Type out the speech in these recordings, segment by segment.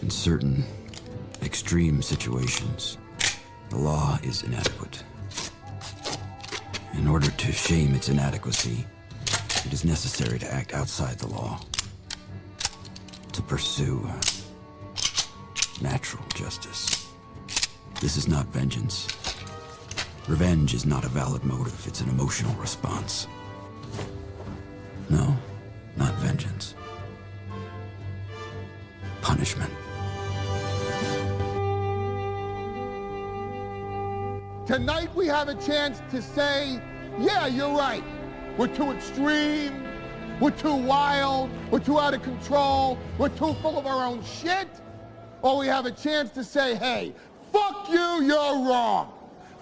In certain extreme situations, the law is inadequate. In order to shame its inadequacy, it is necessary to act outside the law. To pursue natural justice. This is not vengeance. Revenge is not a valid motive, it's an emotional response. No, not vengeance. Punishment. Tonight we have a chance to say, yeah, you're right. We're too extreme, we're too wild, we're too out of control, we're too full of our own shit. Or we have a chance to say, hey, fuck you, you're wrong.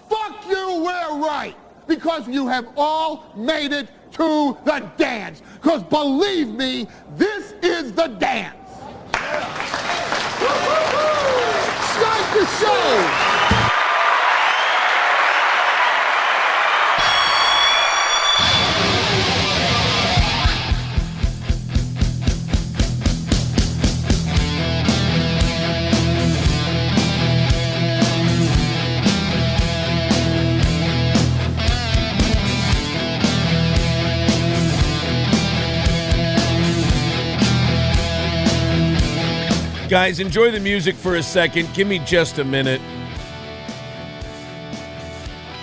Fuck you, we're right. Because you have all made it to the dance. Because believe me, this is the dance. Start the show. Guys, enjoy the music for a second. Give me just a minute.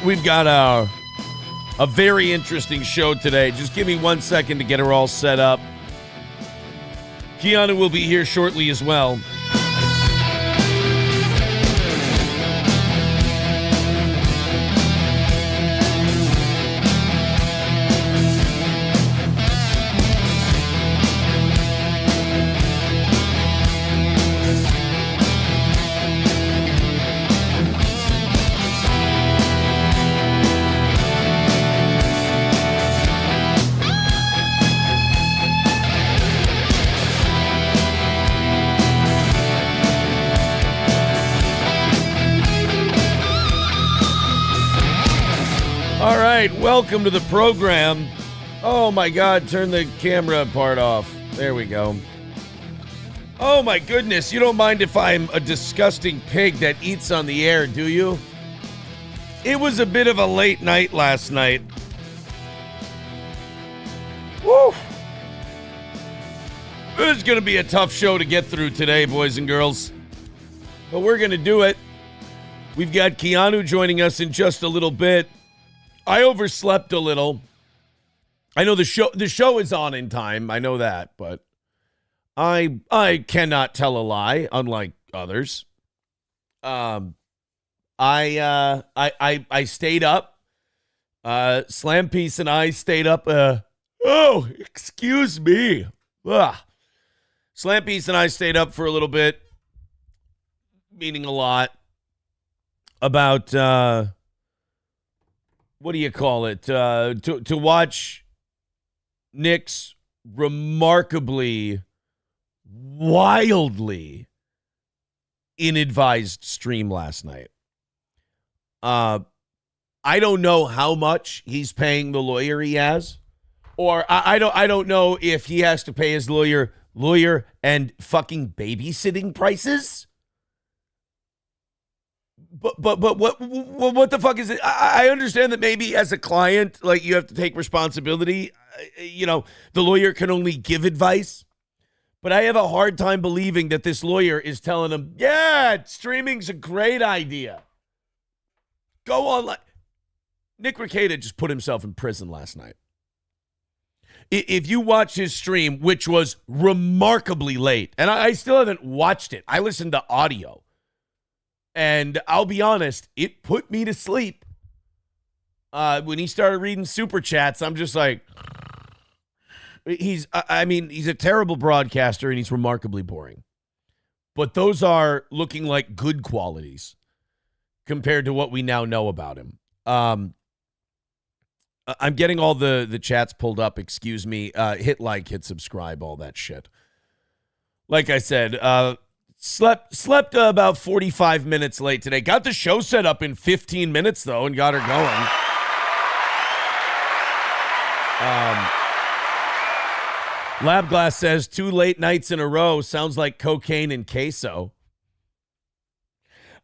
We've got a very interesting show today. Just give me 1 second to get her all set up. Keanu will be here shortly as well. All right, welcome to the program. Oh my God, turn the camera part off. There we go. Oh my goodness, you don't mind if I'm a disgusting pig that eats on the air, do you? It was a bit of a late night last night. Woo! This is going to be a tough show to get through today, boys and girls. But we're going to do it. We've got Keanu joining us in just a little bit. I overslept a little. I know the show is on in time. I know that, but I cannot tell a lie, unlike others. I stayed up. Slam Piece and I stayed up. Oh, excuse me. Ugh. Slam Piece and I stayed up for a little bit, meaning a lot, about what do you call it? To watch Nick's remarkably, wildly inadvised stream last night. I don't know how much he's paying the lawyer he has, or I don't know if he has to pay his lawyer and fucking babysitting prices. But what the fuck is it? I understand that maybe as a client, like, you have to take responsibility. You know, the lawyer can only give advice. But I have a hard time believing that this lawyer is telling him, yeah, streaming's a great idea. Go online. Nick Rekieta just put himself in prison last night. If you watch his stream, which was remarkably late, and I still haven't watched it. I listened to audio. And I'll be honest, it put me to sleep. When he started reading super chats, I'm just like, he's a terrible broadcaster and he's remarkably boring. But those are looking like good qualities compared to what we now know about him. I'm getting all the chats pulled up. Excuse me. Hit like, hit subscribe, all that shit. Like I said, Slept about 45 minutes late today. Got the show set up in 15 minutes, though, and got her going. Labglass says 2 late nights in a row. Sounds like cocaine and queso.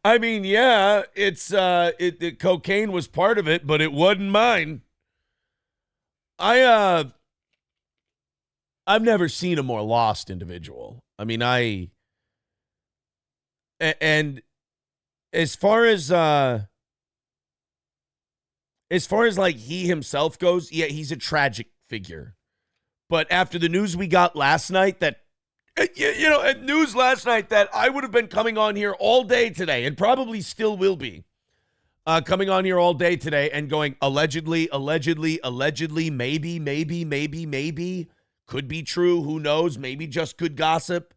I mean, yeah, the cocaine was part of it, but it wasn't mine. I've never seen a more lost individual. I mean, and as far as like he himself goes, yeah, he's a tragic figure. But after the news we got last night that, news last night that I would have been coming on here all day today and probably still will be coming on here all day today and going allegedly, maybe, could be true. Who knows? Maybe just good gossip.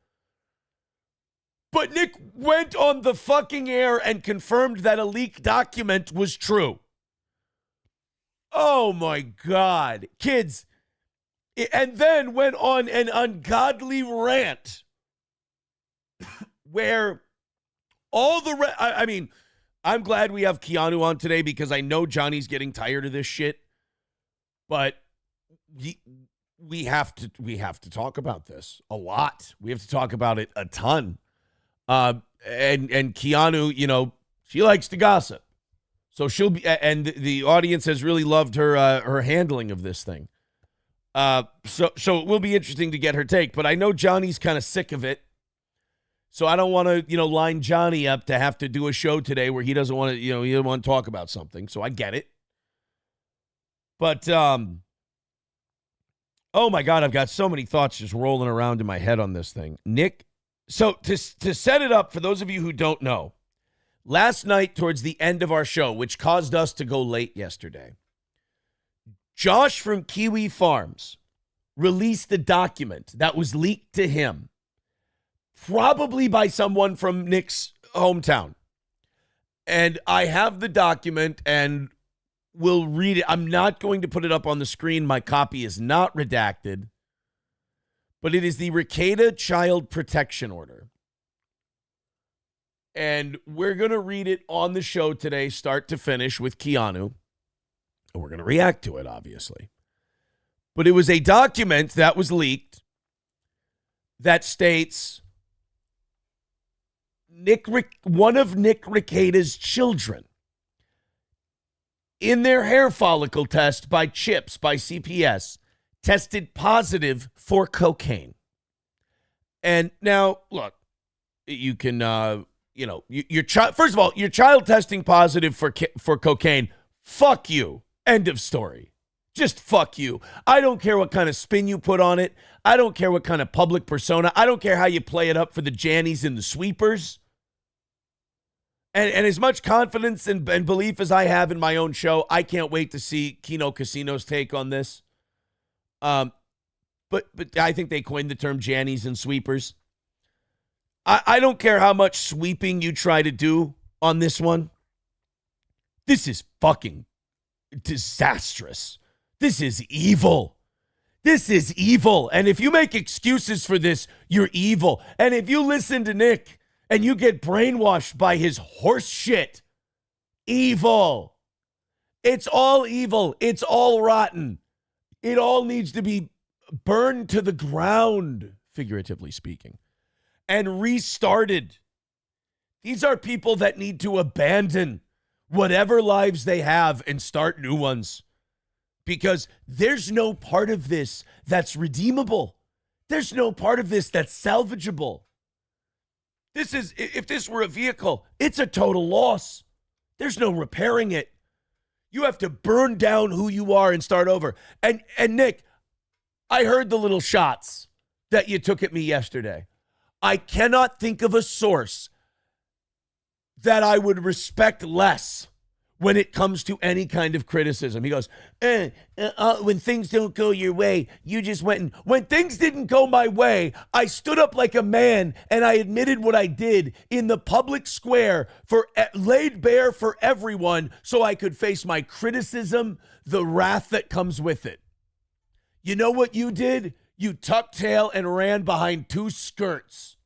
But Nick went on the fucking air and confirmed that a leaked document was true. Oh my God. Kids. And then went on an ungodly rant where all the I mean, I'm glad we have Keanu on today because I know Johnny's getting tired of this shit. But we have to talk about this a lot. We have to talk about it a ton. And Keanu, she likes to gossip. So she'll be, and the audience has really loved her handling of this thing. So it will be interesting to get her take, but I know Johnny's kind of sick of it. So I don't want to, line Johnny up to have to do a show today where he doesn't want to, he doesn't want to talk about something. So I get it. But, oh my God, I've got so many thoughts just rolling around in my head on this thing. Nick, so to set it up for those of you who don't know, last night towards the end of our show, which caused us to go late yesterday, Josh from Kiwi Farms released a document that was leaked to him, probably by someone from Nick's hometown. And I have the document and we'll read it. I'm not going to put it up on the screen. My copy is not redacted, but it is the Rekieta Child Protection Order. And we're going to read it on the show today, start to finish with Keanu. And we're going to react to it, obviously. But it was a document that was leaked that states one of Nick Rekieta's children in their hair follicle test by CHIPS, by CPS, tested positive for cocaine. And now, look, you can, your child, first of all, your child testing positive for cocaine, fuck you. End of story. Just fuck you. I don't care what kind of spin you put on it. I don't care what kind of public persona. I don't care how you play it up for the Jannies and the sweepers. And as much confidence and belief as I have in my own show, I can't wait to see Kino Casino's take on this. But I think they coined the term Jannies and sweepers. I don't care how much sweeping you try to do on this one. This is fucking disastrous. This is evil. This is evil. And if you make excuses for this, you're evil. And if you listen to Nick and you get brainwashed by his horse shit, evil. It's all evil. It's all rotten. It all needs to be burned to the ground, figuratively speaking, and restarted. These are people that need to abandon whatever lives they have and start new ones, because there's no part of this that's redeemable. There's no part of this that's salvageable. If this were a vehicle, it's a total loss. There's no repairing it. You have to burn down who you are and start over. And Nick, I heard the little shots that you took at me yesterday. I cannot think of a source that I would respect less when it comes to any kind of criticism. He goes, when things don't go your way, you just went and... When things didn't go my way, I stood up like a man and I admitted what I did in the public square, laid bare for everyone so I could face my criticism, the wrath that comes with it. You know what you did? You tucked tail and ran behind two skirts.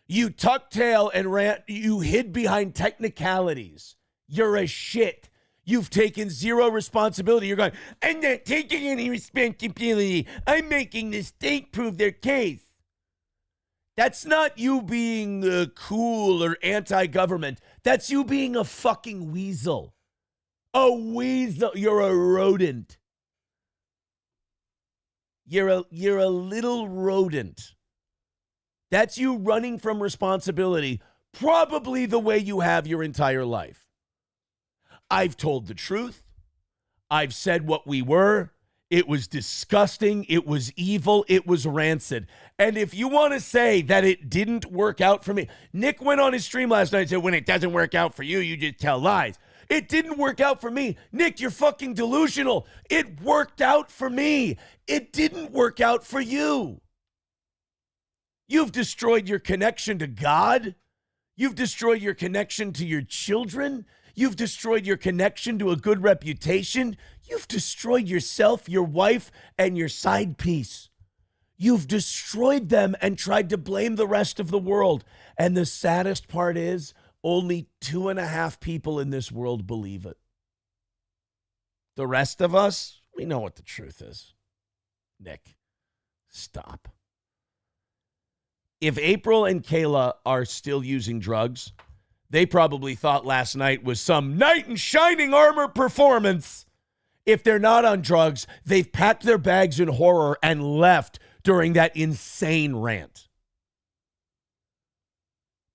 You tucked tail and ran. You hid behind technicalities. You're a shit. You've taken zero responsibility. You're going, I'm not taking any responsibility. I'm making the state prove their case. That's not you being cool or anti-government. That's you being a fucking weasel. A weasel. You're a rodent. You're a little rodent. That's you running from responsibility, probably the way you have your entire life. I've told the truth. I've said what we were. It was disgusting. It was evil. It was rancid. And if you want to say that it didn't work out for me, Nick went on his stream last night and said, when it doesn't work out for you, you just tell lies. It didn't work out for me. Nick, you're fucking delusional. It worked out for me. It didn't work out for you. You've destroyed your connection to God. You've destroyed your connection to your children. You've destroyed your connection to a good reputation. You've destroyed yourself, your wife, and your side piece. You've destroyed them and tried to blame the rest of the world. And the saddest part is only 2.5 people in this world believe it. The rest of us, we know what the truth is. Nick, stop. If April and Kayla are still using drugs, they probably thought last night was some knight in shining armor performance. If they're not on drugs, they've packed their bags in horror and left during that insane rant.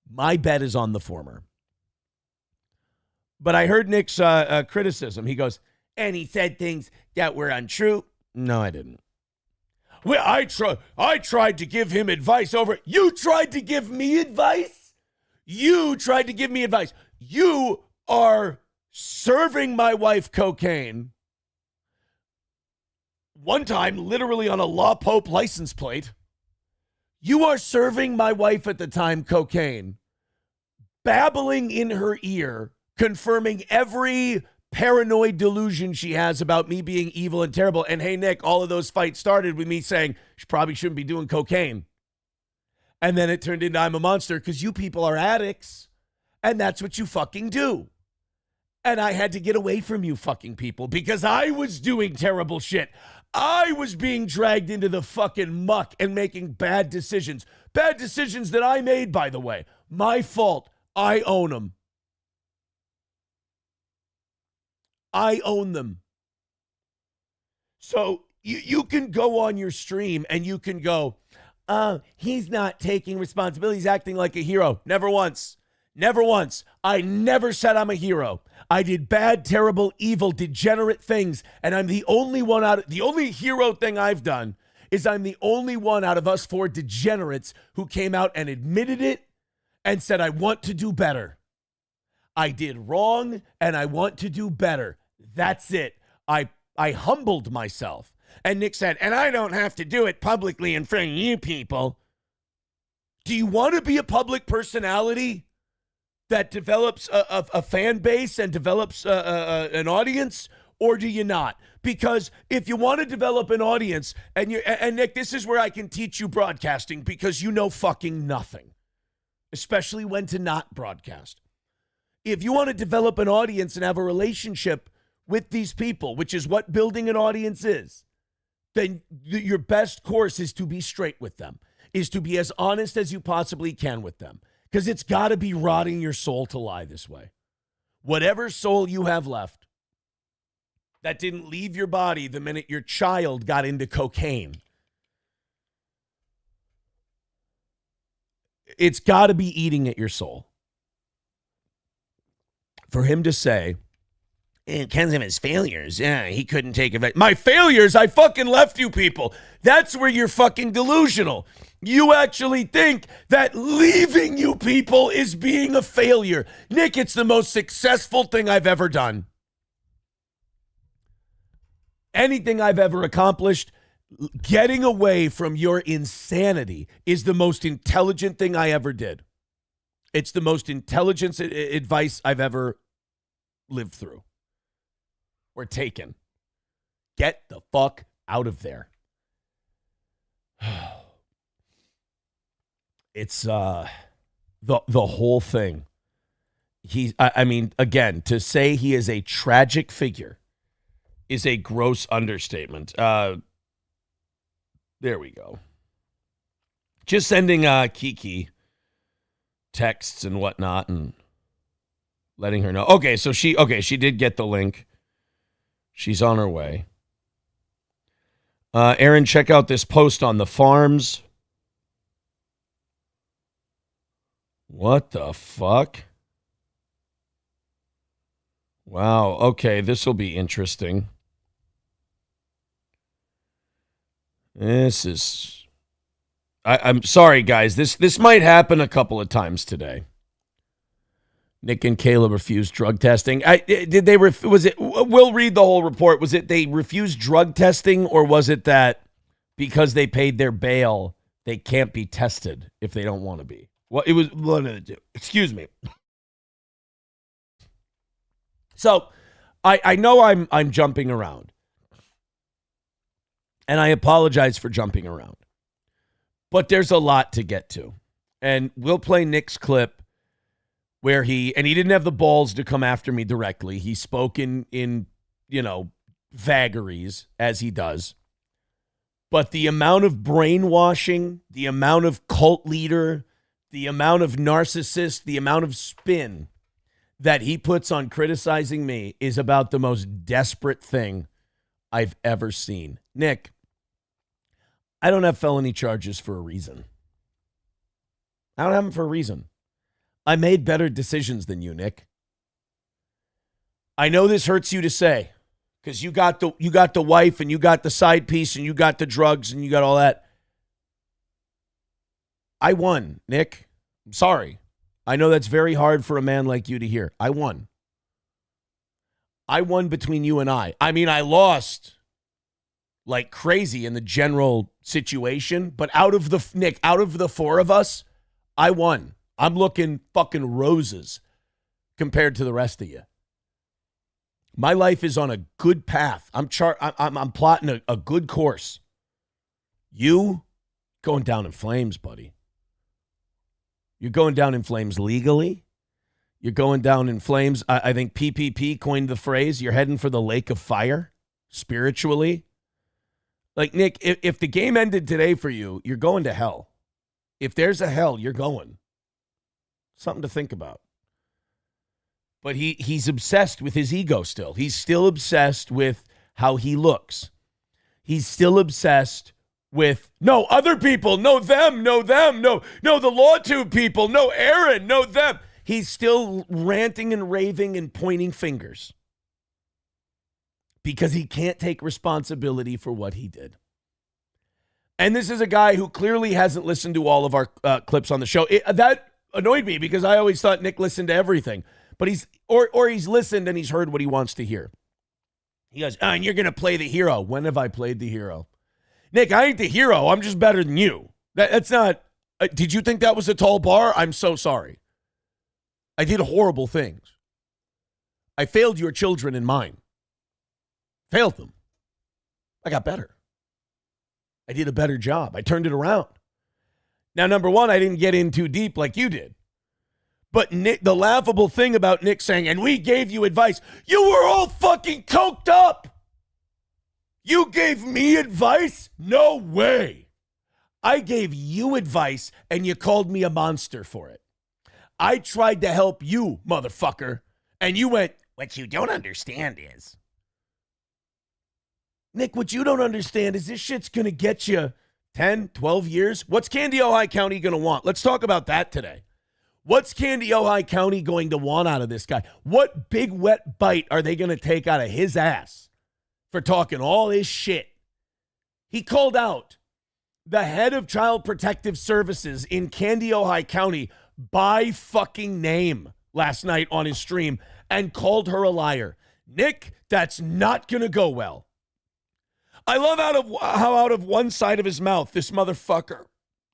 My bet is on the former. But I heard Nick's criticism. He goes, and he said things that were untrue. No, I didn't. Well, I tried to give him advice over. You tried to give me advice? You tried to give me advice. You are serving my wife cocaine. One time, literally on a La Pope license plate. You are serving my wife at the time cocaine, babbling in her ear, confirming every paranoid delusion she has about me being evil and terrible. And hey, Nick, all of those fights started with me saying she probably shouldn't be doing cocaine. And then it turned into I'm a monster because you people are addicts. And that's what you fucking do. And I had to get away from you fucking people because I was doing terrible shit. I was being dragged into the fucking muck and making bad decisions. Bad decisions that I made, by the way. My fault. I own them. I own them. So you can go on your stream and you can go, he's not taking responsibility. He's acting like a hero. Never once. Never once. I never said I'm a hero. I did bad, terrible, evil, degenerate things. And I'm the only one the only hero thing I've done is I'm the only one out of us 4 degenerates who came out and admitted it and said, I want to do better. I did wrong and I want to do better. That's it. I humbled myself. And Nick said, and I don't have to do it publicly in front of you people. Do you want to be a public personality that develops a fan base and develops an audience, or do you not? Because if you want to develop an audience, and Nick, this is where I can teach you broadcasting because you know fucking nothing, especially when to not broadcast. If you want to develop an audience and have a relationship with these people, which is what building an audience is, then your best course is to be straight with them, is to be as honest as you possibly can with them. Because it's got to be rotting your soul to lie this way. Whatever soul you have left that didn't leave your body the minute your child got into cocaine, it's got to be eating at your soul. For him to say, because of his failures, he couldn't take advantage. My failures? I fucking left you people. That's where you're fucking delusional. You actually think that leaving you people is being a failure. Nick, it's the most successful thing I've ever done. Anything I've ever accomplished, getting away from your insanity is the most intelligent thing I ever did. It's the most intelligent advice I've ever lived through or taken. Get the fuck out of there. It's the whole thing. I mean, again, to say he is a tragic figure is a gross understatement. There we go. Just sending Kiki texts and whatnot and letting her know. Okay, so she did get the link. She's on her way. Aaron, check out this post on the farms. What the fuck? Wow, okay, this will be interesting. This is... I'm sorry, guys. This might happen a couple of times today. Nick and Kayla refused drug testing. We'll read the whole report. Was it they refused drug testing, or was it that because they paid their bail, they can't be tested if they don't want to be? Well, it was one of the two. Excuse me. So I know I'm jumping around. And I apologize for jumping around. But there's a lot to get to. And we'll play Nick's clip where he didn't have the balls to come after me directly. He spoke in vagaries, as he does. But the amount of brainwashing, the amount of cult leader, the amount of narcissist, the amount of spin that he puts on criticizing me is about the most desperate thing I've ever seen. Nick, I don't have felony charges for a reason. I don't have them for a reason. I made better decisions than you, Nick. I know this hurts you to say, because you got the wife and you got the side piece and you got the drugs and you got all that. I won, Nick. I'm sorry. I know that's very hard for a man like you to hear. I won. I won between you and I. I mean, I lost like crazy in the general situation, but out of the four of us, I won. I'm looking fucking roses compared to the rest of you. My life is on a good path. I'm plotting a good course. You going down in flames, buddy. You're going down in flames legally. You're going down in flames. I think PPP coined the phrase, you're heading for the lake of fire spiritually. Like, Nick, if the game ended today for you, you're going to hell. If there's a hell, you're going. Something to think about. But he's obsessed with his ego still. He's still obsessed with how he looks. He's still obsessed with, no, other people, no, them, no, the Law Tube people, no, Aaron, no, them. He's still ranting and raving and pointing fingers because he can't take responsibility for what he did. And this is a guy who clearly hasn't listened to all of our clips on the show. That annoyed me because I always thought Nick listened to everything. But he's listened and he's heard what he wants to hear. He goes, and you're going to play the hero. When have I played the hero? Nick, I ain't the hero. I'm just better than you. That's not, did you think that was a tall bar? I'm so sorry. I did horrible things. I failed your children and mine. Failed them. I got better. I did a better job. I turned it around. Now, number one, I didn't get in too deep like you did. But Nick, the laughable thing about Nick saying, and we gave you advice, you were all fucking coked up. You gave me advice? No way. I gave you advice and you called me a monster for it. I tried to help you, motherfucker, and you went, what you don't understand is. Nick, what you don't understand is this shit's going to get you 10, 12 years. What's Candy, Ojai County going to want? Let's talk about that today. What's Candy, Ojai County going to want out of this guy? What big wet bite are they going to take out of his ass for talking all this shit? He called out the head of Child Protective Services in Candy, Ojai County by fucking name last night on his stream and called her a liar. Nick, that's not going to go well. I love how out of one side of his mouth, this motherfucker,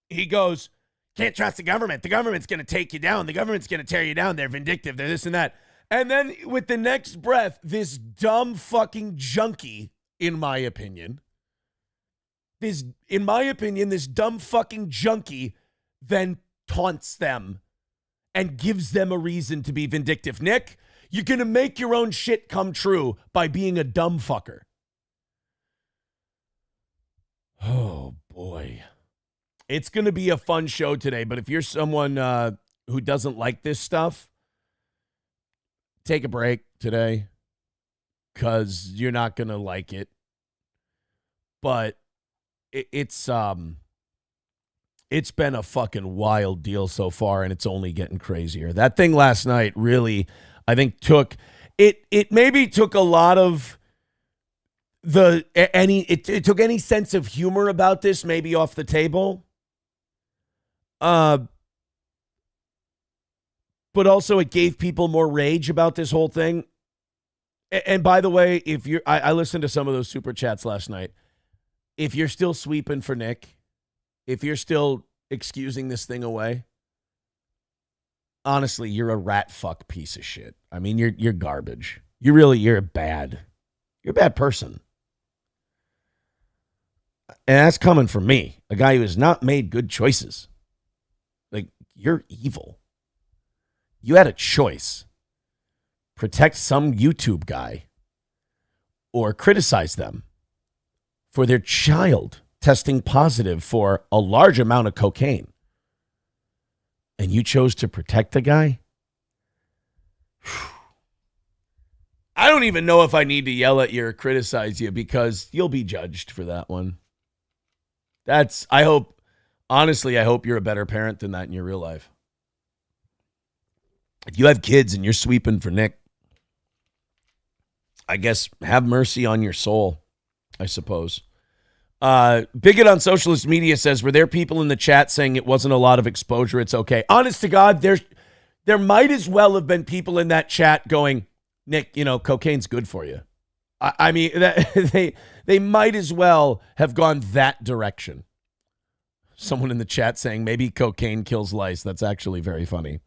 he goes, can't trust the government. The government's going to take you down. The government's going to tear you down. They're vindictive. They're this and that. And then with the next breath, this dumb fucking junkie, in my opinion, this dumb fucking junkie then taunts them and gives them a reason to be vindictive. Nick, you're going to make your own shit come true by being a dumb fucker. Oh, boy. It's going to be a fun show today, but if you're someone who doesn't like this stuff, take a break today because you're not going to like it. But it's been a fucking wild deal so far, and it's only getting crazier. That thing last night really, I think, took a lot of it took any sense of humor about this maybe off the table. But also it gave people more rage about this whole thing. And by the way, if I listened to some of those super chats last night. If you're still sweeping for Nick, if you're still excusing this thing away, honestly, you're a rat fuck piece of shit. I mean, you're garbage. You're a bad person. And that's coming from me, a guy who has not made good choices. Like, you're evil. You had a choice. Protect some YouTube guy or criticize them for their child testing positive for a large amount of cocaine. And you chose to protect the guy? I don't even know if I need to yell at you or criticize you because you'll be judged for that one. Honestly, I hope you're a better parent than that in your real life. If you have kids and you're sweeping for Nick, I guess have mercy on your soul, I suppose. Bigot on socialist media says, were there people in the chat saying it wasn't a lot of exposure? It's okay. Honest to God, there might as well have been people in that chat going, Nick, cocaine's good for you. I mean, they might as well have gone that direction. Someone in the chat saying maybe cocaine kills lice. That's actually very funny.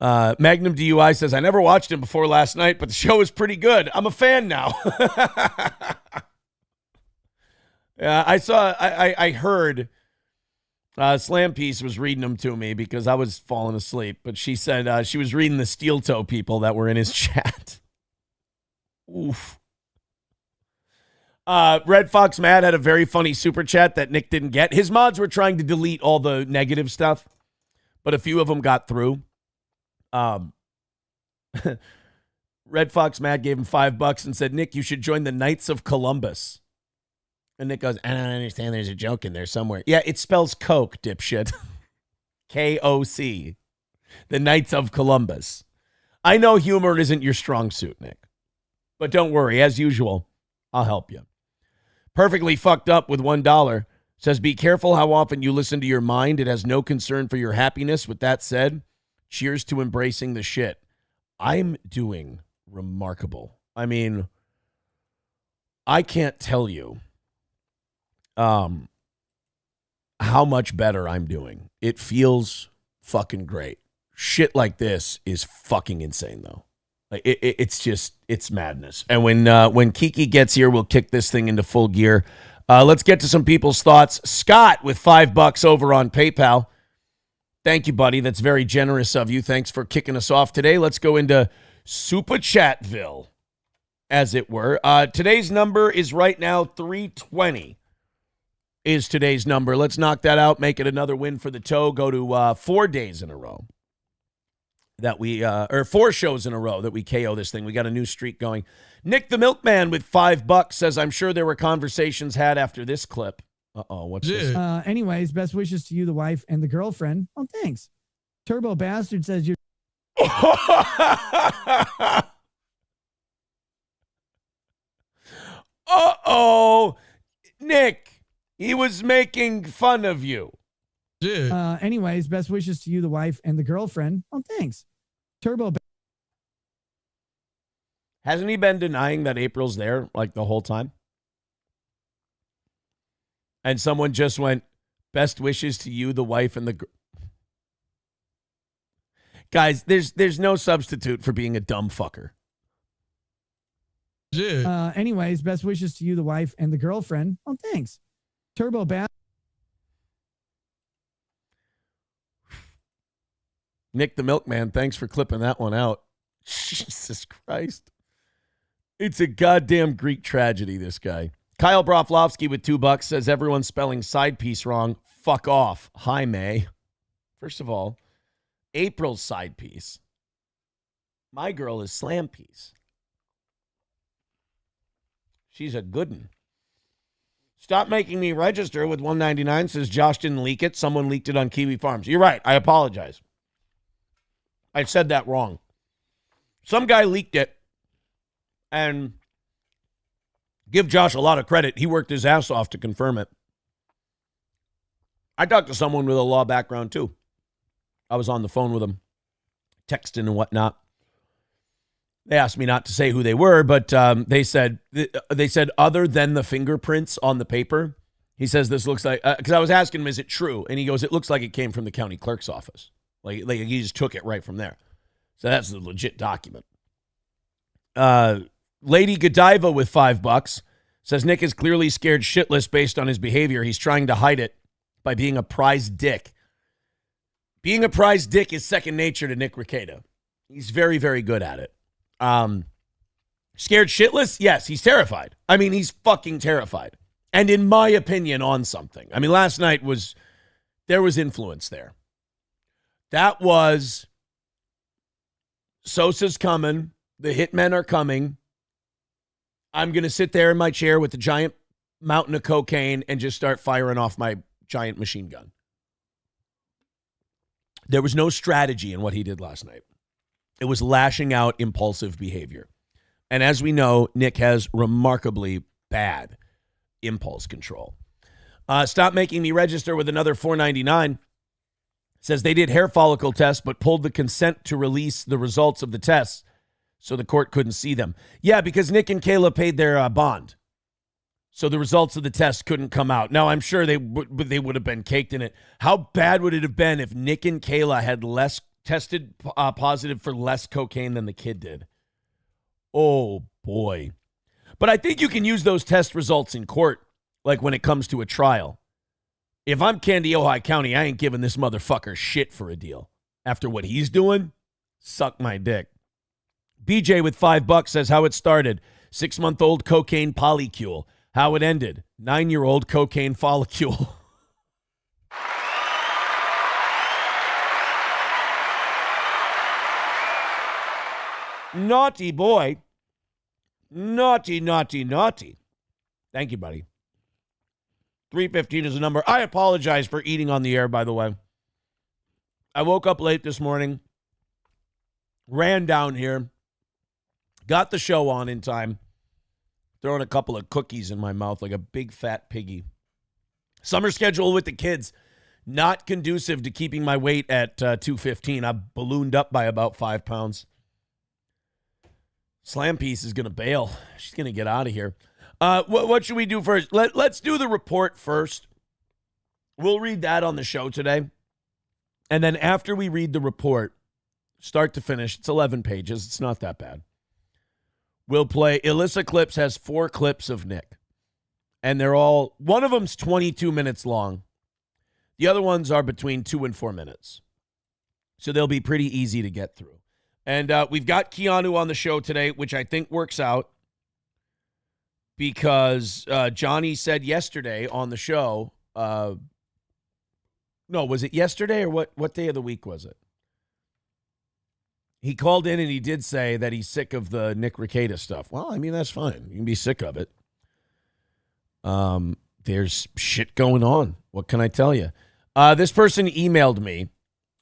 Magnum DUI says, I never watched him before last night, but the show is pretty good. I'm a fan now. Yeah, I heard Slam Piece was reading them to me because I was falling asleep, but she said she was reading the steel toe people that were in his chat. Oof. Red Fox Matt had a very funny super chat that Nick didn't get. His mods were trying to delete all the negative stuff, but a few of them got through. Red Fox Matt gave him $5 and said, Nick, you should join the Knights of Columbus. And Nick goes, I don't understand. There's a joke in there somewhere. Yeah, it spells Coke, dipshit. K-O-C. The Knights of Columbus. I know humor isn't your strong suit, Nick. But don't worry. As usual, I'll help you. Perfectly fucked up with $1. Says, be careful how often you listen to your mind. It has no concern for your happiness. With that said, cheers to embracing the shit. I'm doing remarkable. I mean, I can't tell you how much better I'm doing. It feels fucking great. Shit like this is fucking insane, though. Like it's madness. And when Kiki gets here, we'll kick this thing into full gear. Let's get to some people's thoughts. Scott with $5 over on PayPal. Thank you, buddy. That's very generous of you. Thanks for kicking us off today. Let's go into Super Chatville, as it were. Today's number is right now 320 is today's number. Let's knock that out, make it another win for the toe. Go to 4 days in a row that or 4 shows in a row that we KO this thing. We got a new streak going. Nick the Milkman with $5 says, I'm sure there were conversations had after this clip. Uh-oh, what's this? Anyways, best wishes to you, the wife, and the girlfriend. Oh, thanks. Turbo Bastard says you're... Uh-oh. Nick, he was making fun of you. Anyways, best wishes to you, the wife, and the girlfriend. Oh, thanks. Turbo... Hasn't he been denying that April's there, like, the whole time? And someone just went, best wishes to you, the wife, and the... Guys, there's no substitute for being a dumb fucker. Anyways, best wishes to you, the wife, and the girlfriend. Oh, thanks. Turbo Bastard. Nick the Milkman, thanks for clipping that one out. Jesus Christ. It's a goddamn Greek tragedy, this guy. Kyle Broflovsky with $2 says everyone's spelling side piece wrong. Fuck off. Hi, May. First of all, April's side piece. My girl is slam piece. She's a good one. Stop making me register with 199 says Josh didn't leak it. Someone leaked it on Kiwi Farms. You're right. I apologize. I said that wrong. Some guy leaked it, and give Josh a lot of credit. He worked his ass off to confirm it. I talked to someone with a law background, too. I was on the phone with him, texting and whatnot. They asked me not to say who they were, but they said other than the fingerprints on the paper, he says this looks like, because I was asking him, is it true? And he goes, it looks like it came from the county clerk's office. Like he just took it right from there. So that's a legit document. Lady Godiva with $5 says Nick is clearly scared shitless based on his behavior. He's trying to hide it by being a prize dick. Being a prize dick is second nature to Nick Rekieta. He's very, very good at it. Scared shitless? Yes, he's terrified. I mean, he's fucking terrified. And in my opinion, on something. I mean, last night there was influence there. That was Sosa's coming. The hitmen are coming. I'm going to sit there in my chair with the giant mountain of cocaine and just start firing off my giant machine gun. There was no strategy in what he did last night. It was lashing out impulsive behavior. And as we know, Nick has remarkably bad impulse control. Stop making me register with another $4.99. Says they did hair follicle tests, but pulled the consent to release the results of the tests so the court couldn't see them. Yeah, because Nick and Kayla paid their bond. So the results of the test couldn't come out. Now, I'm sure they would have been caked in it. How bad would it have been if Nick and Kayla had tested positive for less cocaine than the kid did? Oh, boy. But I think you can use those test results in court, like when it comes to a trial. If I'm Candy, Ojai County, I ain't giving this motherfucker shit for a deal. After what he's doing, suck my dick. BJ with $5 says how it started. 6-month-old cocaine polycule. How it ended. 9-year-old cocaine follicule. Naughty boy. Naughty, naughty, naughty. Thank you, buddy. 315 is the number. I apologize for eating on the air, by the way. I woke up late this morning, ran down here, got the show on in time, throwing a couple of cookies in my mouth like a big fat piggy. Summer schedule with the kids, not conducive to keeping my weight at 215. I've ballooned up by about 5 pounds. Slam Piece is going to bail. She's going to get out of here. What should we do first? Let's do the report first. We'll read that on the show today. And then after we read the report, start to finish, it's 11 pages. It's not that bad. We'll play. Alyssa Clips has 4 clips of Nick. And they're all, one of them's 22 minutes long. The other ones are between 2 and 4 minutes. So they'll be pretty easy to get through. And we've got Keanu on the show today, which I think works out. Because Johnny said yesterday on the show, no, was it yesterday or what day of the week was it? He called in and he did say that he's sick of the Nick Rekieta stuff. Well, I mean, that's fine. You can be sick of it. There's shit going on. What can I tell you? This person emailed me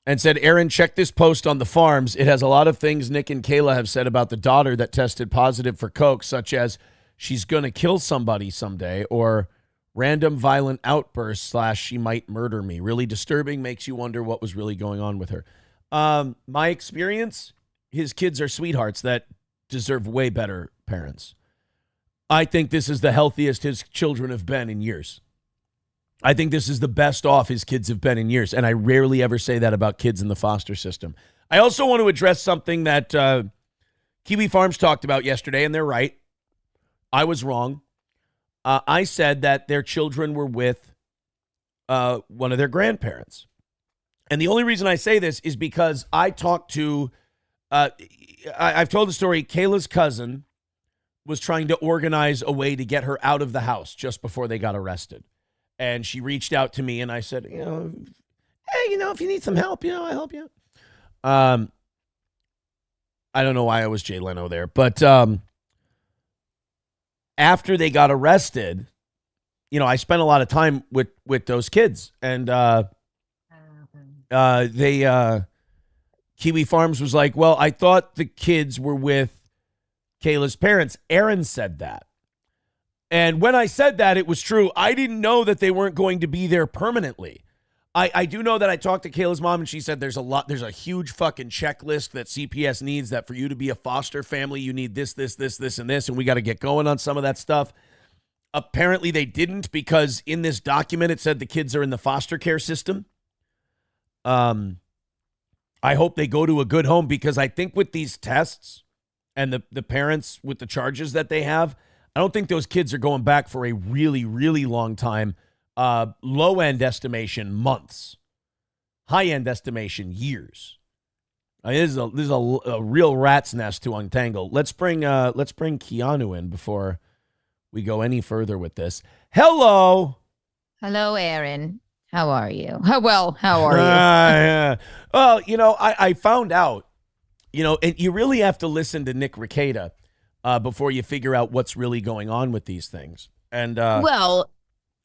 and said, Aaron, check this post on the farms. It has a lot of things Nick and Kayla have said about the daughter that tested positive for coke, such as she's going to kill somebody someday, or random violent outbursts / she might murder me. Really disturbing, makes you wonder what was really going on with her. My experience, his kids are sweethearts that deserve way better parents. I think this is the healthiest his children have been in years. I think this is the best off his kids have been in years, and I rarely ever say that about kids in the foster system. I also want to address something that Kiwi Farms talked about yesterday, and they're right. I was wrong. I said that their children were with one of their grandparents. And the only reason I say this is because I talked to, I've told the story, Kayla's cousin was trying to organize a way to get her out of the house just before they got arrested. And she reached out to me and I said, hey, if you need some help, I'll help you. I don't know why I was Jay Leno there, but after they got arrested, I spent a lot of time with those kids, and Kiwi Farms was like, well, I thought the kids were with Kayla's parents. Aaron said that. And when I said that, it was true. I didn't know that they weren't going to be there permanently. I do know that I talked to Kayla's mom, and she said there's a huge fucking checklist that CPS needs, that for you to be a foster family, you need this, this, this, this, and this, and we got to get going on some of that stuff. Apparently they didn't, because in this document, it said the kids are in the foster care system. I hope they go to a good home, because I think with these tests and the parents with the charges that they have, I don't think those kids are going back for a really, really long time. Low-end estimation, months. High-end estimation, years. This is a real rat's nest to untangle. Let's bring Keanu in before we go any further with this. Hello. Hello, Aaron. How are you? How are you? Yeah. Well, I found out, and you really have to listen to Nick Rekieta before you figure out what's really going on with these things. And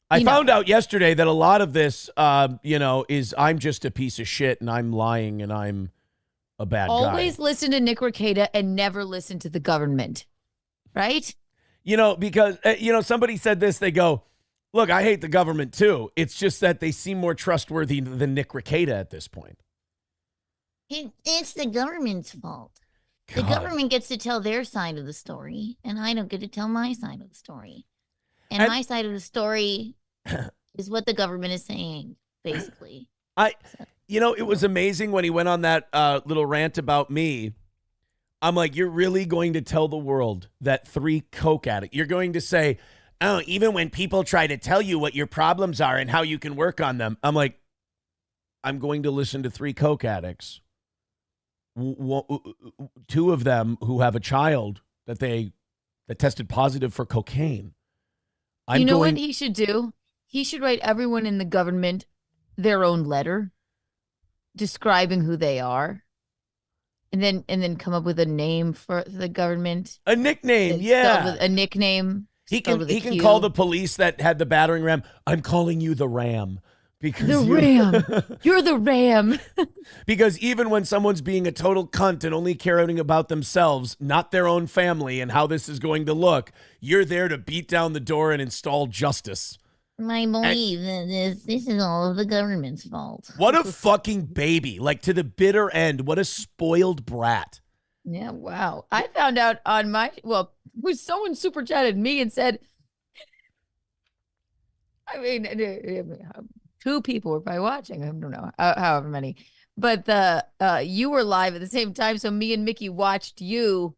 I found out yesterday that a lot of this, is I'm just a piece of shit and I'm lying and I'm a bad guy. Always listen to Nick Rekieta and never listen to the government, right? Because, somebody said this, they go, look, I hate the government too. It's just that they seem more trustworthy than Nick Rekieta at this point. It's the government's fault. God. The government gets to tell their side of the story, and I don't get to tell my side of the story. And my side of the story is what the government is saying, basically. It was amazing when he went on that little rant about me. I'm like, you're really going to tell the world that 3 coke addicts, you're going to say, oh, even when people try to tell you what your problems are and how you can work on them, I'm like, I'm going to listen to 3 coke addicts. 2 of them who have a child that tested positive for cocaine. What he should do? He should write everyone in the government their own letter describing who they are. And then come up with a name for the government. A nickname, yeah. A nickname. He can call the police that had the battering ram. I'm calling you the Ram. Because the Ram. You're the Ram. Because even when someone's being a total cunt and only caring about themselves, not their own family and how this is going to look, you're there to beat down the door and install justice. I believe that this is all of the government's fault. What a fucking baby. Like, to the bitter end. What a spoiled brat. Yeah, wow. I found out on someone super chatted me and said, 2 people were probably watching. I don't know, however many. But you were live at the same time, so me and Mickey watched you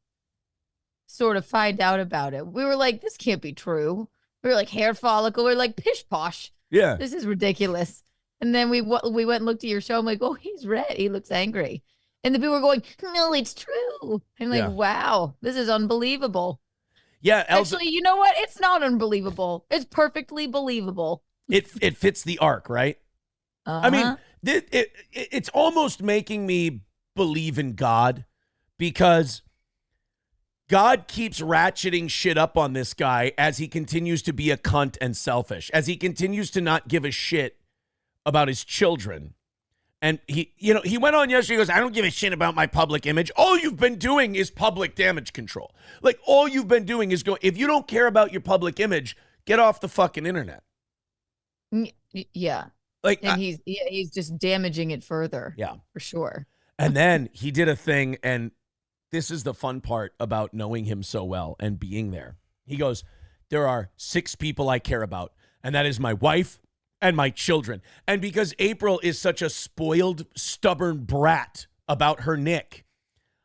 sort of find out about it. We were like, this can't be true. We were like, hair follicle. We were like, pish posh. Yeah. This is ridiculous. And then we went and looked at your show. I'm like, oh, he's red. He looks angry. And the people were going, no, it's true. I'm like, wow, this is unbelievable. Yeah. Actually, you know what? It's not unbelievable. It's perfectly believable. It fits the arc, right? I mean, it's almost making me believe in God, because God keeps ratcheting shit up on this guy as he continues to be a cunt and selfish, as he continues to not give a shit about his children. And he went on yesterday, he goes, I don't give a shit about my public image. All you've been doing is public damage control. Like, all you've been doing is if you don't care about your public image, get off the fucking internet. Yeah. Like, and he's just damaging it further. Yeah. For sure. And then he did a thing, and this is the fun part about knowing him so well and being there. He goes, there are 6 people I care about, and that is my wife and my children. And because April is such a spoiled, stubborn brat about her Nick,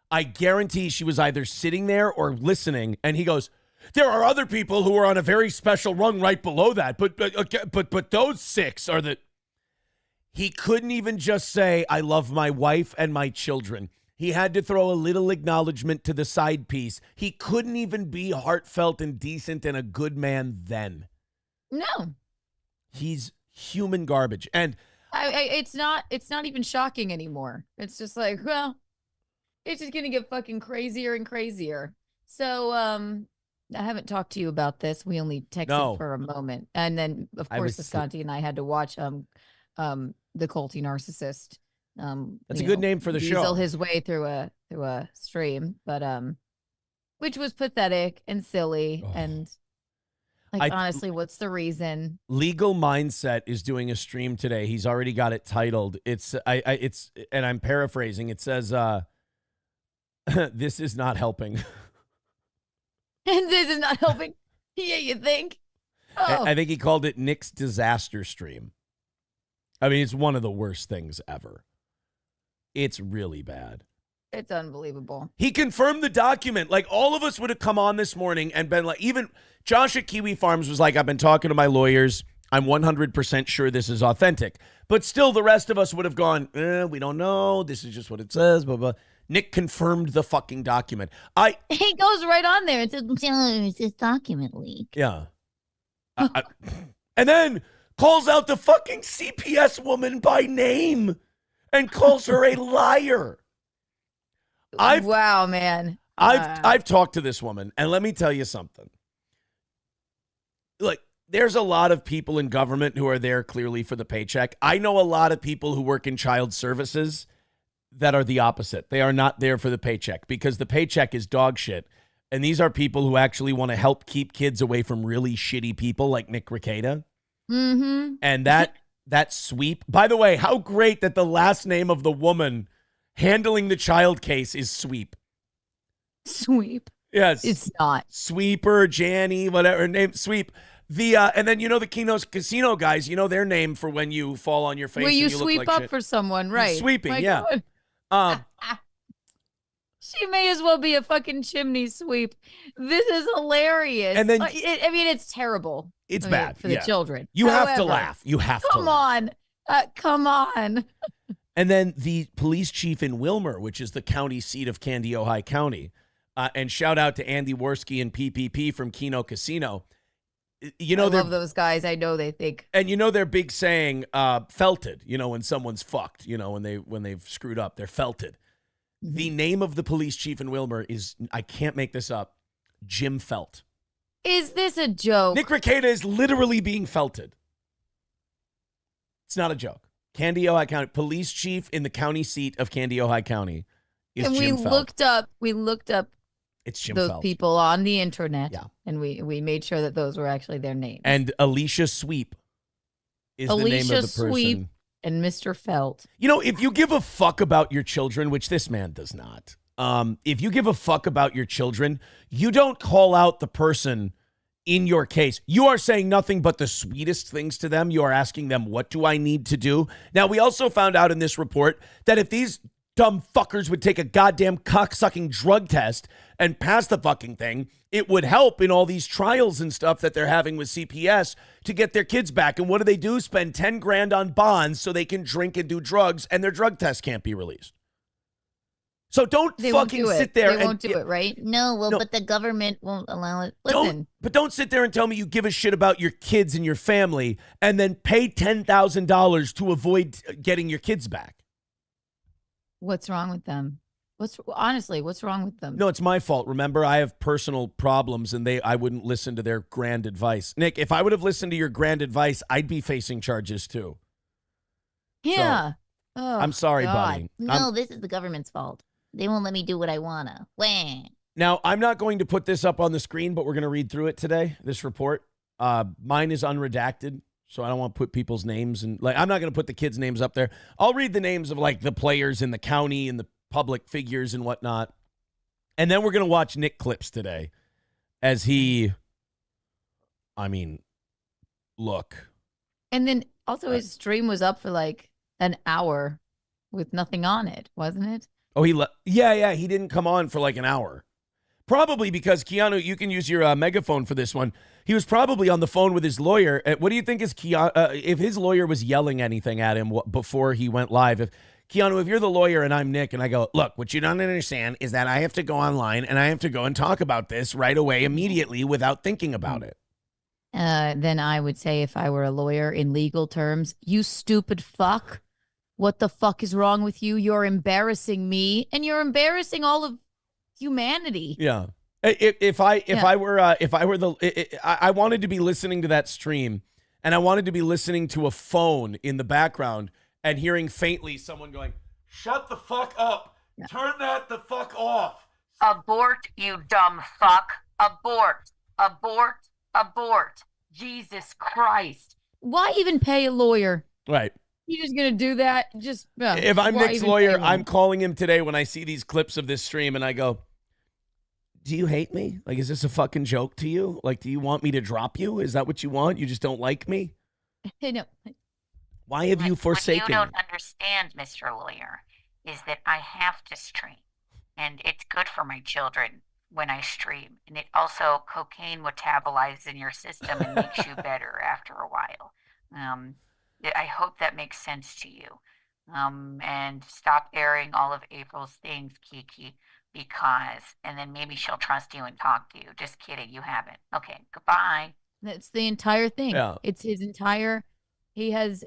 I guarantee she was either sitting there or listening. And he goes, there are other people who are on a very special rung right below that, but those 6 are the... He couldn't even just say, I love my wife and my children. He had to throw a little acknowledgement to the side piece. He couldn't even be heartfelt and decent and a good man then. No. He's human garbage. And it's not even shocking anymore. It's just like, well, it's just gonna get fucking crazier and crazier. So I haven't talked to you about this. We only texted for a moment. And then of course Visconti and I had to watch the Culty Narcissist. That's a good name for the show. Weasel his way through a stream, but which was pathetic and silly and honestly, what's the reason? Legal Mindset is doing a stream today. He's already got it titled. It's and I'm paraphrasing. It says this is not helping. And this is not helping. Yeah, you think? Oh. I think he called it Nick's disaster stream. I mean, it's one of the worst things ever. It's really bad. It's unbelievable. He confirmed the document. Like, all of us would have come on this morning and been like, even Josh at Kiwi Farms was like, I've been talking to my lawyers. I'm 100% sure this is authentic. But still, the rest of us would have gone, we don't know. This is just what it says, blah, blah. Nick confirmed the fucking document. He goes right on there and says, it's this document leak. Yeah. And then calls out the fucking CPS woman by name and calls her a liar. Wow, man. I've talked to this woman, and let me tell you something. Look, there's a lot of people in government who are there clearly for the paycheck. I know a lot of people who work in child services that are the opposite. They are not there for the paycheck because the paycheck is dog shit. And these are people who actually want to help keep kids away from really shitty people like Nick Rekieta. Mm-hmm. And that sweep. By the way, how great that the last name of the woman handling the child case is Sweep. Sweep. Yes. It's not. Sweeper, Janny, whatever name, Sweep. And then, the Keanu Casino guys, their name for when you fall on your face. Well, you and you sweep look like up shit. for someone, right? Sweeping, My yeah. God. She may as well be a fucking chimney sweep. This is hilarious. And then, it's terrible. It's bad for the children. You have to laugh. You have to laugh. Come on. And then the police chief in Wilmer, which is the county seat of Candy, Ojai County, and shout out to Andy Worski and PPP from Keno Casino. I love those guys. I know they think. And their big saying, felted, when someone's fucked, when they've screwed up, they're felted. Mm-hmm. The name of the police chief in Wilmer is, I can't make this up, Jim Felt. Is this a joke? Nick Rekieta is literally being felted. It's not a joke. Candy, Ojai County, police chief in the county seat of Candy, Ojai County is and Jim Felt. We looked up it's Jim those Felt. people on the internet. Yeah. And we made sure that those were actually their names. And Alicia Sweep is the name of the person. Sweep and Mr. Felt. If you give a fuck about your children, which this man does not, if you give a fuck about your children, you don't call out the person in your case. You are saying nothing but the sweetest things to them. You are asking them, what do I need to do? Now, we also found out in this report that if these dumb fuckers would take a goddamn cock-sucking drug test and pass the fucking thing, it would help in all these trials and stuff that they're having with CPS to get their kids back. And what do? Spend 10 grand on bonds so they can drink and do drugs and their drug test can't be released. So don't fucking sit there. They won't do it, right? No, but the government won't allow it. Listen. Don't sit there and tell me you give a shit about your kids and your family and then pay $10,000 to avoid getting your kids back. What's wrong with them? What's wrong with them? No, it's my fault. Remember, I have personal problems and I wouldn't listen to their grand advice. Nick, if I would have listened to your grand advice, I'd be facing charges too. Yeah. So, I'm sorry, buddy. No, this is the government's fault. They won't let me do what I wanna. Wah. Now, I'm not going to put this up on the screen, but we're going to read through it today, this report. Mine is unredacted, so I don't want to put people's names. And I'm not going to put the kids' names up there. I'll read the names of, the players in the county and the public figures and whatnot. And then we're going to watch Nick clips today as look. And then also his stream was up for, an hour with nothing on it, wasn't it? Oh, he didn't come on for an hour. Probably because Keanu, you can use your megaphone for this one. He was probably on the phone with his lawyer. What do you think is Keanu? If his lawyer was yelling anything at him before he went live, if Keanu, if you're the lawyer and I'm Nick and I go, look, what you don't understand is that I have to go online and I have to go and talk about this right away, immediately, without thinking about it. Then I would say, if I were a lawyer in legal terms, you stupid fuck. What the fuck is wrong with you? You're embarrassing me and you're embarrassing all of humanity. Yeah. If I wanted to be listening to that stream and I wanted to be listening to a phone in the background and hearing faintly someone going, shut the fuck up. Turn that the fuck off. Abort, you dumb fuck. Abort. Abort. Abort. Jesus Christ. Why even pay a lawyer? Right. You just gonna do that? Just if I'm Nick's lawyer, I'm calling him today when I see these clips of this stream and I go, do you hate me? Like, is this a fucking joke to you? Like, do you want me to drop you? Is that what you want? You just don't like me? No. Why have you forsaken What you don't understand, Mr. Lawyer, is that I have to stream. And it's good for my children when I stream. And it also, cocaine metabolizes in your system and makes you better after a while. I hope that makes sense to you. And stop airing all of April's things, Kiki, and then maybe she'll trust you and talk to you. Just kidding, you haven't. Okay, goodbye. That's the entire thing. Yeah. It's his entire, he has,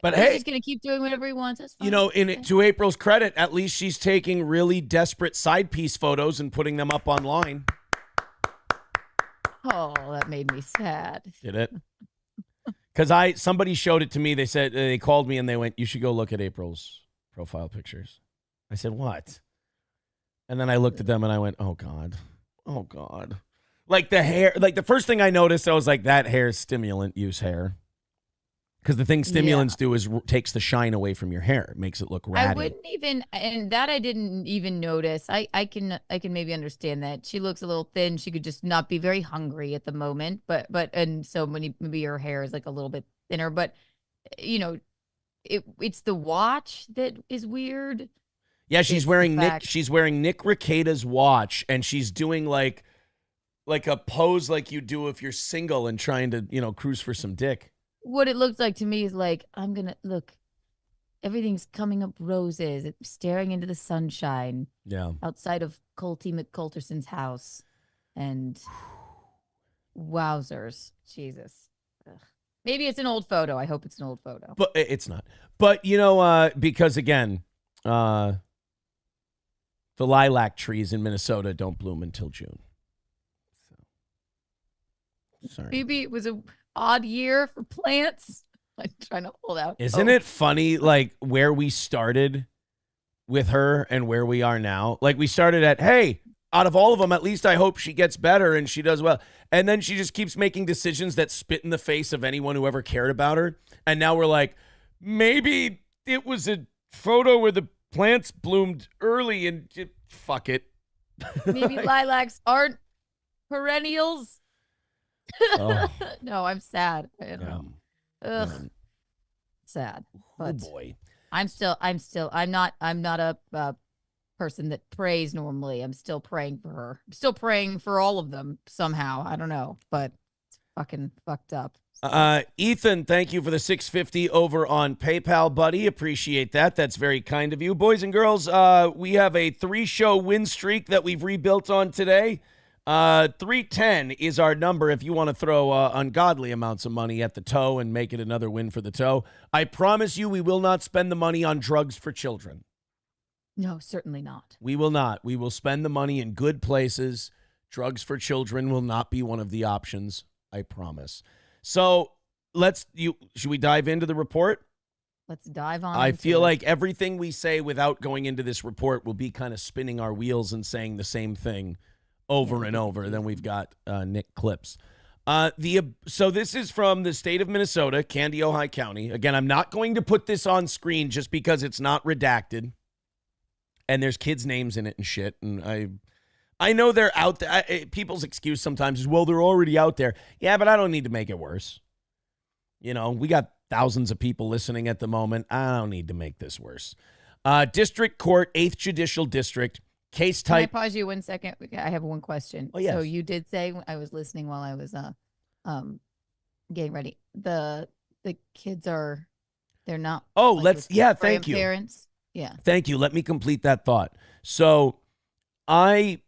but he's hey, just going to keep doing whatever he wants. That's fine. you know, to April's credit, at least she's taking really desperate side piece photos and putting them up online. Oh, that made me sad. Did it? Because somebody showed it to me. They said, they called me and they went, you should go look at April's profile pictures. I said, what? And then I looked at them and I went, oh God. Oh God. Like the hair, like the first thing I noticed, I was like, that hair is stimulant use hair. Because the thing stimulants do is takes the shine away from your hair. It makes it look ratty. I wouldn't even, and that I didn't even notice. I can maybe understand that. She looks a little thin. She could just not be very hungry at the moment. And so maybe her hair is like a little bit thinner. But you know, it's the watch that is weird. Yeah, she's wearing Nick Rekieta's watch, and she's doing like a pose like you do if you're single and trying to, you know, cruise for some dick. What it looks like to me is like, I'm going to look, everything's coming up roses, it's staring into the sunshine. Yeah. Outside of Colty McCulterson's house. And wowzers. Jesus. Ugh. Maybe it's an old photo. I hope it's an old photo. But it's not. But, you know, because again, the lilac trees in Minnesota don't bloom until June. So, sorry. Maybe it was an odd year for plants. I'm trying to hold out. Isn't it funny, like, where we started with her and where we are now? Like, we started at, hey, out of all of them, at least I hope she gets better and she does well. And then she just keeps making decisions that spit in the face of anyone who ever cared about her. And now we're like, maybe it was a photo where the plants bloomed early and fuck it. Maybe lilacs aren't perennials. Oh. No, I'm sad. I don't know. Ugh. Sad. But oh boy. I'm not a person that prays normally. I'm still praying for her. I'm still praying for all of them somehow. I don't know, but it's fucking fucked up. Ethan, thank you for the $6.50 over on PayPal, buddy. Appreciate that. That's very kind of you. Boys and girls, we have a 3-show win streak that we've rebuilt on today. 310 is our number if you want to throw ungodly amounts of money at the toe and make it another win for the toe. I promise you we will not spend the money on drugs for children. No, certainly not. We will not. We will spend the money in good places. Drugs for children will not be one of the options. I promise. So should we dive into the report? Let's dive on. I feel like everything we say without going into this report will be kind of spinning our wheels and saying the same thing over and over. Then we've got Nick clips. So this is from the state of Minnesota, Candy-Ojai County. Again, I'm not going to put this on screen just because it's not redacted. And there's kids' names in it and shit. And I know they're out there. People's excuse sometimes is, well, they're already out there. Yeah, but I don't need to make it worse. You know, we got thousands of people listening at the moment. I don't need to make this worse. District Court, 8th Judicial District. Case type. Can I pause you 1 second? I have one question. Oh, yes. So you did say, I was listening while I was getting ready. The kids are They're not. Oh, like, let's, with yeah, thank you. grandparents. Yeah. Thank you. Let me complete that thought. So I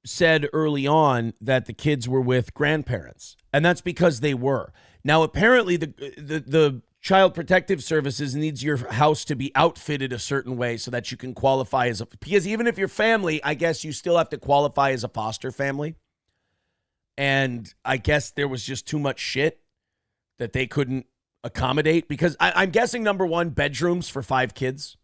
said early on that the kids were with grandparents, and that's because they were. Now, apparently the Child Protective Services needs your house to be outfitted a certain way so that you can qualify as because even if you're family, I guess you still have to qualify as a foster family. And I guess there was just too much shit that they couldn't accommodate because I'm guessing, number one, bedrooms for 5 kids.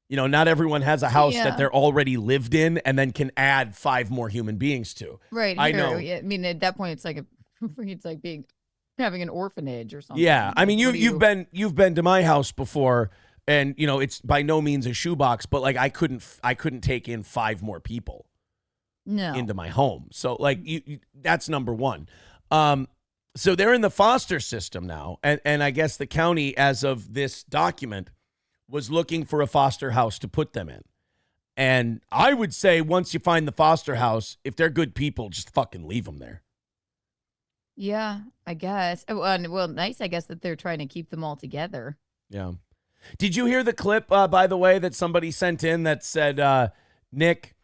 You know, not everyone has a house that they're already lived in and then can add 5 more human beings to. Right. I know. I mean, at that point, it's like having an orphanage or something. Yeah, I mean, you've been to my house before, and you know it's by no means a shoebox, but like I couldn't take in 5 more people into my home. So like that's number one. So they're in the foster system now, and I guess the county, as of this document, was looking for a foster house to put them in. And I would say once you find the foster house, if they're good people, just fucking leave them there. Yeah, I guess. Well, nice, I guess, that they're trying to keep them all together. Yeah. Did you hear the clip, by the way, that somebody sent in that said, Nick,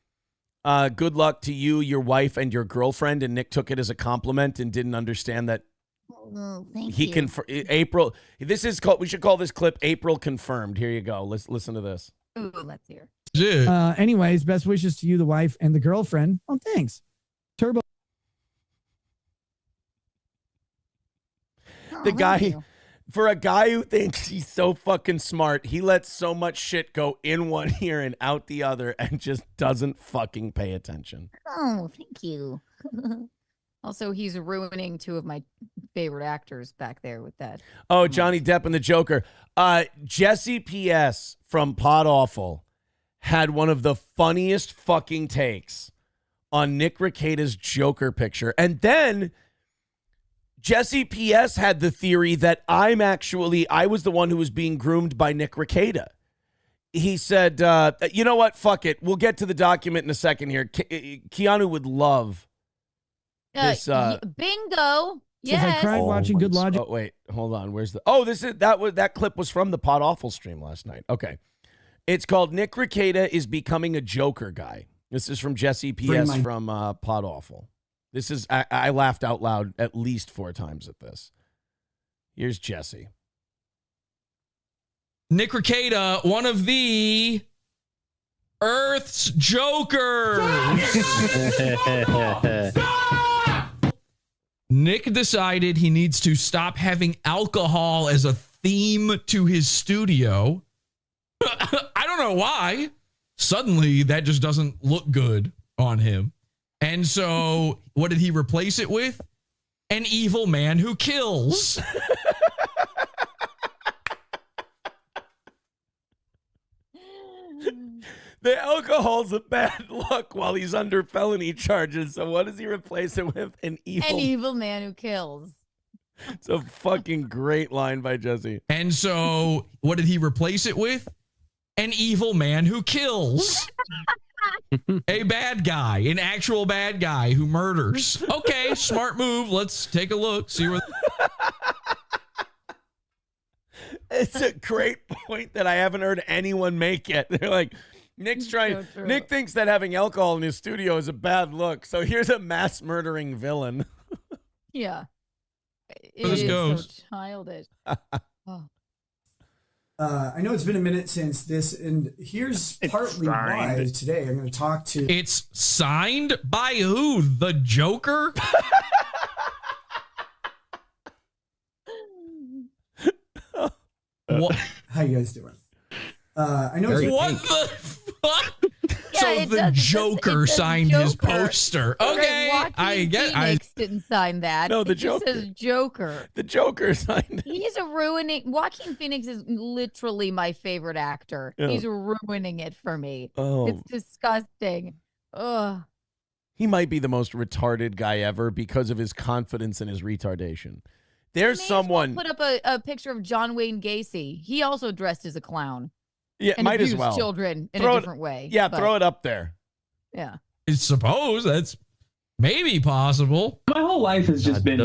good luck to you, your wife, and your girlfriend? And Nick took it as a compliment and didn't understand that. Oh, thank He you. April. This is called. We should call this clip "April Confirmed." Here you go. Let's listen to this. Ooh, let's hear. Anyways, best wishes to you, the wife, and the girlfriend. Oh, thanks. Turbo. The guy, for a guy who thinks he's so fucking smart, he lets so much shit go in one ear and out the other and just doesn't fucking pay attention. Oh, thank you. Also, he's ruining 2 of my favorite actors back there with that. Oh, Johnny Depp and the Joker. Jesse P.S. from Pod Awful had one of the funniest fucking takes on Nick Rekieta's Joker picture. And then Jesse P.S. had the theory that I was the one who was being groomed by Nick Rekieta. He said, you know what? Fuck it. We'll get to the document in a second here. Keanu would love this. Bingo. If I cried watching Good Logic. Oh, wait. Hold on. Where's the... Oh, that clip was from the Pod Awful stream last night. Okay. It's called Nick Rekieta is Becoming a Joker Guy. This is from Jesse P.S. from Pod Awful. This is, I laughed out loud at least 4 times at this. Here's Jesse. Nick Rekieta, one of the Earth's Jokers. Nick decided he needs to stop having alcohol as a theme to his studio. I don't know why. Suddenly, that just doesn't look good on him. And so, what did he replace it with? An evil man who kills. The alcohol's a bad look while he's under felony charges. So what does he replace it with? An evil man who kills. It's a fucking great line by Jesse. And so, what did he replace it with? An evil man who kills. A bad guy, an actual bad guy who murders. Okay, smart move. Let's take a look. See where. It's a great point that I haven't heard anyone make yet. They're like, Nick's trying. So Nick thinks that having alcohol in his studio is a bad look. So here's a mass murdering villain. Yeah. This goes. So childish. Oh. I know it's been a minute since this, and here's partly why today I'm going to talk to. It's signed by who? The Joker? What? How you guys doing? I know. What the fuck? So the Joker signed his poster. Okay, I get. Phoenix didn't sign that. No, the it just Joker. says Joker. The Joker signed. He's ruining. Joaquin Phoenix is literally my favorite actor. Yeah. He's ruining it for me. Oh. It's disgusting. Ugh. He might be the most retarded guy ever because of his confidence and his retardation. There's someone put up a picture of John Wayne Gacy. He also dressed as a clown. Yeah, and might as abused well. children in Throw a it- different way. Yeah, but- throw it up there. Yeah. I suppose that's maybe possible. My whole life has just been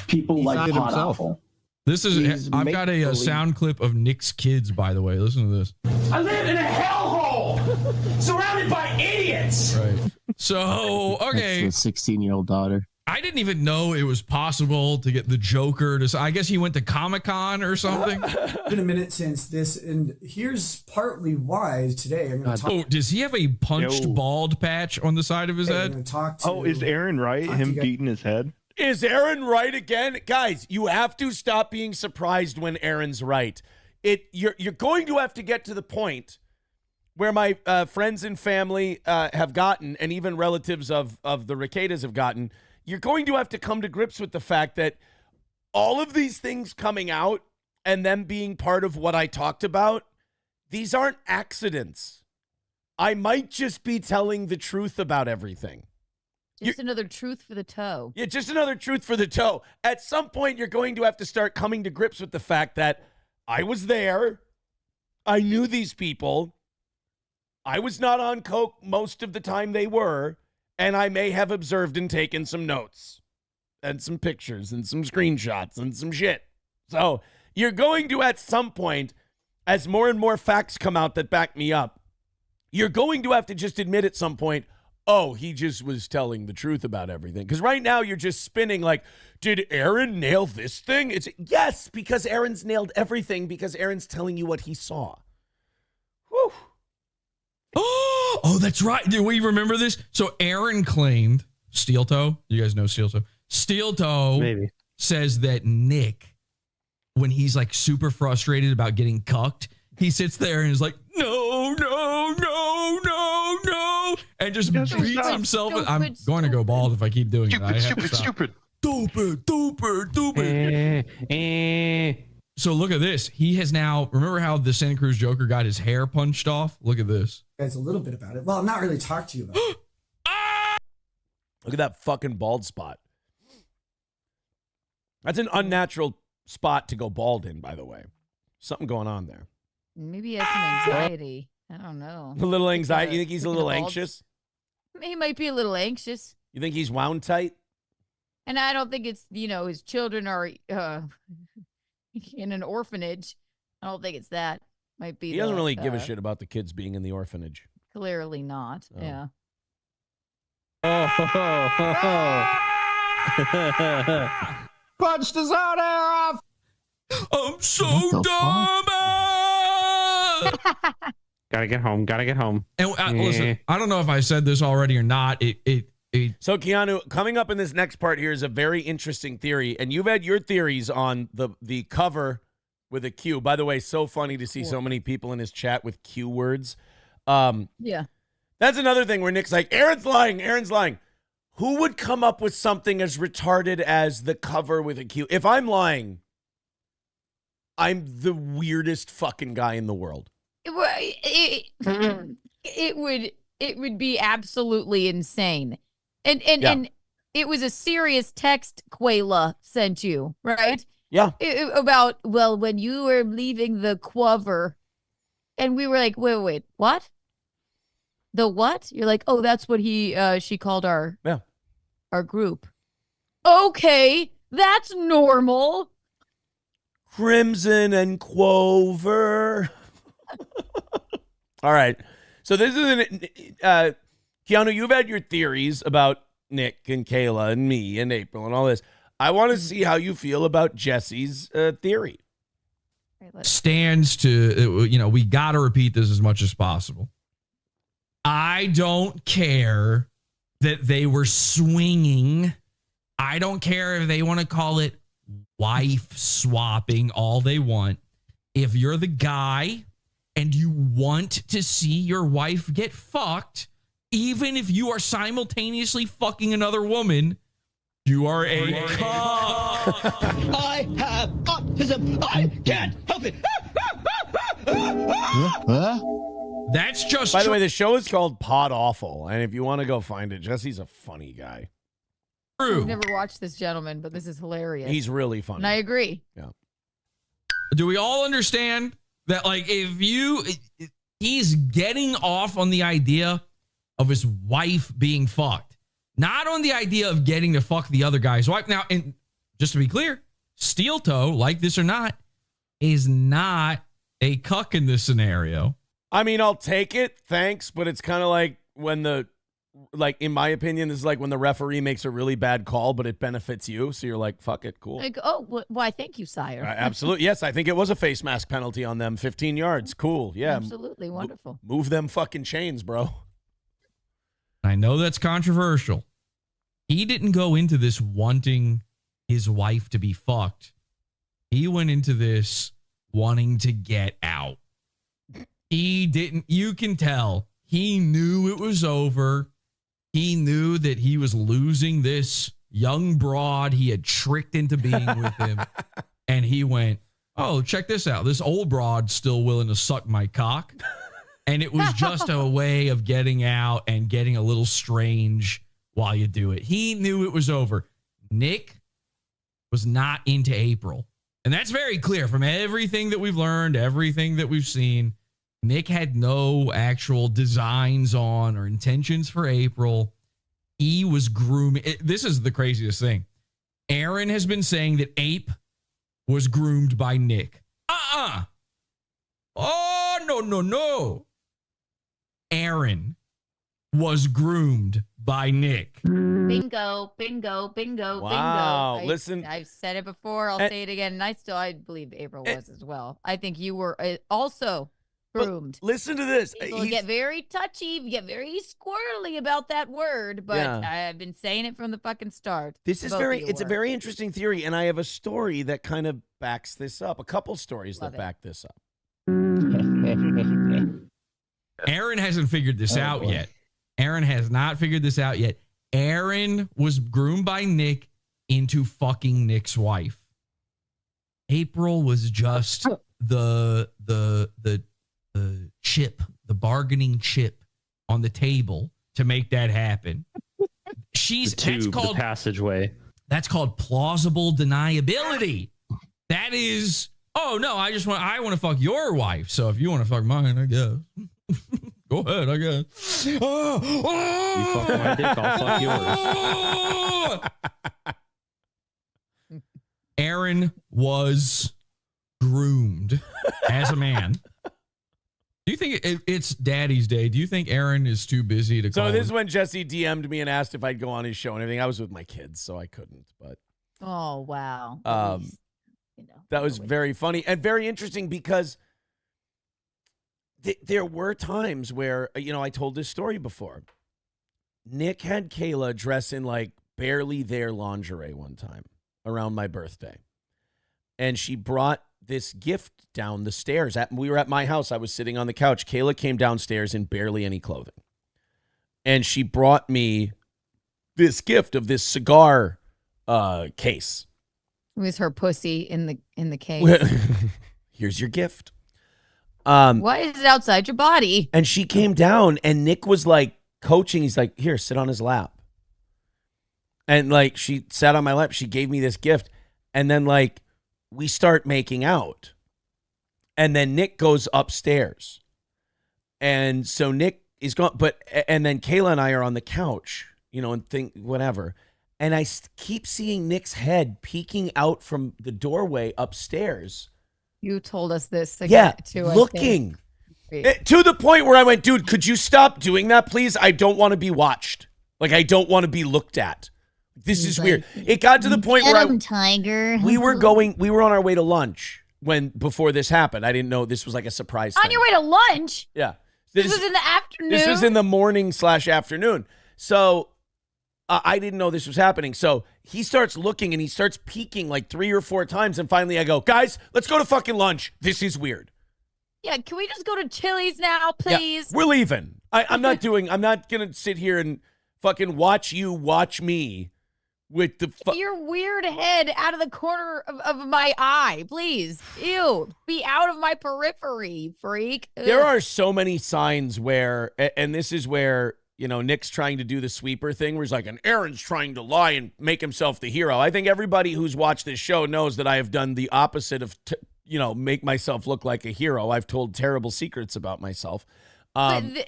people like signed Pod himself. Awful. This is, I've got a sound clip of Nick's kids, by the way. Listen to this. I live in a hellhole, surrounded by idiots. Right. So, okay. That's the 16-year-old daughter. I didn't even know it was possible to get the Joker to. I guess he went to Comic-Con or something. It's been a minute since this, and here's partly why today I'm going to talk. Oh, does he have a punched bald patch on the side of his head? I'm going to talk to. Oh, is Aaron right? Him beating his head? Is Aaron right again? Guys, you have to stop being surprised when Aaron's right. You're going to have to get to the point where my friends and family have gotten, and even relatives of the Rekietas have gotten. You're going to have to come to grips with the fact that all of these things coming out and them being part of what I talked about, these aren't accidents. I might just be telling the truth about everything. Just another truth for the toe. Yeah, just another truth for the toe. At some point, you're going to have to start coming to grips with the fact that I was there. I knew these people. I was not on coke most of the time they were. And I may have observed and taken some notes and some pictures and some screenshots and some shit. So you're going to, at some point, as more and more facts come out that back me up, you're going to have to just admit at some point, oh, he just was telling the truth about everything. Because right now you're just spinning like, did Aaron nail this thing? It's yes, because Aaron's nailed everything because Aaron's telling you what he saw. Whew. Oh, that's right. Do we remember this? So Aaron claimed, Steel Toe, you guys know Steel Toe. Steel Toe Maybe says that Nick, when he's like super frustrated about getting cucked, he sits there and is like, no, no, no, no, no, and just beats himself. I'm going to go bald if I keep doing it. Stupid. So look at this. He has now, remember how the Santa Cruz Joker got his hair punched off? Look at this. Guys, a little bit about it. Well, I'm not really talk to you about it. Look at that fucking bald spot. That's an unnatural spot to go bald in, by the way. Something going on there. Maybe he has some anxiety. I don't know. A little anxiety. You think he's a little anxious? He might be a little anxious. You think he's wound tight? And I don't think it's, his children are in an orphanage. I don't think it's that. Might be. He doesn't really give a shit about the kids being in the orphanage. Clearly not. Oh. Yeah. punched his own hair off. I'm so dumb. Gotta get home. And listen, I don't know if I said this already or not. So Keanu, coming up in this next part here is a very interesting theory, and you've had your theories on the cover with a Q. By the way, so funny to see so many people in his chat with Q words. Yeah. That's another thing where Nick's like, Aaron's lying. Who would come up with something as retarded as the cover with a Q? If I'm lying, I'm the weirdest fucking guy in the world. It would be absolutely insane. And it was a serious text Quayla sent you, right? Yeah. About, well, when you were leaving the Quover, and we were like, wait, what? The what? You're like, oh, that's what she called our group. Okay, that's normal. Crimson and Quover. All right. So this is Keanu, you've had your theories about Nick and Kayla and me and April and all this. I want to see how you feel about Jesse's theory. Stands to, we got to repeat this as much as possible. I don't care that they were swinging. I don't care if they want to call it wife swapping, all they want. If you're the guy and you want to see your wife get fucked, even if you are simultaneously fucking another woman, you are a cuck. I have autism. I can't help it. That's just. By the way, the show is called Pod Awful, and if you want to go find it, Jesse's a funny guy. True. I've never watched this gentleman, but this is hilarious. He's really funny. And I agree. Yeah. Do we all understand that, like, he's getting off on the idea of his wife being fucked, not on the idea of getting to fuck the other guy's wife. Now, and just to be clear, Steel toe, like this or not, is not a cuck in this scenario. I mean, I'll take it, thanks, but it's kind of like when in my opinion, this is like when the referee makes a really bad call, but it benefits you, so you're like, fuck it, cool. Like, oh, why, thank you, sire. Absolutely, yes, I think it was a face mask penalty on them, 15 yards, cool, yeah. Absolutely, wonderful. Move them fucking chains, bro. I know that's controversial. He didn't go into this wanting his wife to be fucked. He went into this wanting to get out. He didn't, you can tell, he knew it was over. He knew that he was losing this young broad he had tricked into being with him. And he went, oh, check this out. This old broad's still willing to suck my cock. And it was just a way of getting out and getting a little strange while you do it. He knew it was over. Nick was not into April. And that's very clear from everything that we've learned, everything that we've seen. Nick had no actual designs on or intentions for April. He was grooming. This is the craziest thing. Aaron has been saying that Ape was groomed by Nick. Oh, no. Aaron was groomed by Nick. Bingo. Wow, bingo. listen. I've said it before. I'll say it again. And I believe April was as well. I think you were also groomed. Listen to this. People get very touchy, get very squirrely about that word, but I've been saying it from the fucking start. This is it's a very interesting theory, and I have a story that kind of backs this up. A couple stories that back this up. Aaron hasn't figured this out yet. Aaron has not figured this out yet. Aaron was groomed by Nick into fucking Nick's wife. April was just the chip, the bargaining chip on the table to make that happen. That's called the passageway. That's called plausible deniability. That is, oh no, I want to fuck your wife. So if you want to fuck mine, I guess. Go ahead, I guess. You fuck my dick, I'll fuck yours. Aaron was groomed as a man. Do you think it's Daddy's Day? Do you think Aaron is too busy to call? So this is when Jesse DM'd me and asked if I'd go on his show and everything. I was with my kids, so I couldn't. But oh wow, that was very funny and very interesting because there were times where I told this story before. Nick had Kayla dress in like barely their lingerie one time around my birthday, and she brought this gift down the stairs. We were at my house. I was sitting on the couch. Kayla came downstairs in barely any clothing. And she brought me this gift of this cigar case. It was her pussy in the case. Here's your gift. Why is it outside your body? And she came down and Nick was like coaching. He's like, here, sit on his lap. And like she sat on my lap. She gave me this gift. And then like we start making out. And then Nick goes upstairs. And so Nick is gone. And then Kayla and I are on the couch, and think whatever. And I keep seeing Nick's head peeking out from the doorway upstairs. You told us this. Looking. To the point where I went, dude, could you stop doing that, please? I don't want to be watched. Like, I don't want to be looked at. This is weird. It got to the point where Tiger. we were on our way to lunch before this happened. I didn't know this was like a surprise On thing. your way to lunch? Yeah. This was in the afternoon? This was in the morning/afternoon. So I didn't know this was happening. So he starts looking and he starts peeking like 3 or 4 times. And finally I go, guys, let's go to fucking lunch. This is weird. Yeah, can we just go to Chili's now, please? Yeah, we're leaving. I'm not going to sit here and fucking watch you watch me with the your weird head out of the corner of my eye, please. Ew, be out of my periphery, freak. Ugh. There are so many signs where, and this is where, Nick's trying to do the sweeper thing where he's like, and Aaron's trying to lie and make himself the hero. I think everybody who's watched this show knows that I have done the opposite of, make myself look like a hero. I've told terrible secrets about myself. But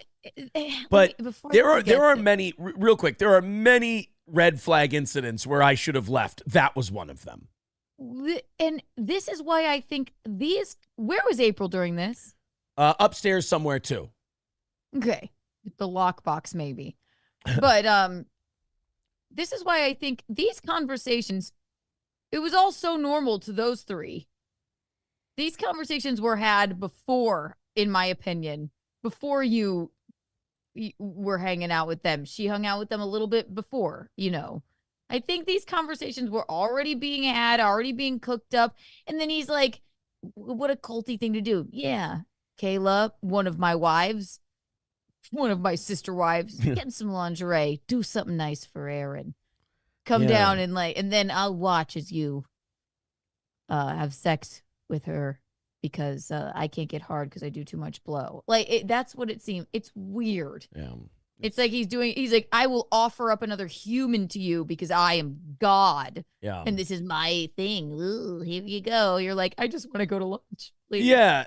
there are many, real quick, there are many red flag incidents where I should have left. That was one of them. And this is why I think where was April during this? Upstairs somewhere too. Okay. The lockbox maybe. But this is why I think these conversations, it was all so normal to those three. These conversations were had before, in my opinion, before you were hanging out with them. She hung out with them a little bit before, I think these conversations were already being had, already being cooked up. And then he's like, what a culty thing to do. Yeah, Kayla, one of my wives, one of my sister wives, getting some lingerie, do something nice for Aaron. Come down and then I'll watch as you have sex with her because I can't get hard because I do too much blow. That's what it seemed. It's weird. Yeah. It's like he's like, I will offer up another human to you because I am God. Yeah. And this is my thing. Ooh, here you go. You're like, I just want to go to lunch. Please. Yeah.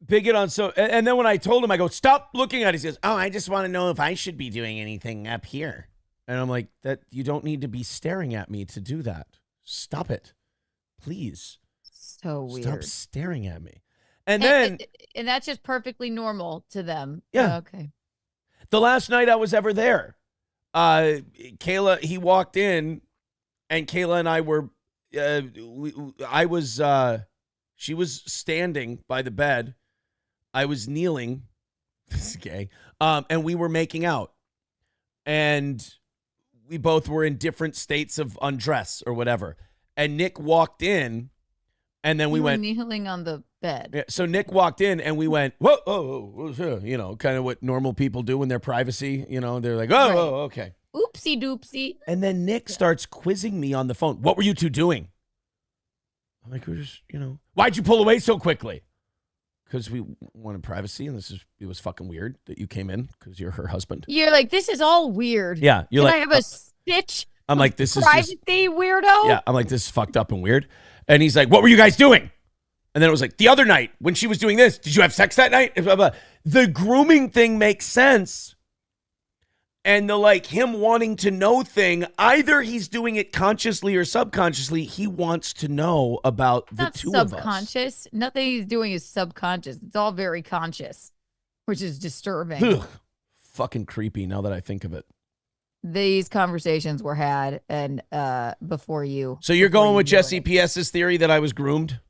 Bigot on and then when I told him, I go, stop looking at it. He says, oh, I just want to know if I should be doing anything up here. And I'm like, that you don't need to be staring at me to do that. Stop it. Please. So weird. Stop staring at me. And then that's just perfectly normal to them. Yeah. Okay. The last night I was ever there, Kayla, he walked in and Kayla and I were, she was standing by the bed. I was kneeling. This is gay. And we were making out. And we both were in different states of undress or whatever. And Nick walked in and then we went kneeling on the bed. Yeah, so Nick walked in and we went, whoa, kind of what normal people do in their privacy. They're like, oh, Right. Okay. Oopsie doopsie. And then Nick starts quizzing me on the phone. What were you two doing? I'm like, we're just, why'd you pull away so quickly? Because we wanted privacy, and it was fucking weird that you came in because you're her husband. You're like, this is all weird. Yeah, you're Can like, I have a stitch? I'm like, this is privacy, weirdo. Yeah, I'm like, this is fucked up and weird. And he's like, what were you guys doing? And then it was like, the other night when she was doing this, did you have sex that night? Blah, blah. The grooming thing makes sense. And the him wanting to know thing, either he's doing it consciously or subconsciously. He wants to know about the two of us. Subconscious. Nothing he's doing is subconscious. It's all very conscious, which is disturbing. Ugh, fucking creepy now that I think of it. These conversations were had and before you. So you're going with Jesse P.S.'s theory that I was groomed?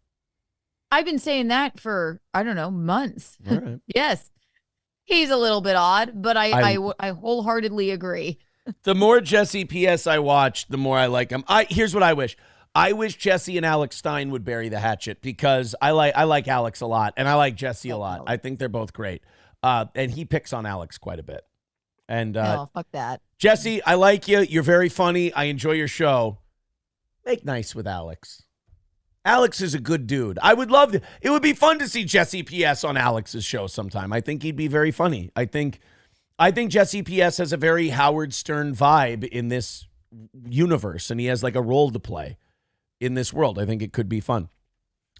I've been saying that for, I don't know, months. All right. Yes. He's a little bit odd, but I wholeheartedly agree. The more Jesse P.S. I watch, the more I like him. Here's what I wish. I wish Jesse and Alex Stein would bury the hatchet because I like Alex a lot and I like Jesse a lot. I think they're both great. And he picks on Alex quite a bit. And no, fuck that. Jesse, I like you. You're very funny. I enjoy your show. Make nice with Alex. Alex is a good dude. I would love to. It would be fun to see Jesse P.S. on Alex's show sometime. I think he'd be very funny. I think Jesse P.S. has a very Howard Stern vibe in this universe, and he has like a role to play in this world. I think it could be fun.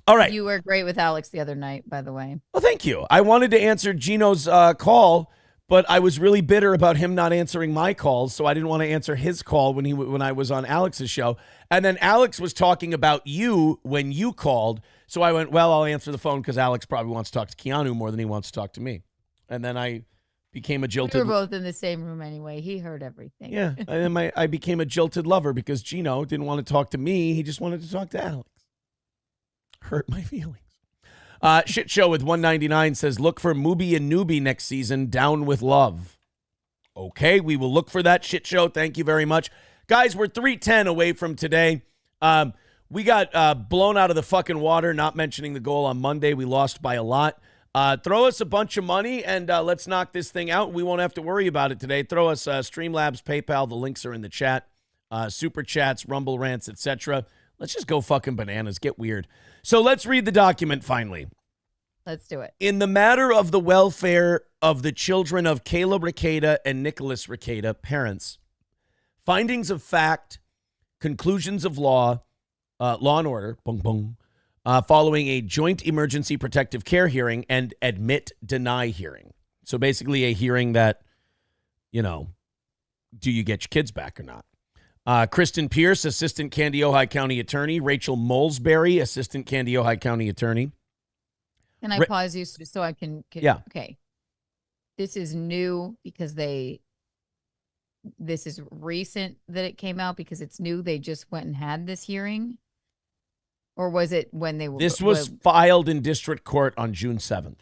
All right. You were great with Alex the other night, by the way. Well, thank you. I wanted to answer Gino's call, but I was really bitter about him not answering my calls, so I didn't want to answer his call when I was on Alex's show. And then Alex was talking about you when you called, so I went, well, I'll answer the phone because Alex probably wants to talk to Keanu more than he wants to talk to me. And then I became a jilted. We were both in the same room anyway. He heard everything. Yeah, and then I became a jilted lover because Gino didn't want to talk to me. He just wanted to talk to Alex. Hurt my feelings. Shit Show with 199 says, look for Mooby and Newbie next season. Down with love. Okay, we will look for that. Shit Show. Thank you very much. Guys, we're 3:10 away from today. We got blown out of the fucking water, not mentioning the goal on Monday. We lost by a lot. Throw us a bunch of money and let's knock this thing out. We won't have to worry about it today. Throw us Streamlabs, PayPal. The links are in the chat. Super Chats, Rumble Rants, etc. Let's just go fucking bananas. Get weird. So let's read the document finally. Let's do it. In the matter of the welfare of the children of Kayla Rekieta and Nicholas Rekieta, parents, findings of fact, conclusions of law, law and order, boom, boom, following a joint emergency protective care hearing and admit deny hearing. So basically a hearing that, do you get your kids back or not? Kristen Pierce, Assistant Candy Ojai County Attorney. Rachel Molesbury, Assistant Candy Ojai County Attorney. Can I pause you so I can? Yeah. Okay. This is new because this is recent that it came out because it's new. They just went and had this hearing. Or was it when they were? This was filed in district court on June 7th.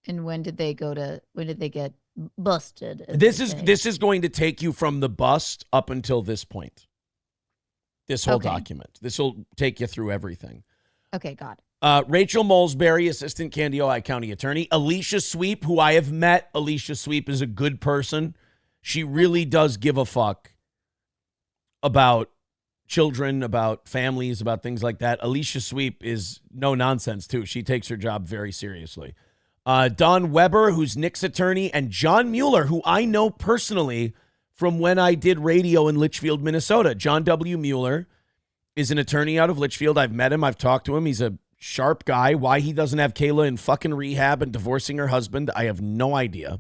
And when did they get busted? This is going to take you from the bust up until this point. This whole document. This will take you through everything. Okay, got it. Rachel Molesbury, Assistant Candy Ojai County Attorney. Alicia Sweep, who I have met. Alicia Sweep is a good person. She really does give a fuck about children, about families, about things like that. Alicia Sweep is no nonsense, too. She takes her job very seriously. Don Weber, who's Nick's attorney, and John Mueller, who I know personally from when I did radio in Litchfield, Minnesota. John W. Mueller is an attorney out of Litchfield. I've met him. I've talked to him. He's a sharp guy. Why he doesn't have Kayla in fucking rehab and divorcing her husband, I have no idea.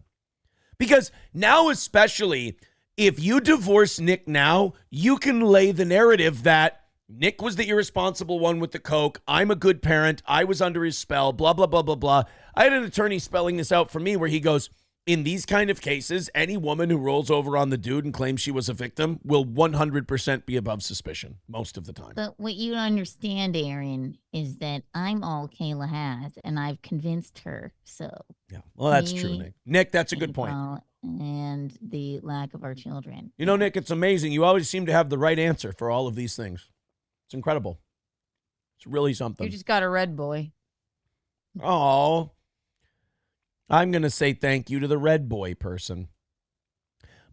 Because now, especially, if you divorce Nick now, you can lay the narrative that Nick was the irresponsible one with the coke. I'm a good parent. I was under his spell, blah, blah, blah, blah, blah. I had an attorney spelling this out for me where he goes, in these kind of cases, any woman who rolls over on the dude and claims she was a victim will 100% be above suspicion most of the time. But what you don't understand, Aaron, is that I'm all Kayla has, and I've convinced her. So yeah, well, that's true, Nick. Nick, that's a good point. And the lack of our children. You know, Nick, it's amazing. You always seem to have the right answer for all of these things. It's incredible. It's really something. You just got a red boy. Oh. I'm going to say thank you to the red boy person.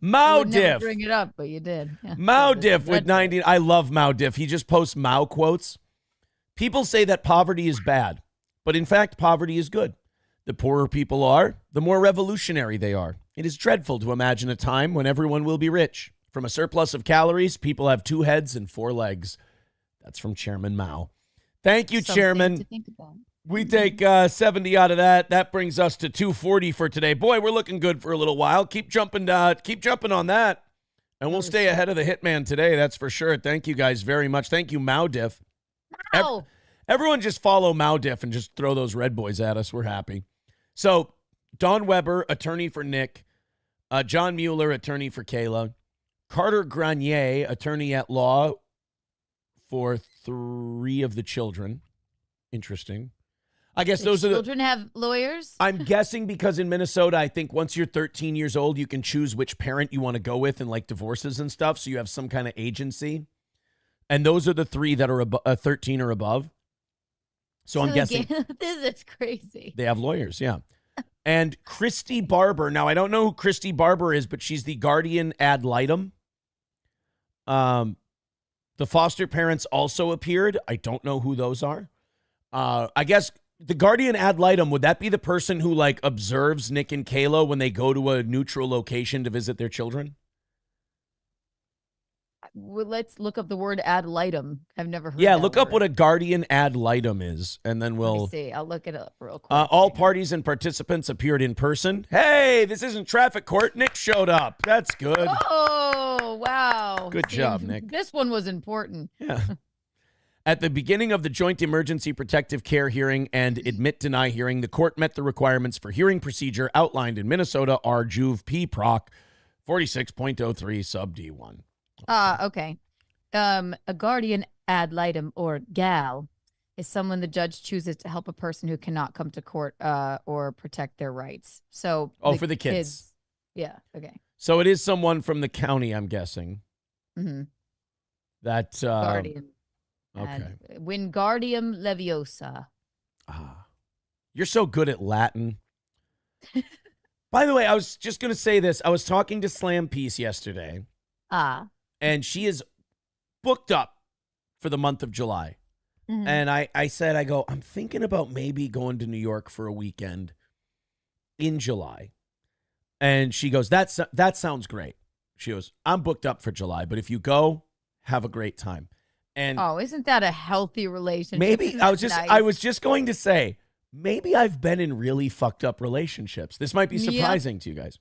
Mao Diff. Bring it up, but you did. Yeah. Mao Diff with 90. I love Mao Diff. He just posts Mao quotes. People say that poverty is bad, but in fact, poverty is good. The poorer people are, the more revolutionary they are. It is dreadful to imagine a time when everyone will be rich. From a surplus of calories, people have 2 heads and 4 legs. That's from Chairman Mao. Thank you, Chairman. To think about. We take 70 out of that. That brings us to 240 for today. Boy, we're looking good for a little while. Keep jumping on that. And we'll stay ahead of the hitman today, that's for sure. Thank you guys very much. Thank you, Mao Diff. Everyone just follow Mao Diff and just throw those red boys at us. We're happy. So, Don Weber, attorney for Nick. John Mueller, attorney for Kayla. Carter Grenier, attorney at law for 3 of the children. Interesting. I guess those are the children have lawyers. I'm guessing because in Minnesota, I think once you're 13 years old, you can choose which parent you want to go with in like divorces and stuff. So you have some kind of agency. And those are the 3 that are 13 or above. So I'm guessing this is crazy. They have lawyers. Yeah. And Christy Barber. Now, I don't know who Christy Barber is, but she's the guardian ad litem. The foster parents also appeared. I don't know who those are. I guess the guardian ad litem, would that be the person who like observes Nick and Kayla when they go to a neutral location to visit their children? Well, let's look up the word ad litem. I've never heard Yeah, that look word. up what a guardian ad litem is, and then Let me we'll see. I'll look it up real quick. all parties and participants appeared in person. Hey, this isn't traffic court. Nick showed up. That's good. Oh, wow. Good job, Nick. This one was important. Yeah. At the beginning of the joint emergency protective care hearing and admit-deny hearing, the court met the requirements for hearing procedure outlined in Minnesota R. Juv P. Proc 46.03 sub D1. Okay. A guardian ad litem or GAL is someone the judge chooses to help a person who cannot come to court or protect their rights. So for the kids. Yeah. Okay. So it is someone from the county, I'm guessing. Mm-hmm. That Guardian. Okay. Wingardium Leviosa. You're so good at Latin. By the way, I was just going to say this. I was talking to Slam Piece yesterday. And she is booked up for the month of July. Mm-hmm. And I said, I'm thinking about maybe going to New York for a weekend in July. And she goes, that sounds great. She goes, I'm booked up for July, but if you go, have a great time. And isn't that a healthy relationship? Maybe I was just going to say, maybe I've been in really fucked up relationships. This might be surprising to you guys.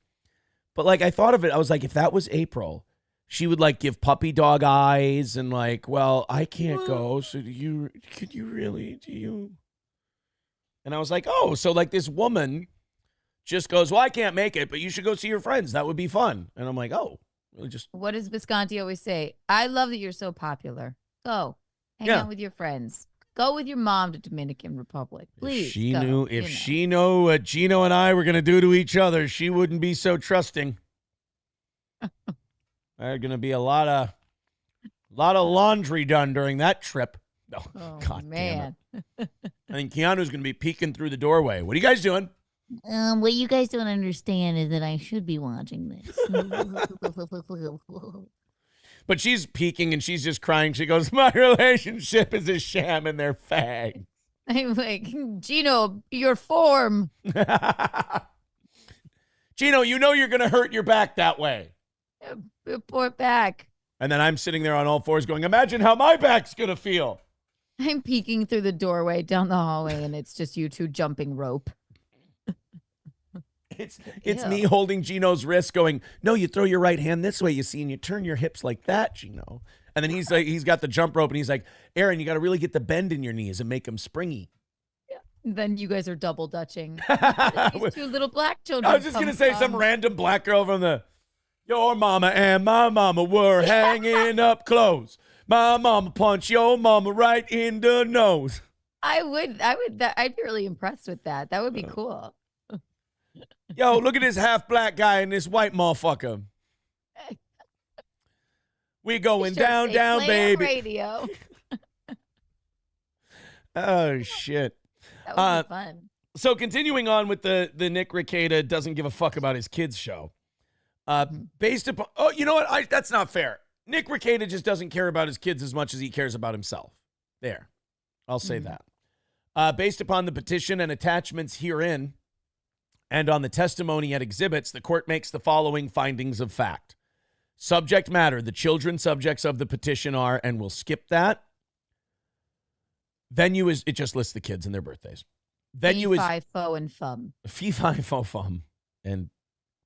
But like I thought of it, I was like, if that was April, she would like give puppy dog eyes and like, well, I can't go. So do you And I was like, oh, so like this woman just goes, well, I can't make it, but you should go see your friends. That would be fun. And I'm like, oh, really just. What does Visconti always say? I love that you're so popular. Go hang out with your friends. Go with your mom to Dominican Republic. Please. If she knew what Gino and I were going to do to each other, she wouldn't be so trusting. There's going to be a lot of laundry done during that trip. Oh, God man. Damn it. I think Keanu's going to be peeking through the doorway. What are you guys doing? What you guys don't understand is that I should be watching this. But she's peeking and she's just crying. She goes, my relationship is a sham and they're fags. I'm like, Gino, your form. Gino, you know you're going to hurt your back that way. Poor back. And then I'm sitting there on all fours going, imagine how my back's going to feel. I'm peeking through the doorway down the hallway, and it's just you two jumping rope. It's me holding Gino's wrist going, no, you throw your right hand this way, you see, and you turn your hips like that, Gino. And then he's got the jump rope, and he's like, Aaron, you got to really get the bend in your knees and make them springy. Yeah. Then you guys are double dutching. These two little black children. I was just going to say some random black girl from your mama and my mama were hanging up clothes. My mama punched your mama right in the nose. I'd be really impressed with that. That would be cool. Yo, look at this half black guy and this white motherfucker. We going down, baby. Radio. Oh, shit. That would be fun. So continuing on with the Nick Rekieta doesn't give a fuck about his kids show. Based upon, you know what? That's not fair. Nick Rekieta just doesn't care about his kids as much as he cares about himself. There. I'll say that. Based upon the petition and attachments herein, and on the testimony and exhibits, the court makes the following findings of fact. Subject matter, the children subjects of the petition are, and we'll skip that. Venue is, it just lists the kids and their birthdays. Venue is Fee, fi, fo, and fum. Fee, fi, fo, fum. And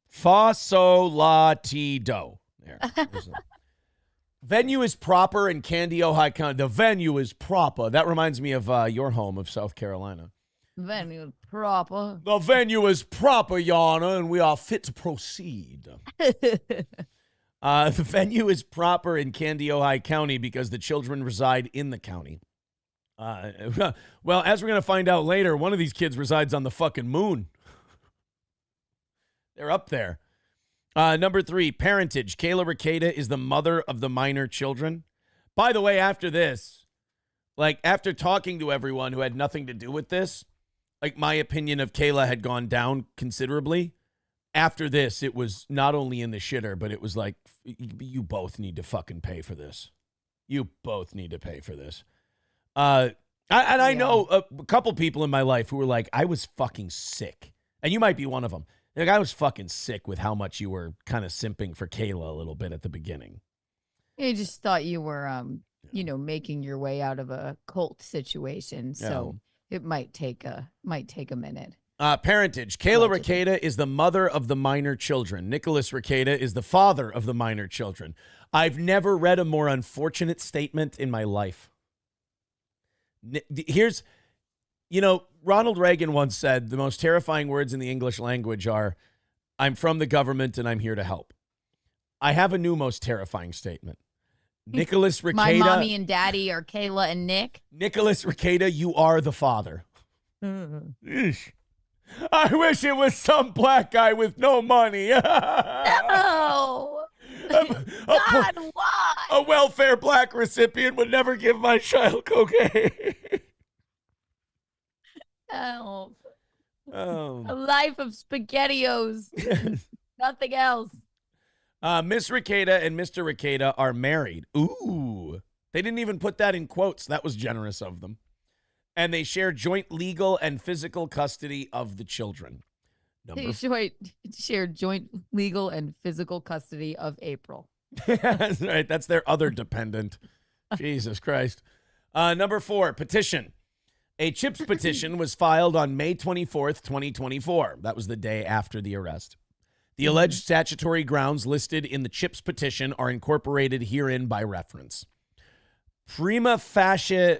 fa, so, la, ti, do. There. Venue is proper in Candy, Ohio County. The venue is proper. That reminds me of your home of South Carolina. Venue is proper. The venue is proper, Your Honor, and we are fit to proceed. The venue is proper in Candy, Ohio County because the children reside in the county. Well, as we're going to find out later, one of these kids resides on the fucking moon. They're up there. Number 3, parentage. Kayla Rekieta is the mother of the minor children. By the way, after this, like after talking to everyone who had nothing to do with this, like my opinion of Kayla had gone down considerably. After this, it was not only in the shitter, but it was like, you both need to fucking pay for this. You both need to pay for this. I know a couple people in my life who were like, I was fucking sick. And you might be one of them. Like, I was fucking sick with how much you were kind of simping for Kayla a little bit at the beginning. You just thought you were, making your way out of a cult situation. So it might take a minute. Parentage. Kayla Rekieta is the mother of the minor children. Nicholas Rekieta is the father of the minor children. I've never read a more unfortunate statement in my life. Here's, Ronald Reagan once said the most terrifying words in the English language are, I'm from the government and I'm here to help. I have a new most terrifying statement. Nicholas Rekieta. My mommy and daddy are Kayla and Nick. Nicholas Rekieta, you are the father. I wish it was some black guy with no money. No. God, why? A welfare black recipient would never give my child cocaine. Help. Oh. A life of SpaghettiOs. Nothing else. Miss Rekieta and Mr. Rekieta are married. Ooh. They didn't even put that in quotes. That was generous of them. And they share joint legal and physical custody of the children. They share joint legal and physical custody of April. That's right. That's their other dependent. Jesus Christ. Number 4, petition. A CHIPS petition was filed on May 24th, 2024. That was the day after the arrest. The alleged statutory grounds listed in the CHIPS petition are incorporated herein by reference. Prima facie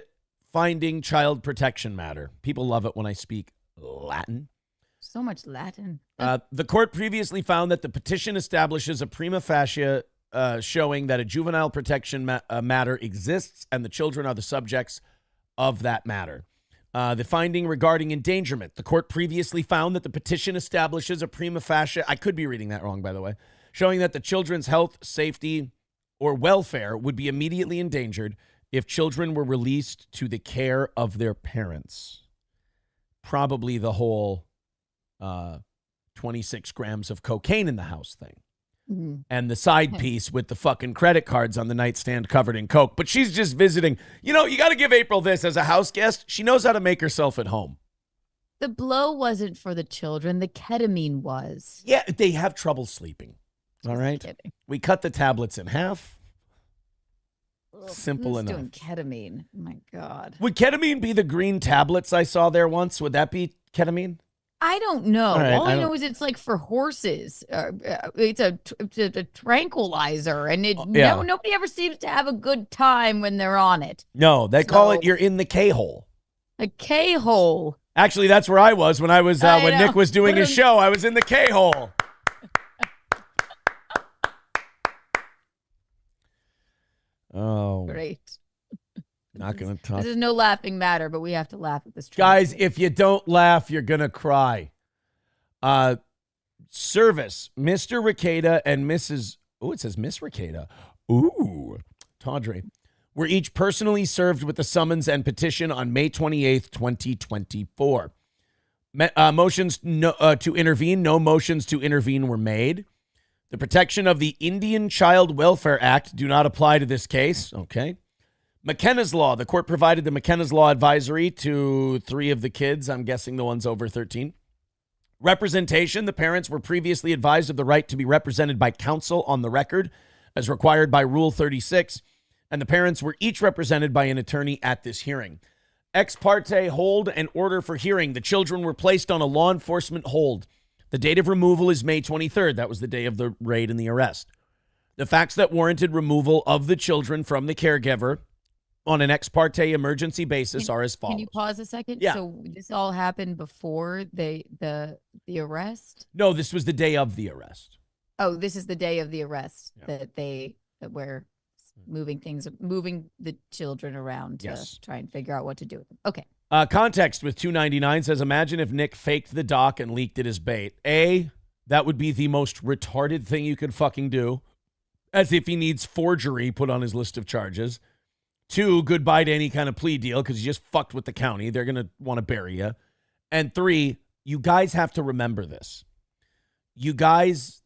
finding child protection matter. People love it when I speak Latin. So much Latin. The court previously found that the petition establishes a prima facie showing that a juvenile protection matter exists and the children are the subjects of that matter. The finding regarding endangerment. The court previously found that the petition establishes a prima facie, I could be reading that wrong, by the way, showing that the children's health, safety, or welfare would be immediately endangered if children were released to the care of their parents. Probably the whole 26 grams of cocaine in the house thing. Mm-hmm. And the side piece with the fucking credit cards on the nightstand covered in coke. But she's just visiting. You know, you got to give April this as a house guest. She knows how to make herself at home. The blow wasn't for the children. The ketamine was. Yeah, they have trouble sleeping. All right. Kidding. We cut the tablets in half. Simple Who's enough. doing ketamine? Oh my God. Would ketamine be the green tablets I saw there once? Would that be ketamine? I don't know. All right, All I I know don't- is it's like for horses. It's a tranquilizer, and nobody ever seems to have a good time when they're on it. No, they call it So- you're in the K-hole. A K-hole. Actually, that's where I was when I was I when know. Nick was doing his show. I was in the K-hole. Oh, Great. not going to talk. This is no laughing matter, but we have to laugh at this. Guys, if you don't laugh, you're going to cry. Service, Mr. Rekieta and Mrs. Oh, it says Miss Rekieta. Ooh, Tawdry. Were each personally served with a summons and petition on May 28th, 2024. Motions to intervene. No motions to intervene were made. The protection of the Indian Child Welfare Act do not apply to this case. Okay. McKenna's Law. The court provided the McKenna's Law advisory to 3 of the kids. I'm guessing the ones over 13. Representation. The parents were previously advised of the right to be represented by counsel on the record as required by Rule 36. And the parents were each represented by an attorney at this hearing. Ex parte hold and order for hearing. The children were placed on a law enforcement hold. The date of removal is May 23rd. That was the day of the raid and the arrest. The facts that warranted removal of the children from the caregiver on an ex parte emergency basis are as follows. Can you pause a second? Yeah. So this all happened before the arrest? No, this was the day of the arrest. Oh, this is the day of the arrest that we're moving the children around to try and figure out what to do with them. Okay. Context with 299 says, imagine if Nick faked the doc and leaked it as bait. A, that would be the most retarded thing you could fucking do, as if he needs forgery put on his list of charges. 2, goodbye to any kind of plea deal because you just fucked with the county. They're going to want to bury you. And 3, you guys have to remember this. You guys,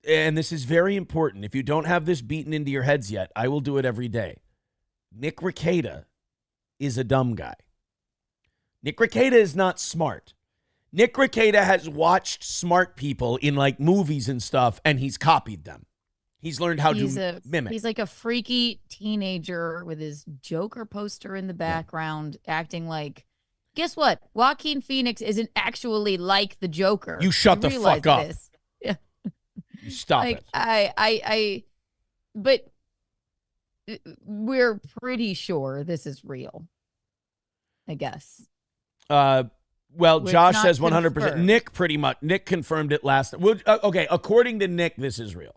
and this is very important. If you don't have this beaten into your heads yet, I will do it every day. Nick Rekieta is a dumb guy. Nick Rekieta is not smart. Nick Rekieta has watched smart people in like movies and stuff, and he's copied them. He's learned how to mimic. He's like a freaky teenager with his Joker poster in the background, acting like, guess what? Joaquin Phoenix isn't actually like the Joker. You shut the fuck up. Yeah. You stop like, it. But we're pretty sure this is real, I guess. Well, It's Josh not says 100%. confirmed. Nick confirmed it last. Well, okay, according to Nick, this is real.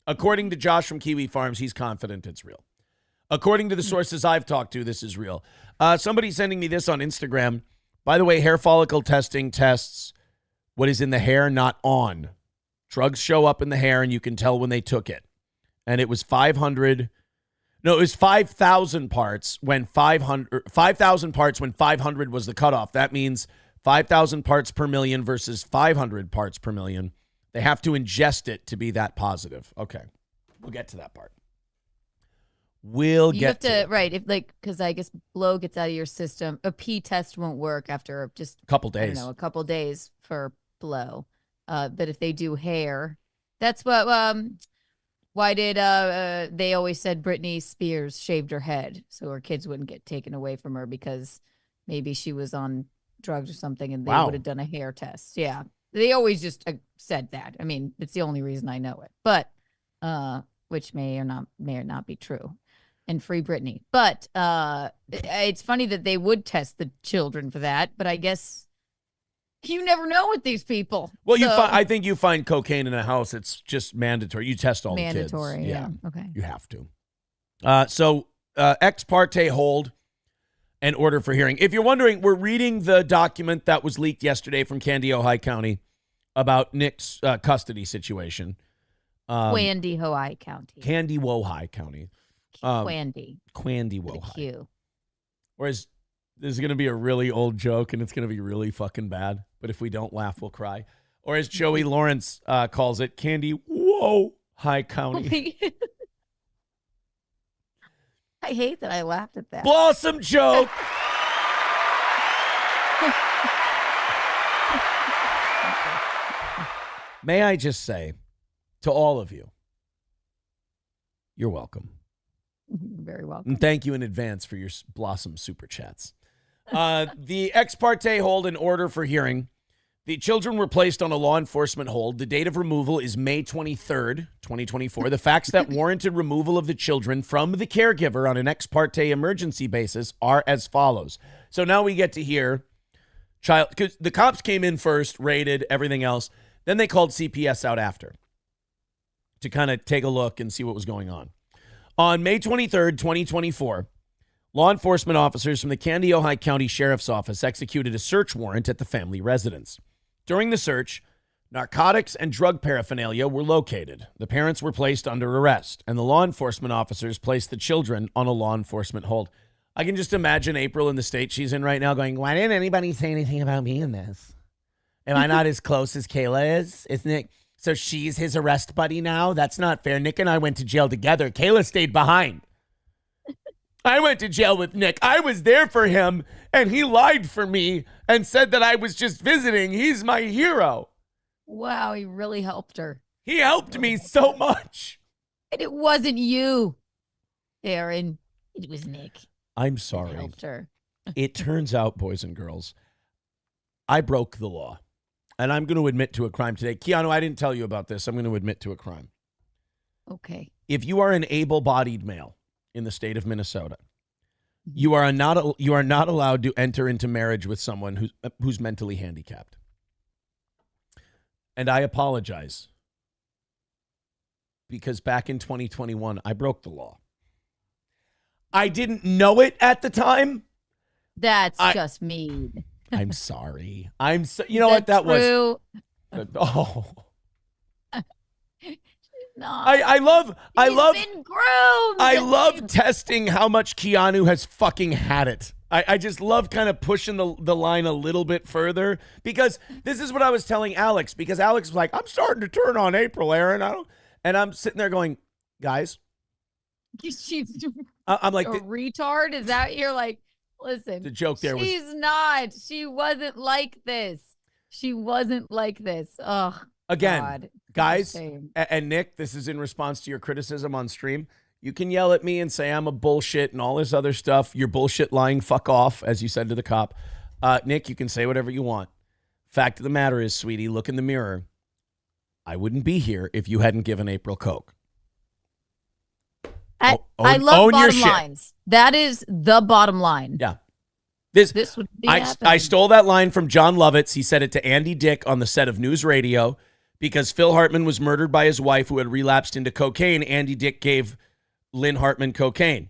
According to Josh from Kiwi Farms, he's confident it's real. According to the sources I've talked to, this is real. Somebody sending me this on Instagram. By the way, hair follicle testing tests what is in the hair, not on. Drugs show up in the hair, and you can tell when they took it. And it was 500. No, it was 5,000 parts when 5,000 parts when 500 was the cutoff. That means 5,000 parts per million versus 500 parts per million. They have to ingest it to be that positive. Okay. We'll get to that part. We'll You get have to to, right, if like, because I guess blow gets out of your system. A pee test won't work after just a couple days. I don't know, a couple days for blow. But if they do hair, that's what, why did they always said Britney Spears shaved her head so her kids wouldn't get taken away from her because maybe she was on drugs or something and they would have done a hair test. Yeah. They always just said that. I mean, it's the only reason I know it. But which may or not be true. And free Britney. But it's funny that they would test the children for that, but I guess you never know with these people. Well, I think you find cocaine in a house, it's just mandatory. You test all the kids. Mandatory, yeah. Okay. You have to. So ex parte hold and order for hearing. If you're wondering, we're reading the document that was leaked yesterday from Candy, Ohio County about Nick's custody situation. Candy, Ohio County. Candy, Ohio County. Quandy, Wohai. Whereas this is going to be a really old joke and it's going to be really fucking bad. But if we don't laugh, we'll cry. Or as Joey Lawrence calls it, Candy, whoa, High County. I hate that I laughed at that. Blossom joke. May I just say to all of you, you're welcome. You're very welcome. And thank you in advance for your Blossom super chats. The ex parte hold and order for hearing. The children were placed on a law enforcement hold. The date of removal is May 23rd, 2024. The facts that warranted removal of the children from the caregiver on an ex parte emergency basis are as follows. So now we get to hear because the cops came in first, raided, everything else. Then they called CPS out after to kind of take a look and see what was going on. On May 23rd, 2024, law enforcement officers from the Candy, Ohio County Sheriff's Office executed a search warrant at the family residence. During the search, narcotics and drug paraphernalia were located. The parents were placed under arrest, and the law enforcement officers placed the children on a law enforcement hold. I can just imagine April in the state she's in right now going, why didn't anybody say anything about me in this? Am I not as close as Kayla is? Isn't it? So she's his arrest buddy now? That's not fair. Nick and I went to jail together. Kayla stayed behind. I went to jail with Nick. I was there for him, and he lied for me and said that I was just visiting. He's my hero. Wow, he really helped her. He helped me so much. And it wasn't you, Aaron. It was Nick. I'm sorry. He helped her. It turns out, boys and girls, I broke the law. And I'm going to admit to a crime today. Keanu, I didn't tell you about this. I'm going to admit to a crime. Okay. If you are an able-bodied male in the state of Minnesota, you are not allowed to enter into marriage with someone who's mentally handicapped. And I apologize because back in 2021, I broke the law. I didn't know it at the time. That's just mean. I'm sorry. You know what that true? Was? Oh. No. I love been groomed. I love testing how much Keanu has fucking had it. I just love kind of pushing the line a little bit further because this is what I was telling Alex because Alex was like, I'm starting to turn on April, Aaron. And I'm sitting there going, guys. I'm like, a retard? Is that you're like, listen, the joke there she's not. She wasn't like this. She wasn't like this. Oh, again, God. Guys, and Nick, this is in response to your criticism on stream. You can yell at me and say I'm a bullshit and all this other stuff. You're bullshit lying, fuck off, as you said to the cop. Nick, you can say whatever you want. Fact of the matter is, sweetie, look in the mirror. I wouldn't be here if you hadn't given April coke. I love bottom lines. That is the bottom line. Yeah. This would be I stole that line from John Lovitz. He said it to Andy Dick on the set of News Radio because Phil Hartman was murdered by his wife who had relapsed into cocaine. Andy Dick gave Lynn Hartman cocaine.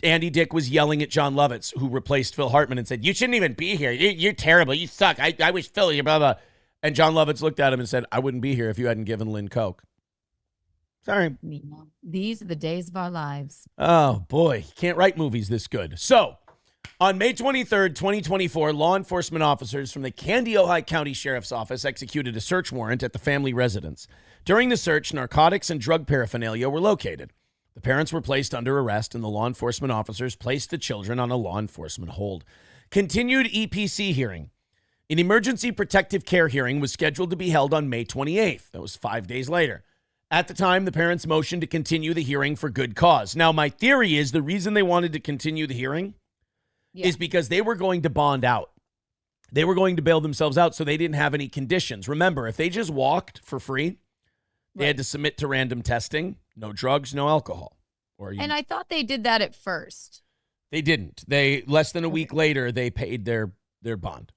Andy Dick was yelling at John Lovitz, who replaced Phil Hartman, and said, you shouldn't even be here. You're terrible. You suck. I wish Phil, blah, blah. And John Lovitz looked at him and said, I wouldn't be here if you hadn't given Lynn coke. Sorry. These are the days of our lives. Oh, boy. Can't write movies this good. So, on May 23rd, 2024, law enforcement officers from the Candy, Ohio County Sheriff's Office executed a search warrant at the family residence. During the search, narcotics and drug paraphernalia were located. The parents were placed under arrest, and the law enforcement officers placed the children on a law enforcement hold. Continued EPC hearing. An emergency protective care hearing was scheduled to be held on May 28th. That was 5 days later. At the time, the parents motioned to continue the hearing for good cause. Now, my theory is the reason they wanted to continue the hearing is because they were going to bond out. They were going to bail themselves out, so they didn't have any conditions. Remember, if they just walked for free, they had to submit to random testing, no drugs, no alcohol. And I thought they did that at first. They didn't. They less than a week later, they paid their bond.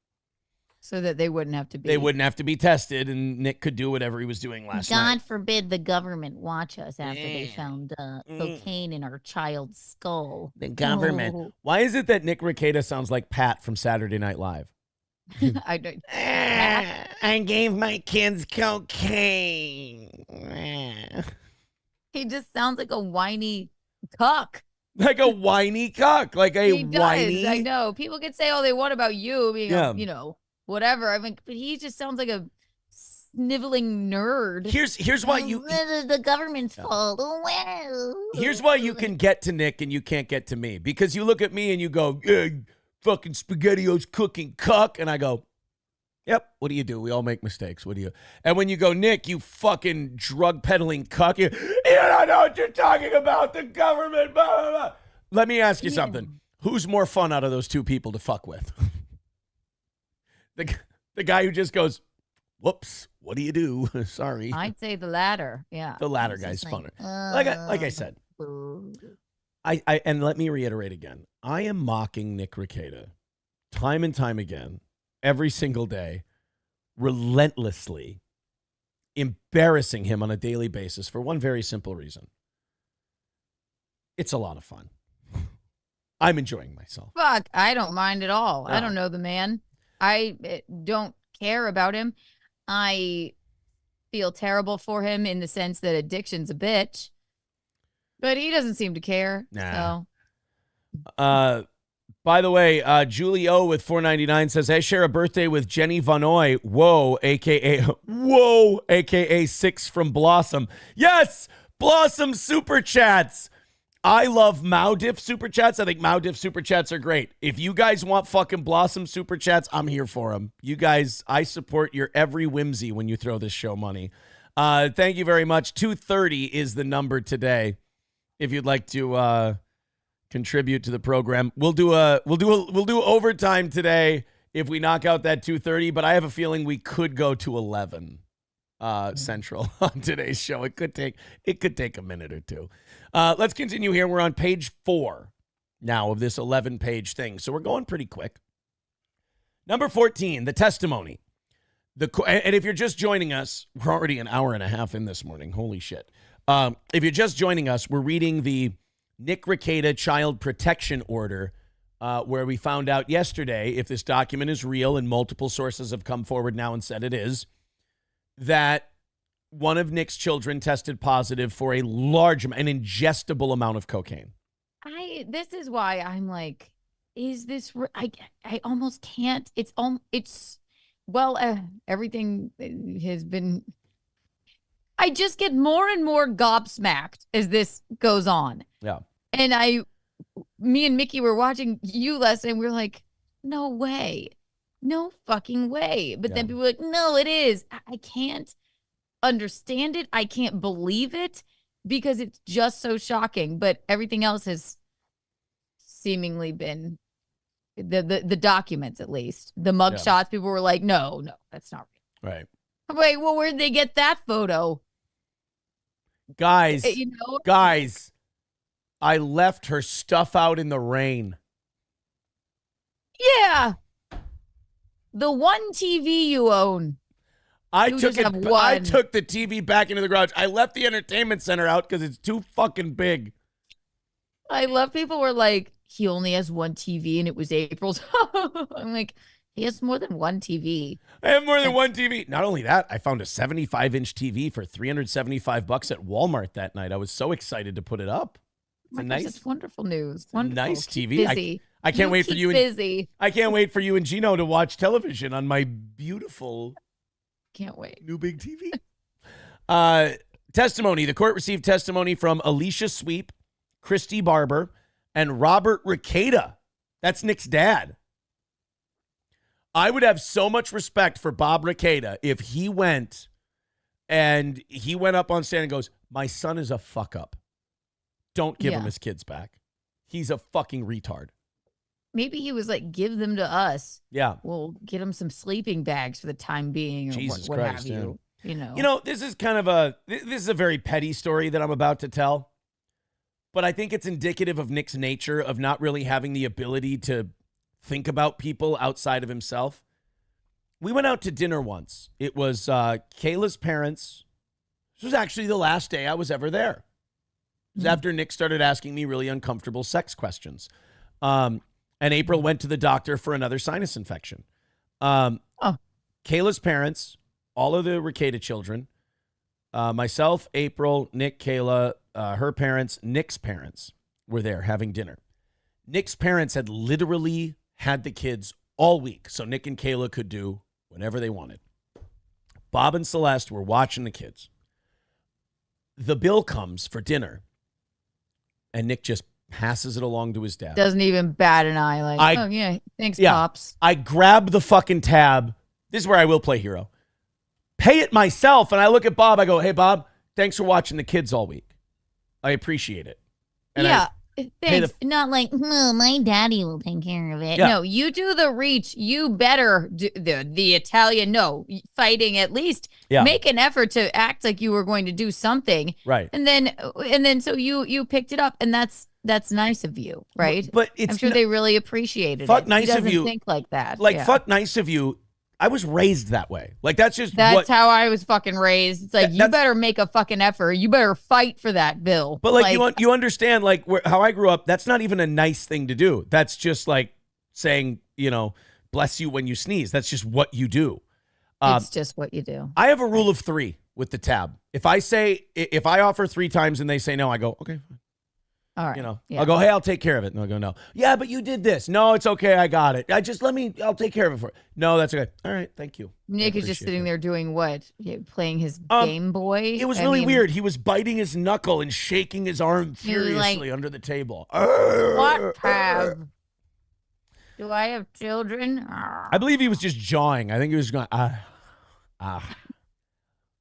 So that they wouldn't have to be. They wouldn't have to be tested, and Nick could do whatever he was doing last night. God forbid the government watch us after they found cocaine in our child's skull. The government. Oh. Why is it that Nick Rekieta sounds like Pat from Saturday Night Live? I don't. I gave my kids cocaine. He just sounds like a whiny cuck. Like a whiny cuck. Like a He does. whiny. I know. People can say all they want about you being, Yeah. whatever. I mean, but he just sounds like a sniveling nerd. Here's why you. This is the government's fault. Oh, well. Here's why you can get to Nick and you can't get to me. Because you look at me and you go, yeah, fucking SpaghettiOs cooking cuck. And I go, yep, what do? We all make mistakes. What do you? And when you go, Nick, you fucking drug peddling cuck, you don't know what you're talking about. The government, blah, blah, blah. Let me ask you something. Who's more fun out of those two people to fuck with? The guy who just goes, whoops, what do you do? Sorry. I'd say the latter. Yeah. The latter guy's funner. Like I said. And let me reiterate again. I am mocking Nick Rekieta time and time again, every single day, relentlessly embarrassing him on a daily basis for one very simple reason. It's a lot of fun. I'm enjoying myself. Fuck, I don't mind at all. No. I don't know the man. I don't care about him. I feel terrible for him in the sense that addiction's a bitch. But he doesn't seem to care. Nah. So. By the way, Julie O with $4.99 says, I share a birthday with Jenny Vanoy. Whoa, aka 6 from Blossom. Yes, Blossom super chats. I love Maudiff super chats. I think Maudiff super chats are great. If you guys want fucking Blossom super chats, I'm here for them. You guys, I support your every whimsy when you throw this show money. Thank you very much. 230 is the number today. If you'd like to contribute to the program, we'll do overtime today if we knock out that 230. But I have a feeling we could go to 11 Central on today's show. It could take a minute or two. Let's continue here. We're on page 4 now of this 11-page thing, so we're going pretty quick. Number 14, the testimony. And if you're just joining us, we're already an hour and a half in this morning. Holy shit. If you're just joining us, we're reading the Nick Rekieta Child Protection Order, where we found out yesterday, if this document is real, and multiple sources have come forward now and said it is, that one of Nick's children tested positive for an ingestible amount of cocaine. This is why I'm like, is this? I almost can't. Everything has been. I just get more and more gobsmacked as this goes on. Yeah. And me and Mickey were watching you last night, and we were like, no way. No fucking way. But then people were like, no, it is. I can't understand it. I can't believe it because it's just so shocking. But everything else has seemingly been the documents, at least. The mug shots, people were like, no, that's not real. Right. Wait, well, where'd they get that photo? Guys, I left her stuff out in the rain. Yeah. The one TV you own. I took the TV back into the garage. I left the entertainment center out because it's too fucking big. I love people were like, he only has one TV and it was April's. I'm like, he has more than one TV. I have more than one TV. Not only that, I found a 75-inch TV for $375 at Walmart that night. I was so excited to put it up. It's wonderful news. Wonderful. Nice TV. Busy. I can't wait for you. Busy. I can't wait for you and Gino to watch television on my beautiful. Can't wait. New big TV. Testimony. The court received testimony from Alicia Sweep, Christy Barber, and Robert Rekieta. That's Nick's dad. I would have so much respect for Bob Rekieta if he went up on stand and goes, my son is a fuck up. Don't give him his kids back. He's a fucking retard. maybe he was like, give them to us. Yeah. We'll get him some sleeping bags for the time being, or Jesus what Christ, have you. You know. You know, this is a very petty story that I'm about to tell, but I think it's indicative of Nick's nature of not really having the ability to think about people outside of himself. We went out to dinner once. It was Kayla's parents. This was actually the last day I was ever there. It was after Nick started asking me really uncomfortable sex questions. And April went to the doctor for another sinus infection. Kayla's parents, all of the Rekieta children, myself, April, Nick, Kayla, her parents, Nick's parents were there having dinner. Nick's parents had literally had the kids all week, so Nick and Kayla could do whenever they wanted. Bob and Celeste were watching the kids. The bill comes for dinner, and Nick just passes it along to his dad. Doesn't even bat an eye. Like, oh yeah, thanks, Pops. I grab the fucking tab. This is where I will play hero. Pay it myself, and I look at Bob. I go, hey, Bob, thanks for watching the kids all week. I appreciate it. And thanks. Not like, oh, my daddy will take care of it. Yeah. No, you do the reach. You better do the Italian. No, fighting at least. Yeah. Make an effort to act like you were going to do something. Right. And then so you picked it up, and that's nice of you, right? But it's I'm sure they really appreciated it. Fuck nice he of doesn't you. Think like that. Like, Yeah. fuck nice of you. I was raised that way. Like, that's how I was fucking raised. It's like, you better make a fucking effort. You better fight for that bill. But like you understand, like how I grew up, that's not even a nice thing to do. That's just like saying, bless you when you sneeze. That's just what you do. It's just what you do. I have a rule of 3 with the tab. If I offer 3 times and they say no, I go, okay, fine. All right. I'll go, hey, I'll take care of it. And they'll go, no. Yeah, but you did this. No, it's okay. I got it. I'll take care of it for you. No, that's okay. All right. Thank you. Nick is just sitting there doing what? Playing his Game Boy? It was really weird. He was biting his knuckle and shaking his arm furiously under the table. What tab? Do I have children? I believe he was just jawing. I think he was going,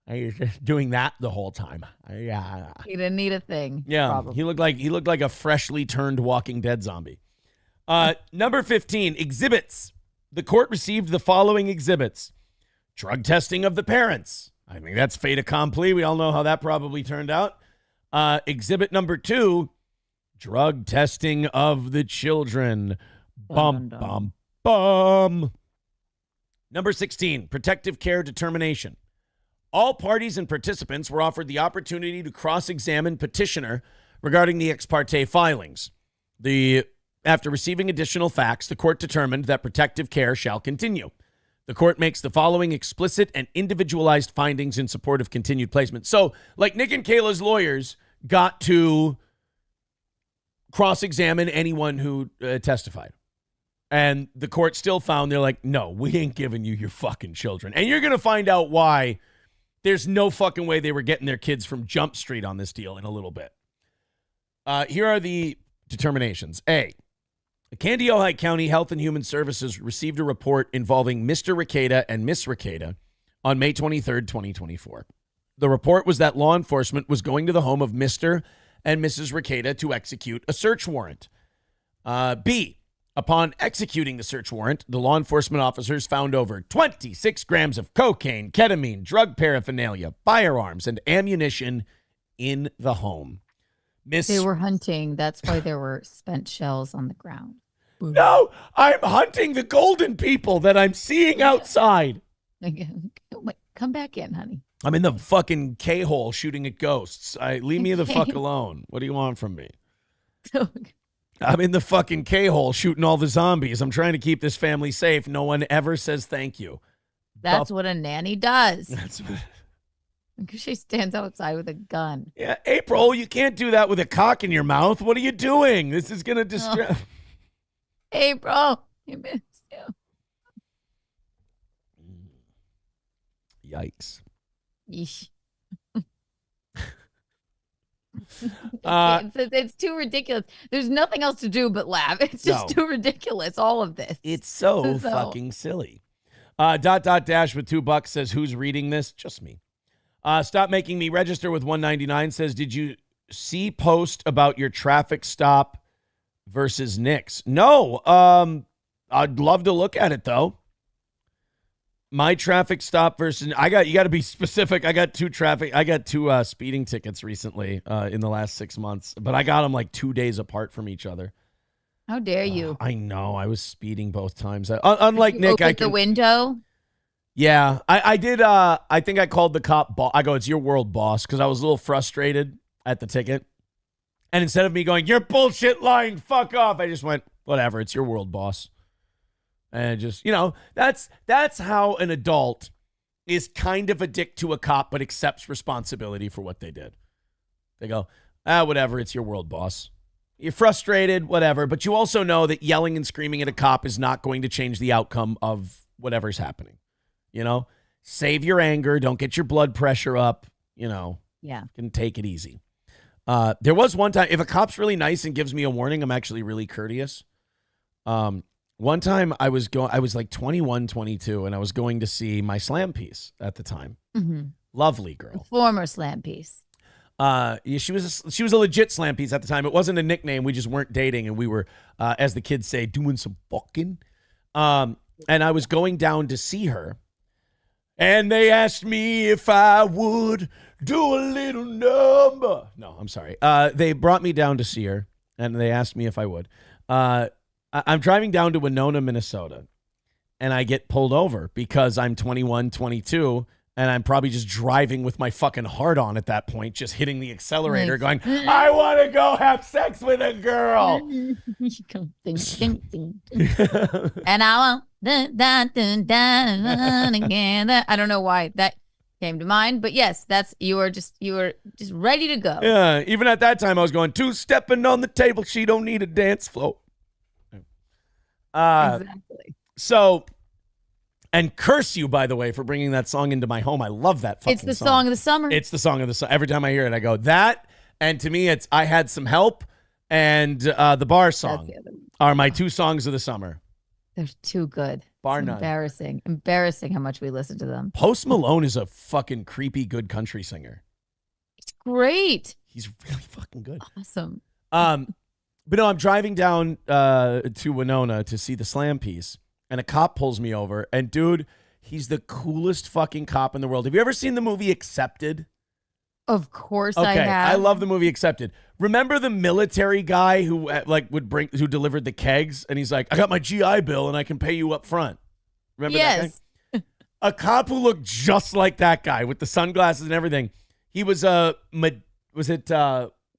he was just doing that the whole time. Yeah. He didn't need a thing. Yeah. Probably. He looked like a freshly turned Walking Dead zombie. Number 15, exhibits. The court received the following exhibits. Drug testing of the parents. I think that's fait accompli. We all know how that probably turned out. Exhibit number 2, drug testing of the children. Bum, bum, bum. Number 16, protective care determination. All parties and participants were offered the opportunity to cross-examine petitioner regarding the ex parte filings. After receiving additional facts, the court determined that protective care shall continue. The court makes the following explicit and individualized findings in support of continued placement. So, like, Nick and Kayla's lawyers got to cross-examine anyone who testified. And the court still found, they're like, no, we ain't giving you your fucking children. And you're going to find out why. There's no fucking way they were getting their kids from Jump Street on this deal in a little bit. Here are the determinations. A, Candy Ojai County Health and Human Services received a report involving Mr. Rekieta and Miss Rekieta on May 23rd, 2024. The report was that law enforcement was going to the home of Mr. and Mrs. Rekieta to execute a search warrant. B, upon executing the search warrant, the law enforcement officers found over 26 grams of cocaine, ketamine, drug paraphernalia, firearms, and ammunition in the home. They were hunting. That's why there were spent shells on the ground. Boom. No, I'm hunting the golden people that I'm seeing outside. Come back in, honey. I'm in the fucking K-hole shooting at ghosts. Leave me the fuck alone. What do you want from me? I'm in the fucking K-hole shooting all the zombies. I'm trying to keep this family safe. No one ever says thank you. That's what a nanny does. That's what... Because she stands outside with a gun. Yeah, April, you can't do that with a cock in your mouth. What are you doing? This is going to distract... April, you missed you. Yikes. Yeesh. It's too ridiculous. There's nothing else to do but laugh. It's just too ridiculous, all of this. It's so fucking silly. Dash with $2 says, who's reading this? Just me. Stop making me register with $1.99 says, did you see post about your traffic stop versus Nick's. No, I'd love to look at it though. My traffic stop versus you got to be specific. I got two speeding tickets recently in the last 6 months, but I got them like 2 days apart from each other. How dare you? I know. I was speeding both times. Unlike Nick, I can the window. Yeah, I did. I think I called the cop. I go, "It's your world, boss," because I was a little frustrated at the ticket. And instead of me going, "You're bullshit lying, fuck off," I just went, "Whatever, it's your world, boss." And just, that's how an adult is kind of a dick to a cop, but accepts responsibility for what they did. They go, "Whatever, it's your world, boss." You're frustrated, whatever, but you also know that yelling and screaming at a cop is not going to change the outcome of whatever's happening. Save your anger. Don't get your blood pressure up. Yeah. And take it easy. There was one time, if a cop's really nice and gives me a warning, I'm actually really courteous. One time I was like 21, 22, and I was going to see my slam piece at the time. Mm-hmm. Lovely girl. Former slam piece. She was a legit slam piece at the time. It wasn't a nickname. We just weren't dating, and we were, as the kids say, doing some fucking. And I was going down to see her. And they asked me if I would do a little number. No, I'm sorry. They brought me down to see her, and they asked me if I would. I'm driving down to Winona, Minnesota, and I get pulled over because I'm 21, 22, and I'm probably just driving with my fucking heart on at that point, just hitting the accelerator going, "I want to go have sex with a girl." And I want again. I don't know why that came to mind, but yes, you were just ready to go. Yeah, even at that time I was going, "2-stepping on the table, she don't need a dance floor." Exactly. So, and curse you, by the way, for bringing that song into my home. I love that fucking song. It's the song of the summer. It's the song of the summer. Every time I hear it, I go, that, and to me, it's I Had Some Help and the Bar Song are my two songs of the summer. They're too good. Bar it's none. Embarrassing how much we listen to them. Post Malone is a fucking creepy good country singer. It's great. He's really fucking good. Awesome. But no, I'm driving down to Winona to see the slam piece, and a cop pulls me over. And dude, he's the coolest fucking cop in the world. Have you ever seen the movie Accepted? Of course Okay, I have. I love the movie Accepted. Remember the military guy who who delivered the kegs, and he's like, "I got my GI Bill and I can pay you up front." Remember that guy? A cop who looked just like that guy with the sunglasses and everything. He was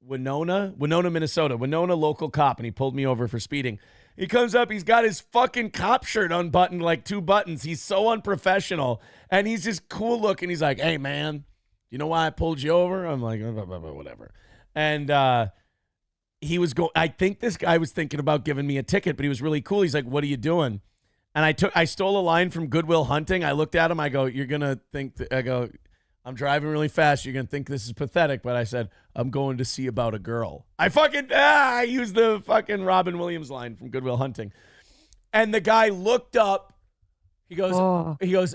Winona, Minnesota, Winona local cop, and he pulled me over for speeding. He comes up, he's got his fucking cop shirt unbuttoned, like 2 buttons. He's so unprofessional, and he's just cool looking. He's like, "Hey, man, you know why I pulled you over?" I'm like, "Whatever." And I think this guy was thinking about giving me a ticket, but he was really cool. He's like, "What are you doing?" And I stole a line from Good Will Hunting. I looked at him. I go, "You're going to think," "I'm driving really fast. You're going to think this is pathetic." But I said, "I'm going to see about a girl." I used the fucking Robin Williams line from Good Will Hunting. And the guy looked up. He goes,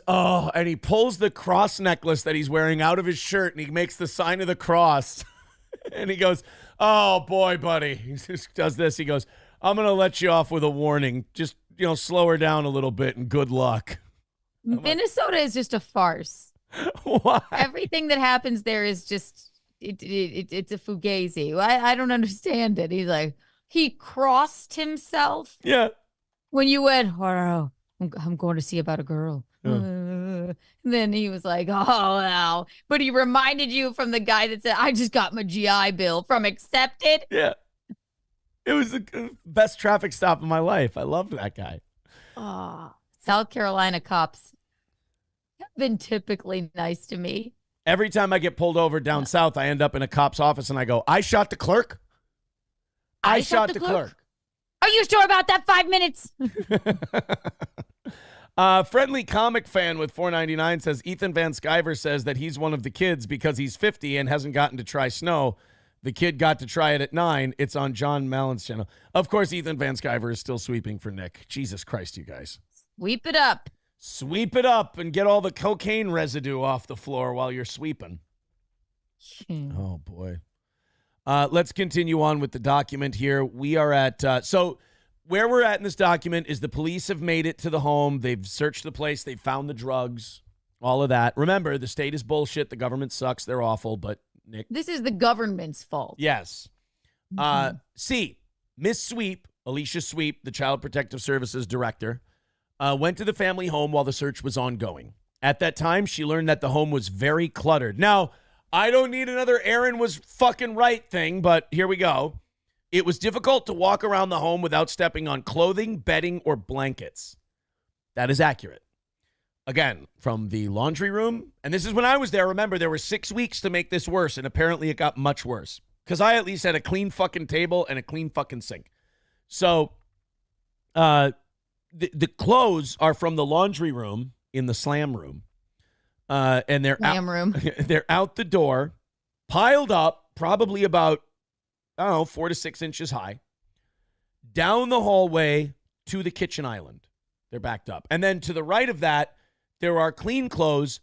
"Oh," and he pulls the cross necklace that he's wearing out of his shirt, and he makes the sign of the cross. And he goes, "Oh, boy, buddy." He just does this. He goes, "I'm going to let you off with a warning. Just, slow her down a little bit, and good luck." Minnesota is just a farce. Why? Everything that happens there is just it's a fugazi. I don't understand it. He's like, he crossed himself. Yeah. When you went, "Oh, I'm going to see about a girl." Then he was like, "Oh, wow." But he reminded you from the guy that said, "I just got my GI Bill from Accepted." Yeah. It was the best traffic stop of my life. I loved that guy. Oh, South Carolina cops have been typically nice to me. Every time I get pulled over down south, I end up in a cop's office and I go, "I shot the clerk. I shot the clerk. Are you sure about that? 5 minutes. Friendly comic fan with $4.99 says Ethan Van Sciver says that he's one of the kids because he's 50 and hasn't gotten to try snow. The kid got to try it at 9. It's on John Mallon's channel. Of course, Ethan Van Sciver is still sweeping for Nick. Jesus Christ, you guys. Sweep it up. Sweep it up and get all the cocaine residue off the floor while you're sweeping. Oh, boy. Let's continue on with the document here. We are at, so where we're at in this document is the police have made it to the home. They've searched the place. They found the drugs, all of that. Remember, the state is bullshit. The government sucks. They're awful, but Nick. This is the government's fault. Yes. C, Miss Sweep, Alicia Sweep, the Child Protective Services director, went to the family home while the search was ongoing. At that time, she learned that the home was very cluttered. Now, I don't need another Aaron was fucking right thing, but here we go. It was difficult to walk around the home without stepping on clothing, bedding, or blankets. That is accurate. Again, from the laundry room, and this is when I was there. Remember, there were 6 weeks to make this worse, and apparently it got much worse. Because I at least had a clean fucking table and a clean fucking sink. So, the clothes are from the laundry room in the slam room. And they're they're out the door, piled up, probably about, 4 to 6 inches high, down the hallway to the kitchen island. They're backed up. And then to the right of that, there are clean clothes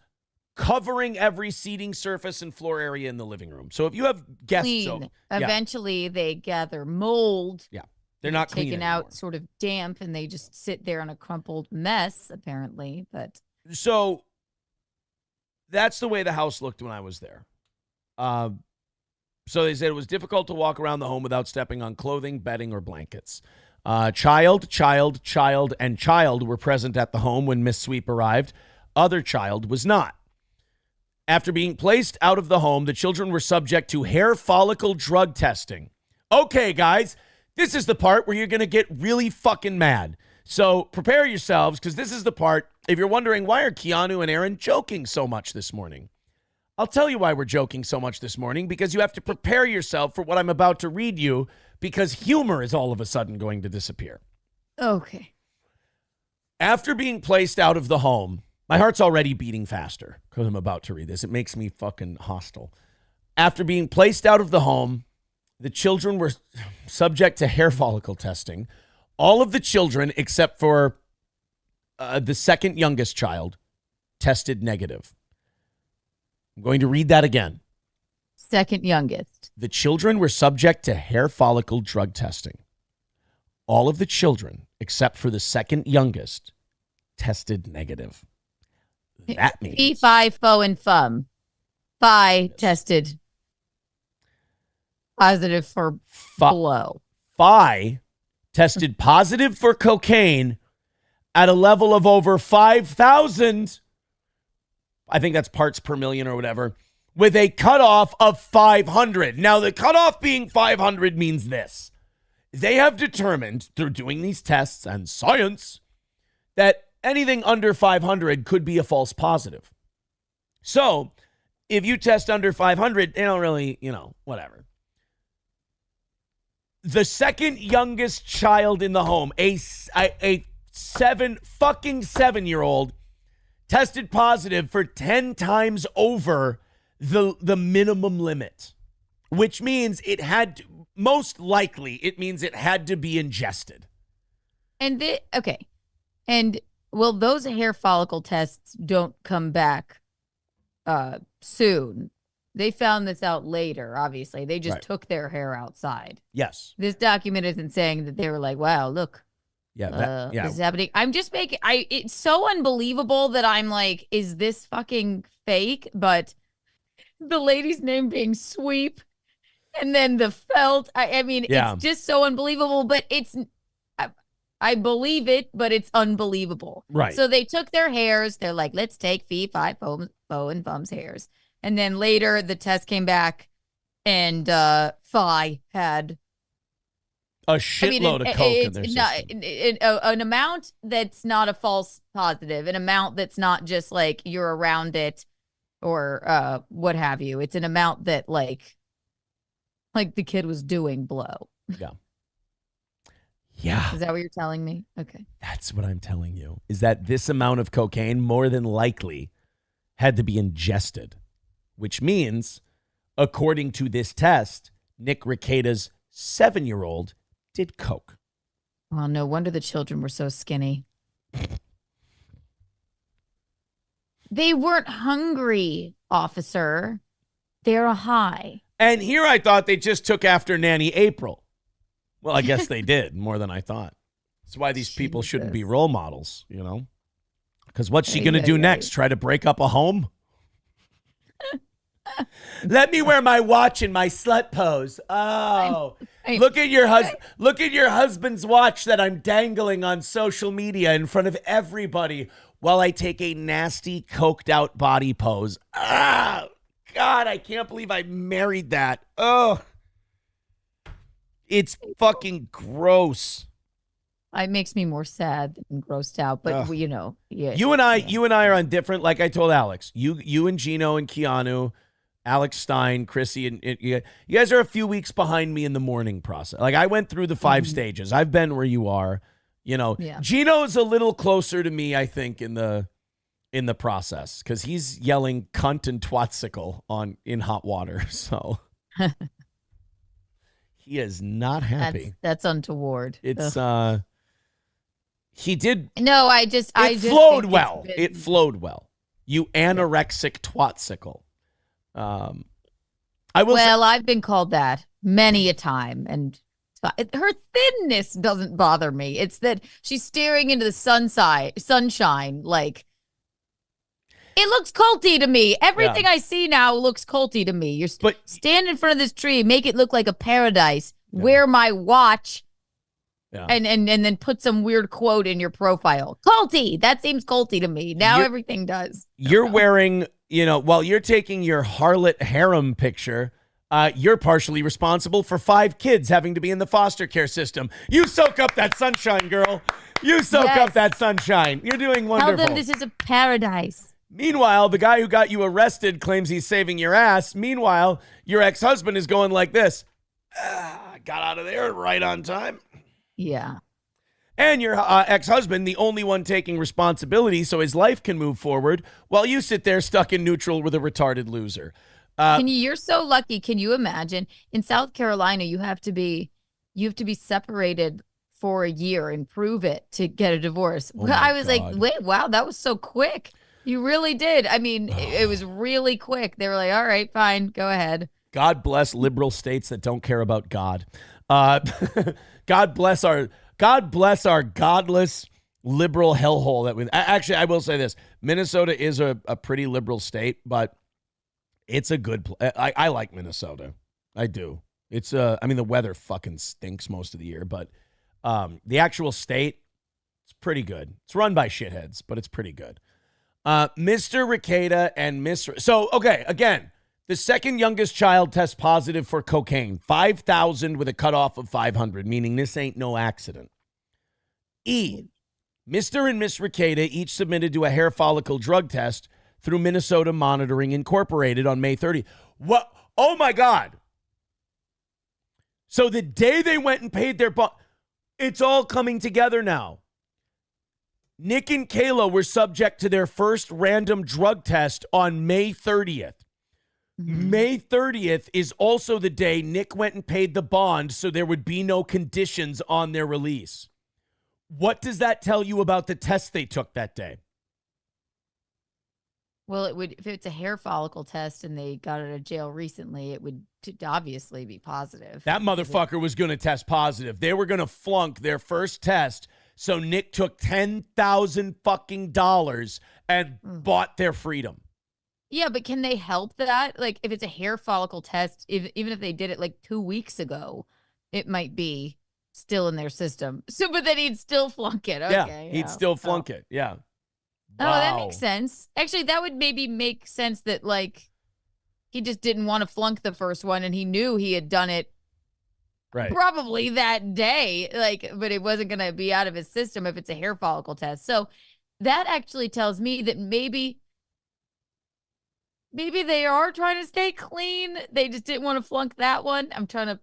covering every seating surface and floor area in the living room. So if you have guests over, eventually they gather mold. Yeah. They're not clean taken anymore. out, sort of damp, and they just sit there in a crumpled mess, apparently. But so that's the way the house looked when I was there. So they said it was difficult to walk around the home without stepping on clothing, bedding, or blankets. Child, and child were present at the home when Miss Sweep arrived. Other child was not. After being placed out of the home, the children were subject to hair follicle drug testing. Okay, guys, this is the part where you're going to get really fucking mad. So prepare yourselves, because this is the part, if you're wondering, why are Keanu and Aaron joking so much this morning? I'll tell you why we're joking so much this morning, because you have to prepare yourself for what I'm about to read you, because humor is all of a sudden going to disappear. okay. After being placed out of the home, my heart's already beating faster because I'm about to read this. It makes me fucking hostile. After being placed out of the home, the children were subject to hair follicle testing. All of the children, except for the second youngest child, tested negative. I'm going to read that again. Second youngest. The children were subject to hair follicle drug testing. All of the children, except for the second youngest, tested negative. That means Fee, fi, fo, and fum. Fi tested positive for blow. Fi tested positive for cocaine at a level of over 5,000. I think that's parts per million or whatever, with a cutoff of 500. Now, the cutoff being 500 means this. They have determined through doing these tests and science that anything under 500 could be a false positive. So if you test under 500, they don't really, whatever. The second youngest child in the home, a 7-year-old, tested positive for 10 times over the minimum limit, which means it had to, most likely, it means it had to be ingested. And well, those hair follicle tests don't come back soon. They found this out later, obviously. They just took their hair outside. Yes. This document isn't saying that they were like, wow, look. Yeah, this is happening. I'm just it's so unbelievable that I'm like, is this fucking fake? But the lady's name being Sweep and then the felt, it's just so unbelievable, but I believe it, but it's unbelievable. Right. So they took their hairs. They're like, let's take Fee, Fi, Fo, and Fum's hairs. And then later the test came back and Fi had a shitload of coke in their system. An amount that's not a false positive, an amount that's not just like you're around it or what have you. It's an amount that like the kid was doing blow. Yeah. Yeah. Is that what you're telling me? Okay. That's what I'm telling you, is that this amount of cocaine more than likely had to be ingested, which means, according to this test, Nick Rekieta's 7-year-old did coke. Oh, no wonder the children were so skinny. They weren't hungry, officer. They're high. And here I thought they just took after Nanny April. Well, I guess they did more than I thought. That's why these people shouldn't be role models, you know? Because what's she going to do next? Try to break up a home? Let me wear my watch in my slut pose. Oh, look at your husband's watch that I'm dangling on social media in front of everybody while I take a nasty coked out body pose. Ah, God, I can't believe I married that. Oh, it's fucking gross. It makes me more sad and grossed out, but you know, yeah. You and I are on different. Like I told Alex, you and Gino and Keanu, Alex Stein, Chrissy, and you guys are a few weeks behind me in the mourning process. Like I went through the 5 stages. I've been where you are. You know, Gino's a little closer to me, I think, in the process because he's yelling "cunt" and "twatsicle" in hot water. So he is not happy. That's untoward. It's he did. No, It flowed well. It flowed well. You anorexic twatsicle. I've been called that many a time, and her thinness doesn't bother me. It's that she's staring into the sunshine like it looks culty to me. Everything I see now looks culty to me. Stand in front of this tree, make it look like a paradise. Yeah. Wear my watch. Yeah. And then put some weird quote in your profile. Culty. That seems culty to me. Now everything does. You're wearing, while you're taking your harlot harem picture, you're partially responsible for 5 kids having to be in the foster care system. You soak up that sunshine, girl. You soak up that sunshine. You're doing wonderful. Tell them this is a paradise. Meanwhile, the guy who got you arrested claims he's saving your ass. Meanwhile, your ex-husband is going like this. Got out of there right on time. Yeah. And your ex-husband, the only one taking responsibility so his life can move forward while you sit there stuck in neutral with a retarded loser. You're so lucky. Can you imagine? In South Carolina, you have to be separated for a year and prove it to get a divorce. I was like, wait, wow, that was so quick. You really did. I mean, it was really quick. They were like, all right, fine, go ahead. God bless liberal states that don't care about God. God bless our godless liberal hellhole that we. Actually, I will say this: Minnesota is a pretty liberal state, but it's a good. I like Minnesota. I do. It's I mean, the weather fucking stinks most of the year, but the actual state, it's pretty good. It's run by shitheads, but it's pretty good. Mr. Rekieta and Miss. So okay, again. The second youngest child tests positive for cocaine, 5,000 with a cutoff of 500, meaning this ain't no accident. Mr. and Miss Rekieta each submitted to a hair follicle drug test through Minnesota Monitoring Incorporated on May 30th. What? Oh, my God. So the day they went and paid their bond, it's all coming together now. Nick and Kayla were subject to their first random drug test on May 30th. May 30th is also the day Nick went and paid the bond so there would be no conditions on their release. What does that tell you about the test they took that day? Well, it would, if it's a hair follicle test and they got out of jail recently, it would obviously be positive. That motherfucker was going to test positive. They were going to flunk their first test. So Nick took $10,000 fucking dollars and bought their freedom. Yeah, but can they help that? Like, if it's a hair follicle test, even if they did it like 2 weeks ago, it might be still in their system. So, but then he'd still flunk it. Okay, he'd still flunk it. Yeah. Oh, that makes sense. Actually, that would maybe make sense that, like, he just didn't want to flunk the first one and he knew he had done it probably that day. Like, but it wasn't going to be out of his system if it's a hair follicle test. So that actually tells me that maybe they are trying to stay clean. They just didn't want to flunk that one. I'm trying to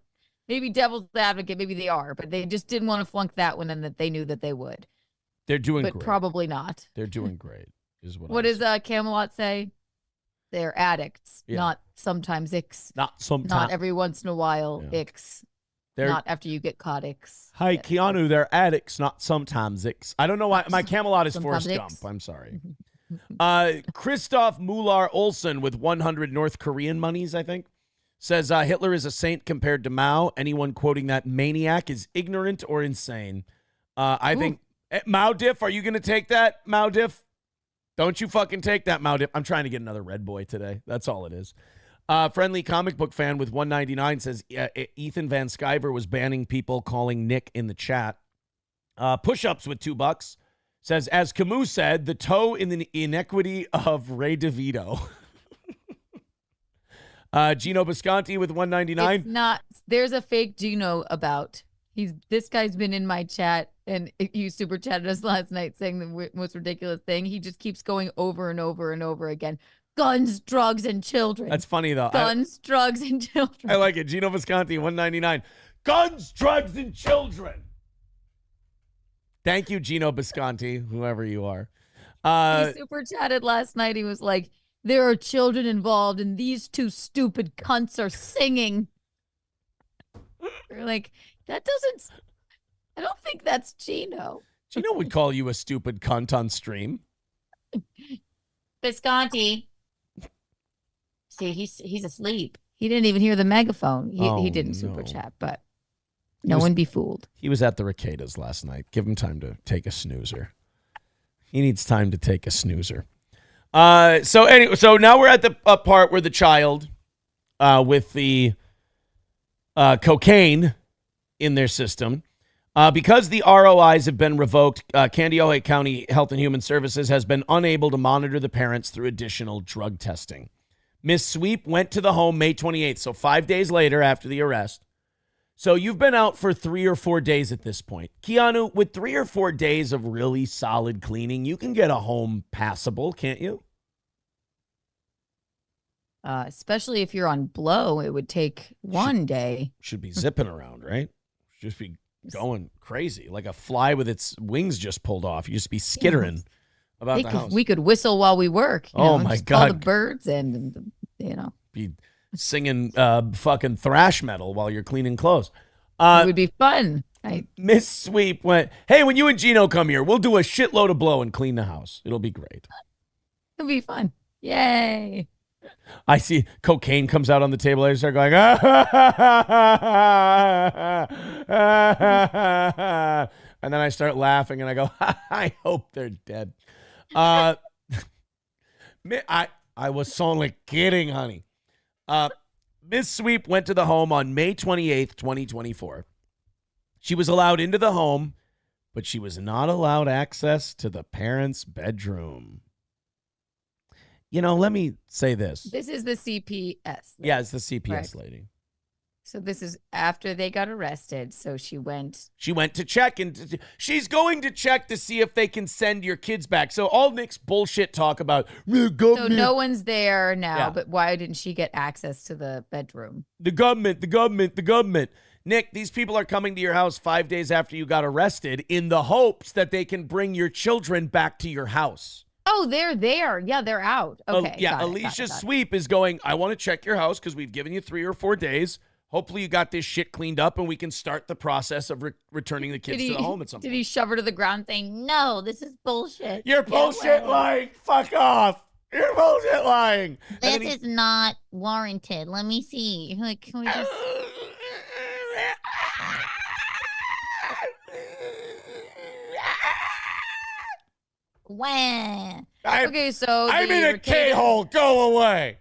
maybe devil's advocate. Maybe they are, but they just didn't want to flunk that one and that they knew that they would. They're doing but great. Probably not. They're doing great is what What does Camelot say? They're addicts, not sometimes icks. Not sometimes. Not every once in a while icks. Not after you get caught icks. Hi, Keanu, they're addicts, not sometimes icks. I don't know why. My Camelot is Forrest Gump. I'm sorry. Christoph Muller Olsen with 100 North Korean monies, I think. Says Hitler is a saint compared to Mao. Anyone quoting that maniac is ignorant or insane. I think Mao Diff, are you going to take that, Mao Diff? Don't you fucking take that, Mao Diff. I'm trying to get another Red Boy today. That's all it is. Friendly comic book fan with 199 says Ethan Van Sciver was banning people calling Nick in the chat. Push-ups with $2 says, as Camus said, the toe in the inequity of Ray DeVito. Gino Bisconti with 199. It's not. There's a fake Gino about. This guy's been in my chat, and you super chatted us last night saying the most ridiculous thing. He just keeps going over and over and over again. Guns, drugs, and children. That's funny, though. Guns, drugs, and children. I like it. Gino Visconti, 199. Guns, drugs, and children. Thank you, Gino Bisconti, whoever you are. He super chatted last night. He was like, there are children involved, and these two stupid cunts are singing. We're like, that doesn't... I don't think that's Gino. Gino would call you a stupid cunt on stream. Visconti. See, he's asleep. He didn't even hear the megaphone. He didn't super chat, but no one be fooled. He was at the Reketas last night. Give him time to take a snoozer. He needs time to take a snoozer. So now we're at the part where the child with the cocaine in their system, because the ROIs have been revoked, Candiota County Health and Human Services has been unable to monitor the parents through additional drug testing. Miss Sweep went to the home May 28th, so 5 days later after the arrest. So you've been out for 3 or 4 days at this point. Keanu, with 3 or 4 days of really solid cleaning, you can get a home passable, can't you? Especially if you're on blow, it would take one day. Should be zipping around, right? Just be going crazy, like a fly with its wings just pulled off. You just be skittering about the house. We could whistle while we work. My God. Call the birds and, Be singing fucking thrash metal while you're cleaning clothes. It would be fun. Miss Sweep went, hey, when you and Gino come here, we'll do a shitload of blow and clean the house. It'll be great. It'll be fun. Yay. I see cocaine comes out on the table. I start going, and then I start laughing and I go, I hope they're dead. I was only kidding, honey. Miss Sweep went to the home on May 28th, 2024. She was allowed into the home, but she was not allowed access to the parents' bedroom. Let me say this. This is the CPS. Yeah, it's the CPS right. lady. So this is after they got arrested. So she went. She went to check, and she's going to check to see if they can send your kids back. So all Nick's bullshit talk about. So no one's there now, but why didn't she get access to the bedroom? The government. Nick, these people are coming to your house 5 days after you got arrested in the hopes that they can bring your children back to your house. Oh, they're there. Yeah, they're out. Okay. Alicia Sweep is going, I want to check your house because we've given you 3 or 4 days. Hopefully you got this shit cleaned up and we can start the process of returning the kids to the home at some point. Did he shove her to the ground saying, no, this is bullshit? You're bullshit lying. Fuck off. You're bullshit lying. This is not warranted. Let me see. Like, can we just... Wow. I'm in a K-hole. Go away.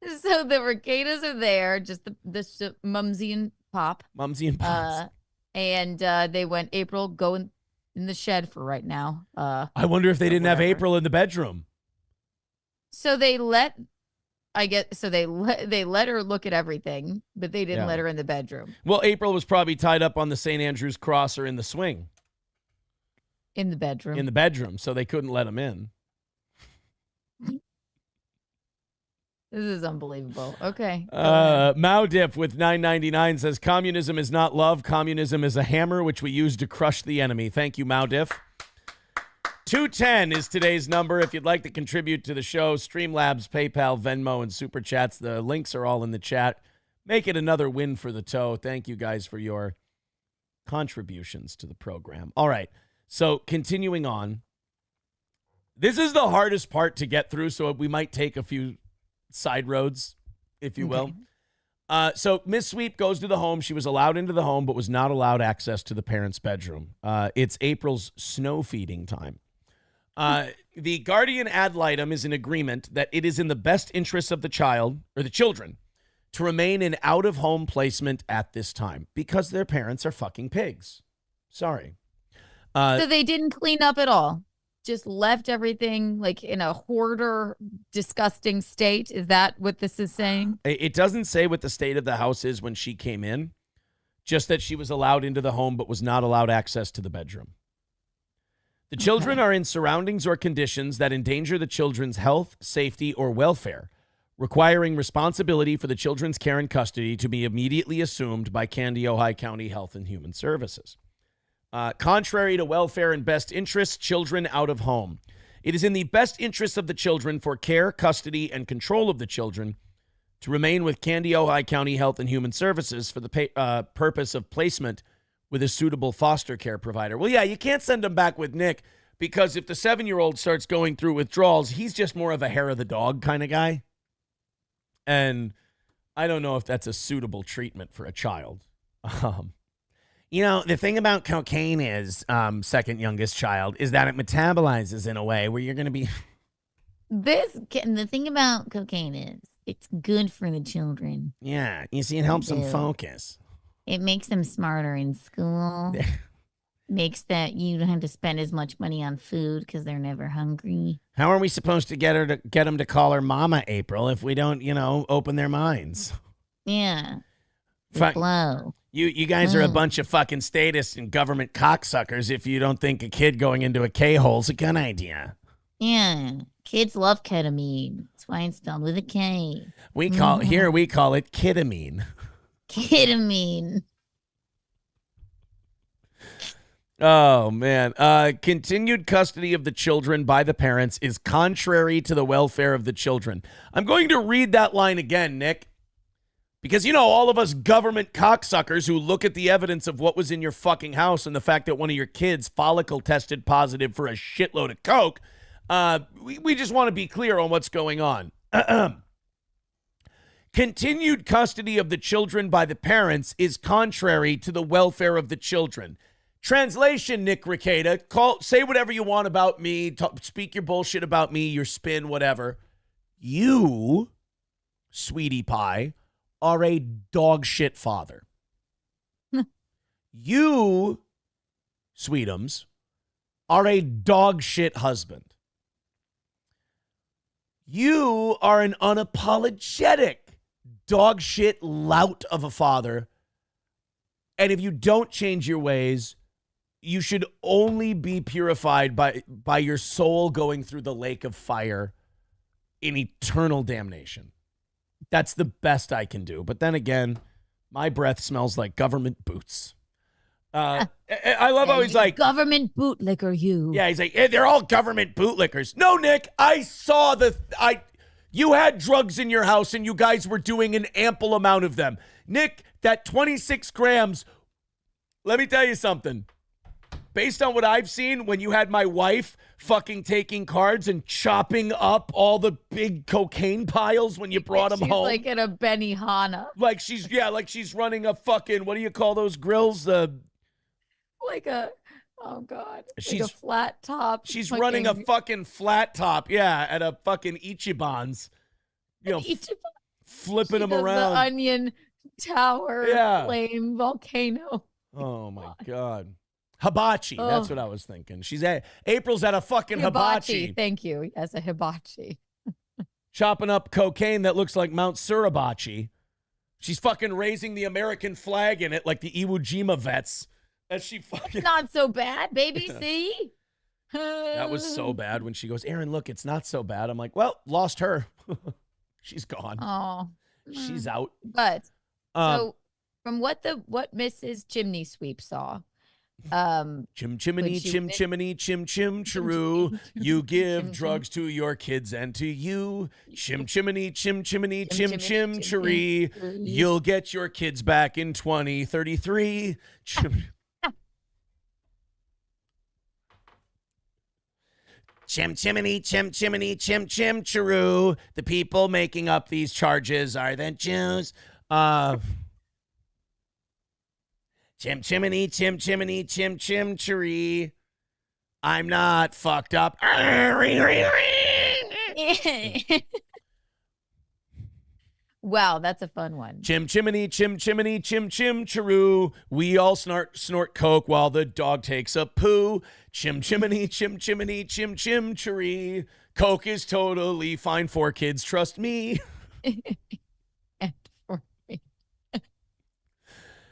So the Reketas are there, just the Mumsy and Pop. Mumsy and Pops. And they went, April, go in the shed for right now. I wonder if they didn't have April in the bedroom. So they let her look at everything, but they didn't let her in the bedroom. Well, April was probably tied up on the St. Andrew's cross or in the swing. In the bedroom. In the bedroom, so they couldn't let him in. This is unbelievable. Okay. Mao Dip with $9.99 says, communism is not love. Communism is a hammer which we use to crush the enemy. Thank you, Mao Dip. 210 is today's number. If you'd like to contribute to the show, Streamlabs, PayPal, Venmo, and Super Chats. The links are all in the chat. Make it another win for the toe. Thank you guys for your contributions to the program. All right. So continuing on, this is the hardest part to get through, so we might take a few side roads, if you will. So Miss Sweep goes to the home. She was allowed into the home, but was not allowed access to the parents' bedroom. It's April's snow feeding time. The guardian ad litem is in agreement that it is in the best interests of the child or the children to remain in out-of-home placement at this time because their parents are fucking pigs. Sorry. So they didn't clean up at all. Just left everything like in a hoarder, disgusting state. Is that what this is saying? It doesn't say what the state of the house is when she came in, just that she was allowed into the home but was not allowed access to the bedroom. The children are in surroundings or conditions that endanger the children's health, safety, or welfare, requiring responsibility for the children's care and custody to be immediately assumed by Candy-Ojai County Health and Human Services. Contrary to welfare and best interests, children out of home. It is in the best interests of the children for care, custody, and control of the children to remain with Candy-Ojai County Health and Human Services for the purpose of placement with a suitable foster care provider. Well, yeah, you can't send them back with Nick because if the 7-year-old starts going through withdrawals, he's just more of a hair of the dog kind of guy. And I don't know if that's a suitable treatment for a child. You know, the thing about cocaine is, second youngest child, is that it metabolizes in a way where you're going to be... The thing about cocaine is it's good for the children. Yeah, you see, it helps them focus. It makes them smarter in school. Makes that you don't have to spend as much money on food because they're never hungry. How are we supposed to get them to call her Mama April if we don't, open their minds? Yeah. Blow. You guys are a bunch of fucking statists and government cocksuckers if you don't think a kid going into a K-hole's a good idea. Yeah. Kids love ketamine. That's why it's spelled with a K. We call it ketamine. Ketamine. Oh, man. Continued custody of the children by the parents is contrary to the welfare of the children. I'm going to read that line again, Nick. Because, all of us government cocksuckers who look at the evidence of what was in your fucking house and the fact that one of your kids follicle tested positive for a shitload of coke, we just want to be clear on what's going on. Continued custody of the children by the parents is contrary to the welfare of the children. Translation, Nick Rekieta, say whatever you want about me, speak your bullshit about me, your spin, whatever. You, sweetie pie, are a dog shit father. You, Sweetums, are a dog shit husband. You are an unapologetic dog shit lout of a father. And if you don't change your ways, you should only be purified by your soul going through the lake of fire in eternal damnation. That's the best I can do. But then again, my breath smells like government boots. I love how he's like... Government bootlicker, you. Yeah, he's like, hey, they're all government bootlickers. No, Nick, I saw you had drugs in your house and you guys were doing an ample amount of them. Nick, that 26 grams, let me tell you something. Based on what I've seen, when you had my wife fucking taking cards and chopping up all the big cocaine piles when you brought them home. Like in a Benihana. Like she's running a fucking, what do you call those grills? Like a, oh God. Like a flat top. She's running a fucking flat top, yeah, at a fucking Ichiban's. Flipping them around. The onion tower flame volcano. Oh my God. Hibachi. That's what I was thinking. April's at a fucking hibachi. Thank you. Yes, a hibachi. Chopping up cocaine that looks like Mount Suribachi. She's fucking raising the American flag in it like the Iwo Jima vets. It's not so bad, baby. See? That was so bad when she goes, Aaron, look, it's not so bad. I'm like, well, lost her. She's gone. Oh. She's out. But so from what Mrs. Chimney Sweep saw, chim chimney, chim chimney, chim chim chiroo. You give drugs to your kids and to you. Chim chimney, chim chimney, chim chim chiree. You'll get your kids back in 2033. Chim chimney, chim chimney, chim chim chiroo. The people making up these charges are the Jews. Chim chimney, chim chimney, chim chim cheree. I'm not fucked up. Wow, that's a fun one. Chim chimney, chim chimney, chim chim chiroo. We all snort coke while the dog takes a poo. Chim chimney, chim chimney, chim chim cheree. Coke is totally fine for kids, trust me. And for me.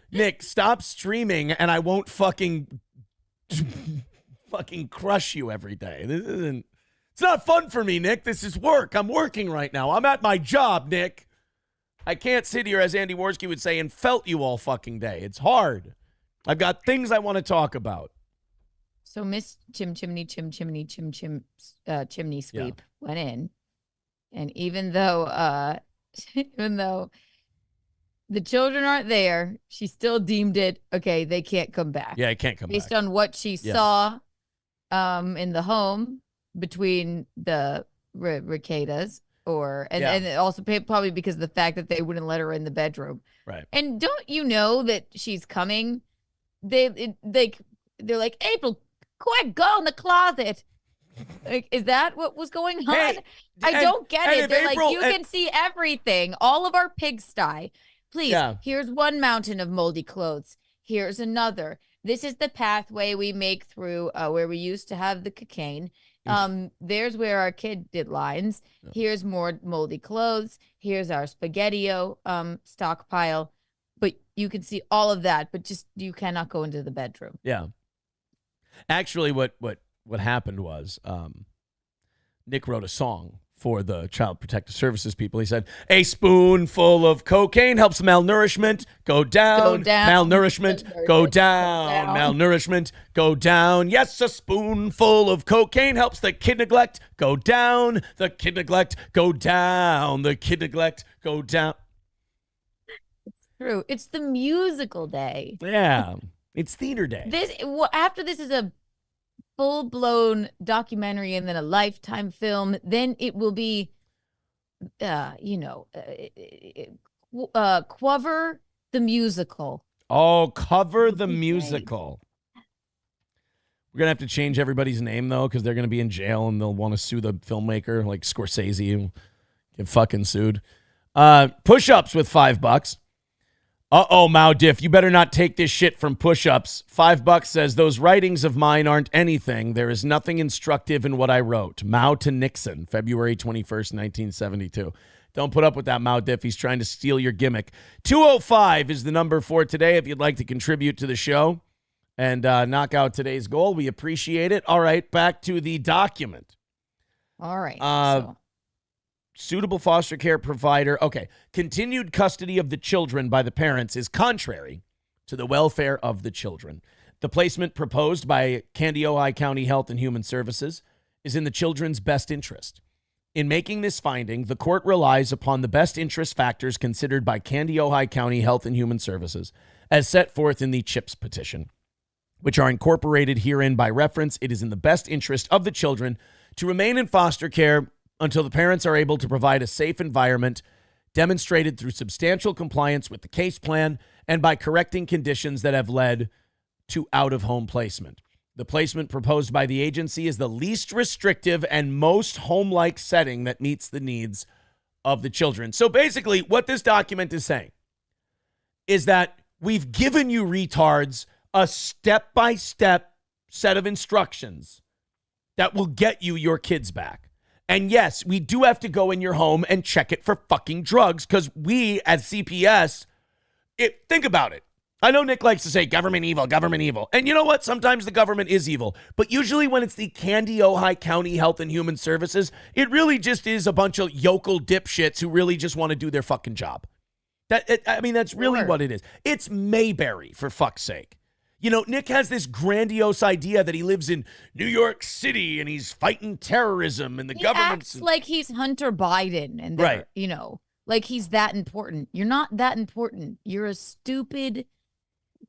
Nick, stop streaming and I won't fucking crush you every day. It's not fun for me, Nick. This is work. I'm working right now. I'm at my job, Nick. I can't sit here, as Andy Worski would say, and felt you all fucking day. It's hard. I've got things I want to talk about. So Miss Chimney Chimney Sweep went in, and even though the children aren't there, she still deemed it okay. They can't come back. Yeah, it can't come based back. on what she saw, in the home between the Rekietas. And also probably because of the fact that they wouldn't let her in the bedroom. Right. And don't you know that she's coming? They're like, April, quick, go in the closet. Like, is that what was going on? Hey, I don't get it. They're April, like, you can see everything, all of our pigsty. Please, here's one mountain of moldy clothes. Here's another. This is the pathway we make through where we used to have the cocaine. There's where our kid did lines. Here's more moldy clothes. Here's our spaghetti-o stockpile. But you can see all of that, but just you cannot go into the bedroom. Yeah. Actually, what happened was Nick wrote a song for the Child Protective Services people. He said, a spoonful of cocaine helps malnourishment go down. Malnourishment go down. Malnourishment go down. Yes, a spoonful of cocaine helps the kid neglect go down. The kid neglect go down. The kid neglect go down. It's true. It's the musical day. Yeah. It's theater day. After this is a full-blown documentary and then a Lifetime film, then it will be Cover the Musical. Oh, Cover the Musical. We're gonna have to change everybody's name though, because they're gonna be in jail and they'll want to sue the filmmaker, like Scorsese, and get fucking sued. Push-ups with $5. Mao Diff, you better not take this shit from push-ups. $5 says, those writings of mine aren't anything. There is nothing instructive in what I wrote. Mao to Nixon, February 21st, 1972. Don't put up with that, Mao Diff. He's trying to steal your gimmick. 205 is the number for today if you'd like to contribute to the show and knock out today's goal. We appreciate it. All right, back to the document. All right. Suitable foster care provider. Okay. Continued custody of the children by the parents is contrary to the welfare of the children. The placement proposed by Kandiyohi County Health and Human Services is in the children's best interest. In making this finding, the court relies upon the best interest factors considered by Kandiyohi County Health and Human Services as set forth in the CHIPS petition, which are incorporated herein by reference. It is in the best interest of the children to remain in foster care until the parents are able to provide a safe environment demonstrated through substantial compliance with the case plan and by correcting conditions that have led to out-of-home placement. The placement proposed by the agency is the least restrictive and most home-like setting that meets the needs of the children. So basically, what this document is saying is that we've given you retards a step-by-step set of instructions that will get you your kids back. And yes, we do have to go in your home and check it for fucking drugs because we, as CPS, think about it. I know Nick likes to say government evil, government evil. And you know what? Sometimes the government is evil. But usually when it's the Kandiyohi County Health and Human Services, it really just is a bunch of yokel dipshits who really just want to do their fucking job. That's really what it is. It's Mayberry, for fuck's sake. You know, Nick has this grandiose idea that he lives in New York City and he's fighting terrorism and the government's... Acts like he's Hunter Biden and right. Like he's that important. You're not that important. You're a stupid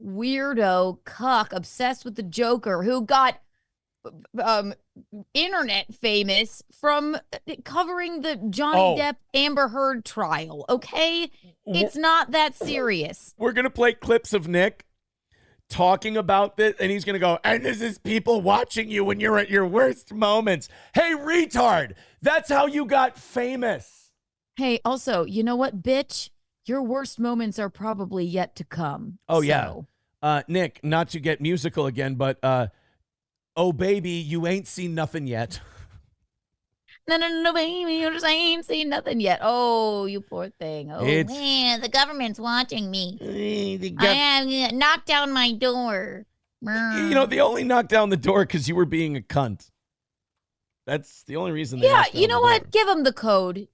weirdo cuck obsessed with the Joker who got internet famous from covering the Johnny Depp Amber Heard trial. Okay, it's not that serious. We're gonna play clips of Nick talking about this, and he's gonna go, and this is people watching you when you're at your worst moments. Hey, retard, that's how you got famous. Hey, also, you know what, bitch? Your worst moments are probably yet to come. Oh, yeah. Nick, not to get musical again, but oh, baby, you ain't seen nothing yet. No, baby, you just ain't seen nothing yet. Oh, you poor thing. Oh, man, the government's watching me. I have knocked down my door. You know, they only knocked down the door because you were being a cunt. That's the only reason. Yeah, you know what? Give them the code.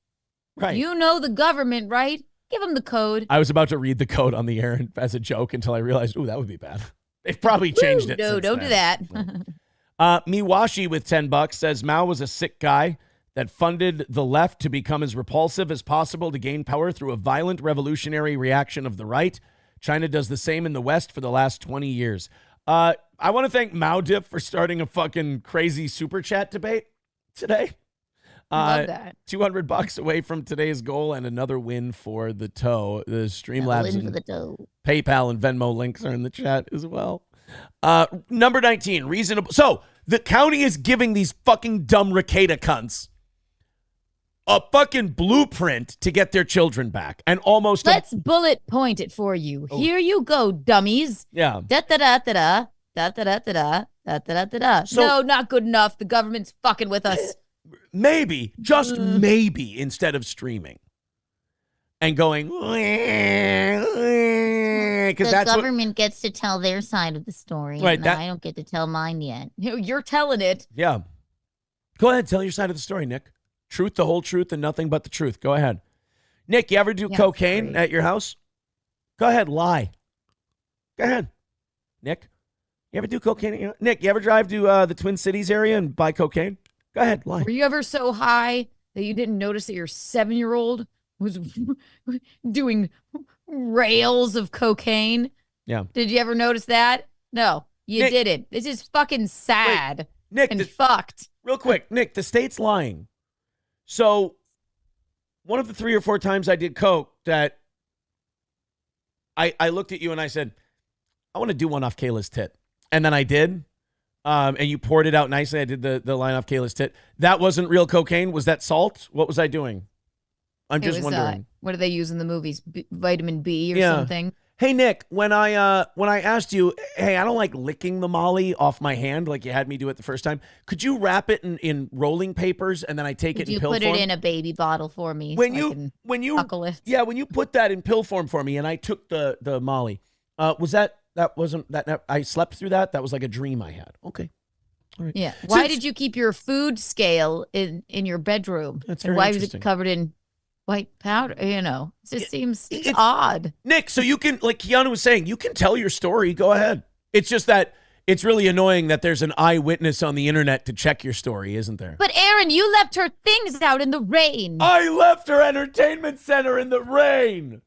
Right. You know the government, right? Give them the code. I was about to read the code on the air as a joke until I realized, ooh, that would be bad. They've probably changed it. No, don't do that. Miwashi with $10 says Mao was a sick guy that funded the left to become as repulsive as possible to gain power through a violent revolutionary reaction of the right. China does the same in the West for the last 20 years. I want to thank Mao Dip for starting a fucking crazy super chat debate today. Love that. $200 away from today's goal and another win for the toe. The Streamlabs and PayPal and Venmo links are in the chat as well. Number 19, reasonable. So the county is giving these fucking dumb Rekieta cunts a fucking blueprint to get their children back, and almost. Let's bullet point it for you. Oh. Here you go, dummies. Yeah. Da da da da da da da da da da da da da. No, not good enough. The government's fucking with us. Maybe, just maybe, instead of streaming and going, because the government gets to tell their side of the story, right? And I don't get to tell mine yet. You're telling it. Yeah. Go ahead, tell your side of the story, Nick. Truth, the whole truth, and nothing but the truth. Go ahead. Nick, you ever do cocaine at your house? Go ahead, lie. Go ahead. Nick, you ever do cocaine? Nick, you ever drive to the Twin Cities area and buy cocaine? Go ahead, lie. Were you ever so high that you didn't notice that your 7-year-old was doing rails of cocaine? Yeah. Did you ever notice that? No, you didn't. This is fucking sad. Wait, Nick, and fucked. Real quick, Nick, the state's lying. So one of the 3 or 4 times I did coke that I looked at you and I said, I want to do one off Kayla's tit. And then I did. And you poured it out nicely. I did the line off Kayla's tit. That wasn't real cocaine. Was that salt? What was I doing? I'm just wondering. What do they use in the movies? Vitamin B or something? Hey, Nick, when I asked you, hey, I don't like licking the Molly off my hand like you had me do it the first time. Could you wrap it in rolling papers and then I take it in pill form? You put it in a baby bottle for me when you buckle it. Yeah, when you put that in pill form for me and I took the Molly, was that wasn't that I slept through that? That was like a dream I had. Okay. All right. Yeah. Why did you keep your food scale in your bedroom? That's very why interesting. was it covered in white powder? You know, it just seems odd. Nick, so you can, like Keanu was saying, you can tell your story. Go ahead. It's just that it's really annoying that there's an eyewitness on the internet to check your story, isn't there? But Aaron, you left her things out in the rain. I left her entertainment center in the rain.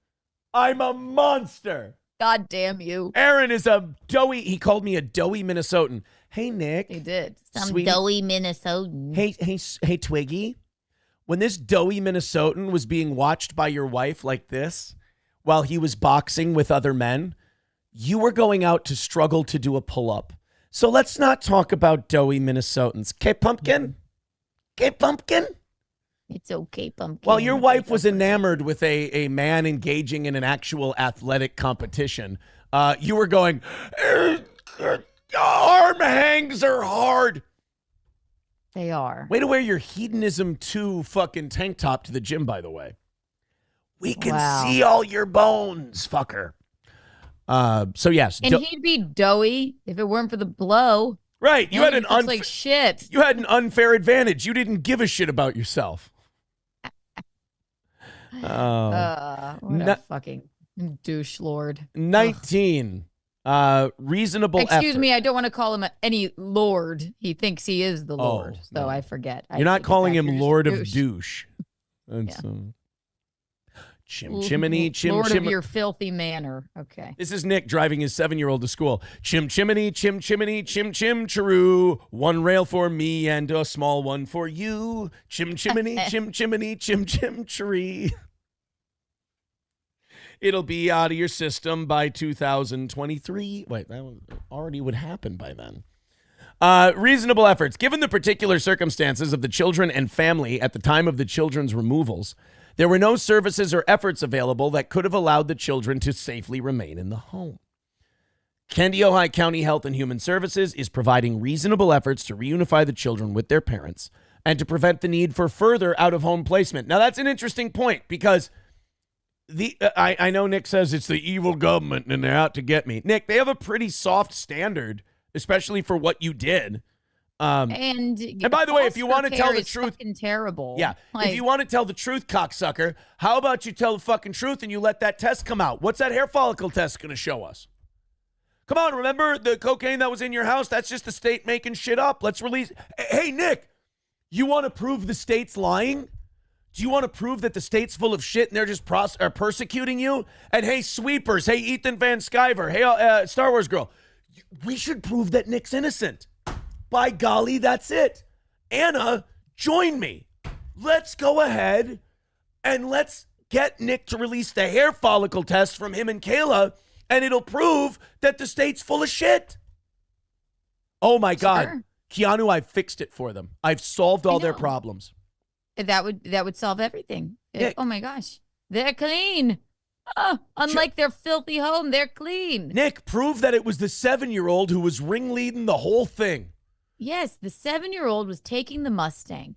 I'm a monster. God damn you. Aaron is a doughy. He called me a doughy Minnesotan. Hey, Nick. He did. Some Sweetie. doughy Minnesotan. Hey, Twiggy. When this doughy Minnesotan was being watched by your wife like this, while he was boxing with other men, you were going out to struggle to do a pull-up. So let's not talk about doughy Minnesotans. Okay, Pumpkin? Okay, Pumpkin? It's okay, Pumpkin. While your wife was enamored with a man engaging in an actual athletic competition, you were going, arm hangs are hard. They are. Way to wear your Hedonism 2 fucking tank top to the gym, by the way. We can see all your bones, fucker. So, yes. And he'd be doughy if it weren't for the blow. Right. You had like shit. You had an unfair advantage. You didn't give a shit about yourself. What a fucking douche lord. 19. Reasonable Excuse effort. me, I don't want to call him any lord. He thinks he is the lord, so no. I forget. You're not calling him Lord of Douche. Chimney, Lord of your filthy manor. Okay. This is Nick driving his 7-year-old to school. Chimney, chim chiroo. One rail for me and a small one for you. Chimney, chim chiree. It'll be out of your system by 2023. Wait, that already would happen by then. Reasonable efforts. Given the particular circumstances of the children and family at the time of the children's removals, there were no services or efforts available that could have allowed the children to safely remain in the home. Kandiyohi County Health and Human Services is providing reasonable efforts to reunify the children with their parents and to prevent the need for further out-of-home placement. Now, that's an interesting point because I know Nick says it's the evil government and they're out to get me. Nick, they have a pretty soft standard, especially for what you did. And by the way, if you want to tell the truth, terrible. Yeah, if you want to tell the truth, cocksucker, how about you tell the fucking truth and you let that test come out? What's that hair follicle test going to show us? Come on, remember the cocaine that was in your house? That's just the state making shit up. Let's release. Hey, Nick, you want to prove the state's lying? Do you want to prove that the state's full of shit and they're just persecuting you? And hey, sweepers, hey, Ethan Van Sciver, hey, Star Wars girl, we should prove that Nick's innocent. By golly, that's it. Anna, join me. Let's go ahead and let's get Nick to release the hair follicle test from him and Kayla, and it'll prove that the state's full of shit. Oh, my God. Keanu, I've fixed it for them. I've solved all their problems. That would solve everything. Oh, my gosh. They're clean. Unlike their filthy home, they're clean. Nick, prove that it was the 7-year-old who was ringleading the whole thing. Yes, the 7-year-old was taking the Mustang,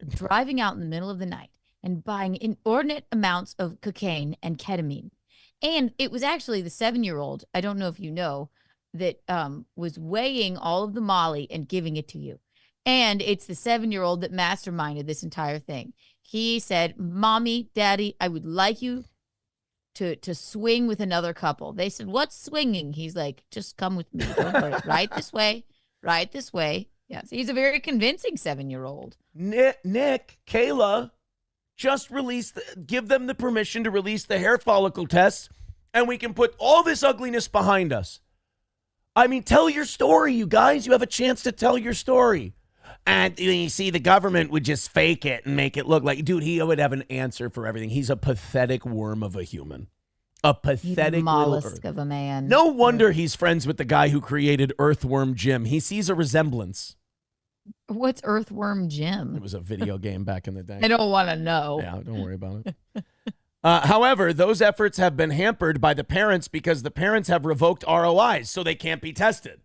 driving out in the middle of the night and buying inordinate amounts of cocaine and ketamine. And it was actually the 7-year-old, I don't know if you know, that was weighing all of the Molly and giving it to you. And it's the 7-year-old that masterminded this entire thing. He said, Mommy, Daddy, I would like you to swing with another couple. They said, what's swinging? He's like, just come with me. Don't worry. Right this way. Right this way. Yes, he's a very convincing 7-year-old. Nick, Kayla, just give them the permission to release the hair follicle tests, and we can put all this ugliness behind us. I mean, tell your story, you guys. You have a chance to tell your story. And you see, the government would just fake it and make it look like, dude, he would have an answer for everything. He's a pathetic worm of a human. A pathetic mollusk of a man. No wonder he's friends with the guy who created Earthworm Jim. He sees a resemblance. What's Earthworm Jim? It was a video game back in the day. I don't want to know. Yeah, don't worry about it. However, those efforts have been hampered by the parents because the parents have revoked ROIs, so they can't be tested.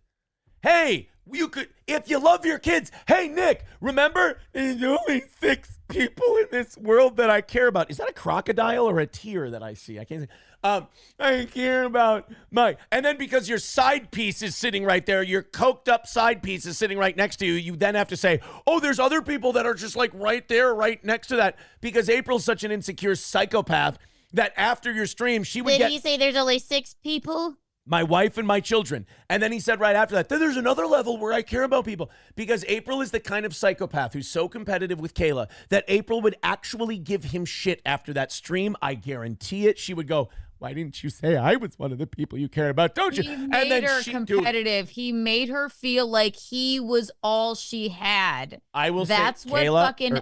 Hey, you could, if you love your kids. Hey, Nick, remember, there's only 6 people in this world that I care about. Is that a crocodile or a tear that I see? I can't see. I care about Mike. And then because your side piece is sitting right there, your coked up side piece is sitting right next to you, you then have to say, oh, there's other people that are just like right there, right next to that. Because April's such an insecure psychopath that after your stream, she would Did he say there's only 6 people? My wife and my children. And then he said right after that, then there's another level where I care about people. Because April is the kind of psychopath who's so competitive with Kayla that April would actually give him shit after that stream. I guarantee it. She would go, why didn't you say I was one of the people you care about? Don't you? He made her competitive. He made her feel like he was all she had. I will That's say, what Kayla, fucking...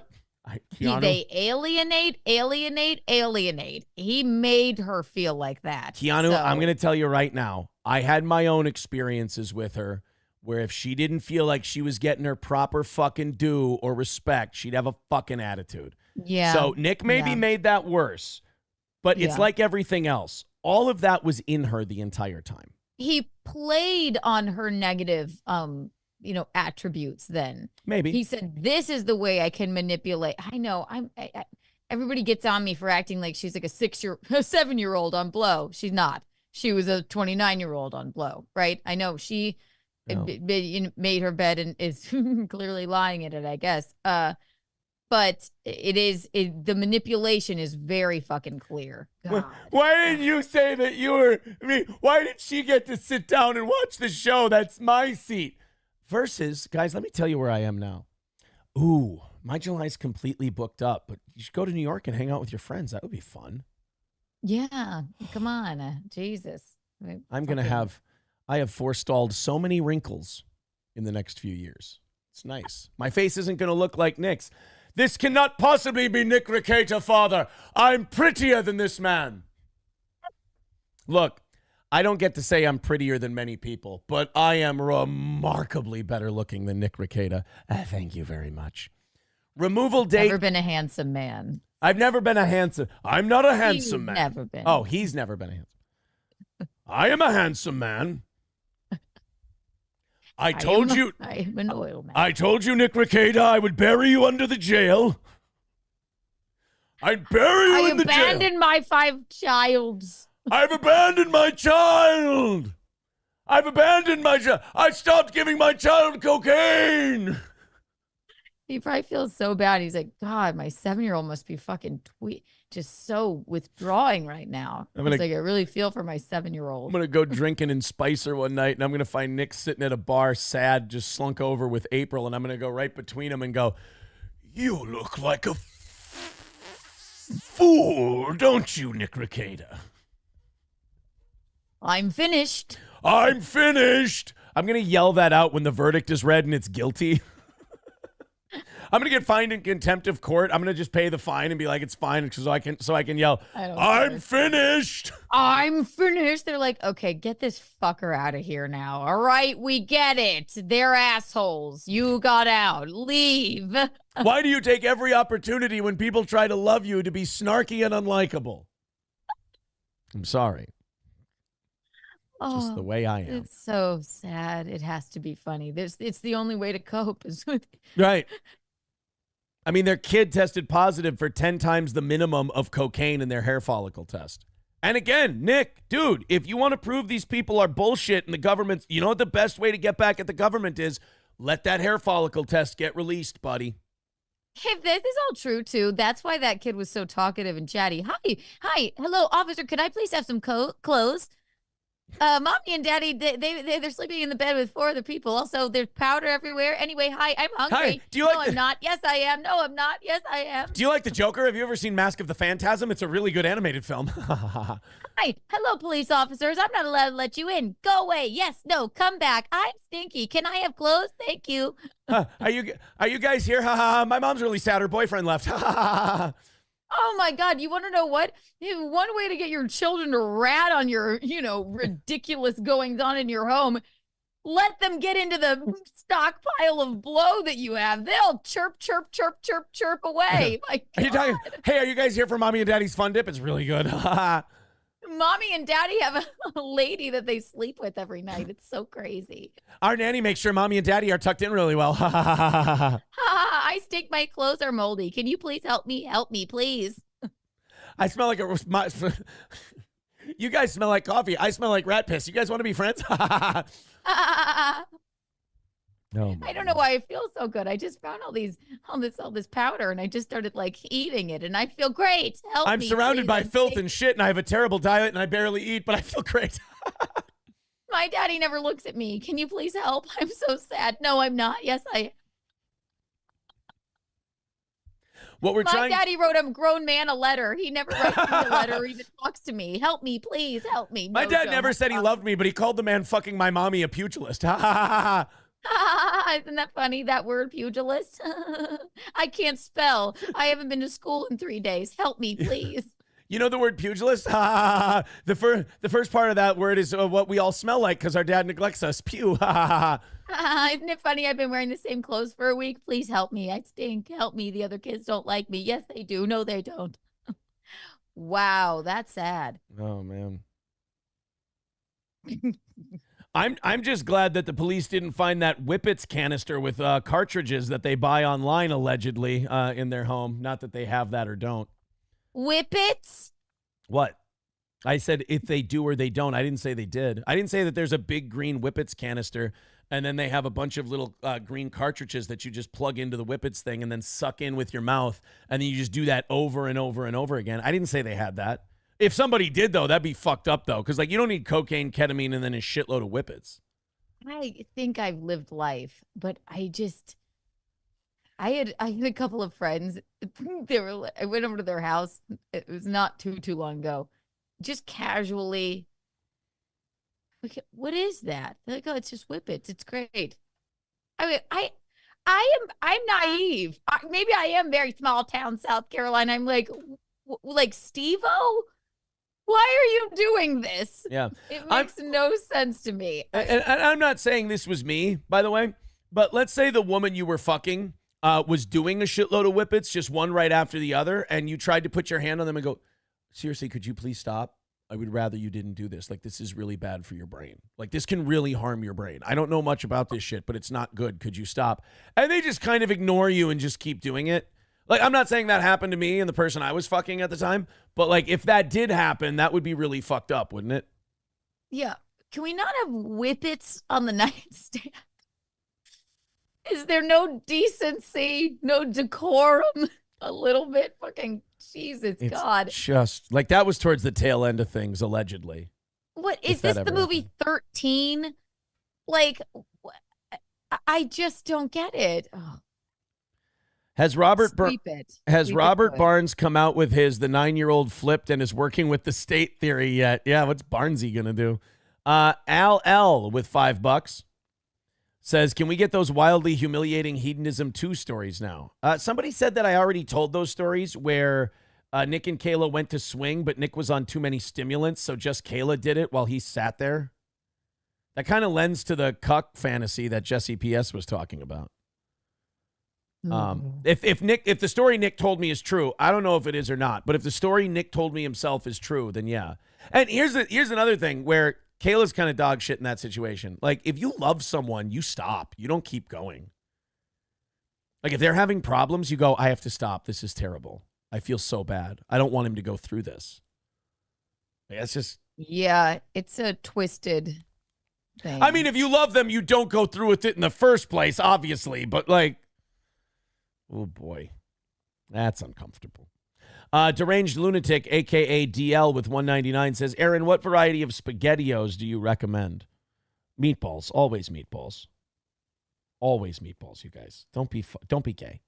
They alienate. He made her feel like that. Keanu, I'm going to tell you right now, I had my own experiences with her where if she didn't feel like she was getting her proper fucking due or respect, she'd have a fucking attitude. Yeah. So Nick maybe made that worse, but it's like everything else. All of that was in her the entire time. He played on her negative attributes then. Maybe. He said, this is the way I can manipulate. I know. Everybody gets on me for acting like she's like a 7-year-old on blow. She's not. She was a 29-year-old on blow, right? I know she made her bed and is clearly lying in it, I guess. But the manipulation is very fucking clear. God. Why didn't you say that you were, why did she get to sit down and watch the show? That's my seat. Versus, guys, let me tell you where I am now. Ooh, my July's completely booked up, but you should go to New York and hang out with your friends. That would be fun. Yeah, come on, Jesus. I have forestalled so many wrinkles in the next few years. It's nice. My face isn't going to look like Nick's. This cannot possibly be Nick Rekieta, father. I'm prettier than this man. Look, I don't get to say I'm prettier than many people, but I am remarkably better looking than Nick Rekieta. Thank you very much. Removal date. Never been a handsome man. I've never been a handsome. I'm not a handsome man. Never been. Oh, he's never been a handsome. I am a handsome man. I told you. I am an oil man. I told you, Nick Rekieta, I would bury you under the jail. I'd bury you in the jail. I abandoned my 5 childs. I've abandoned my child. I've abandoned my child. I stopped giving my child cocaine. He probably feels so bad. He's like, God, my 7-year-old must be fucking just so withdrawing right now. He's like, I really feel for my 7-year-old. I'm going to go drinking in Spicer one night, and I'm going to find Nick sitting at a bar, sad, just slunk over with April, and I'm going to go right between them and go, you look like a fool, don't you, Nick Rekieta? I'm finished. I'm finished. I'm going to yell that out when the verdict is read and it's guilty. I'm going to get fined in contempt of court. I'm going to just pay the fine and be like, it's fine, so I can yell, I'm finished. I'm finished. They're like, okay, get this fucker out of here now. All right, we get it. They're assholes. You got out. Leave. Why do you take every opportunity when people try to love you to be snarky and unlikable? I'm sorry. Just the way I am. It's so sad. It has to be funny. It's the only way to cope is with right. I mean, their kid tested positive for 10 times the minimum of cocaine in their hair follicle test. And again, Nick, dude, if you want to prove these people are bullshit and the government's, you know what the best way to get back at the government is? Let that hair follicle test get released, buddy. If this is all true, too, that's why that kid was so talkative and chatty. Hi, hello, officer, could I please have some clothes? Mommy and Daddy, they're sleeping in the bed with 4 other people. Also, there's powder everywhere. Anyway, hi, I'm hungry. Hi, do you like I'm not. Yes, I am. No, I'm not. Yes, I am. Do you like the Joker? Have you ever seen Mask of the Phantasm? It's a really good animated film. Hi, hello, police officers. I'm not allowed to let you in. Go away. Yes, no, come back. I'm stinky. Can I have clothes? Thank you. Are you guys here? My mom's really sad. Her boyfriend left. Oh my God, you want to know what? One way to get your children to rat on your, ridiculous goings on in your home, let them get into the stockpile of blow that you have. They'll chirp, chirp, chirp, chirp, chirp away. My God. Hey, are you guys here for Mommy and Daddy's Fun Dip? It's really good. Mommy and Daddy have a lady that they sleep with every night. It's so crazy. Our nanny makes sure Mommy and Daddy are tucked in really well. I stink. My clothes are moldy. Can you please help me? Help me, please. I smell like you guys smell like coffee. I smell like rat piss. You guys want to be friends? I don't know why I feel so good. I just found all this powder and I just started eating it and I feel great. Help me. I'm surrounded by filth and shit and I have a terrible diet and I barely eat, but I feel great. My daddy never looks at me. Can you please help? I'm so sad. No, I'm not. Yes, I am. My daddy wrote a grown man a letter. He never writes me a letter or even talks to me. Help me, please. Help me. My dad never said he loved me, but he called the man fucking my mommy a pugilist. Ha ha ha ha. Isn't that funny, that word pugilist? I can't spell. I haven't been to school in 3 days. Help me, please. You know the word pugilist? The first part of that word is what we all smell like because our dad neglects us. Pew. Isn't it funny? I've been wearing the same clothes for a week. Please help me. I stink. Help me. The other kids don't like me. Yes, they do. No, they don't. Wow, that's sad. Oh, man. I'm just glad that the police didn't find that Whippets canister with cartridges that they buy online allegedly in their home. Not that they have that or don't. Whippets? What? I said if they do or they don't. I didn't say they did. I didn't say that there's a big green Whippets canister and then they have a bunch of little green cartridges that you just plug into the Whippets thing and then suck in with your mouth. And then you just do that over and over and over again. I didn't say they had that. If somebody did, though, that'd be fucked up, though. Because, you don't need cocaine, ketamine, and then a shitload of Whippets. I think I've lived life, but I had a couple of friends. I went over to their house. It was not too long ago. just casually. What is that? They're like, oh, it's just whippets. It's great. I mean, I'm naive. Maybe I am very small town South Carolina. I'm like Steve-O, why are you doing this? Yeah. It makes no sense to me. And I'm not saying this was me, by the way, but let's say the woman you were fucking was doing a shitload of whippets, just one right after the other, and you tried to put your hand on them and go, seriously, could you please stop? I would rather you didn't do this. Like, this is really bad for your brain. Like, this can really harm your brain. I don't know much about this shit, but it's not good. Could you stop? And they just kind of ignore you and just keep doing it. Like, I'm not saying that happened to me and the person I was fucking at the time, but like, if that did happen, that would be really fucked up, wouldn't it? Yeah. Can we not have whippets on the nightstand? Is there no decency, no decorum? A little bit fucking Jesus, It's God. just like that was towards the tail end of things, allegedly. What is this? The movie 13? Like, I just don't get it. Oh. Has Robert Sweep it. Has Sweep Robert it, Barnes come out with his the 9-year-old flipped and is working with the state theory yet? Yeah, what's Barnesy gonna do? Al L with $5 says, "Can we get those wildly humiliating hedonism 2 stories now?" Somebody said that I already told those stories where Nick and Kayla went to swing, but Nick was on too many stimulants, so just Kayla did it while he sat there. That kind of lends to the cuck fantasy that Jesse PS was talking about. If the story Nick told me is true, I don't know if it is or not, but if the story Nick told me himself is true, then yeah. And here's another thing where Kayla's kind of dog shit in that situation. Like, if you love someone, you stop. You don't keep going. Like, if they're having problems, you go, I have to stop. This is terrible. I feel so bad. I don't want him to go through this. Like, that's just... Yeah, it's a twisted thing. I mean, if you love them, you don't go through with it in the first place, obviously. But, like, oh, boy. That's uncomfortable. Deranged Lunatic, a.k.a. DL with $1.99 says, Aaron, what variety of SpaghettiOs do you recommend? Meatballs. Always meatballs. Always meatballs, you guys. Don't be gay.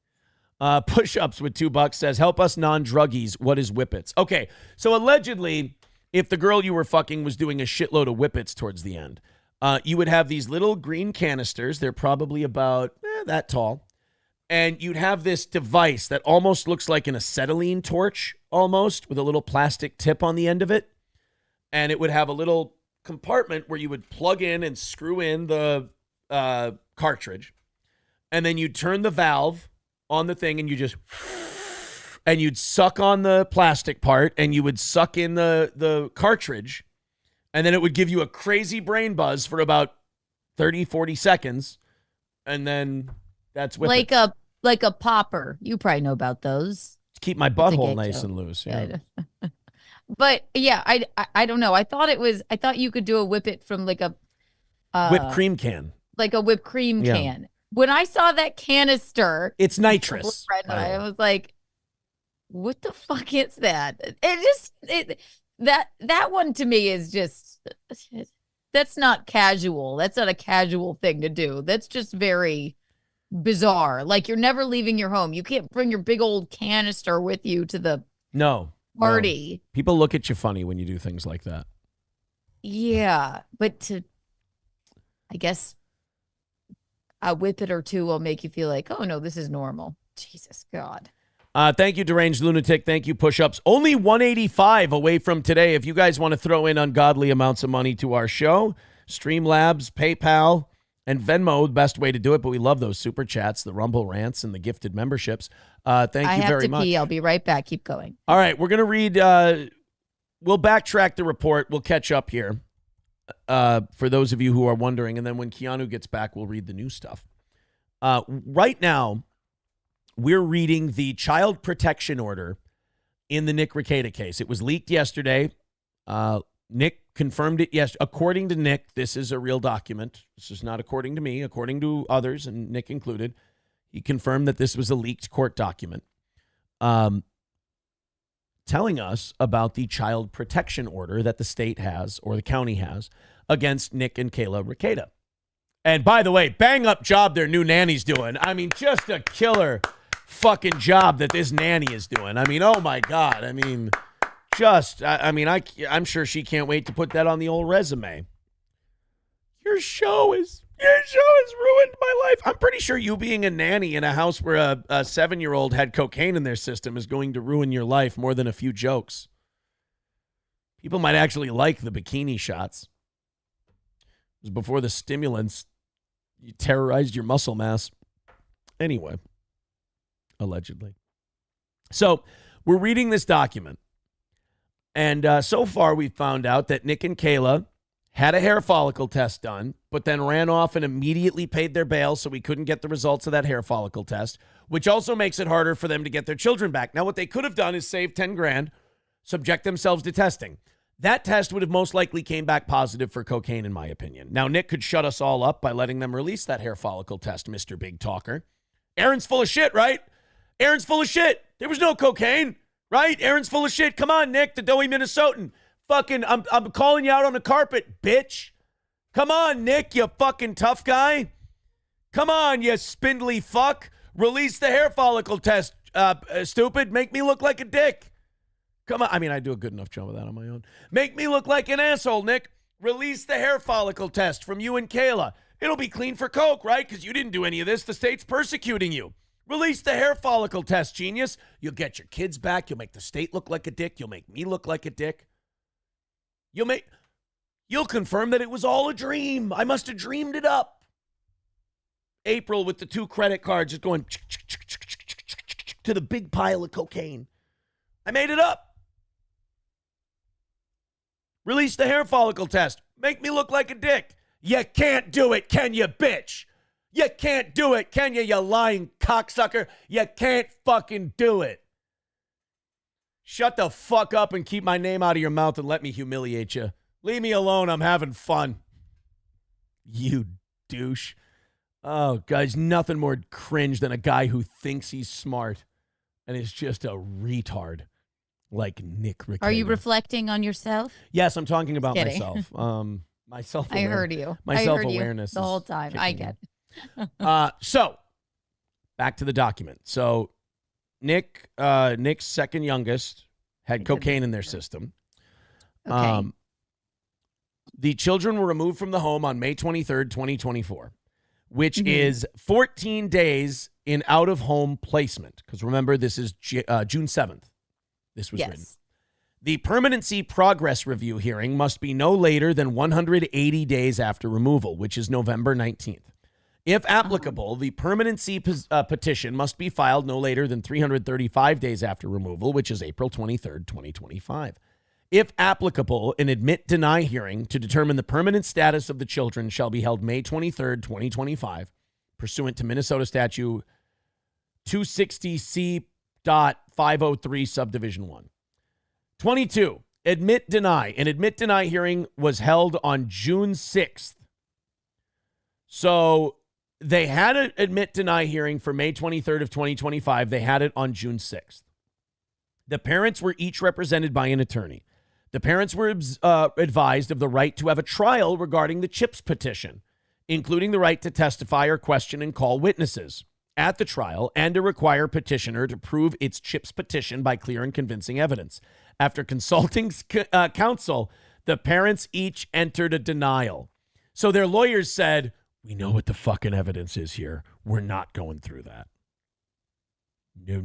Push-ups with $2 says, help us non-druggies. What is whippets? Okay, so allegedly, if the girl you were fucking was doing a shitload of whippets towards the end, you would have these little green canisters. They're probably about that tall. And you'd have this device that almost looks like an acetylene torch, almost, with a little plastic tip on the end of it. And it would have a little compartment where you would plug in and screw in the cartridge. And then you'd turn the valve on the thing and you'd suck on the plastic part and you would suck in the cartridge. And then it would give you a crazy brain buzz for about 30, 40 seconds. And then... that's whippets. Like a popper. You probably know about those. To keep my butthole nice and loose. Yeah. But yeah, I don't know. I thought you could do a whippet from like a whipped cream can. Like a whipped cream can. When I saw that canister, it's nitrous. I was like, what the fuck is that? That one to me is just, that's not casual. That's not a casual thing to do. That's just very bizarre. Like, you're never leaving your home. You can't bring your big old canister with you to the party. No. People look at you funny when you do things like that. Yeah, but I guess a whippet or two will make you feel like, oh no, this is normal. Jesus God. Thank you, Deranged Lunatic. Thank you, Push-Ups. Only 185 away from today. If you guys want to throw in ungodly amounts of money to our show, Streamlabs, PayPal, and Venmo, the best way to do it, but we love those super chats, the Rumble rants, and the gifted memberships. Thank you very much. I have to pee. I'll be right back. Keep going. All right, we're going to read, we'll backtrack the report. We'll catch up here for those of you who are wondering, and then when Keanu gets back, we'll read the new stuff. Right now, we're reading the child protection order in the Nick Rekieta case. It was leaked yesterday. Nick confirmed it. Yes, according to Nick, this is a real document. This is not according to me, according to others, and Nick included. He confirmed that this was a leaked court document telling us about the child protection order that the state has, or the county has, against Nick and Kayla Rekieta. And by the way, bang up job their new nanny's doing. I mean, just a killer fucking job that this nanny is doing. I mean, oh my God. I mean... I'm sure she can't wait to put that on the old resume. Your show has ruined my life. I'm pretty sure you being a nanny in a house where a 7-year-old had cocaine in their system is going to ruin your life more than a few jokes. People might actually like the bikini shots. It was before the stimulants you terrorized your muscle mass. Anyway, allegedly. So we're reading this document. And so far we've found out that Nick and Kayla had a hair follicle test done, but then ran off and immediately paid their bail so we couldn't get the results of that hair follicle test, which also makes it harder for them to get their children back. Now, what they could have done is save 10 grand, subject themselves to testing. That test would have most likely came back positive for cocaine, in my opinion. Now, Nick could shut us all up by letting them release that hair follicle test, Mr. Big Talker. Aaron's full of shit, right? Aaron's full of shit. There was no cocaine, right? Aaron's full of shit. Come on, Nick, the doughy Minnesotan. Fucking, I'm calling you out on the carpet, bitch. Come on, Nick, you fucking tough guy. Come on, you spindly fuck. Release the hair follicle test, stupid. Make me look like a dick. Come on. I mean, I do a good enough job of that on my own. Make me look like an asshole, Nick. Release the hair follicle test from you and Kayla. It'll be clean for coke, right? Because you didn't do any of this. The state's persecuting you. Release the hair follicle test, genius. You'll get your kids back. You'll make the state look like a dick. You'll make me look like a dick. You'll confirm that it was all a dream. I must have dreamed it up. April with the 2 credit cards just going to the big pile of cocaine. I made it up. Release the hair follicle test. Make me look like a dick. You can't do it, can you, bitch? You can't do it, can you, you lying cocksucker? You can't fucking do it. Shut the fuck up and keep my name out of your mouth and let me humiliate you. Leave me alone. I'm having fun. You douche. Oh, guys, nothing more cringe than a guy who thinks he's smart and is just a retard like Nick Rekieta. Are you reflecting on yourself? Yes, I'm talking about myself. I heard you. My self-awareness the whole time. I get it. So, back to the document. So, Nick's second youngest had cocaine in their system. Okay. The children were removed from the home on May 23rd, 2024, which is 14 days in out-of-home placement. Because remember, this is June 7th. This was written. The permanency progress review hearing must be no later than 180 days after removal, which is November 19th. If applicable, the permanency petition must be filed no later than 335 days after removal, which is April 23rd, 2025. If applicable, an admit-deny hearing to determine the permanent status of the children shall be held May 23rd, 2025, pursuant to Minnesota Statute 260C.503, Subdivision 1. 22, admit-deny. An admit-deny hearing was held on June 6th. So they had an admit-deny hearing for May 23rd of 2025. They had it on June 6th. The parents were each represented by an attorney. The parents were advised of the right to have a trial regarding the CHIPS petition, including the right to testify or question and call witnesses at the trial and to require petitioner to prove its CHIPS petition by clear and convincing evidence. After consulting counsel, the parents each entered a denial. So their lawyers said, we know what the fucking evidence is here. We're not going through that. No.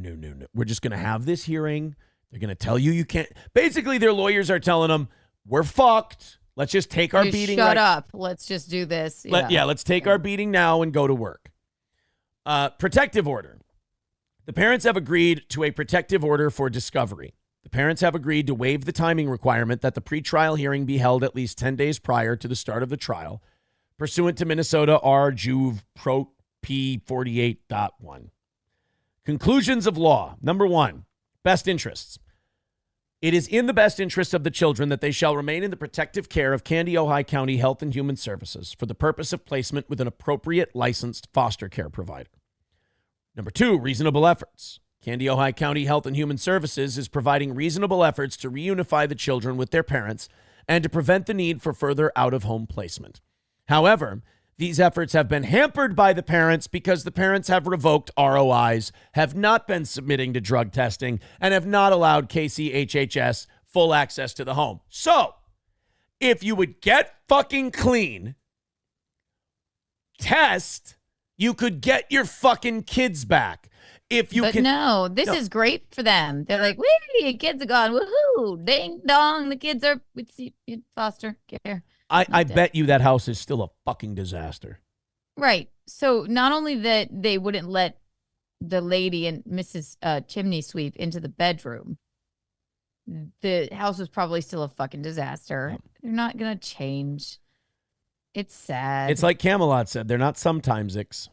We're just going to have this hearing. They're going to tell you can't. Basically, their lawyers are telling them, we're fucked. Let's just take our beating. Shut up. Let's just do this. Let's take our beating now and go to work. Protective order. The parents have agreed to a protective order for discovery. The parents have agreed to waive the timing requirement that the pretrial hearing be held at least 10 days prior to the start of the trial, pursuant to Minnesota R-Juv Pro P 48.1. Conclusions of law. Number 1, best interests. It is in the best interest of the children that they shall remain in the protective care of Candy-Ojai County Health and Human Services for the purpose of placement with an appropriate licensed foster care provider. Number 2, reasonable efforts. Candy-Ojai County Health and Human Services is providing reasonable efforts to reunify the children with their parents and to prevent the need for further out-of-home placement. However, these efforts have been hampered by the parents because the parents have revoked ROIs, have not been submitting to drug testing, and have not allowed KCHHS full access to the home. So if you would get fucking clean, test, you could get your fucking kids back. If you can. No, this is great for them. They're like, wee, kids are gone. Woohoo. Ding dong. The kids are in foster care. I bet you that house is still a fucking disaster. Right. So not only that they wouldn't let the lady and Mrs. Chimney Sweep into the bedroom, the house was probably still a fucking disaster. Yep. They're not going to change. It's sad. It's like Camelot said, they're not sometimes-ics.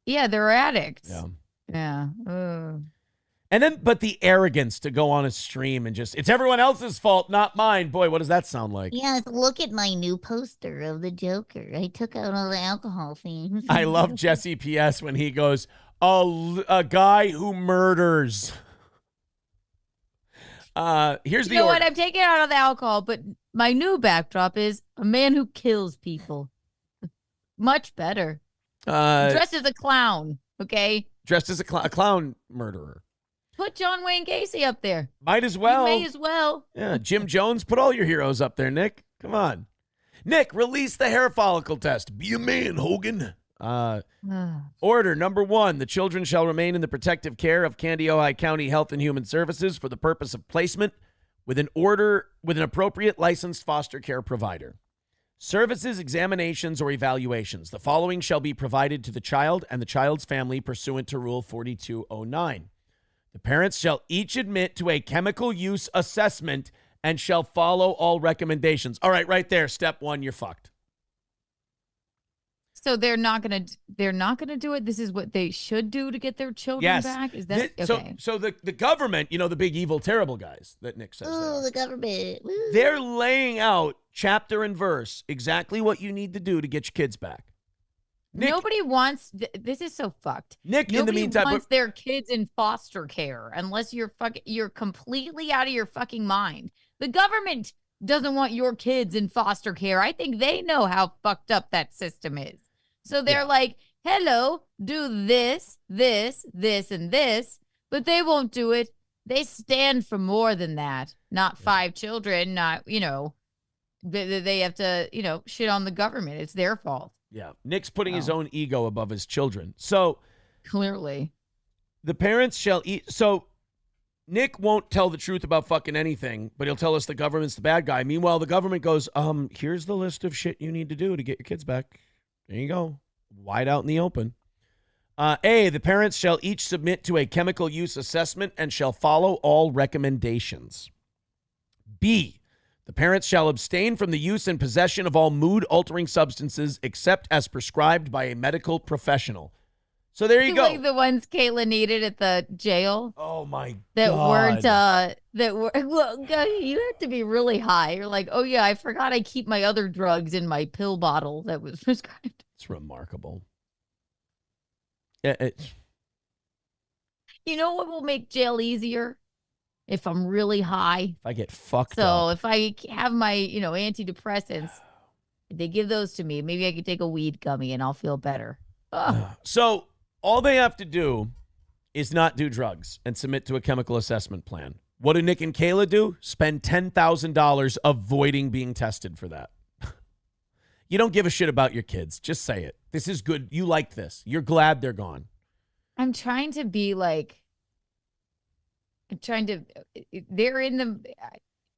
Yeah, they're addicts. Yeah. Yeah. And then, but the arrogance to go on a stream and just, it's everyone else's fault, not mine. Boy, what does that sound like? Yes, look at my new poster of the Joker. I took out all the alcohol things. I love Jesse P.S. when he goes, a guy who murders. Here's the You know order. what? I'm taking out all the alcohol, but my new backdrop is a man who kills people. Much better. Dressed as a clown, okay? Dressed as a clown murderer. Put John Wayne Gacy up there. Might as well. You may as well. Yeah, Jim Jones, put all your heroes up there, Nick. Come on. Nick, release the hair follicle test. Be a man, Hogan. Order number 1. The children shall remain in the protective care of Candiota County Health and Human Services for the purpose of placement with an appropriate licensed foster care provider. Services, examinations, or evaluations. The following shall be provided to the child and the child's family pursuant to Rule 4209. The parents shall each admit to a chemical use assessment and shall follow all recommendations. All right, right there. Step 1, you're fucked. So they're not gonna do it. This is what they should do to get their children back. Is that okay? So the government, the big evil terrible guys that Nick says. Oh, the government. Woo. They're laying out chapter and verse exactly what you need to do to get your kids back. Nick, nobody wants. This is so fucked. Nick, nobody in the meantime, wants their kids in foster care unless you're completely out of your fucking mind. The government doesn't want your kids in foster care. I think they know how fucked up that system is. So they're like, hello, do this, this, this, and this, but they won't do it. They stand for more than that. Not 5 children, not, they have to, shit on the government. It's their fault. Yeah. Nick's putting his own ego above his children. So clearly the parents shall eat. So Nick won't tell the truth about fucking anything, but he'll tell us the government's the bad guy. Meanwhile, the government goes, here's the list of shit you need to do to get your kids back. There you go. Wide out in the open. A, the parents shall each submit to a chemical use assessment and shall follow all recommendations. B, the parents shall abstain from the use and possession of all mood-altering substances except as prescribed by a medical professional. So there you go. Like the ones Kayla needed at the jail. Oh my that God. Well, God, you have to be really high. You're like, oh yeah, I forgot I keep my other drugs in my pill bottle that was prescribed. It's remarkable. Yeah, you know what will make jail easier? If I'm really high. If I get fucked up. So if I have my, antidepressants, they give those to me. Maybe I could take a weed gummy and I'll feel better. So all they have to do is not do drugs and submit to a chemical assessment plan. What do Nick and Kayla do? Spend $10,000 avoiding being tested for that. You don't give a shit about your kids. Just say it. This is good. You like this. You're glad they're gone. I'm trying to be like,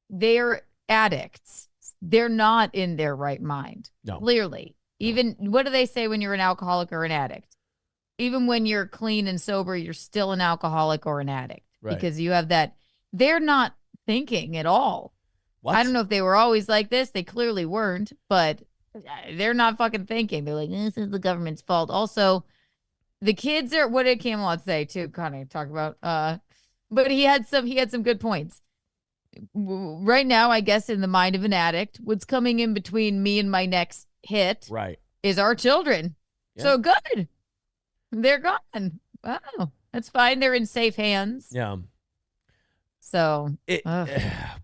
they're addicts. They're not in their right mind. No. Clearly. Even, what do they say when you're an alcoholic or an addict? Even when you're clean and sober, you're still an alcoholic or an addict. Right. Because you have that. They're not thinking at all. What? I don't know if they were always like this. They clearly weren't, but they're not fucking thinking. They're like, this is the government's fault. Also, the kids are, what did Camelot say too? Kind of talk about, but he had some good points. Right now, I guess in the mind of an addict, what's coming in between me and my next hit is our children. Yeah. So good. They're gone. Wow. That's fine. They're in safe hands. Yeah. So,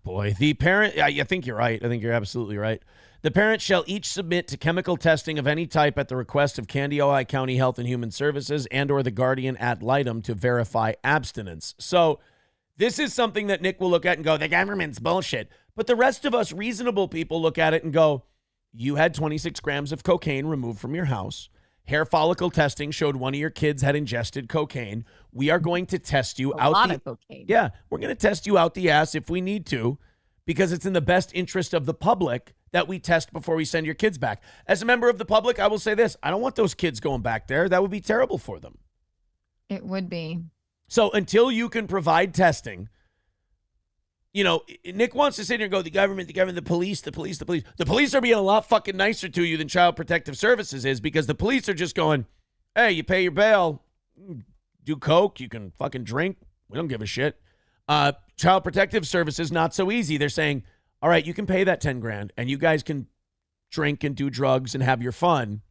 boy, the parent, I think you're right. I think you're absolutely right. The parents shall each submit to chemical testing of any type at the request of Candiota County Health and Human Services and or the guardian ad litem to verify abstinence. So This is something that Nick will look at and go, the government's bullshit. But the rest of us reasonable people look at it and go, you had 26 grams of cocaine removed from your house. Hair follicle testing showed one of your kids had ingested cocaine. We are going to test you out. A lot of cocaine. Yeah, we're going to test you out the ass if we need to, because it's in the best interest of the public that we test before we send your kids back. As a member of the public, I will say this. I don't want those kids going back there. That would be terrible for them. It would be. So until you can provide testing, you know, Nick wants to sit here and go, the government, the police. The police are being a lot fucking nicer to you than Child Protective Services is, because the police are just going, hey, you pay your bail, do coke, you can fucking drink. We don't give a shit. Child Protective Services, not so easy. They're saying, all right, you can pay that 10 grand and you guys can drink and do drugs and have your fun.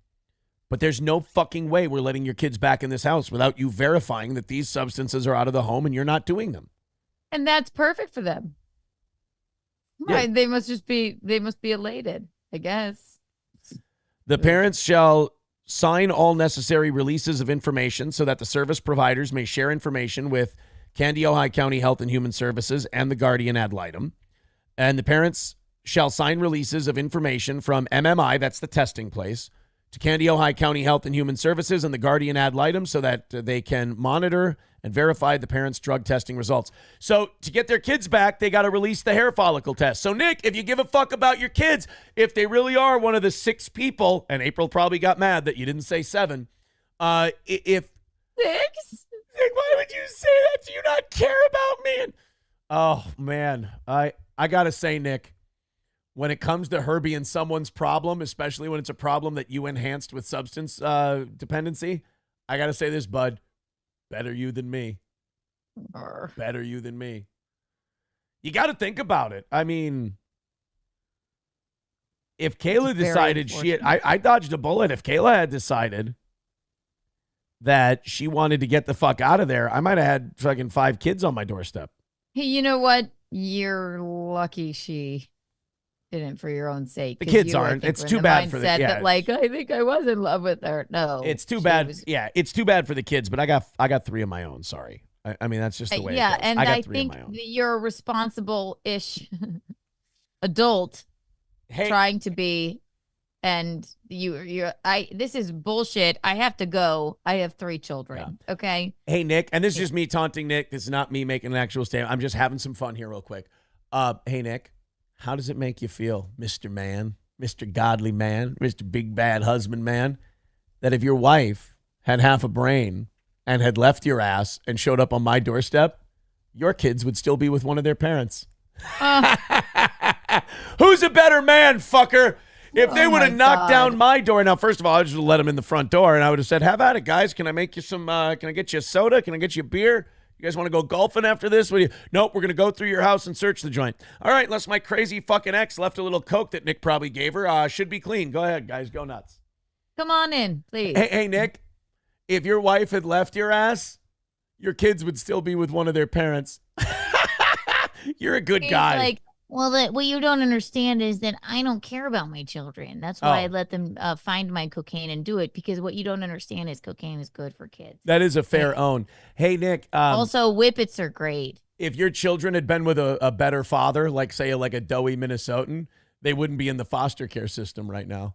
But there's no fucking way we're letting your kids back in this house without you verifying that these substances are out of the home and you're not doing them. And that's perfect for them. Yeah. Right. They must be elated, I guess. The parents shall sign all necessary releases of information so that the service providers may share information with Candy-Ojai County Health and Human Services and the guardian ad litem. And the parents shall sign releases of information from MMI, that's the testing place, to Candy-Ojai County Health and Human Services and the guardian ad litem so that they can monitor and verify the parents' drug testing results. So to get their kids back, they got to release the hair follicle test. So, Nick, if you give a fuck about your kids, if they really are one of the 6 people, and April probably got mad that you didn't say 7, if 6? Nick, why would you say that? Do you not care about me? And, oh, man, I got to say, Nick, when it comes to her being someone's problem, especially when it's a problem that you enhanced with substance dependency, I got to say this, bud. Better you than me. Better you than me. You got to think about it. I mean, if Kayla decided I dodged a bullet. If Kayla had decided that she wanted to get the fuck out of there, I might have had fucking 5 kids on my doorstep. Hey, you know what? You're lucky she didn't, for your own sake. The kids aren't. It's too bad for the kids. That, like, I think I was in love with her. No, it's too bad. Yeah, it's too bad for the kids. But I got 3 of my own. Sorry. I mean, that's just the way. Yeah, it goes. and I got I 3 think of my own. that you're a responsible-ish adult trying to be, and this is bullshit. I have to go. I have 3 children. Yeah. Okay. Hey, Nick, and this is just me taunting Nick. This is not me making an actual statement. I'm just having some fun here real quick. Hey, Nick, how does it make you feel, Mr. Man, Mr. Godly Man, Mr. Big Bad Husband Man, that if your wife had half a brain and had left your ass and showed up on my doorstep, your kids would still be with one of their parents? Who's a better man, fucker? If they would have knocked down my door. Now, first of all, I just let them in the front door, and I would have said, have at it, guys. Can I make you some, can I get you a soda? Can I get you a beer? You guys want to go golfing after this? Nope, we're going to go through your house and search the joint. All right, unless my crazy fucking ex left a little coke that Nick probably gave her. Should be clean. Go ahead, guys. Go nuts. Come on in, please. Hey, Nick, if your wife had left your ass, your kids would still be with one of their parents. You're a good guy. Like, well, what you don't understand is that I don't care about my children. That's why I let them find my cocaine and do it, because what you don't understand is cocaine is good for kids. That is a fair own. Hey, Nick. Also, whippets are great. If your children had been with a better father, like, say, like a doughy Minnesotan, they wouldn't be in the foster care system right now.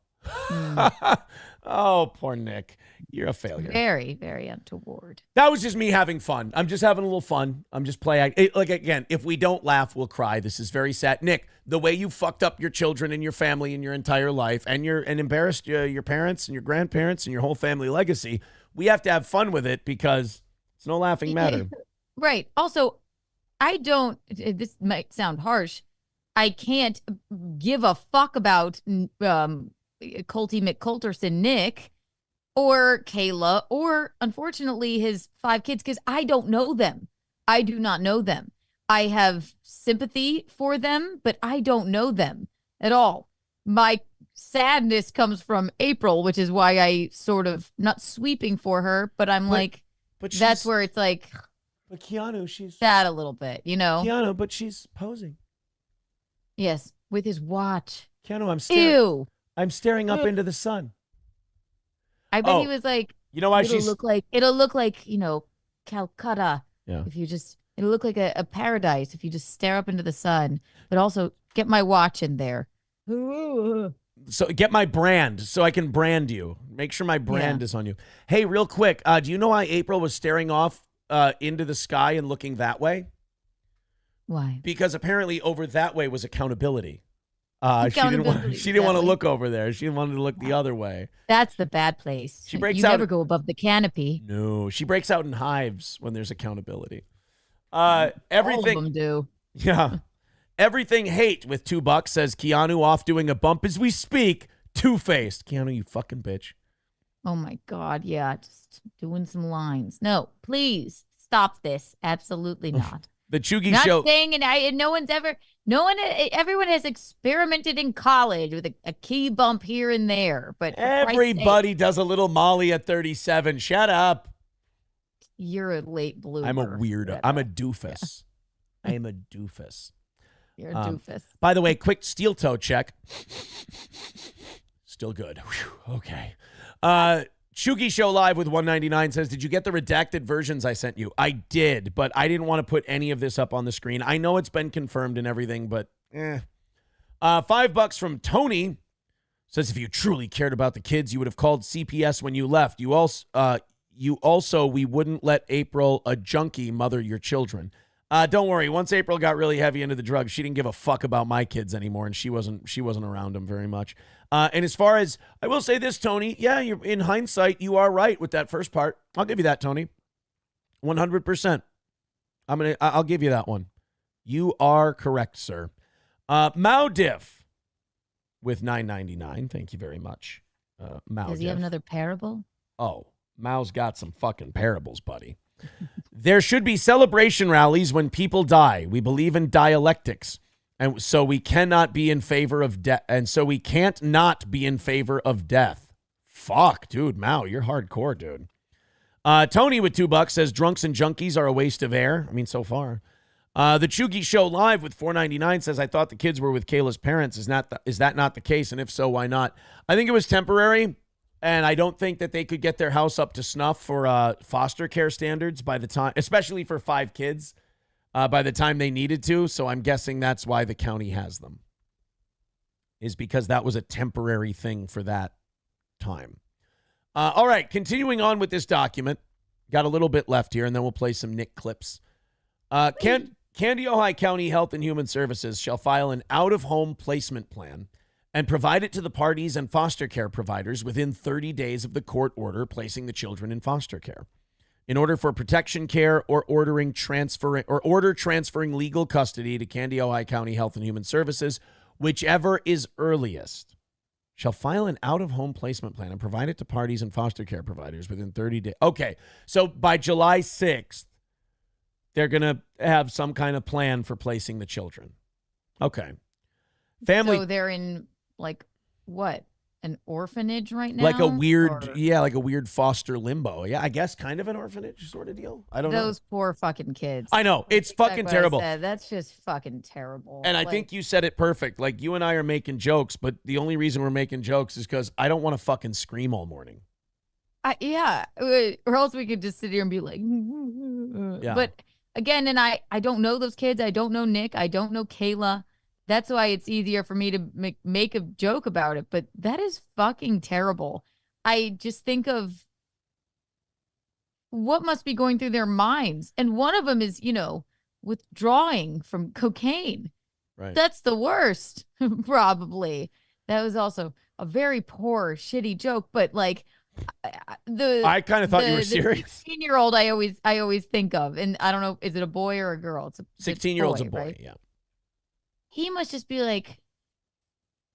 Oh, poor Nick. You're a failure. Very, very untoward. That was just me having fun. I'm just having a little fun. I'm just playing. Like, again, if we don't laugh, we'll cry. This is very sad. Nick, the way you fucked up your children and your family and your entire life and embarrassed your parents and your grandparents and your whole family legacy, we have to have fun with it, because it's no laughing matter. Right. Also, this might sound harsh, I can't give a fuck about Colty McColterson Nick or Kayla or, unfortunately, his 5 kids, because I don't know them. I do not know them. I have sympathy for them, but I don't know them at all. My sadness comes from April, which is why I sort of, not sweeping for her, but I'm but that's where it's like, but Keanu, she's sad a little bit, you know? Keanu, but she's posing. Yes, with his watch. Keanu, I'm staring up into the sun. I bet he was like, you know why it'll look like, you know, Calcutta. Yeah. If you just It'll look like a paradise if you just stare up into the sun, but also get my watch in there. So get my brand so I can brand you. Make sure my brand is on you. Hey, real quick, do you know why April was staring off into the sky and looking that way? Why? Because apparently over that way was accountability. She Accountability, didn't want to look over there. She wanted to look the other way. That's the bad place. She breaks you out. never go above the canopy. No, she breaks out in hives when there's accountability. All Everything. of them do. Yeah. Everything hate with $2 says Keanu off doing a bump as we speak. Two-faced. Keanu, you fucking bitch. Oh my God. Yeah. Just doing some lines. No, please stop this. Absolutely not. The Chugi Not Show. saying, and everyone has experimented in college with a key bump here and there, but for Christ's Everybody sake, does a little Molly at 37. Shut up. you're a late bloomer. I'm a weirdo. I'm a doofus. Yeah. I am a doofus. You're a doofus. By the way, quick steel toe check. Still good. Whew, okay. Chugi Show Live with 199 says, did you get the redacted versions I sent you? I did, but I didn't want to put any of this up on the screen. I know it's been confirmed and everything, but $5 from Tony says, if you truly cared about the kids, you would have called CPS when you left. You also, we wouldn't let April, a junkie, mother your children. Don't worry. Once April got really heavy into the drugs, she didn't give a fuck about my kids anymore, and she wasn't around them very much. And as far as, I will say this, Tony, yeah, you're in hindsight, you are right with that first part. I'll give you that, Tony. 100%. I'll give you that one. You are correct, sir. Maudiff with $9.99. Thank you very much. Maudiff. Does he have another parable? Oh, Mao's got some fucking parables, buddy. There should be celebration rallies when people die. We believe in dialectics. And so we cannot be in favor of death. And so we can't not be in favor of death. Fuck, dude. Mao, you're hardcore, dude. Tony with $2 says drunks and junkies are a waste of air. I mean, so far. The Chugi Show Live with $4.99 says, I thought the kids were with Kayla's parents. Is that not the case? And if so, why not? I think it was temporary. And I don't think that they could get their house up to snuff for foster care standards by the time, especially for 5 kids, by the time they needed to. So I'm guessing that's why the county has them, is because that was a temporary thing for that time. All right, continuing on with this document. Got a little bit left here, and then we'll play some Nick clips. Candy Ojai County Health and Human Services shall file an out-of-home placement plan and provide it to the parties and foster care providers within 30 days of the court order placing the children in foster care. In order for protection care or order transferring legal custody to Candy Ojai County Health and Human Services, whichever is earliest, shall file an out-of-home placement plan and provide it to parties and foster care providers within 30 days. Okay, so by July 6th, they're going to have some kind of plan for placing the children. Okay. Family. So they're in, like, what? An orphanage right now? Like a weird foster limbo. Yeah, I guess kind of an orphanage sort of deal. I don't know. Those poor fucking kids. I know. It's fucking terrible. That's just fucking terrible. And I think you said it perfect. Like, you and I are making jokes, but the only reason we're making jokes is because I don't want to fucking scream all morning. Yeah. Or else we could just sit here and be like, yeah. But again, and I don't know those kids. I don't know Nick. I don't know Kayla. That's why it's easier for me to make a joke about it. But that is fucking terrible. I just think of what must be going through their minds. And one of them is, withdrawing from cocaine. Right. That's the worst, probably. That was also a very poor, shitty joke. But like, I kind of thought you were serious. 16-year-old I always think of. And I don't know, is it a boy or a girl? It's a 16-year-old's a boy, right? yeah. He must just be like,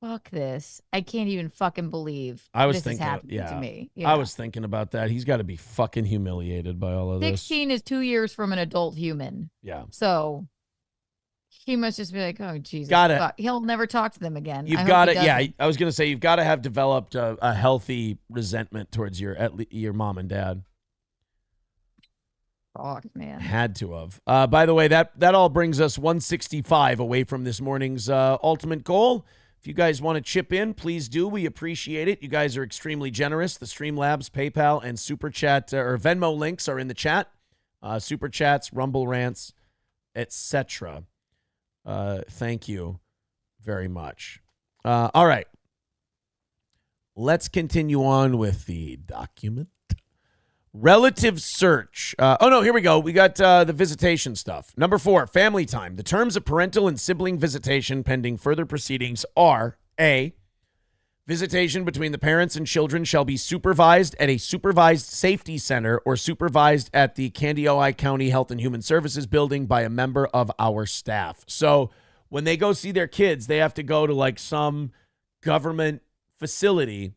fuck this. I can't even fucking believe this is happening to me. Yeah. I was thinking about that. He's got to be fucking humiliated by all of this. 16 is 2 years from an adult human. Yeah. So he must just be like, oh, Jesus. Fuck. He'll never talk to them again. You've got it. Yeah. I was going to say, you've got to have developed a healthy resentment towards your mom and dad. Fuck, man. Had to have. By the way, that all brings us 165 away from this morning's ultimate goal. If you guys want to chip in, please do. We appreciate it. You guys are extremely generous. The Streamlabs, PayPal, and Super Chat or Venmo links are in the chat. Super Chats, Rumble Rants, etc. Thank you very much. All right. Let's continue on with the document. Relative search. Here we go. We got the visitation stuff. Number 4, family time. The terms of parental and sibling visitation pending further proceedings are A, visitation between the parents and children shall be supervised at a supervised safety center or supervised at the Candioi County Health and Human Services building by a member of our staff. So when they go see their kids, they have to go to like some government facility,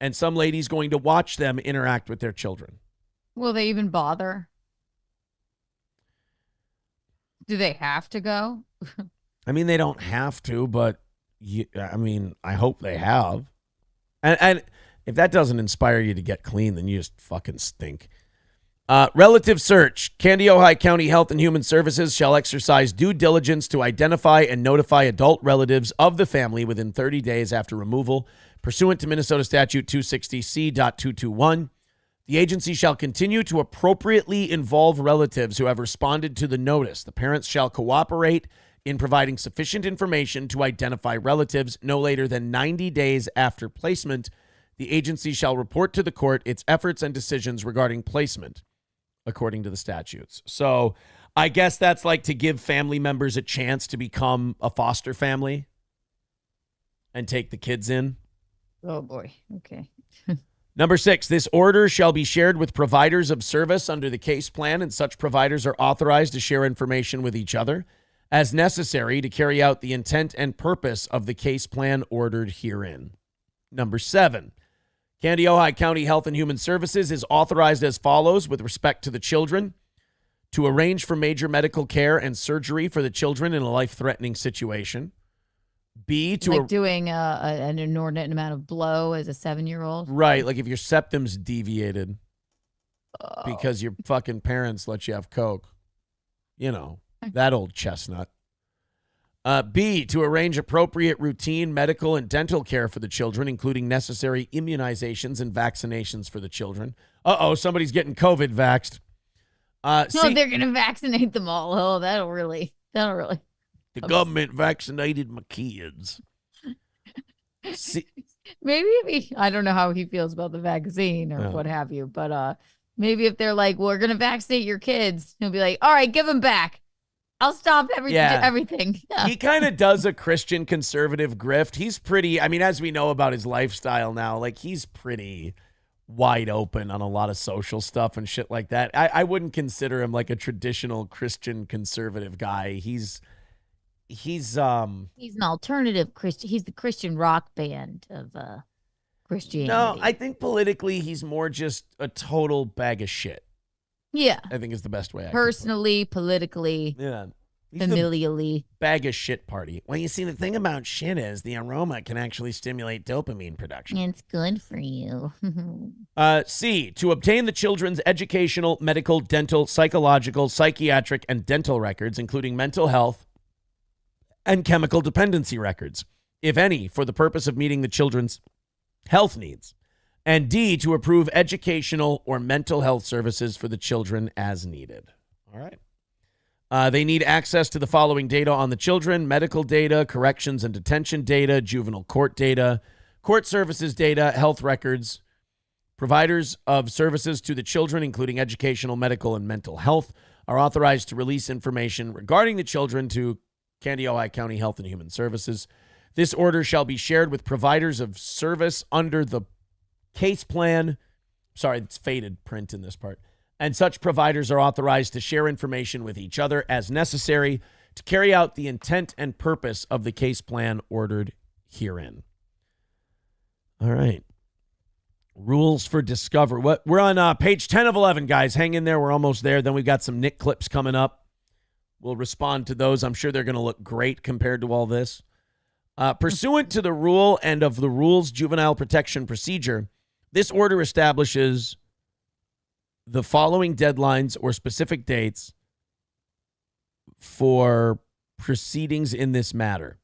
and some lady's going to watch them interact with their children. Will they even bother? Do they have to go? I mean, they don't have to, but I hope they have. And if that doesn't inspire you to get clean, then you just fucking stink. Relative search. Candioi County Health and Human Services shall exercise due diligence to identify and notify adult relatives of the family within 30 days after removal, pursuant to Minnesota Statute 260C.221. The agency shall continue to appropriately involve relatives who have responded to the notice. The parents shall cooperate in providing sufficient information to identify relatives no later than 90 days after placement. The agency shall report to the court its efforts and decisions regarding placement, according to the statutes. So I guess that's like to give family members a chance to become a foster family and take the kids in. Oh, boy. Okay. Number 6, this order shall be shared with providers of service under the case plan, and such providers are authorized to share information with each other as necessary to carry out the intent and purpose of the case plan ordered herein. Number 7, Candioi County Health and Human Services is authorized as follows with respect to the children: to arrange for major medical care and surgery for the children in a life-threatening situation. B, to doing an inordinate amount of blow as a 7-year-old. Right, like if your septum's deviated because your fucking parents let you have coke. You know, that old chestnut. B, to arrange appropriate routine medical and dental care for the children, including necessary immunizations and vaccinations for the children. Somebody's getting COVID vaxxed. No, they're going to vaccinate them all. Oh, that'll really. The government vaccinated my kids. Maybe if I don't know how he feels about the vaccine or what have you, but maybe if they're like, we're going to vaccinate your kids, he'll be like, all right, give them back. I'll stop everything. Yeah. He kind of does a Christian conservative grift. He's pretty, as we know about his lifestyle now, like he's pretty wide open on a lot of social stuff and shit like that. I wouldn't consider him like a traditional Christian conservative guy. He's an alternative Christian. He's the Christian rock band of Christianity. No, I think politically he's more just a total bag of shit. Yeah. I think is the best way. Personally, politically, familially. Bag of shit party. Well, you see, the thing about shit is the aroma can actually stimulate dopamine production. It's good for you. C, to obtain the children's educational, medical, dental, psychological, psychiatric, and dental records, including mental health and chemical dependency records, if any, for the purpose of meeting the children's health needs. And D, to approve educational or mental health services for the children as needed. All right. They need access to the following data on the children: medical data, corrections and detention data, juvenile court data, court services data, health records. Providers of services to the children, including educational, medical, and mental health, are authorized to release information regarding the children to Candioi County Health and Human Services. This order shall be shared with providers of service under the case plan. Sorry, it's faded print in this part. And such providers are authorized to share information with each other as necessary to carry out the intent and purpose of the case plan ordered herein. All right. Rules for discovery. We're on page 10 of 11, guys. Hang in there. We're almost there. Then we've got some Nick clips coming up. We'll respond to those. I'm sure they're going to look great compared to all this. Pursuant to the rule and of the rules juvenile protection procedure, this order establishes the following deadlines or specific dates for proceedings in this matter.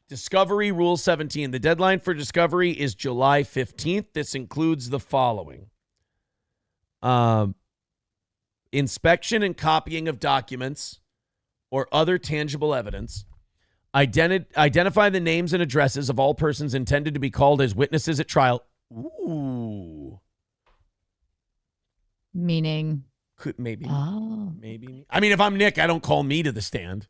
Discovery Rule 17. The deadline for discovery is July 15th. This includes the following. Inspection and copying of documents or other tangible evidence, identify the names and addresses of all persons intended to be called as witnesses at trial. Ooh. Meaning? Could maybe. Oh. Maybe. I mean, if I'm Nick, I don't call me to the stand.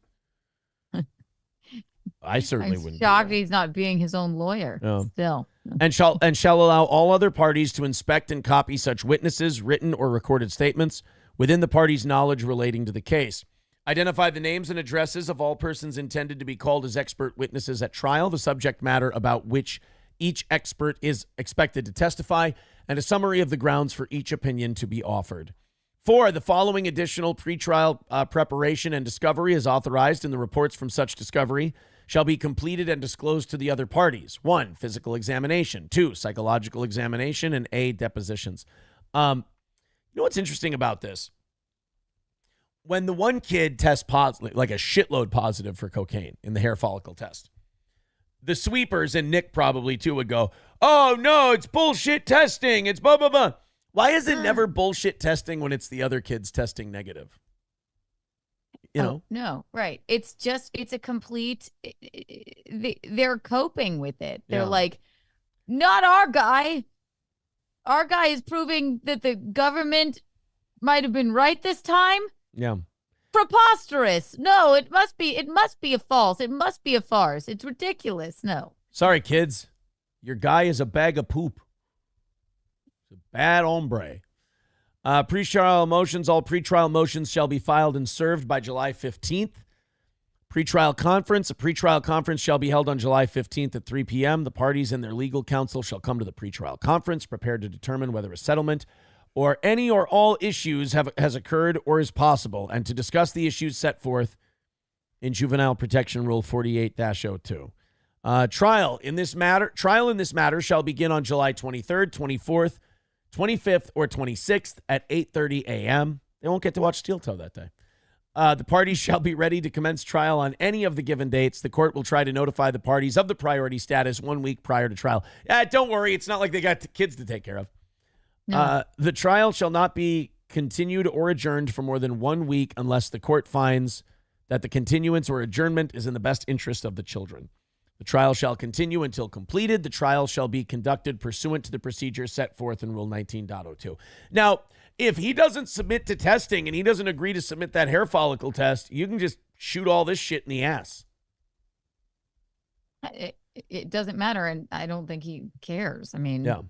I certainly I'm wouldn't. shocked he's not being his own lawyer. No. Still. And shall allow all other parties to inspect and copy such witnesses' written or recorded statements within the parties' knowledge relating to the case. Identify the names and addresses of all persons intended to be called as expert witnesses at trial, the subject matter about which each expert is expected to testify, and a summary of the grounds for each opinion to be offered. 4, the following additional pretrial preparation and discovery is authorized, and the reports from such discovery shall be completed and disclosed to the other parties. 1, physical examination. 2, psychological examination. And A, depositions. You know what's interesting about this? When the one kid tests positive, like a shitload positive for cocaine in the hair follicle test, the sweepers, and Nick probably too, would go, oh, no, it's bullshit testing. It's blah, blah, blah. Why is it never bullshit testing when it's the other kids testing negative? You know? No, right. It's a complete, they're coping with it. They're like, not our guy. Our guy is proving that the government might have been right this time. Yeah. Preposterous. No, it must be a false. It must be a farce. It's ridiculous. No. Sorry, kids. Your guy is a bag of poop. It's a bad hombre. Pre-trial motions. All pre-trial motions shall be filed and served by July 15th. Pre-trial conference. A pre-trial conference shall be held on July 15th at 3 p.m. The parties and their legal counsel shall come to the pre-trial conference prepared to determine whether a settlement or any or all issues has occurred or is possible, and to discuss the issues set forth in Juvenile Protection Rule 48-02. Trial in this matter shall begin on July 23rd, 24th, 25th, or 26th at 8:30 a.m. They won't get to watch Steel Toe that day. The parties shall be ready to commence trial on any of the given dates. The court will try to notify the parties of the priority status 1 week prior to trial. Don't worry, it's not like they got kids to take care of. No. The trial shall not be continued or adjourned for more than 1 week unless the court finds that the continuance or adjournment is in the best interest of the children. The trial shall continue until completed. The trial shall be conducted pursuant to the procedure set forth in Rule 19.02. Now, if he doesn't submit to testing and he doesn't agree to submit that hair follicle test, you can just shoot all this shit in the ass. It doesn't matter, and I don't think he cares. I mean, yeah.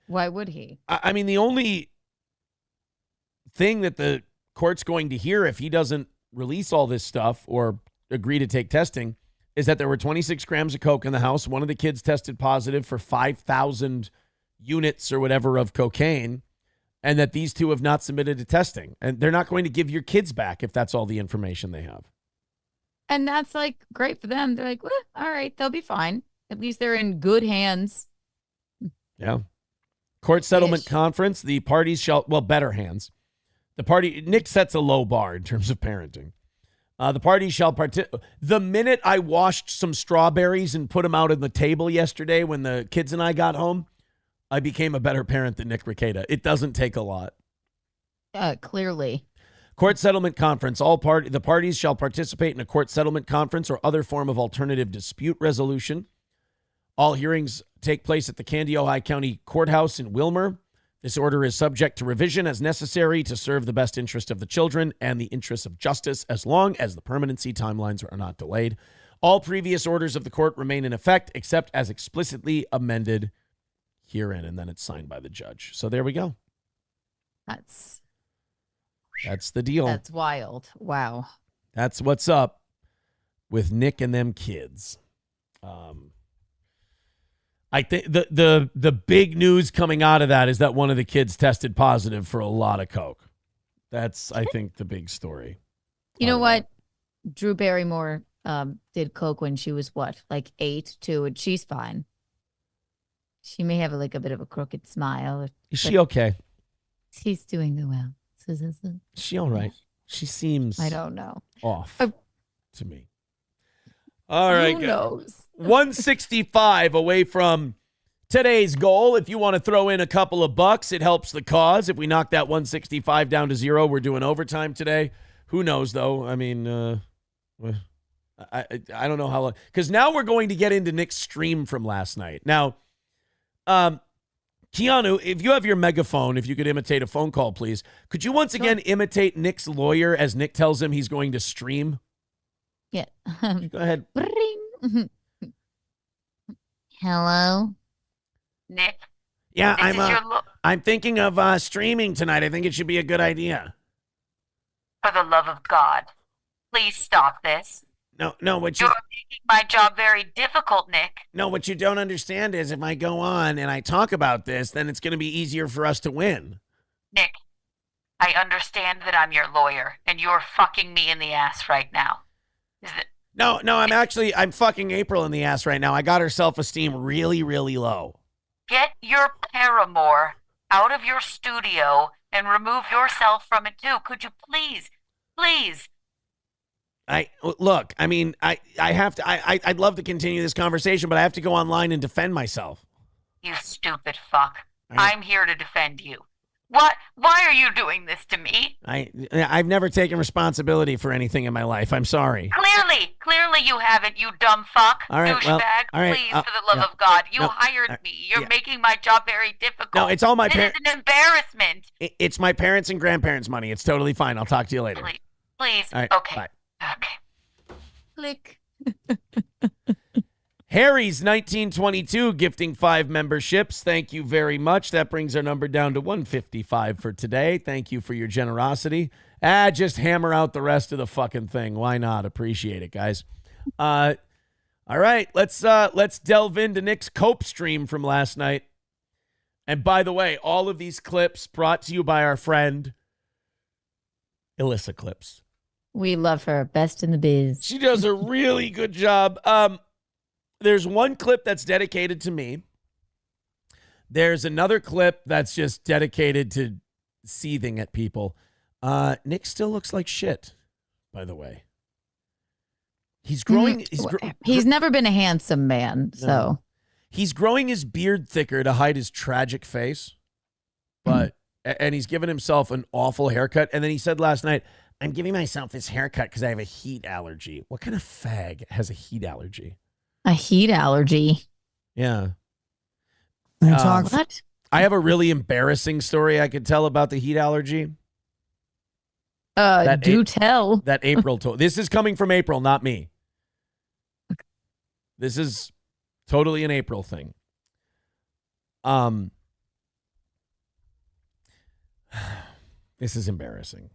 Why would he? I mean, the only thing that the court's going to hear if he doesn't release all this stuff or agree to take testing is that there were 26 grams of coke in the house. One of the kids tested positive for 5,000 units or whatever of cocaine, and that these two have not submitted to testing. And they're not going to give your kids back if that's all the information they have. And that's like great for them. They're like, well, all right, they'll be fine. At least they're in good hands. Yeah. Court settlement conference. The parties shall, better hands. Nick sets a low bar in terms of parenting. The parties shall the minute I washed some strawberries and put them out on the table yesterday when the kids and I got home, I became a better parent than Nick Rekieta. It doesn't take a lot. Clearly. Court settlement conference. The parties shall participate in a court settlement conference or other form of alternative dispute resolution. All hearings take place at the Candy, Ojai County Courthouse in Wilmer. This order is subject to revision as necessary to serve the best interest of the children and the interests of justice as long as the permanency timelines are not delayed. All previous orders of the court remain in effect except as explicitly amended herein, and then it's signed by the judge. So there we go. That's the deal. That's wild. Wow. That's what's up with Nick and them kids. I think the big news coming out of that is that one of the kids tested positive for a lot of coke. That's, I think, the big story. You know what? Drew Barrymore did coke when she was like 8 too, and she's fine. She may have like a bit of a crooked smile. Is she okay? She's doing well. Is she all right? She seems, I don't know, off to me. All right. Who knows? 165 away from today's goal. If you want to throw in a couple of bucks, it helps the cause. If we knock that 165 down to 0, we're doing overtime today. Who knows, though? I mean, I don't know how long, because now we're going to get into Nick's stream from last night. Now, Keanu, if you have your megaphone, if you could imitate a phone call, please. Could you once again imitate Nick's lawyer as Nick tells him he's going to stream? Yeah. Go ahead. Hello? Nick? Yeah, This I'm thinking of streaming tonight. I think it should be a good idea. For the love of God, please stop this. No, You're making my job very difficult, Nick. No, what you don't understand is if I go on and I talk about this, then it's going to be easier for us to win. Nick, I understand that I'm your lawyer, and you're fucking me in the ass right now. Is it? No, I'm fucking April in the ass right now. I got her self-esteem really, really low. Get your paramour out of your studio and remove yourself from it too. Could you please? Look, I mean, I have to, I'd love to continue this conversation, but I have to go online and defend myself. You stupid fuck. Right. I'm here to defend you. What? Why are you doing this to me? I've never taken responsibility for anything in my life. I'm sorry. Clearly you haven't, you dumb fuck. All right, well, douchebag. all right, Please, for the love of God. You hired me. You're making my job very difficult. No, it's all my This is an embarrassment. It's my parents and grandparents' money. It's totally fine. I'll talk to you later. Please. All right, Okay. bye. Okay. Click. Harry's 1922 gifting 5 memberships. Thank you very much. That brings our number down to 155 for today. Thank you for your generosity. Just hammer out the rest of the fucking thing. Why not? Appreciate it, guys. All right, let's delve into Nick's Cope stream from last night. And by the way, all of these clips brought to you by our friend Alyssa Clips. We love her. Best in the biz. She does a really good job. There's one clip that's dedicated to me. There's another clip that's just dedicated to seething at people. Nick still looks like shit, by the way. He's growing. He's never been a handsome man, so. No. He's growing his beard thicker to hide his tragic face. And he's given himself an awful haircut. And then he said last night, I'm giving myself this haircut because I have a heat allergy. What kind of fag has a heat allergy? A heat allergy. Yeah. What? I have a really embarrassing story I could tell about the heat allergy. Tell. That April told. This is coming from April, not me. This is totally an April thing. This is embarrassing.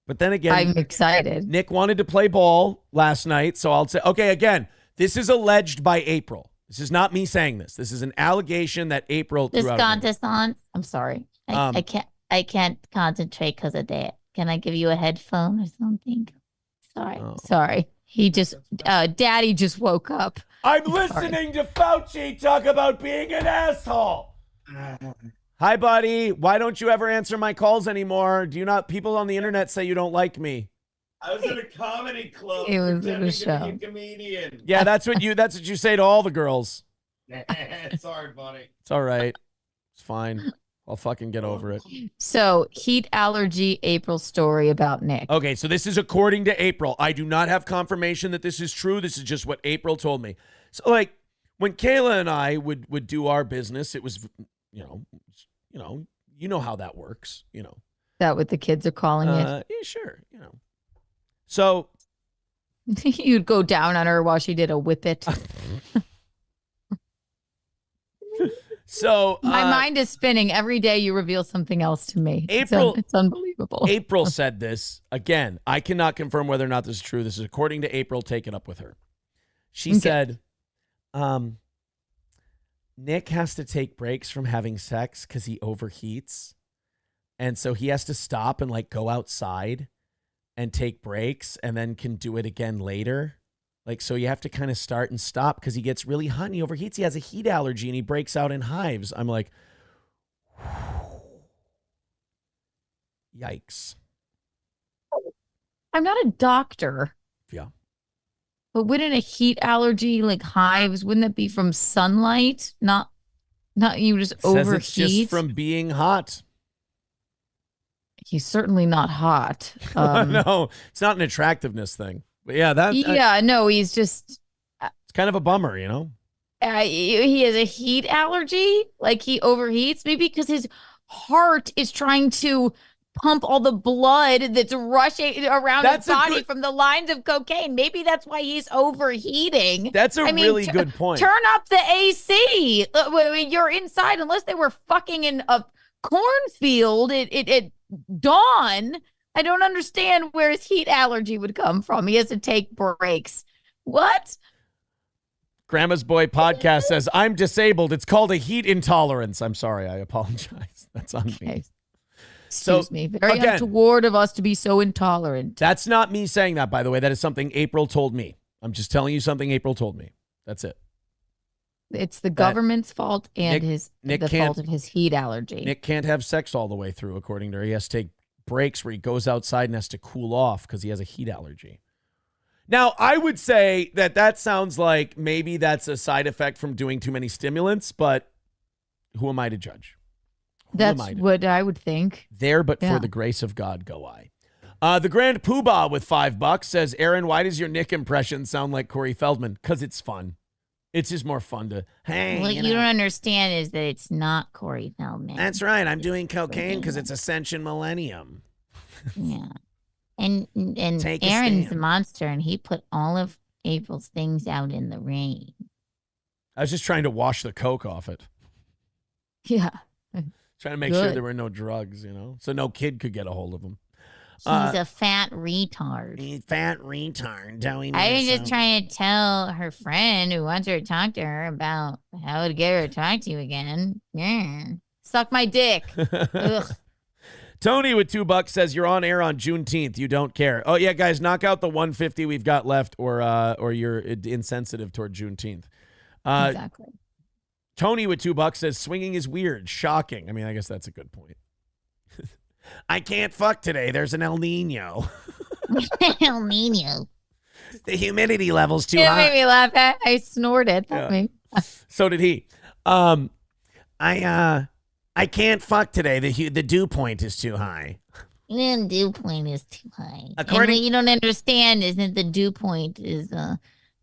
But then again, I'm excited. Nick wanted to play ball last night, so I'll say, okay, again, this is alleged by April. This is not me saying this. This is an allegation that April threw out. I'm sorry. I can't concentrate because of that. Can I give you a headphone or something? Sorry. He just, Daddy just woke up. I'm listening to Fauci talk about being an asshole. Hi, buddy. Why don't you ever answer my calls anymore? People on the internet say you don't like me. I was in a comedy club. It was in a show. To be a comedian. Yeah, that's what you say to all the girls. Sorry, buddy. It's all right. It's fine. I'll fucking get over it. So, heat allergy April story about Nick. Okay, so this is according to April. I do not have confirmation that this is true. This is just what April told me. So, like, when Kayla and I would do our business, it was, you know how that works, That what the kids are calling it? Yeah, sure, So you'd go down on her while she did a whip it. So my mind is spinning every day. You reveal something else to me. April, it's unbelievable. April said this again. I cannot confirm whether or not this is true. This is according to April. Take it up with her. She said, Nick has to take breaks from having sex because he overheats, and so he has to stop and go outside and take breaks, and then can do it again later. So you have to kind of start and stop because he gets really hot and he overheats. He has a heat allergy and he breaks out in hives. I'm like, yikes. I'm not a doctor. Yeah. But wouldn't a heat allergy, hives, wouldn't that be from sunlight? Not you just overheat? It's just from being hot. He's certainly not hot. No, it's not an attractiveness thing. But yeah, no, he's just. It's kind of a bummer, you know. He has a heat allergy, like he overheats, maybe because his heart is trying to pump all the blood that's rushing around his body from the lines of cocaine. Maybe that's why he's overheating. That's really good point. Turn up the AC. You're inside, unless they were fucking in a cornfield at dawn. I don't understand where his heat allergy would come from. He has to take breaks. What? Grandma's Boy podcast says, I'm disabled. It's called a heat intolerance. I'm sorry. I apologize. That's on me. Excuse me. Very untoward of us to be so intolerant. That's not me saying that, by the way. That is something April told me. I'm just telling you something April told me. That's it. It's the government's fault and the fault of his heat allergy. Nick can't have sex all the way through, according to her. He has to take breaks where he goes outside and has to cool off because he has a heat allergy. Now, I would say that sounds like maybe that's a side effect from doing too many stimulants, but who am I to judge? That's what I would think. For the grace of God go I. The Grand Poobah with $5 says, Aaron, why does your Nick impression sound like Corey Feldman? Because it's fun. It's just more fun to, hey. What you don't understand is that it's not Corey Feldman. That's right. I'm doing cocaine because it's Ascension Millennium. Yeah. And Aaron's a monster, and he put all of April's things out in the rain. I was just trying to wash the coke off it. Yeah. Trying to make sure there were no drugs, you know, so no kid could get a hold of them. He's a fat retard. Fat retard. I was just trying to tell her friend who wants her to talk to her about how to get her to talk to you again. Yeah. Suck my dick. Ugh. Tony with $2 says, you're on air on Juneteenth. You don't care. Oh, yeah, guys, knock out the 150 we've got left or you're insensitive toward Juneteenth. Exactly. Tony with $2 says, swinging is weird. Shocking. I mean, I guess that's a good point. I can't fuck today. There's an El Nino. El Nino. The humidity level's too high. high. It made me laugh. I snorted. Yeah. So did he. I can't fuck today. The dew point is too high. The dew point is too high. And what you don't understand is that the dew point is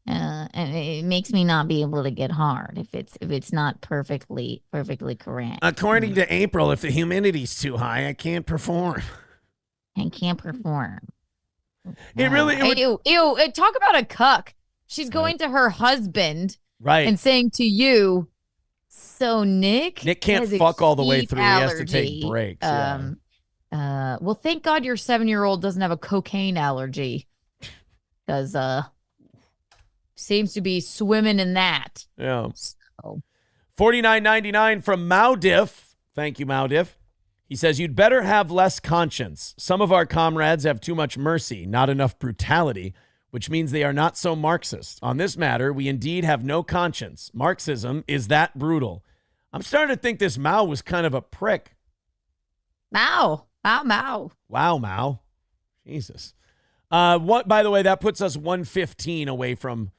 it makes me not be able to get hard if it's not perfectly correct. According to April, if the humidity's too high, I can't perform. I can't perform. It really ew. Talk about a cuck. She's going to her husband, right, and saying to you, so Nick can't fuck all the way through. Allergy. He has to take breaks. Well, thank God your 7-year-old doesn't have a cocaine allergy, because seems to be swimming in that. Yeah. So. $49.99 from Maudiff. Thank you, Maudiff. He says, you'd better have less conscience. Some of our comrades have too much mercy, not enough brutality, which means they are not so Marxist. On this matter, we indeed have no conscience. Marxism is that brutal. I'm starting to think this Mao was kind of a prick. Mao. Wow, Mao. Jesus. By the way, that puts us 115 away from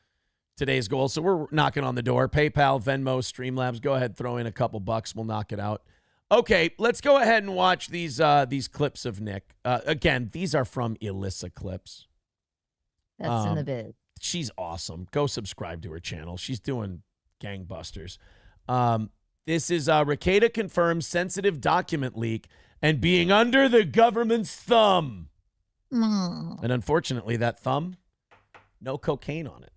today's goal. So we're knocking on the door. PayPal, Venmo, Streamlabs. Go ahead, throw in a couple bucks. We'll knock it out. Okay, let's go ahead and watch these clips of Nick. Again, these are from Elissa clips. That's in the biz. She's awesome. Go subscribe to her channel. She's doing gangbusters. This is Rekieta confirms sensitive document leak and being under the government's thumb. And unfortunately, that thumb, no cocaine on it.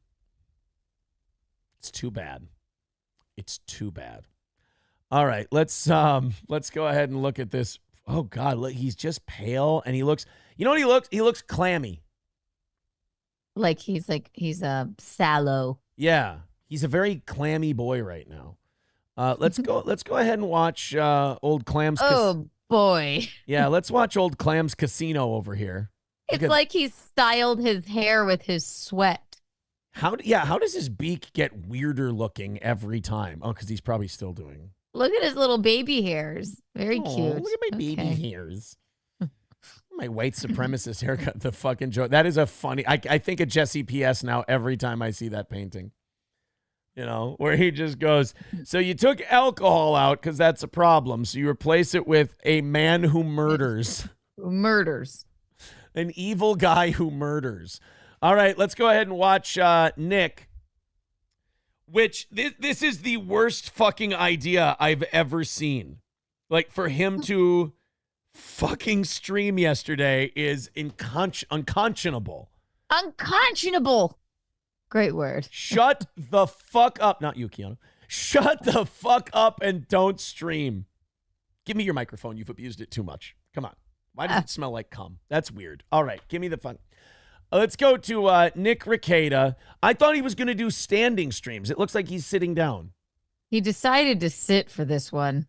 It's too bad. It's too bad. All right, let's go ahead and look at this. Oh God, look, he's just pale and he looks. You know what he looks? He looks clammy. Like he's sallow. Yeah, he's a very clammy boy right now. Let's go ahead and watch old Clams. Oh boy. Yeah, let's watch old Clams Casino over here. It's like he styled his hair with his sweat. How does his beak get weirder looking every time? Oh, because he's probably still doing. Look at his little baby hairs. Very cute. Look at my baby hairs. My white supremacist haircut. The fucking joke. That is a funny. I think of Jesse P.S. now every time I see that painting. You know, where he just goes, so you took alcohol out because that's a problem. So you replace it with a man who murders. Who murders. An evil guy who murders. All right, let's go ahead and watch Nick, which this is the worst fucking idea I've ever seen. Like, for him to fucking stream yesterday is unconscionable. Unconscionable. Great word. Shut the fuck up. Not you, Keanu. Shut the fuck up and don't stream. Give me your microphone. You've abused it too much. Come on. Why does it smell like cum? That's weird. All right, give me the fun. Let's go to Nick Rekieta. I thought he was going to do standing streams. It looks like he's sitting down. He decided to sit for this one.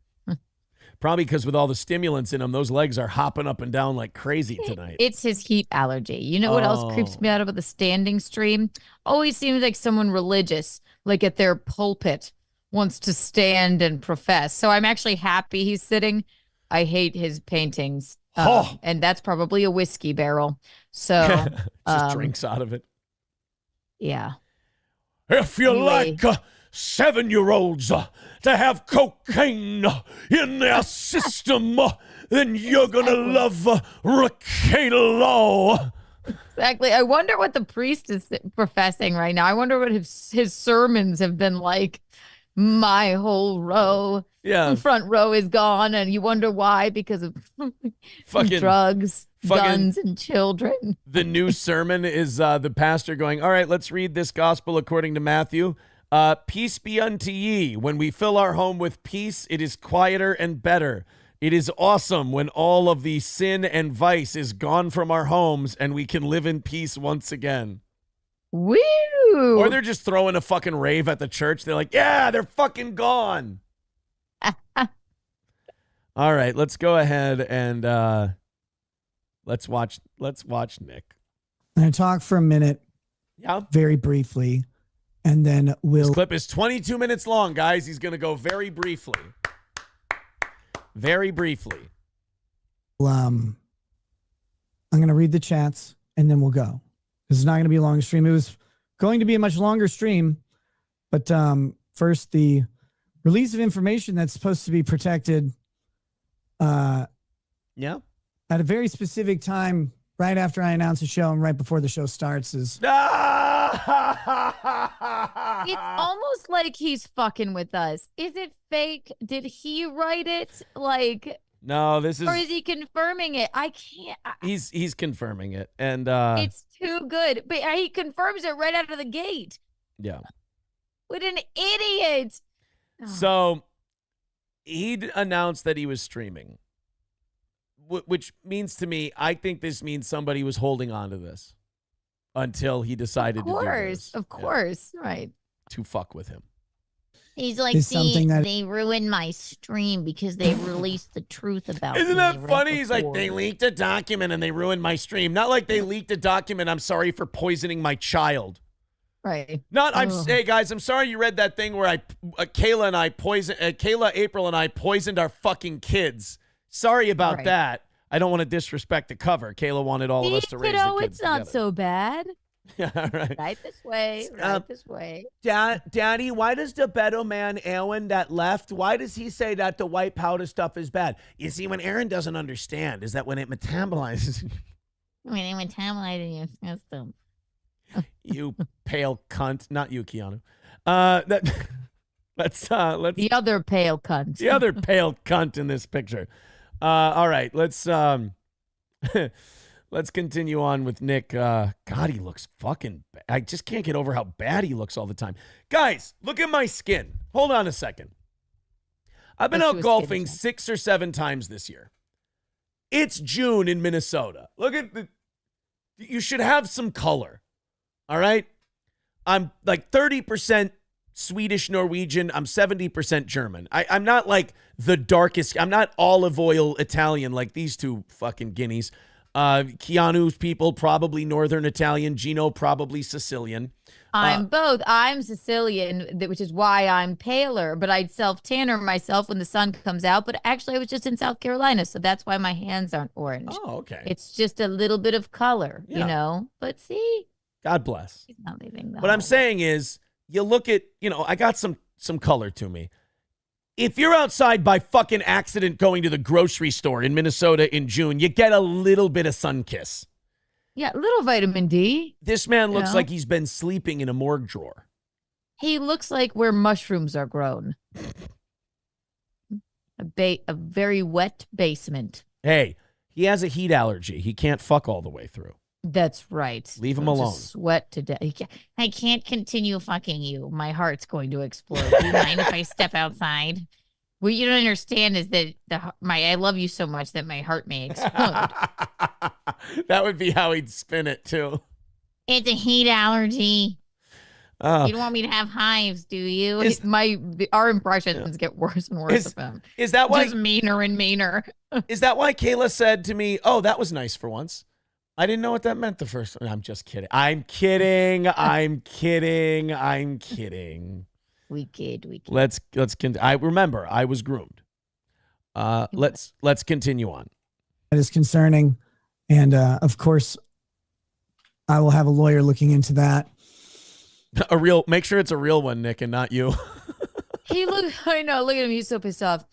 Probably because with all the stimulants in him, those legs are hopping up and down like crazy tonight. It's his heat allergy. You know what else creeps me out about the standing stream? Always seems like someone religious, like at their pulpit, wants to stand and profess. So I'm actually happy he's sitting. I hate his paintings. And that's probably a whiskey barrel. So just drinks out of it. Yeah. If you like 7-year-olds to have cocaine in their system, then you're gonna love Rekieta Law. Exactly. I wonder what the priest is professing right now. I wonder what his sermons have been like. My whole row, front row is gone, and you wonder why, because of fucking drugs, guns, and children. The new sermon is the pastor going, all right, let's read this gospel according to Matthew. Peace be unto ye. When we fill our home with peace, it is quieter and better. It is awesome when all of the sin and vice is gone from our homes and we can live in peace once again. Woo! Or they're just throwing a fucking rave at the church. They're like, yeah, they're fucking gone. All right, let's go ahead and let's watch Nick. I'm going to talk for a minute. Yeah. Very briefly. And then This clip is 22 minutes long, guys. He's going to go very briefly. Very briefly. I'm going to read the chats and then we'll go. This is not going to be a long stream. It was going to be a much longer stream, but first, the release of information that's supposed to be protected at a very specific time, right after I announce the show and right before the show starts is... It's almost like he's fucking with us. Is it fake? Did he write it? Like... No, this is... Or is he confirming it? I can't... He's confirming it, and... It's too good, but he confirms it right out of the gate. Yeah. What an idiot! So, he announced that he was streaming, which means to me, I think this means somebody was holding on to this until he decided to do this. Of course, right. To fuck with him. He's like, see, they ruined my stream because they released the truth about me. Isn't that funny? He's like, they leaked a document and they ruined my stream. Not like they leaked a document. I'm sorry for poisoning my child. Right. Hey guys, I'm sorry you read that thing where Kayla, April, and I poisoned our fucking kids. Sorry about that. I don't want to disrespect the cover. Kayla wanted all of us to raise the kids it's not so bad. Yeah, right. Right this way. Right this way. Daddy, why does the Beto man, Aaron, that left, why does he say that the white powder stuff is bad? You see, what Aaron doesn't understand is that when it metabolizes... When it metabolizes in your system. You pale cunt. Not you, Keanu. Let's the other pale cunt. The other pale cunt in this picture. All right, let's continue on with Nick. God, he looks fucking bad. I just can't get over how bad he looks all the time. Guys, look at my skin. Hold on a second. I've been out golfing 6 or 7 times this year. It's June in Minnesota. Look at you should have some color. All right? I'm like 30% Swedish Norwegian. I'm 70% German. I'm not like the darkest. I'm not olive oil Italian like these two fucking guineas. Keanu's people, probably Northern Italian. Gino, probably Sicilian. I'm both. I'm Sicilian, which is why I'm paler, but I'd self-tanner myself when the sun comes out. But actually, I was just in South Carolina, so that's why my hands aren't orange. Oh, okay. It's just a little bit of color, you know? But see? God bless. He's not leaving what I'm saying is, you look at, I got some color to me. If you're outside by fucking accident going to the grocery store in Minnesota in June, you get a little bit of sun kiss. Yeah, little vitamin D. This man You looks know? like he's been sleeping in a morgue drawer. He looks like where mushrooms are grown. A very wet basement. Hey, he has a heat allergy. He can't fuck all the way through. That's right. Leave him He'll just alone. Sweat to death. I can't continue fucking you. My heart's going to explode. Do you mind if I step outside? What you don't understand is that I love you so much that my heart may explode. That would be how he'd spin it too. It's a heat allergy. You don't want me to have hives, do you? Our impressions get worse and worse of him. Is that why? Just meaner and meaner. Is that why Kayla said to me, "Oh, that was nice for once"? I didn't know what that meant the first time. I'm just kidding. I'm kidding. I'm kidding. I'm kidding. We kid. Let's continue. I remember I was groomed. Let's continue on. That is concerning, and of course, I will have a lawyer looking into that. Make sure it's a real one, Nick, and not you. I know. Look at him. He's so pissed off.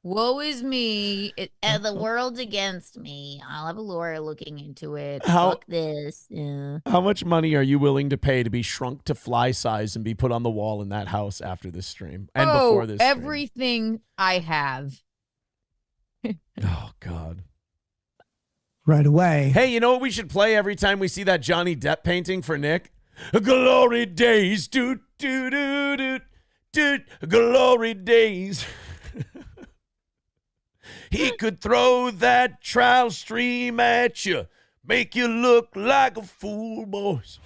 Woe is me. The world's against me. I'll have a lawyer looking into it. How- Fuck this. Yeah. How much money are you willing to pay to be shrunk to fly size and be put on the wall in that house after this stream and before this stream? Everything I have. Oh, God. Right away. Hey, you know what we should play every time we see that Johnny Depp painting for Nick? Glory days, doot, doot, doot, doot, doot, glory days. He could throw that trial stream at you, make you look like a fool, boys.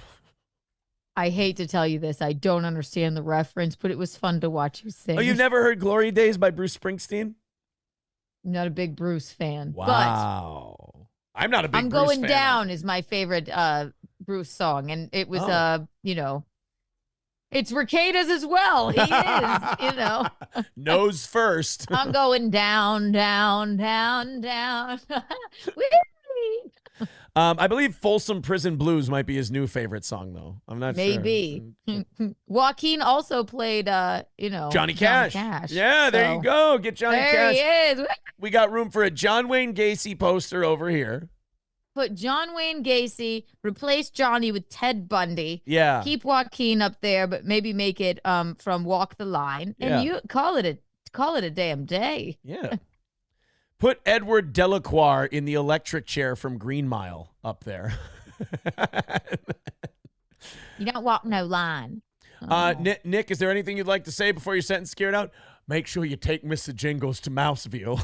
I hate to tell you this. I don't understand the reference, but it was fun to watch you sing. Oh, you've never heard Glory Days by Bruce Springsteen? I'm not a big Bruce fan. Wow. I'm not a big I'm Bruce Going fan. Down is my favorite Bruce song. And it was, it's Rekieta's as well. He is, Nose first. I'm going down, down, down, down. I believe Folsom Prison Blues might be his new favorite song, though. I'm not Maybe. sure. Joaquin also played, Johnny Cash. Yeah, there you go. Get Johnny there Cash. He is. We got room for a John Wayne Gacy poster over here. Put John Wayne Gacy, replace Johnny with Ted Bundy. Yeah. Keep Joaquin up there, but maybe make it from Walk the Line. And Yeah. you call it a damn day. Yeah. Put Edward Delacroix in the electric chair from Green Mile up there. You don't walk no line. Nick, is there anything you'd like to say before your sentence scared out? Make sure you take Mr. Jingles to Mouseville.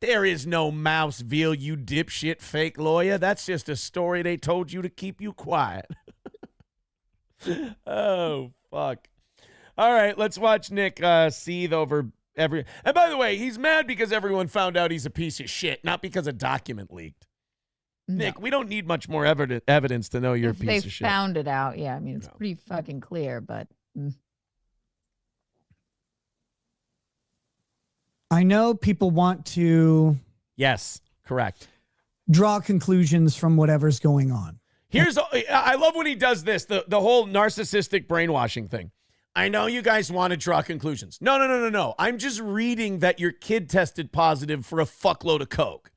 There is no Mouseville, you dipshit fake lawyer. That's just a story they told you to keep you quiet. Oh, fuck. All right, let's watch Nick seethe over every... And by the way, he's mad because everyone found out he's a piece of shit, not because a document leaked. No. Nick, we don't need much more evidence to know you're a If piece they of shit. found it out, yeah. I mean, it's pretty fucking clear, but... I know people want to Yes, correct. draw conclusions from whatever's going on. I love when he does this, the whole narcissistic brainwashing thing. I know you guys want to draw conclusions. No. I'm just reading that your kid tested positive for a fuckload of coke.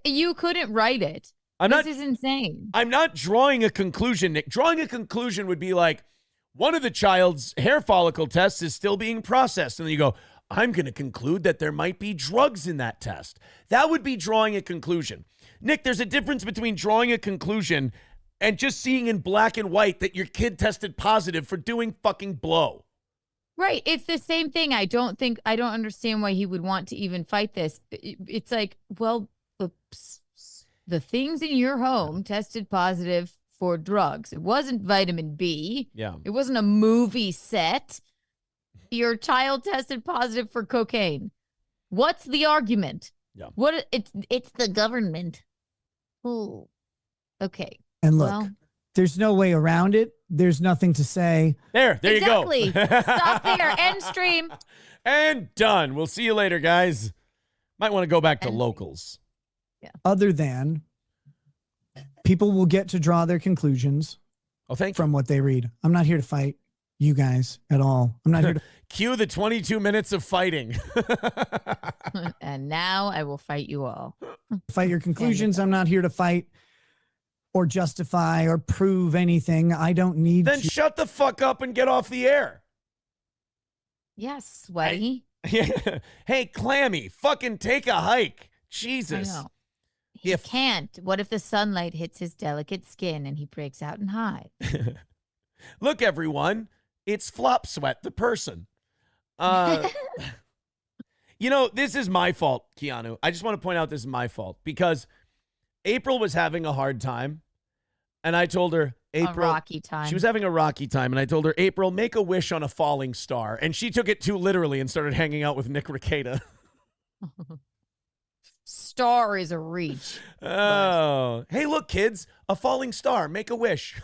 You couldn't write it. This is insane. I'm not drawing a conclusion, Nick. Drawing a conclusion would be like, one of the child's hair follicle tests is still being processed. And then you go, I'm going to conclude that there might be drugs in that test. That would be drawing a conclusion. Nick, there's a difference between drawing a conclusion and just seeing in black and white that your kid tested positive for doing fucking blow. Right. It's the same thing. I don't understand why he would want to even fight this. It's like, well, the things in your home tested positive for drugs. It wasn't vitamin B. Yeah. It wasn't a movie set. Your child tested positive for cocaine. What's the argument? Yeah. It's the government. Ooh. Okay. And look, Well- there's no way around it. There's nothing to say. There you go. Exactly. Stop there. End stream. And done. We'll see you later, guys. Might want to go back to locals. Other than people will get to draw their conclusions Oh, thank you. from what they read. I'm not here to fight. you guys at all. I'm not here to cue the 22 minutes of fighting. And now I will fight you all. fight your conclusions. I'm not here to fight or justify or prove anything. I don't need Then to. shut the fuck up and get off the air. Yes, sweaty. Hey, Clammy, fucking take a hike. Jesus. I know. He can't. What if the sunlight hits his delicate skin and he breaks out in hives? Look, everyone, it's Flop Sweat, the person. You know, this is my fault, Keanu. I just want to point out this is my fault because April was having a hard time. And I told her, April. A rocky time. She was having a rocky time. And I told her, April, make a wish on a falling star. And she took it too literally and started hanging out with Nick Rekieta. Star is a reach. Oh. Hey, look, kids, a falling star. Make a wish.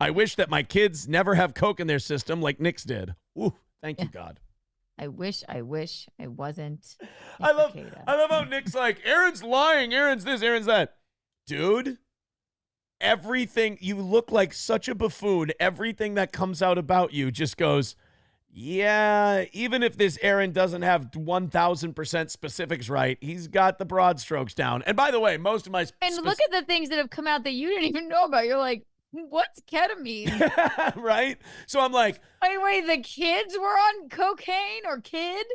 I wish that my kids never have Coke in their system like Nick's did. Ooh, thank you, God. I wish I wasn't. I love how Nick's like, Aaron's lying, Aaron's this, Aaron's that. Dude, everything, you look like such a buffoon. Everything that comes out about you just goes, yeah, even if this Aaron doesn't have 1,000% specifics right, he's got the broad strokes down. And by the way, most of my... And look at the things that have come out that you didn't even know about. You're like, what's ketamine? Right? So I'm like... Wait, the kids were on cocaine or kid?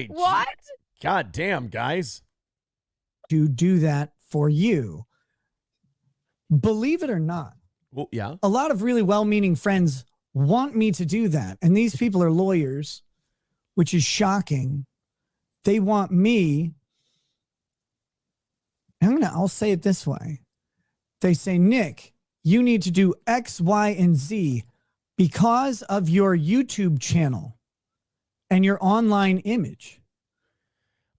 What? God damn, guys. To do that for you. Believe it or not. Well, yeah. A lot of really well-meaning friends want me to do that. And these people are lawyers, which is shocking. They want me. I'll say it this way. They say, Nick, you need to do X, Y, and Z because of your YouTube channel and your online image.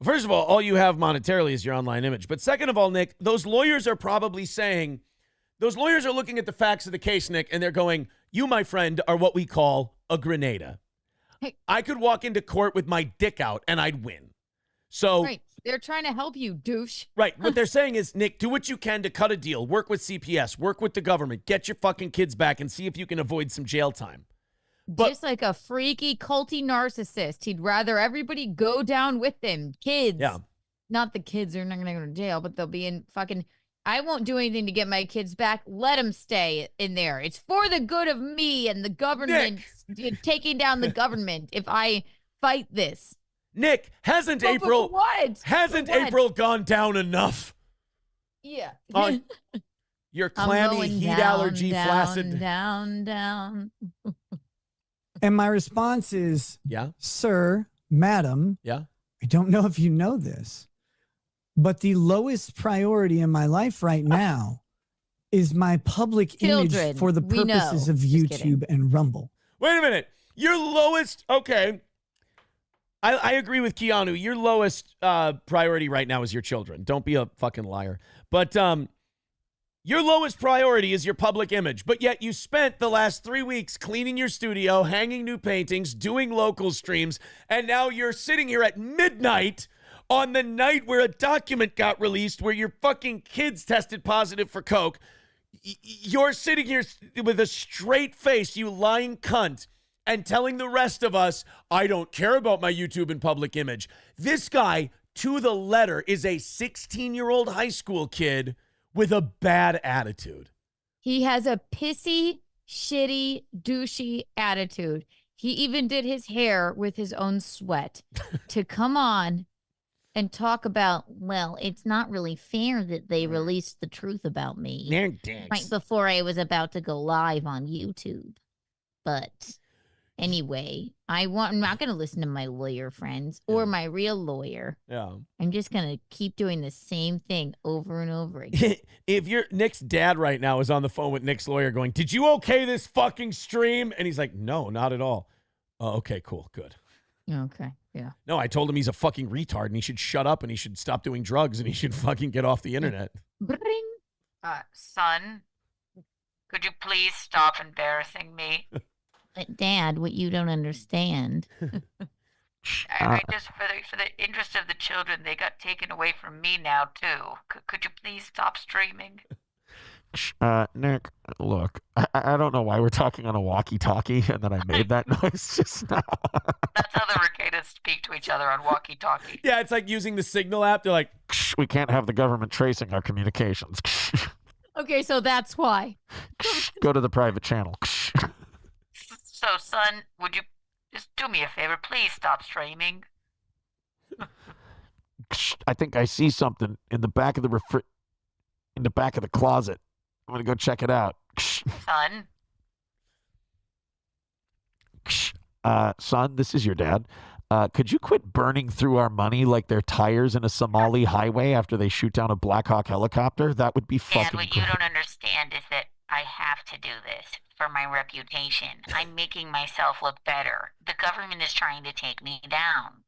First of all you have monetarily is your online image. But second of all, Nick, those lawyers are probably saying, those lawyers are looking at the facts of the case, Nick, and they're going, you, my friend, are what we call a grenada. Hey. I could walk into court with my dick out and I'd win. So Right. They're trying to help you, douche. Right. What they're saying is, Nick, do what you can to cut a deal. Work with CPS. Work with the government. Get your fucking kids back and see if you can avoid some jail time. But just like a freaky, culty narcissist. He'd rather everybody go down with him. Kids. Yeah. Not the kids are not going to go to jail, but they'll be in fucking... I won't do anything to get my kids back. Let them stay in there. It's for the good of me and the government. Taking down the government if I fight this. Nick, hasn't April gone down enough? Yeah. Your clammy heat allergy flaccid. Down. And my response is, yeah, sir, madam, yeah, I don't know if you know this, but the lowest priority in my life right now is my public image for the purposes of YouTube and Rumble. Wait a minute. Your lowest, okay. I agree with Keanu. Your lowest priority right now is your children. Don't be a fucking liar. But your lowest priority is your public image. But yet you spent the last 3 weeks cleaning your studio, hanging new paintings, doing local streams, and now you're sitting here at midnight on the night where a document got released where your fucking kids tested positive for coke. You're sitting here with a straight face, you lying cunt, and telling the rest of us, I don't care about my YouTube and public image. This guy, to the letter, is a 16-year-old high school kid with a bad attitude. He has a pissy, shitty, douchey attitude. He even did his hair with his own sweat to come on and talk about, well, it's not really fair that they released the truth about me right before I was about to go live on YouTube. But anyway, I'm not going to listen to my lawyer friends or my real lawyer. Yeah. I'm just going to keep doing the same thing over and over again. If Nick's dad right now is on the phone with Nick's lawyer going, did you okay this fucking stream? And he's like, no, not at all. Oh, okay, cool, good. Okay, yeah. No, I told him he's a fucking retard and he should shut up and he should stop doing drugs and he should fucking get off the internet. Bring. Son, could you please stop embarrassing me? But Dad, what you don't understand. I just, for the interest of the children, they got taken away from me now, too. Could you please stop streaming? Nick, look, I don't know why we're talking on a walkie-talkie and then I made that noise just now. That's how the Reketas speak to each other on walkie-talkie. Yeah, it's like using the Signal app. They're like, we can't have the government tracing our communications. Okay, so that's why. Go to the private channel. So, son, would you just do me a favor? Please stop streaming. I think I see something in the back of the closet. I'm gonna go check it out. Son? Son, this is your dad. Could you quit burning through our money like they're tires in a Somali highway after they shoot down a Black Hawk helicopter? That would be fucking Dad, what you don't understand is that I have to do this for my reputation. I'm making myself look better. The government is trying to take me down.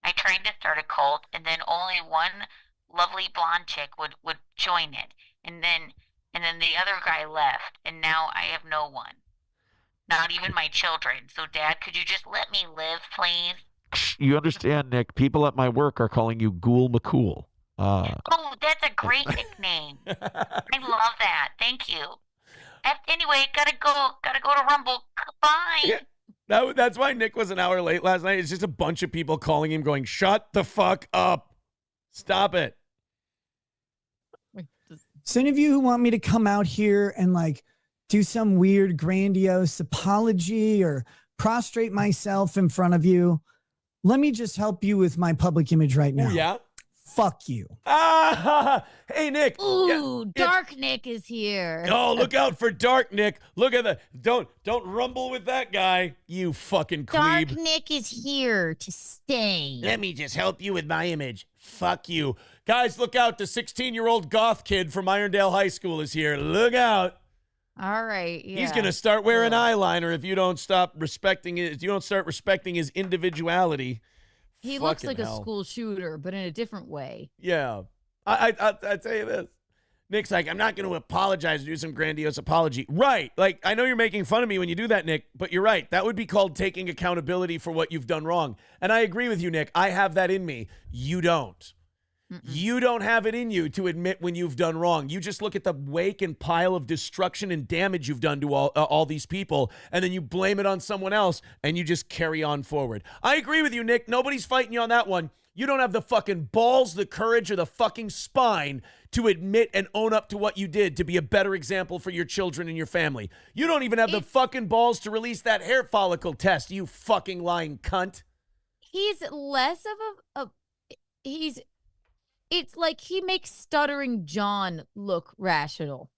I tried to start a cult, and then only one lovely blonde chick would join it. And then the other guy left, and now I have no one. Not even my children. So, Dad, could you just let me live, please? You understand, Nick? People at my work are calling you Ghoul McCool. Oh, that's a great nickname. I love that. Thank you. Anyway, gotta go to Rumble. Bye. Yeah, that's why Nick was an hour late last night. It's just a bunch of people calling him going, shut the fuck up. Stop it. So any of you who want me to come out here and like do some weird grandiose apology or prostrate myself in front of you, let me just help you with my public image right now. Ooh, yeah. Fuck you. Hey, Nick. Ooh, Dark Nick is here. Oh, look out for Dark Nick. Look at the don't rumble with that guy, you fucking Dark queeb. Nick is here to stay. Let me just help you with my image. Fuck you. Guys, look out. The 16-year-old goth kid from Irondale High School is here. Look out. All right. Yeah. He's going to start wearing eyeliner if you don't stop respecting it. If you don't start respecting his individuality. He looks Fucking like hell. a school shooter, but in a different way. Yeah. I tell you this. Nick's like, I'm not going to apologize or do some grandiose apology. Right. Like, I know you're making fun of me when you do that, Nick, but you're right. That would be called taking accountability for what you've done wrong. And I agree with you, Nick. I have that in me. You don't. You don't have it in you to admit when you've done wrong. You just look at the wake and pile of destruction and damage you've done to all these people, and then you blame it on someone else, and you just carry on forward. I agree with you, Nick. Nobody's fighting you on that one. You don't have the fucking balls, the courage, or the fucking spine to admit and own up to what you did to be a better example for your children and your family. You don't even have the fucking balls to release that hair follicle test, you fucking lying cunt. He's less of it's like he makes Stuttering John look rational.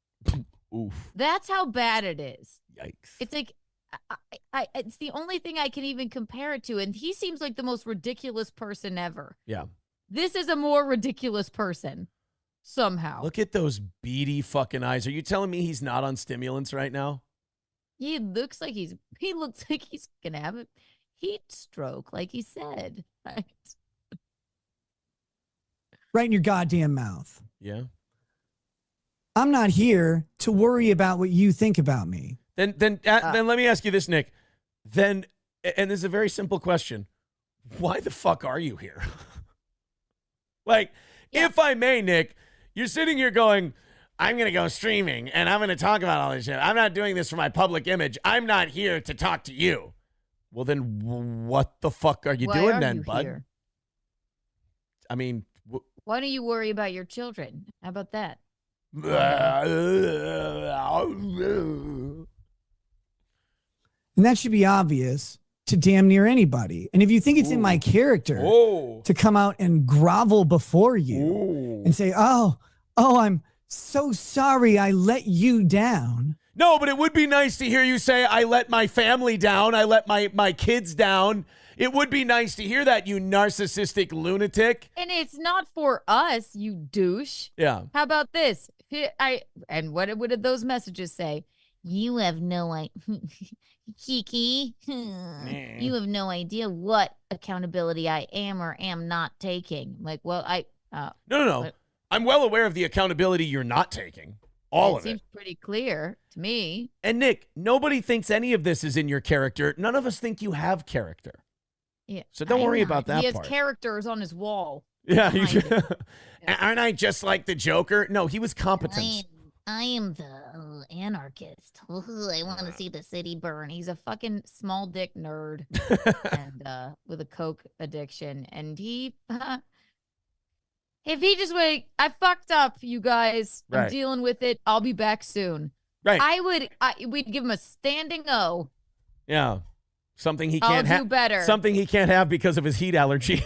Oof. That's how bad it is. Yikes. It's like, it's the only thing I can even compare it to. And he seems like the most ridiculous person ever. Yeah. This is a more ridiculous person somehow. Look at those beady fucking eyes. Are you telling me he's not on stimulants right now? He looks like he's going to have a heat stroke, like he said. Right? Right in your goddamn mouth. Yeah. I'm not here to worry about what you think about me. Then let me ask you this, Nick. And this is a very simple question. Why the fuck are you here? Like, if I may, Nick, you're sitting here going, I'm going to go streaming and I'm going to talk about all this shit. I'm not doing this for my public image. I'm not here to talk to you. Well, then what the fuck are you doing then, bud? Here? I mean, why don't you worry about your children? How about that? And that should be obvious to damn near anybody. And if you think it's in my character to come out and grovel before you and say, oh, I'm so sorry I let you down. No, but it would be nice to hear you say, I let my family down. I let my kids down. It would be nice to hear that, you narcissistic lunatic. And it's not for us, you douche. Yeah. How about this? And what did those messages say? You have no idea, Kiki. You have no idea what accountability I am or am not taking. Like, well, No. I'm well aware of the accountability you're not taking. All of it. Seems pretty clear to me. And Nick, nobody thinks any of this is in your character. None of us think you have character. Yeah. So don't worry about that part. He has characters on his wall. Yeah. Aren't I just like the Joker? No, he was competent. I am the anarchist. I want to see the city burn. He's a fucking small dick nerd and with a coke addiction. And he, if he just wait, I fucked up, you guys. I'm Right. dealing with it. I'll be back soon. Right. We'd give him a standing O. Yeah. Something he I'll can't do have. better. Something he can't have because of his heat allergy.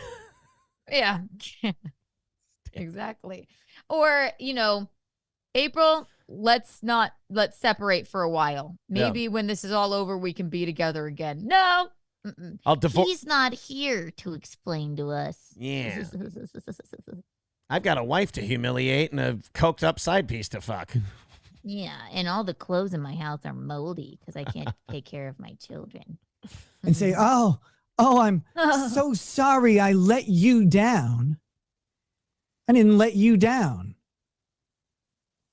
Yeah. Exactly. Or, April, let's separate for a while. Maybe when this is all over, we can be together again. No. He's not here to explain to us. Yeah. I've got a wife to humiliate and a coked up side piece to fuck. Yeah, and all the clothes in my house are moldy because I can't take care of my children. And say, oh, I'm so sorry I let you down. I didn't let you down.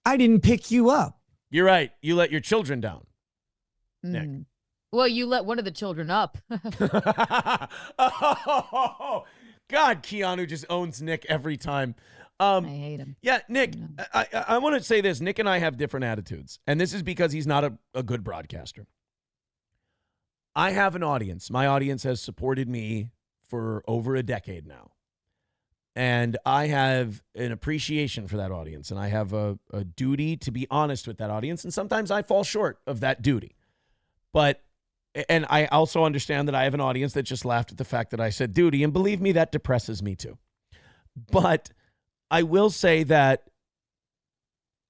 I didn't pick you up. You're right. You let your children down. Nick. Well, you let one of the children up. Oh, God, Keanu just owns Nick every time. I hate him. Yeah, Nick, I want to say this. Nick and I have different attitudes, and this is because he's not a good broadcaster. I have an audience. My audience has supported me for over a decade now. And I have an appreciation for that audience, and I have a duty to be honest with that audience, and sometimes I fall short of that duty. And I also understand that I have an audience that just laughed at the fact that I said duty, and believe me, that depresses me too. But I will say that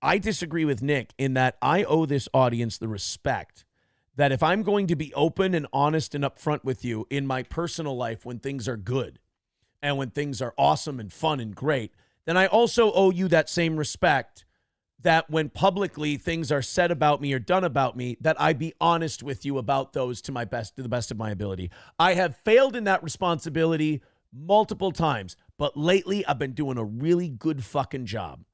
I disagree with Nick in that I owe this audience the respect that if I'm going to be open and honest and upfront with you in my personal life when things are good and when things are awesome and fun and great, then I also owe you that same respect that when publicly things are said about me or done about me, that I be honest with you about those to the best of my ability. I have failed in that responsibility multiple times, but lately I've been doing a really good fucking job.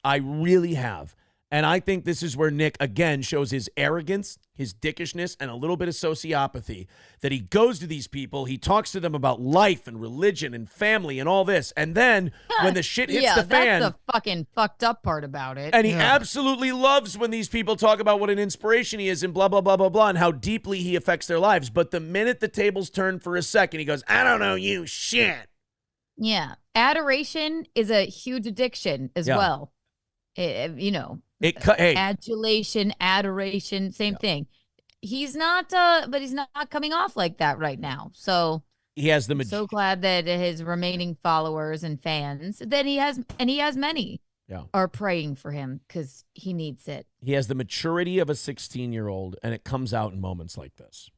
I really have. And I think this is where Nick, again, shows his arrogance, his dickishness, and a little bit of sociopathy, that he goes to these people, he talks to them about life and religion and family and all this, and then when the shit hits the fan... that's the fucking fucked up part about it. And he absolutely loves when these people talk about what an inspiration he is and blah, blah, blah, blah, blah, and how deeply he affects their lives. But the minute the tables turn for a second, he goes, I don't know you, shit. Yeah. Adoration is a huge addiction as well. Adulation, adoration, same thing. He's not, but he's not coming off like that right now. So he has so glad that his remaining followers and fans that he has many are praying for him because he needs it. He has the maturity of a 16-year-old, and it comes out in moments like this.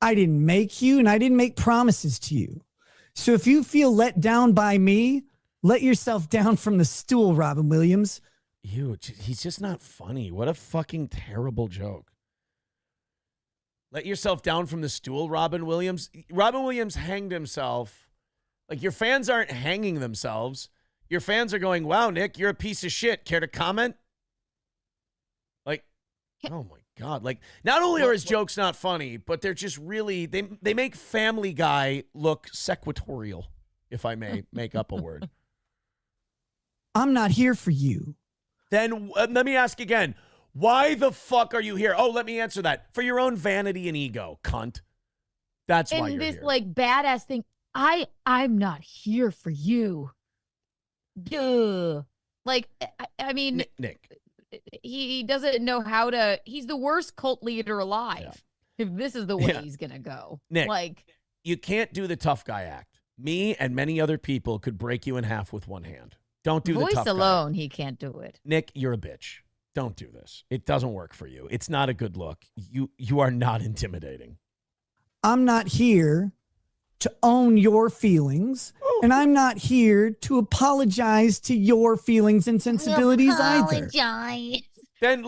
I didn't make you, and I didn't make promises to you. So if you feel let down by me, let yourself down from the stool, Robin Williams. He's just not funny. What a fucking terrible joke. Let yourself down from the stool, Robin Williams. Robin Williams hanged himself. Like, your fans aren't hanging themselves. Your fans are going, wow, Nick, you're a piece of shit. Care to comment? Like, oh my God. Like, not only are his jokes not funny, but they're just really, they make Family Guy look sequitorial, if I may make up a word. I'm not here for you. Then let me ask again. Why the fuck are you here? Oh, let me answer that. For your own vanity and ego, cunt. That's why you're And this here. like badass thing. I'm not here for you. Duh. Like, I mean, Nick. He doesn't know how to. He's the worst cult leader alive. If this is the way he's gonna go, Nick, like, you can't do the tough guy act. Me and many other people could break you in half with one hand. Don't do the voice tough guy alone. act. He can't do it. Nick, you're a bitch. Don't do this. It doesn't work for you. It's not a good look. You are not intimidating. I'm not here to own your feelings, and I'm not here to apologize to your feelings and sensibilities either. Apologize. Then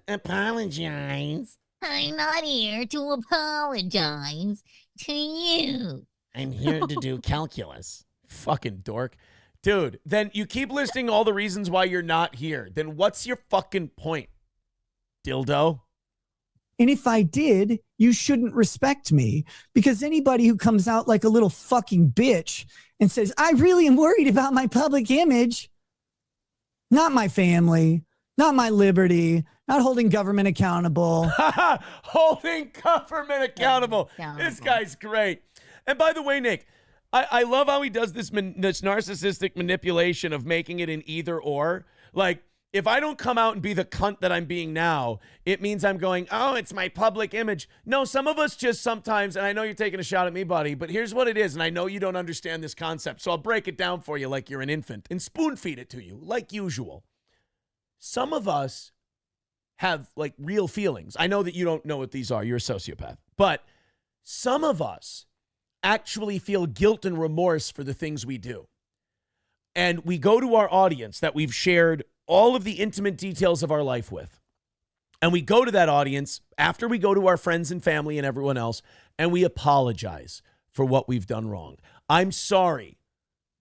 apologize. I'm not here to apologize to you. I'm here to do calculus. Fucking dork. Dude, then you keep listing all the reasons why you're not here. Then what's your fucking point, dildo? And if I did, you shouldn't respect me, because anybody who comes out like a little fucking bitch and says, I really am worried about my public image, not my family, not my liberty, not holding government accountable. Holding government accountable. This guy's great. And by the way, Nick, I love how he does this narcissistic manipulation of making it an either or. Like, if I don't come out and be the cunt that I'm being now, it means I'm going, oh, it's my public image. No, some of us just sometimes, and I know you're taking a shot at me, buddy, but here's what it is, and I know you don't understand this concept, so I'll break it down for you like you're an infant and spoon feed it to you, like usual. Some of us have, like, real feelings. I know that you don't know what these are. You're a sociopath. But some of us actually feel guilt and remorse for the things we do. And we go to our audience that we've shared all of the intimate details of our life with. And we go to that audience after we go to our friends and family and everyone else, and we apologize for what we've done wrong. I'm sorry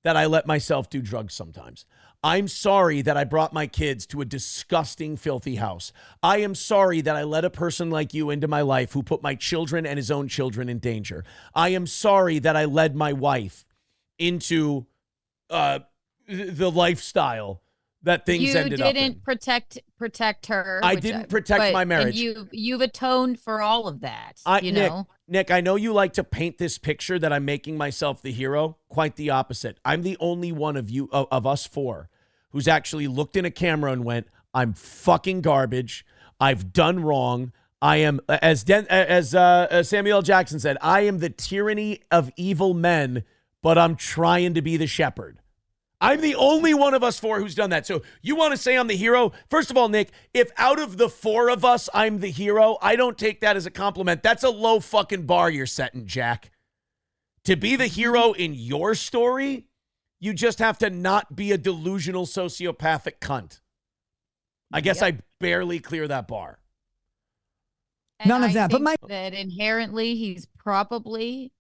that I let myself do drugs sometimes. I'm sorry that I brought my kids to a disgusting, filthy house. I am sorry that I let a person like you into my life who put my children and his own children in danger. I am sorry that I led my wife into the lifestyle that things ended up in. You didn't protect her. I didn't protect my marriage. And you've atoned for all of that. Nick, I know you like to paint this picture that I'm making myself the hero. Quite the opposite. I'm the only one of us four who's actually looked in a camera and went, I'm fucking garbage. I've done wrong. I am, as Samuel L. Jackson said, I am the tyranny of evil men, but I'm trying to be the shepherd. I'm the only one of us four who's done that. So you want to say I'm the hero? First of all, Nick, if out of the four of us, I'm the hero, I don't take that as a compliment. That's a low fucking bar you're setting, Jack. To be the hero in your story, you just have to not be a delusional sociopathic cunt. I guess I barely clear that bar. And None of that. But that inherently he's probably,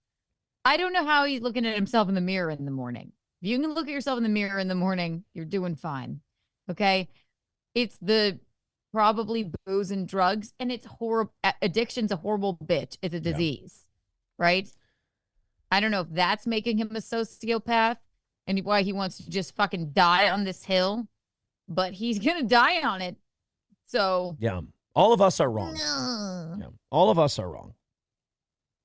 I don't know how he's looking at himself in the mirror in the morning. If you can look at yourself in the mirror in the morning, you're doing fine. Okay. It's the probably booze and drugs, and it's horrible. Addiction's a horrible bitch. It's a disease, right? I don't know if that's making him a sociopath and why he wants to just fucking die on this hill, but he's going to die on it. So yeah, all of us are wrong. No. Yeah, all of us are wrong.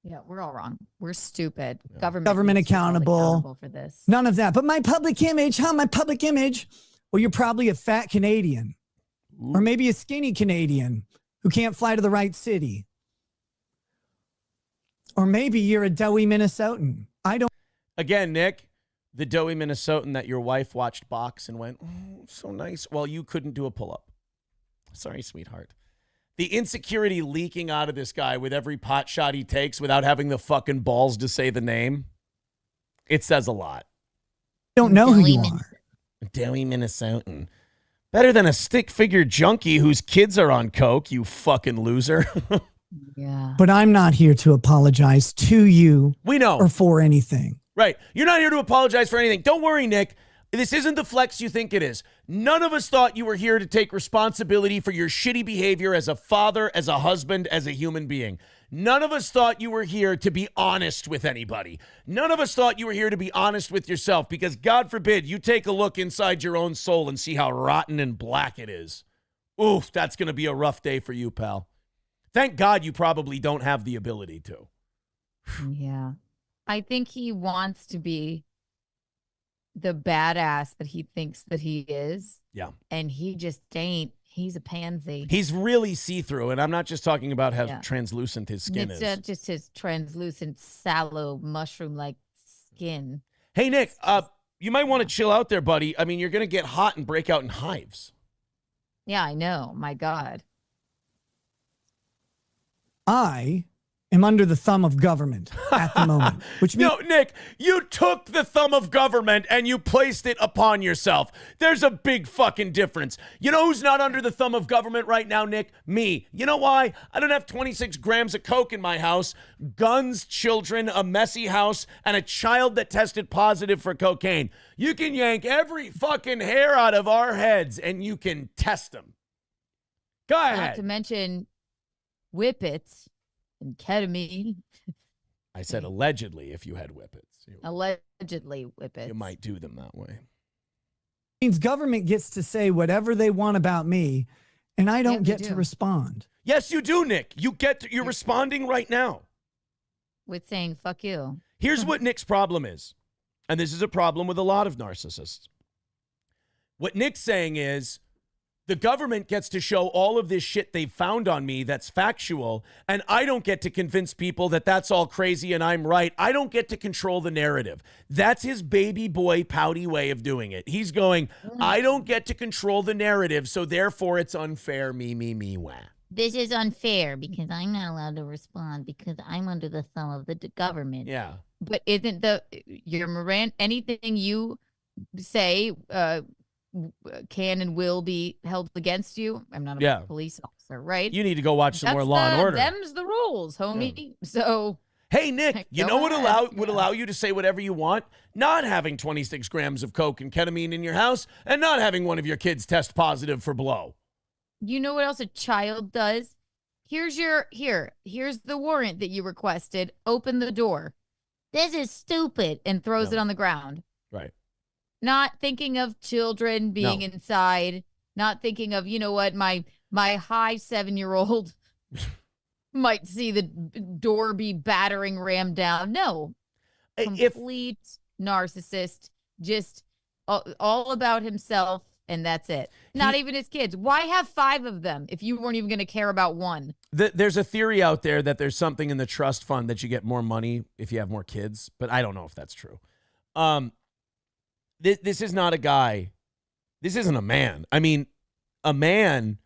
Yeah, we're all wrong. We're stupid. Yeah. Government accountable for this. None of that. But my public image, my public image? Well, you're probably a fat Canadian. Or maybe a skinny Canadian who can't fly to the right city. Or maybe you're a doughy Minnesotan. I don't. Again, Nick, the doughy Minnesotan that your wife watched box and went, oh, so nice. Well, you couldn't do a pull-up. Sorry, sweetheart. The insecurity leaking out of this guy with every pot shot he takes without having the fucking balls to say the name. It says a lot. Don't know who you are. Doughy Minnesotan. Better than a stick figure junkie whose kids are on coke, you fucking loser. Yeah. But I'm not here to apologize to you. We know. Or for anything. Right. You're not here to apologize for anything. Don't worry, Nick. This isn't the flex you think it is. None of us thought you were here to take responsibility for your shitty behavior as a father, as a husband, as a human being. None of us thought you were here to be honest with anybody. None of us thought you were here to be honest with yourself because, God forbid, you take a look inside your own soul and see how rotten and black it is. Oof, that's going to be a rough day for you, pal. Thank God you probably don't have the ability to. Yeah. I think he wants to be the badass that he thinks that he is. Yeah. And he just ain't. He's a pansy. He's really see-through, and I'm not just talking about how translucent his skin it's is. It's just his translucent, sallow, mushroom-like skin. Hey, Nick, you might want to chill out there, buddy. I mean, you're going to get hot and break out in hives. Yeah, I know. My God. I am under the thumb of government at the moment. Which means no, Nick, you took the thumb of government and you placed it upon yourself. There's a big fucking difference. You know who's not under the thumb of government right now, Nick? Me. You know why? I don't have 26 grams of coke in my house, guns, children, a messy house, and a child that tested positive for cocaine. You can yank every fucking hair out of our heads and you can test them. Go ahead. Not to mention whippets and ketamine. I said allegedly if you had whippets. Allegedly whippets. You might do them that way. means government gets to say whatever they want about me, and I don't get to respond. Yes, you do, Nick. You're responding right now. With saying, fuck you. Here's what Nick's problem is. And this is a problem with a lot of narcissists. What Nick's saying is, the government gets to show all of this shit they've found on me that's factual, and I don't get to convince people that that's all crazy and I'm right. I don't get to control the narrative. That's his baby boy pouty way of doing it. He's going, I don't get to control the narrative, so therefore it's unfair, me, wah. This is unfair because I'm not allowed to respond because I'm under the thumb of the government. Yeah. But isn't your Miranda, anything you say can and will be held against you? I'm not a police officer, right? You need to go watch some more Law and Order. Them's the rules, homie. Yeah. So, hey, Nick, you know what would allow you to say whatever you want? Not having 26 grams of coke and ketamine in your house, and not having one of your kids test positive for blow. You know what else a child does? Here's the warrant that you requested. Open the door. This is stupid, and throws it on the ground. Right. Not thinking of children being inside. Not thinking of, you know what, my high 7-year-old might see the door be battering rammed down. No. Complete narcissist. Just all about himself, and that's it. Not even his kids. Why have 5 of them if you weren't even going to care about one? There's a theory out there that there's something in the trust fund that you get more money if you have more kids, but I don't know if that's true. This is not a guy. This isn't a man. I mean, a man,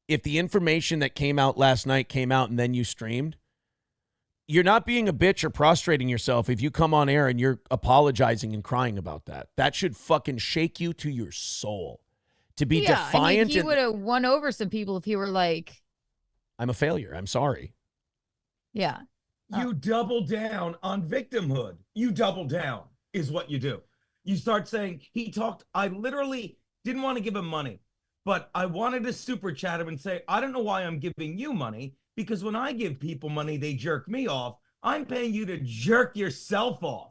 if the information that came out last night came out and then you streamed, you're not being a bitch or prostrating yourself if you come on air and you're apologizing and crying about that. That should fucking shake you to your soul. To be defiant. I mean, he would have won over some people if he were like, I'm a failure. I'm sorry. Yeah. You double down on victimhood. You double down is what you do. You start saying, I literally didn't want to give him money, but I wanted to super chat him and say, I don't know why I'm giving you money, because when I give people money, they jerk me off. I'm paying you to jerk yourself off.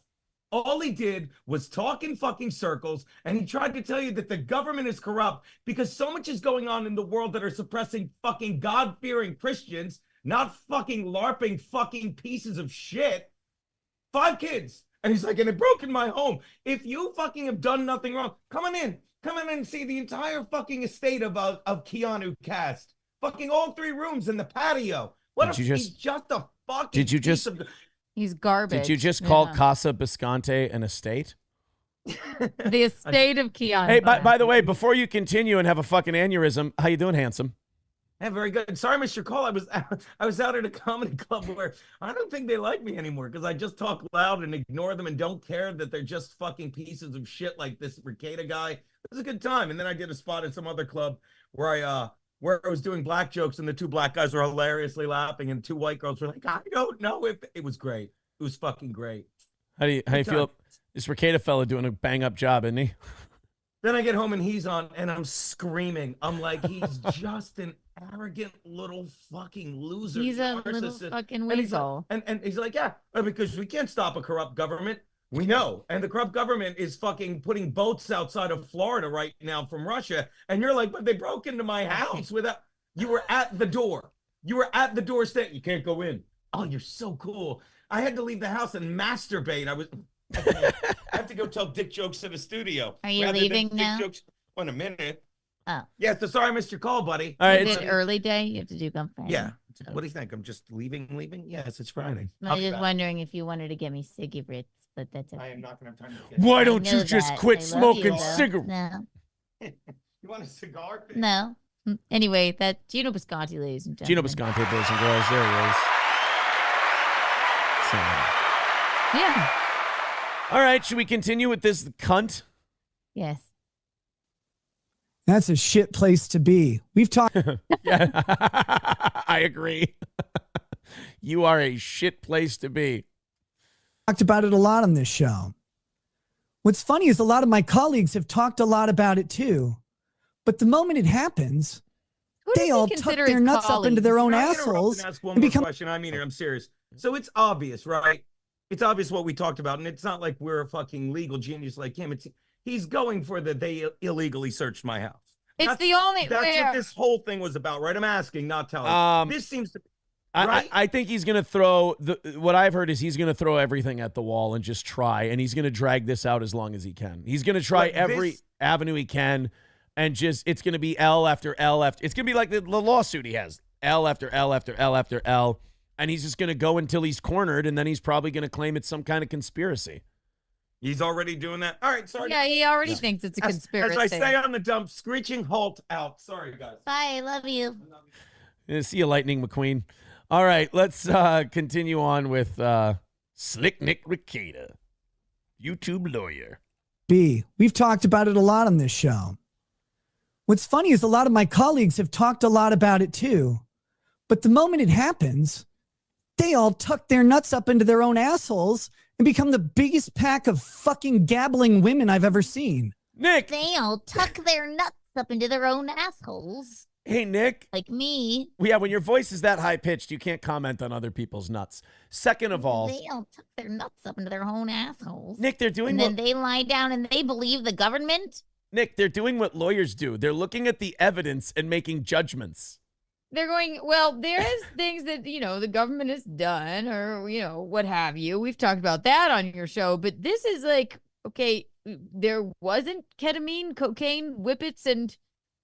All he did was talk in fucking circles, and he tried to tell you that the government is corrupt because so much is going on in the world that are suppressing fucking God-fearing Christians, not fucking LARPing fucking pieces of shit. 5 kids. And he's like, and it broke in my home. If you fucking have done nothing wrong, come on in and see the entire fucking estate of Keanu cast. Fucking all 3 rooms in the patio. He's just a fucking piece of... He's garbage. Did you just call Casa Bisconte an estate? The estate of Keanu. Hey, by the way, before you continue and have a fucking aneurysm, how you doing, handsome? Yeah, very good. Sorry, Mr. Call. I was out at a comedy club where I don't think they like me anymore because I just talk loud and ignore them and don't care that they're just fucking pieces of shit like this Rekieta guy. It was a good time. And then I did a spot at some other club where I was doing black jokes and the 2 black guys were hilariously laughing and 2 white girls were like, I don't know if it was great. It was fucking great. How do you feel? This Rekieta fella doing a bang up job, isn't he? Then I get home and he's on and I'm screaming. I'm like, he's just an arrogant little fucking loser. He's a little fucking weasel. And he's like, yeah, because we can't stop a corrupt government. We know. And the corrupt government is fucking putting boats outside of Florida right now from Russia. And you're like, but they broke into my house without... You were at the door. You were at the door saying, you can't go in. Oh, you're so cool. I had to leave the house and masturbate. I have to go tell dick jokes to the studio. Are you leaving now? In a minute. Oh. Yeah, so sorry I missed your call, buddy. All right, it's an early day. You have to do something. Yeah. What do you think? I'm just leaving? Yes, it's Friday. I was just wondering if you wanted to get me cigarettes, but that's okay. I am not going to have time to get Why don't you just quit smoking cigarettes? No. You want a cigar? No. Anyway, that's Gino Bisconti, ladies and Gino gentlemen. Bisconti, boys and girls. There he is. So. Yeah. All right, should we continue with this cunt? Yes. That's a shit place to be. We've talked. Yeah, I agree. You are a shit place to be. Talked about it a lot on this show. What's funny is a lot of my colleagues have talked a lot about it too. But the moment it happens, they all tuck their nuts up into their own assholes. Ask one more question. I mean it. I'm serious. So it's obvious, right? It's obvious what we talked about, and it's not like we're a fucking legal genius like him. He's going for that they illegally searched my house. It's the only. That's what this whole thing was about, right? I'm asking, not telling. This seems to. Right? I think he's going to throw what I've heard is he's going to throw everything at the wall and just try, and he's going to drag this out as long as he can. He's going to try every avenue he can, and just it's going to be L after L after. It's going to be like the lawsuit he has, L after L after L after L, and he's just going to go until he's cornered, and then he's probably going to claim it's some kind of conspiracy. He's already doing that. All right, sorry. Yeah, he already thinks it's a conspiracy. As I say on the dump, screeching halt out. Sorry, guys. Bye, love you. See you, Lightning McQueen. All right, let's continue on with Slick Nick Rekieta, YouTube lawyer. B, we've talked about it a lot on this show. What's funny is a lot of my colleagues have talked a lot about it too. But the moment it happens, they all tuck their nuts up into their own assholes and become the biggest pack of fucking gabbling women I've ever seen. Nick! They all tuck their nuts up into their own assholes. Hey, Nick. Like me. Yeah, when your voice is that high-pitched, you can't comment on other people's nuts. Second of all... They all tuck their nuts up into their own assholes. Nick, they're doing and then they lie down and they believe the government? Nick, they're doing what lawyers do. They're looking at the evidence and making judgments. They're going, well, there is things that, the government has done or, what have you. We've talked about that on your show. But this is like, okay, there wasn't ketamine, cocaine, whippets, and...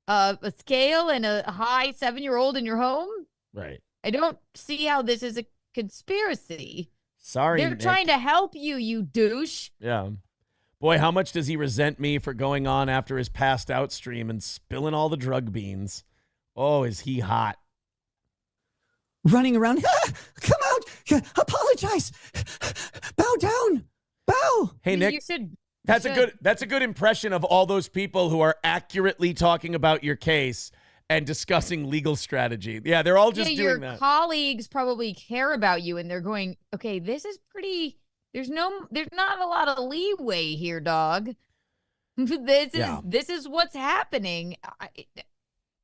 a scale and a high 7-year-old in your home? Right. I don't see how this is a conspiracy. Sorry, They're Nick. trying to help you, you douche. Yeah. Boy, how much does he resent me for going on after his passed out stream and spilling all the drug beans? Oh, is he hot. Running around. Come out. Apologize. Bow down. Bow. Hey, Nick. You should... That's a good impression of all those people who are accurately talking about your case and discussing legal strategy. Yeah, they're all just doing that. Your colleagues probably care about you and they're going, okay, this is pretty, there's not a lot of leeway here, dog. This is what's happening.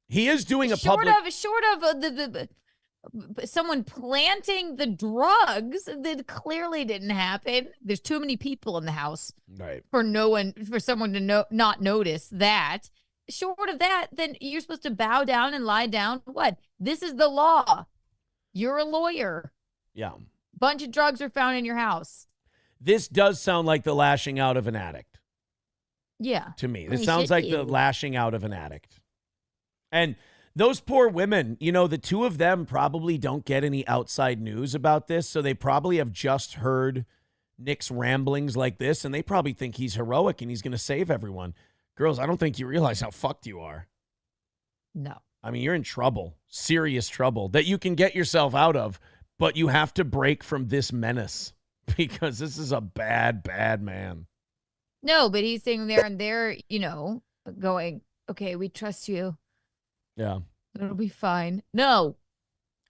He is doing short of someone planting the drugs that clearly didn't happen. There's too many people in the house, right? For someone to not notice that. Short of that, then you're supposed to bow down and lie down. What? This is the law. You're a lawyer. Yeah. Bunch of drugs are found in your house. This does sound like the lashing out of an addict. Yeah. To me, this sounds like the lashing out of an addict. And those poor women, the two of them probably don't get any outside news about this, so they probably have just heard Nick's ramblings like this, and they probably think he's heroic and he's going to save everyone. Girls, I don't think you realize how fucked you are. No. I mean, you're in trouble, serious trouble, that you can get yourself out of, but you have to break from this menace because this is a bad, bad man. No, but he's sitting there and they're, going, okay, we trust you. Yeah. It'll be fine. No.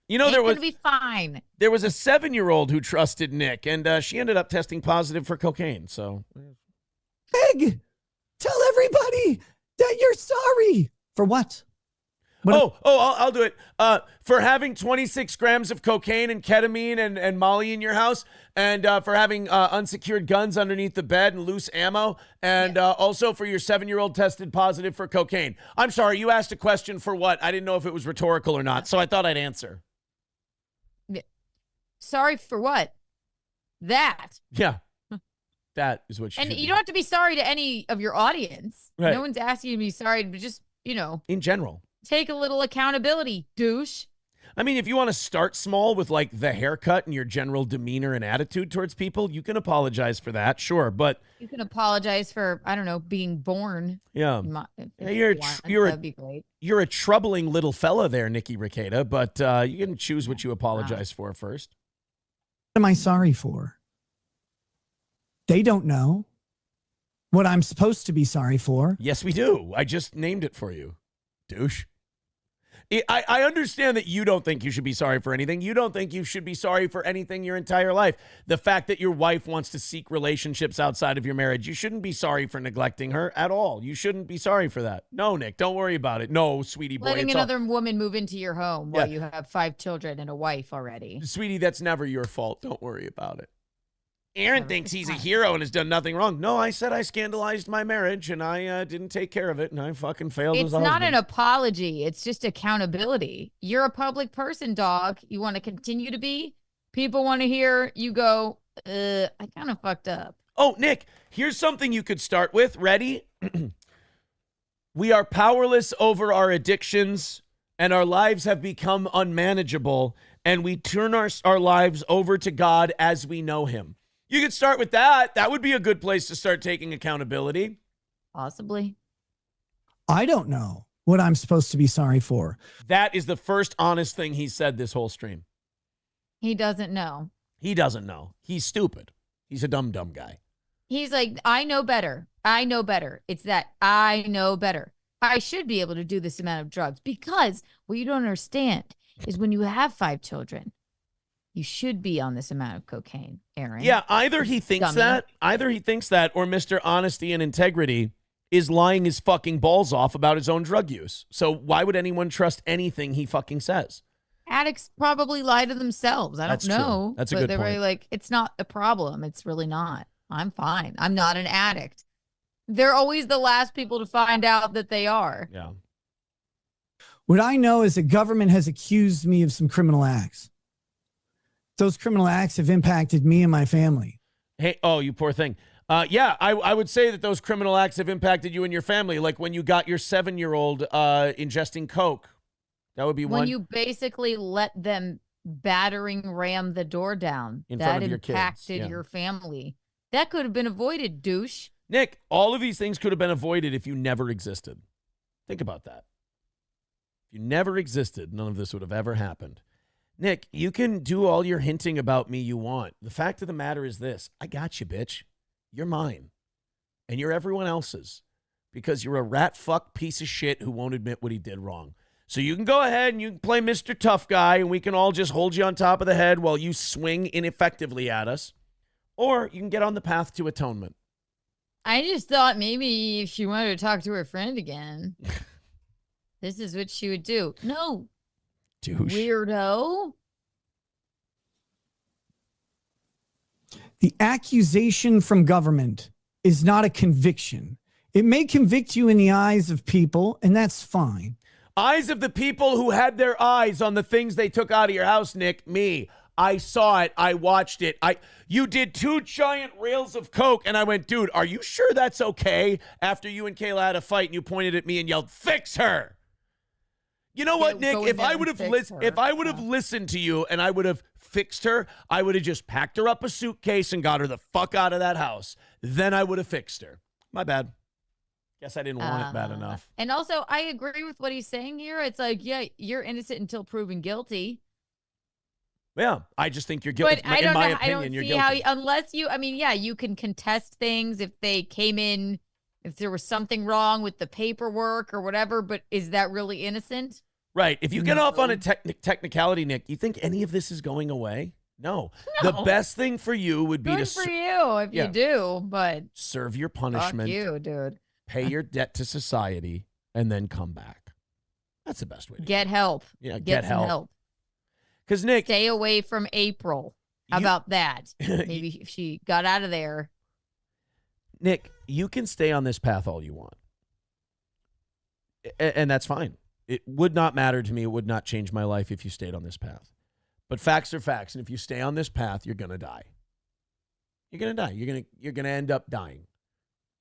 It'll be fine. There was a 7-year-old who trusted Nick, and she ended up testing positive for cocaine. So, Meg, tell everybody that you're sorry. For what? I'll do it. For having 26 grams of cocaine and ketamine and Molly in your house, and for having unsecured guns underneath the bed and loose ammo, and also for your 7-year-old tested positive for cocaine. I'm sorry, you asked a question for what? I didn't know if it was rhetorical or not, so I thought I'd answer. Sorry for what? That. Yeah. That is what you And you don't have to be sorry to any of your audience. Right. No one's asking you to be sorry, but just, in general. Take a little accountability, douche. I mean, if you want to start small with like the haircut and your general demeanor and attitude towards people, you can apologize for that, sure. But you can apologize for, I don't know, being born. Yeah, that'd be great. You're a troubling little fella there, Nicky Rekieta. But you can choose what you apologize for first. What am I sorry for? They don't know what I'm supposed to be sorry for. Yes, we do. I just named it for you, douche. I understand that you don't think you should be sorry for anything. You don't think you should be sorry for anything your entire life. The fact that your wife wants to seek relationships outside of your marriage, you shouldn't be sorry for neglecting her at all. You shouldn't be sorry for that. No, Nick, don't worry about it. No, sweetie boy. Letting another woman move into your home while you have 5 children and a wife already. Sweetie, that's never your fault. Don't worry about it. Aaron thinks he's a hero and has done nothing wrong. No, I said I scandalized my marriage and I didn't take care of it and I fucking failed It's as a not husband. an apology. It's just accountability. You're a public person, dog. You want to continue to be? People want to hear you go, I kind of fucked up. Oh, Nick, here's something you could start with. Ready? We are powerless over our addictions and our lives have become unmanageable and we turn our lives over to God as we know him. You could start with that. That would be a good place to start taking accountability. Possibly. I don't know what I'm supposed to be sorry for. That is the first honest thing he said this whole stream. He doesn't know. He doesn't know. He's stupid. He's a dumb guy. He's like, I know better. I know better. It's that I know better. I should be able to do this amount of drugs because what you don't understand is when you have 5 children, you should be on this amount of cocaine, Aaron. Yeah, either he thinks that, or Mr. Honesty and Integrity is lying his fucking balls off about his own drug use. So why would anyone trust anything he fucking says? Addicts probably lie to themselves. I don't know. True. That's a but good they're point. really like, it's not a problem. It's really not. I'm fine. I'm not an addict. They're always the last people to find out that they are. Yeah. What I know is the government has accused me of some criminal acts. Those criminal acts have impacted me and my family. Hey, oh, you poor thing. Yeah, I would say that those criminal acts have impacted you and your family. Like when you got your 7-year-old ingesting coke. That would be one. When you basically let them battering ram the door down. In front of your kids, impacted yeah. your family. That could have been avoided, douche. Nick, all of these things could have been avoided if you never existed. Think about that. If you never existed, none of this would have ever happened. Nick, you can do all your hinting about me you want. The fact of the matter is this. I got you, bitch. You're mine. And you're everyone else's. Because you're a rat fuck piece of shit who won't admit what he did wrong. So you can go ahead and you can play Mr. Tough Guy and we can all just hold you on top of the head while you swing ineffectively at us. Or you can get on the path to atonement. I just thought maybe if she wanted to talk to her friend again, this is what she would do. No. Douche. Weirdo. The accusation from government is not a conviction. It may convict you in the eyes of people, and that's fine. Eyes of the people who had their eyes on the things they took out of your house, Nick. Me. I saw it. I watched it. You did 2 giant rails of coke, and I went, dude, are you sure that's okay? After you and Kayla had a fight, and you pointed at me and yelled, "Fix her." You know what, Nick? If I would have listened to you and I would have fixed her, I would have just packed her up a suitcase and got her the fuck out of that house. Then I would have fixed her. My bad. Guess I didn't want it bad enough. And also, I agree with what he's saying here. It's like, yeah, you're innocent until proven guilty. Yeah, I just think you're guilty. But I don't in my know. opinion, I don't you're see guilty. how, unless you, I mean, yeah, you can contest things if they came in, if there was something wrong with the paperwork or whatever, but is that really innocent? Right. If you get off on a technicality, Nick, you think any of this is going away? No. The best thing for you would be Good to for you if you do, but serve your punishment. fuck you, dude. Pay your debt to society, and then come back. That's the best way to Get help. Yeah, Get some help. Because Nick, stay away from April. How about that? Maybe if she got out of there. Nick, you can stay on this path all you want. And that's fine. It would not matter to me. It would not change my life if you stayed on this path. But facts are facts. And if you stay on this path, you're going to die. You're going to die. You're going to end up dying.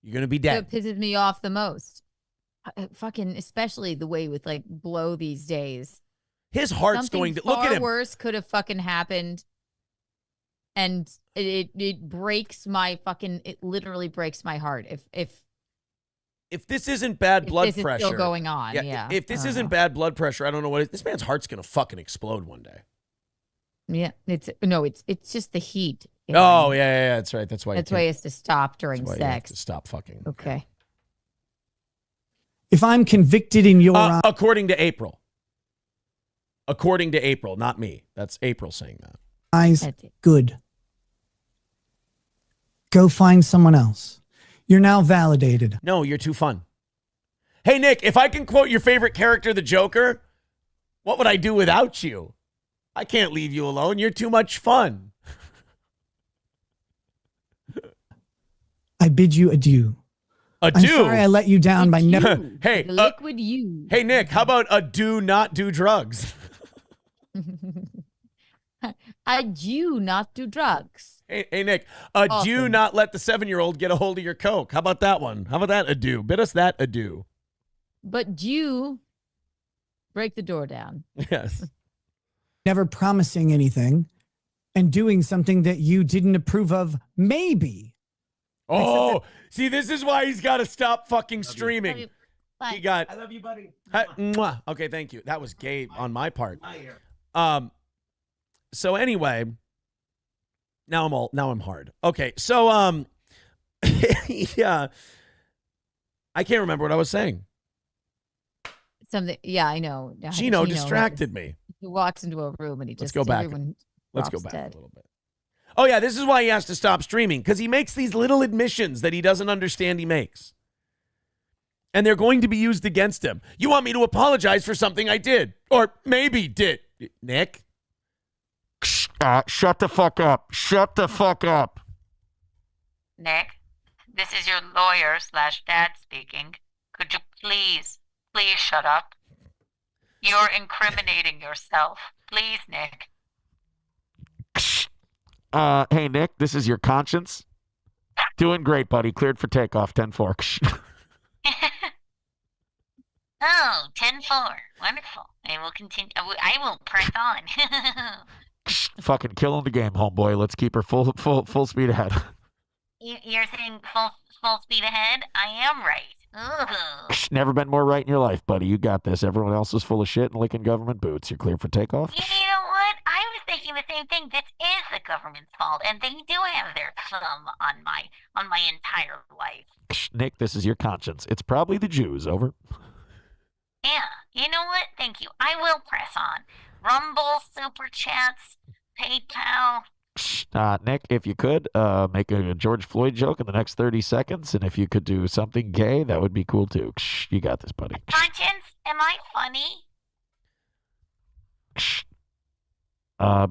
You're going to be dead. What pisses me off the most. Fucking, especially the way with like Blow these days. His heart's Something going to look at far him. Worse could have fucking happened. And it breaks my fucking, it literally breaks my heart. If this isn't bad blood this is pressure, still going on, yeah. If this isn't bad blood pressure, I don't know what this man's heart's gonna fucking explode one day. Yeah, it's just the heat. Oh yeah, that's right. That's why. That's why he has to stop during that's why you have sex. to stop fucking. Okay. If I'm convicted in your eyes, according to April. According to April, not me. That's April saying that. Good. Go find someone else. You're now validated. No, you're too fun. Hey, Nick, if I can quote your favorite character, the Joker, what would I do without you? I can't leave you alone. You're too much fun. bid you adieu. I'm sorry I let you down by never. Hey, The liquid you. hey, Nick, how about a do not do drugs? I do not do drugs. Hey, Nick, do Awesome. not let the 7-year-old get a hold of your Coke. How about that one? How about that adieu? Bid us that adieu. But you break the door down. Yes. Never promising anything and doing something that you didn't approve of, maybe. Oh, see, this is why he's got to stop fucking streaming. He got. I love you, buddy. Mwah. Okay, thank you. That was gay on my part. My ear. So anyway, now I'm hard. Okay, so yeah, I can't remember what I was saying. Something. Yeah, I know. Chino distracted me. He walks into a room and he just. Let's go back. everyone Let's go drops back dead. a little bit. Oh yeah, this is why he has to stop streaming, because he makes these little admissions that he doesn't understand he makes. And they're going to be used against him. You want me to apologize for something I did, or maybe did. Nick? Shut the fuck up. Shut the fuck up. Nick, this is your lawyer/dad speaking. Could you please shut up? You're incriminating yourself. Please, Nick. Hey, Nick, this is your conscience. Doing great, buddy. Cleared for takeoff. 10-4. Oh, 10-4. Wonderful. I will continue. I will press on. Fucking killing the game, homeboy. Let's keep her full speed ahead. You're saying full speed ahead? I am right. Ooh. Never been more right in your life, buddy. You got this. Everyone else is full of shit and licking government boots. You're clear for takeoff? You know what? I was thinking the same thing. This is the government's fault, and they do have their thumb on my entire life. Nick, this is your conscience. It's probably the Jews. Over. Yeah. You know what? Thank you. I will press on. Rumble, Super Chats, PayPal. Nick, if you could make a George Floyd joke in the next 30 seconds, and if you could do something gay, that would be cool too. You got this, buddy. Conscience, am I funny?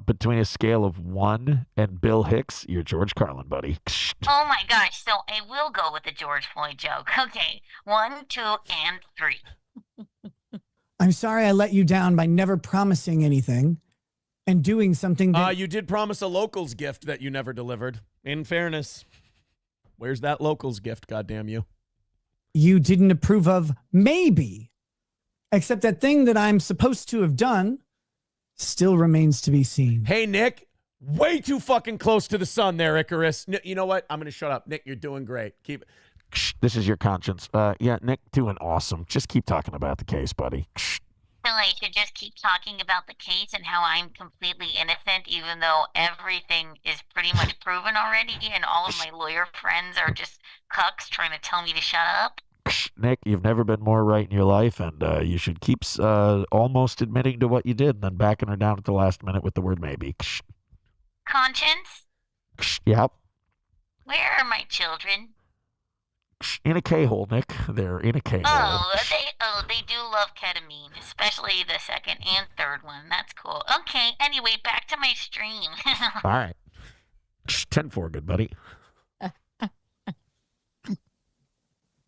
Between a scale of 1 and Bill Hicks, you're George Carlin, buddy. Oh my gosh, so I will go with the George Floyd joke. Okay, 1, 2, and 3. I'm sorry I let you down by never promising anything and doing something that You did promise a locals gift that you never delivered. In fairness, where's that locals gift, goddamn you? you didn't approve of, maybe. Except that thing that I'm supposed to have done still remains to be seen. Hey, Nick, way too fucking close to the sun there, Icarus. You know what? I'm going to shut up. Nick, you're doing great. Keep it. This is your conscience. Yeah, Nick, doing awesome. Just keep talking about the case, buddy. So I should just keep talking about the case and how I'm completely innocent, even though everything is pretty much proven already, and all of my lawyer friends are just cucks trying to tell me to shut up? Nick, you've never been more right in your life, and you should keep almost admitting to what you did and then backing her down at the last minute with the word maybe. Conscience? Yep. Where are my children? In a K-hole, Nick. They're in a K-hole. They do love ketamine, especially the second and third one. That's cool. Okay, anyway, back to my stream. All right. 10-4, good buddy. But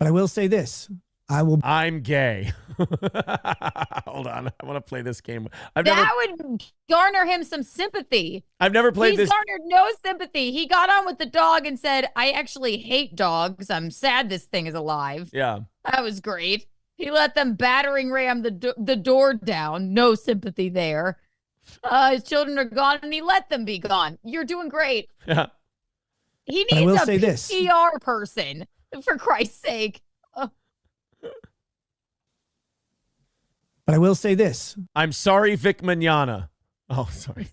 I will say this. I'm gay. Hold on. I want to play this game. That would garner him some sympathy. I've never played He's this. garnered no sympathy. He got on with the dog and said, I actually hate dogs. I'm sad this thing is alive. Yeah. That was great. He let them battering ram the door down. No sympathy there. His children are gone and he let them be gone. You're doing great. Yeah. He But I will needs a say this. PR person, for Christ's sake. But I will say this. I'm sorry, Vic Mignogna. Oh, sorry.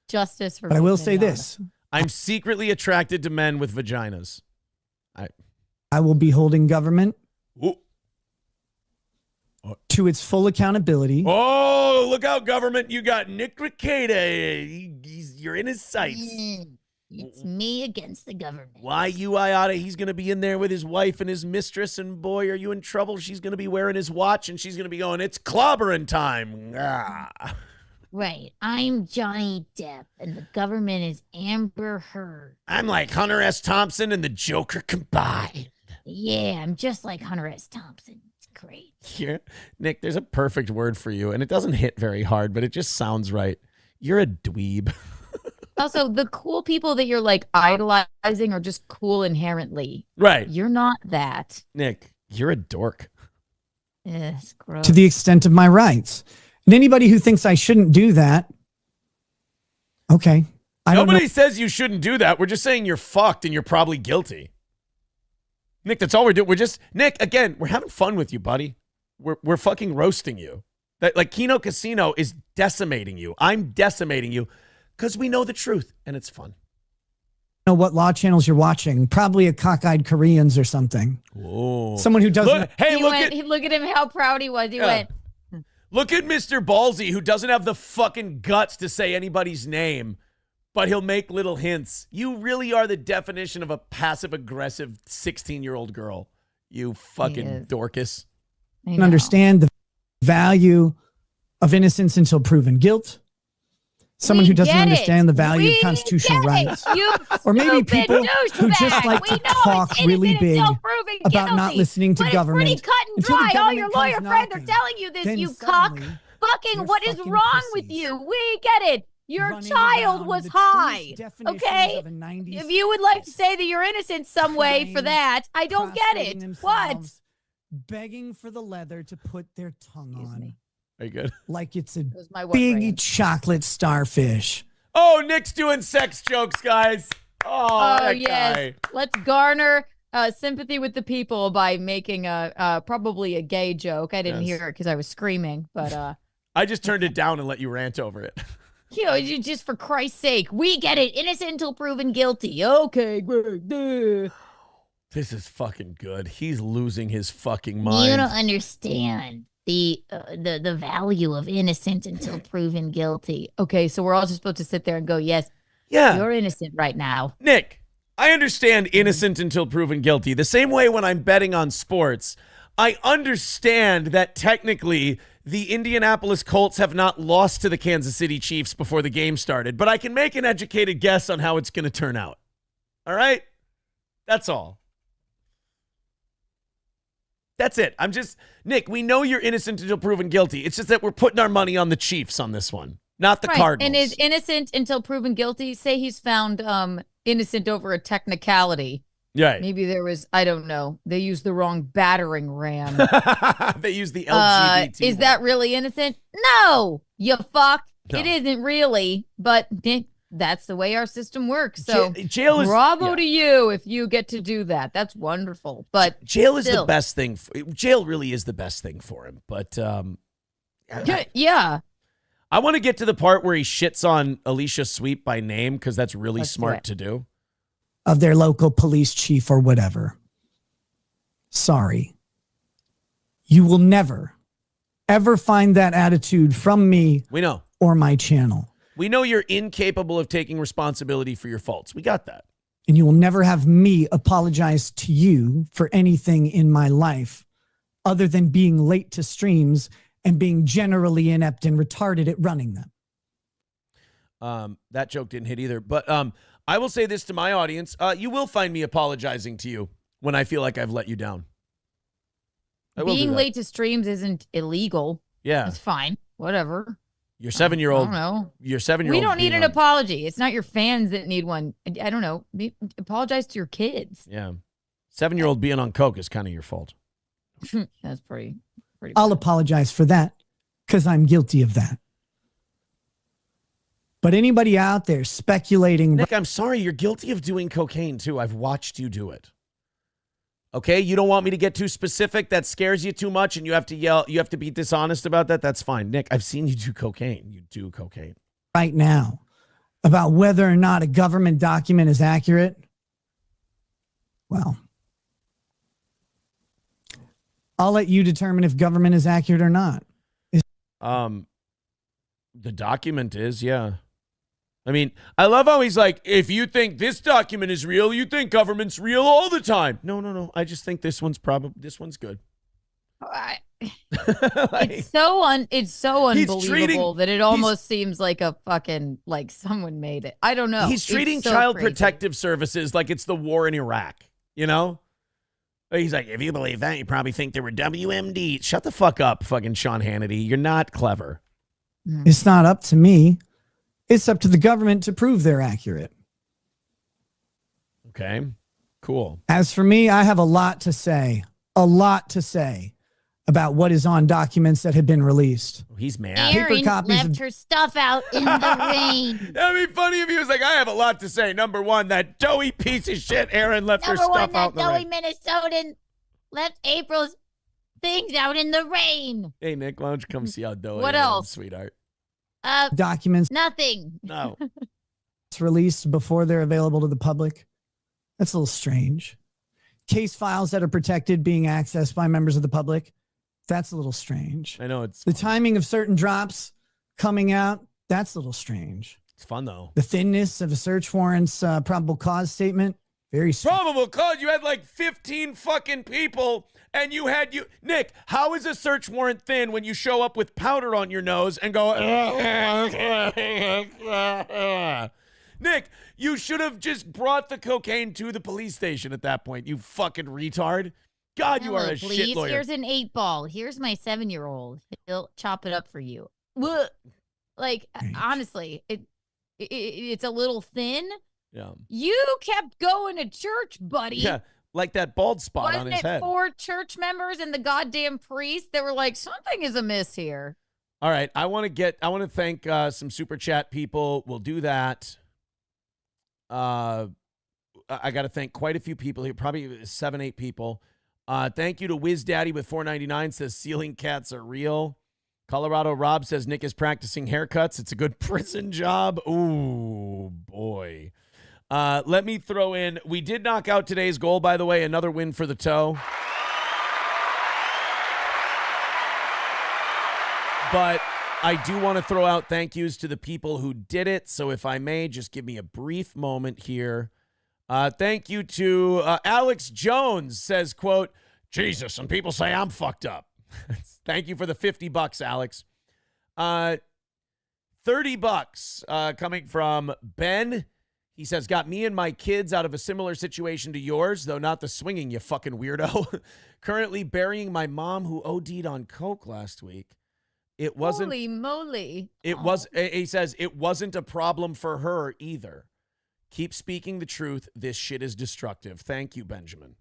Justice for But I will Vic say Mignogna. this. I'm secretly attracted to men with vaginas. I will be holding government Ooh. to its full accountability. Oh, look out, government. You got Nick Rekieta. You're in his sights. It's me against the government. Why you IATA? He's going to be in there with his wife and his mistress, and boy, are you in trouble. She's going to be wearing his watch, and she's going to be going, it's clobbering time. Ah. Right. I'm Johnny Depp, and the government is Amber Heard. I'm like Hunter S. Thompson and the Joker combined. Yeah, I'm just like Hunter S. Thompson. It's great. Yeah. Nick, there's a perfect word for you, and it doesn't hit very hard, but it just sounds right. You're a dweeb. Also, the cool people that you're like idolizing are just cool inherently. Right. You're not that. Nick, you're a dork. Yes, gross. To the extent of my rights. And anybody who thinks I shouldn't do that, okay. Nobody says you shouldn't do that. We're just saying you're fucked and you're probably guilty. Nick, that's all we're doing. Nick, again, we're having fun with you, buddy. We're fucking roasting you. Like Kino Casino is decimating you. I'm decimating you because we know the truth and it's fun. Know what law channels you're watching? Probably a cockeyed Koreans or something. Whoa. Someone who doesn't. Look at him, how proud he was. He went. Look at Mr. Ballsy, who doesn't have the fucking guts to say anybody's name, but he'll make little hints. You really are the definition of a passive-aggressive 16-year-old girl. You fucking Dorcas. Understand the value of innocence until proven guilt. Someone who doesn't understand the value of constitutional rights. Or maybe people who just like to talk really big about not listening to government. It's pretty cut and dry. All your lawyer friends are telling you this, you cock. Fucking, what is wrong with you? We get it. Your child was high. Okay? If you would like to say that you're innocent some way for that, I don't get it. What? Begging for the leather to put their tongue on. Are you good? Like it's a big chocolate starfish. Oh, Nick's doing sex jokes, guys. Oh, that guy. Let's garner sympathy with the people by making probably a gay joke. I didn't hear it because I was screaming, but I just turned it down and let you rant over it. You know, just for Christ's sake, we get it. Innocent until proven guilty. Okay, great. This is fucking good. He's losing his fucking mind. You don't understand the value of innocent until proven guilty. Okay, so we're all just supposed to sit there and go, yes, yeah, you're innocent right now. Nick, I understand innocent until proven guilty. The same way when I'm betting on sports, I understand that technically the Indianapolis Colts have not lost to the Kansas City Chiefs before the game started, but I can make an educated guess on how it's going to turn out. All right? That's all. That's it. Nick, we know you're innocent until proven guilty. It's just that we're putting our money on the Chiefs on this one, not the Cardinals. And is innocent until proven guilty? Say he's found innocent over a technicality. Right. Maybe there was, I don't know, they used the wrong battering ram. They used the LGBT. Is that really innocent? No, you fuck. No. It isn't really, but that's the way our system works. So jail is, bravo to you if you get to do that. That's wonderful. But jail is the best thing. Jail really is the best thing for him. But yeah. I want to get to the part where he shits on Alicia Sweep by name because that's really smart to do. Of their local police chief or whatever. Sorry. You will never, ever find that attitude from me. We know. Or my channel. We know you're incapable of taking responsibility for your faults. We got that. And you will never have me apologize to you for anything in my life other than being late to streams and being generally inept and retarded at running them. That joke didn't hit either. But I will say this to my audience. You will find me apologizing to you when I feel like I've let you down. Being late to streams isn't illegal. Yeah. It's fine. Whatever. Your 7-year-old. I don't know. Your 7-year-old. We don't need an apology. It's not your fans that need one. I don't know. Apologize to your kids. Yeah. 7-year-old being on coke is kind of your fault. That's pretty I'll apologize for that because I'm guilty of that. But anybody out there speculating. Nick, I'm sorry. You're guilty of doing cocaine too. I've watched you do it. Okay, you don't want me to get too specific. That scares you too much and you have to yell. You have to be dishonest about that. That's fine. Nick, I've seen you do cocaine. You do cocaine. Right now about whether or not a government document is accurate. Well, I'll let you determine if government is accurate or not. The document is, yeah. I mean, I love how he's like, if you think this document is real, you think government's real all the time. No. I just think this one's good. it's so unbelievable that it almost seems like a fucking like someone made it. I don't know. He's treating It's so Child crazy. Protective Services like it's the war in Iraq, you know? He's like, if you believe that, you probably think there were WMDs. Shut the fuck up, fucking Sean Hannity. You're not clever. It's not up to me. It's up to the government to prove they're accurate. Okay, cool. As for me, I have a lot to say about what is on documents that have been released. He's mad. Erin left her stuff out in the rain. That'd be funny if he was like, I have a lot to say. Number one, that doughy piece of shit Erin left her stuff out in the rain. Number one, that doughy Minnesotan left April's things out in the rain. Hey, Nick, why don't you come see how doughy What I am, else? sweetheart? Documents. Nothing. No. It's released before they're available to the public. That's a little strange. Case files that are protected being accessed by members of the public. That's a little strange. I know it's the timing of certain drops coming out. That's a little strange. It's fun though. The thinness of a search warrant's probable cause statement. Very strange. Probable cause. You had like 15 fucking people, and Nick. How is a search warrant thin when you show up with powder on your nose and go? Nick, you should have just brought the cocaine to the police station at that point. You fucking retard. God, you are a shit lawyer. Here's an 8-ball. Here's my 7-year-old. He'll chop it up for you. Like, honestly, it's a little thin. Yeah. You kept going to church, buddy. Yeah, like that bald spot on his Wasn't it head. 4 church members and the goddamn priest that were like, something is amiss here? All right, I want to thank some super chat people. We'll do that. I got to thank quite a few people here, probably 7, 8 people. Thank you to Wiz Daddy with $4.99 says ceiling cats are real. Colorado Rob says Nick is practicing haircuts. It's a good prison job. Ooh, boy. Let me throw in, we did knock out today's goal, by the way, another win for the toe. But I do want to throw out thank yous to the people who did it. So if I may, just give me a brief moment here. Thank you to Alex Jones says, quote, Jesus, some people say I'm fucked up. Thank you for the $50, Alex. $30 coming from Ben. He says, got me and my kids out of a similar situation to yours, though not the swinging, you fucking weirdo. Currently burying my mom who OD'd on coke last week. It wasn't. Holy moly. He says, it wasn't a problem for her either. Keep speaking the truth. This shit is destructive. Thank you, Benjamin.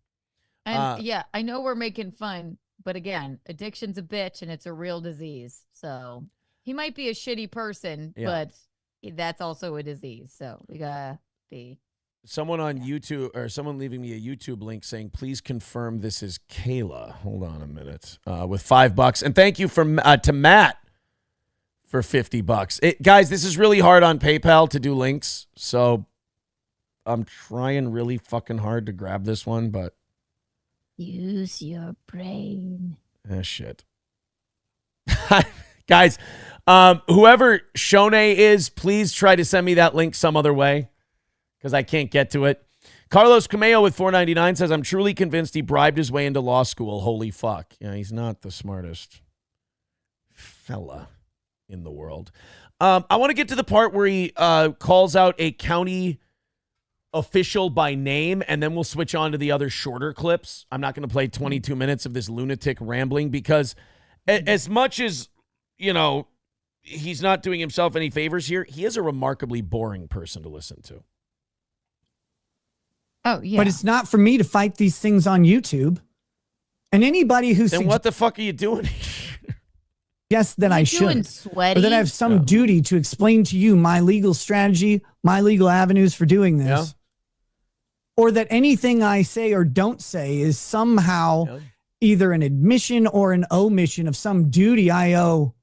And yeah, I know we're making fun, but again, addiction's a bitch and it's a real disease. So he might be a shitty person, but that's also a disease. So we gotta be. Someone on YouTube, or someone leaving me a YouTube link saying, please confirm this is Kayla. Hold on a minute. With $5. And thank you to Matt for $50. Guys, this is really hard on PayPal to do links. So I'm trying really fucking hard to grab this one, but. Use your brain. Shit. Guys, whoever Shone is, please try to send me that link some other way, because I can't get to it. Carlos Cameo with $4.99 says, I'm truly convinced he bribed his way into law school. Holy fuck. Yeah, he's not the smartest fella in the world. I want to get to the part where he calls out a county official by name, and then we'll switch on to the other shorter clips. I'm not going to play 22 minutes of this lunatic rambling, because as much as, you know, he's not doing himself any favors here, he is a remarkably boring person to listen to. Oh, yeah. But it's not for me to fight these things on YouTube. And anybody who Then what the fuck are you doing? Yes, that I should. Sweaty? Or that I have some duty to explain to you my legal strategy, my legal avenues for doing this. Yeah. Or that anything I say or don't say is somehow either an admission or an omission of some duty I owe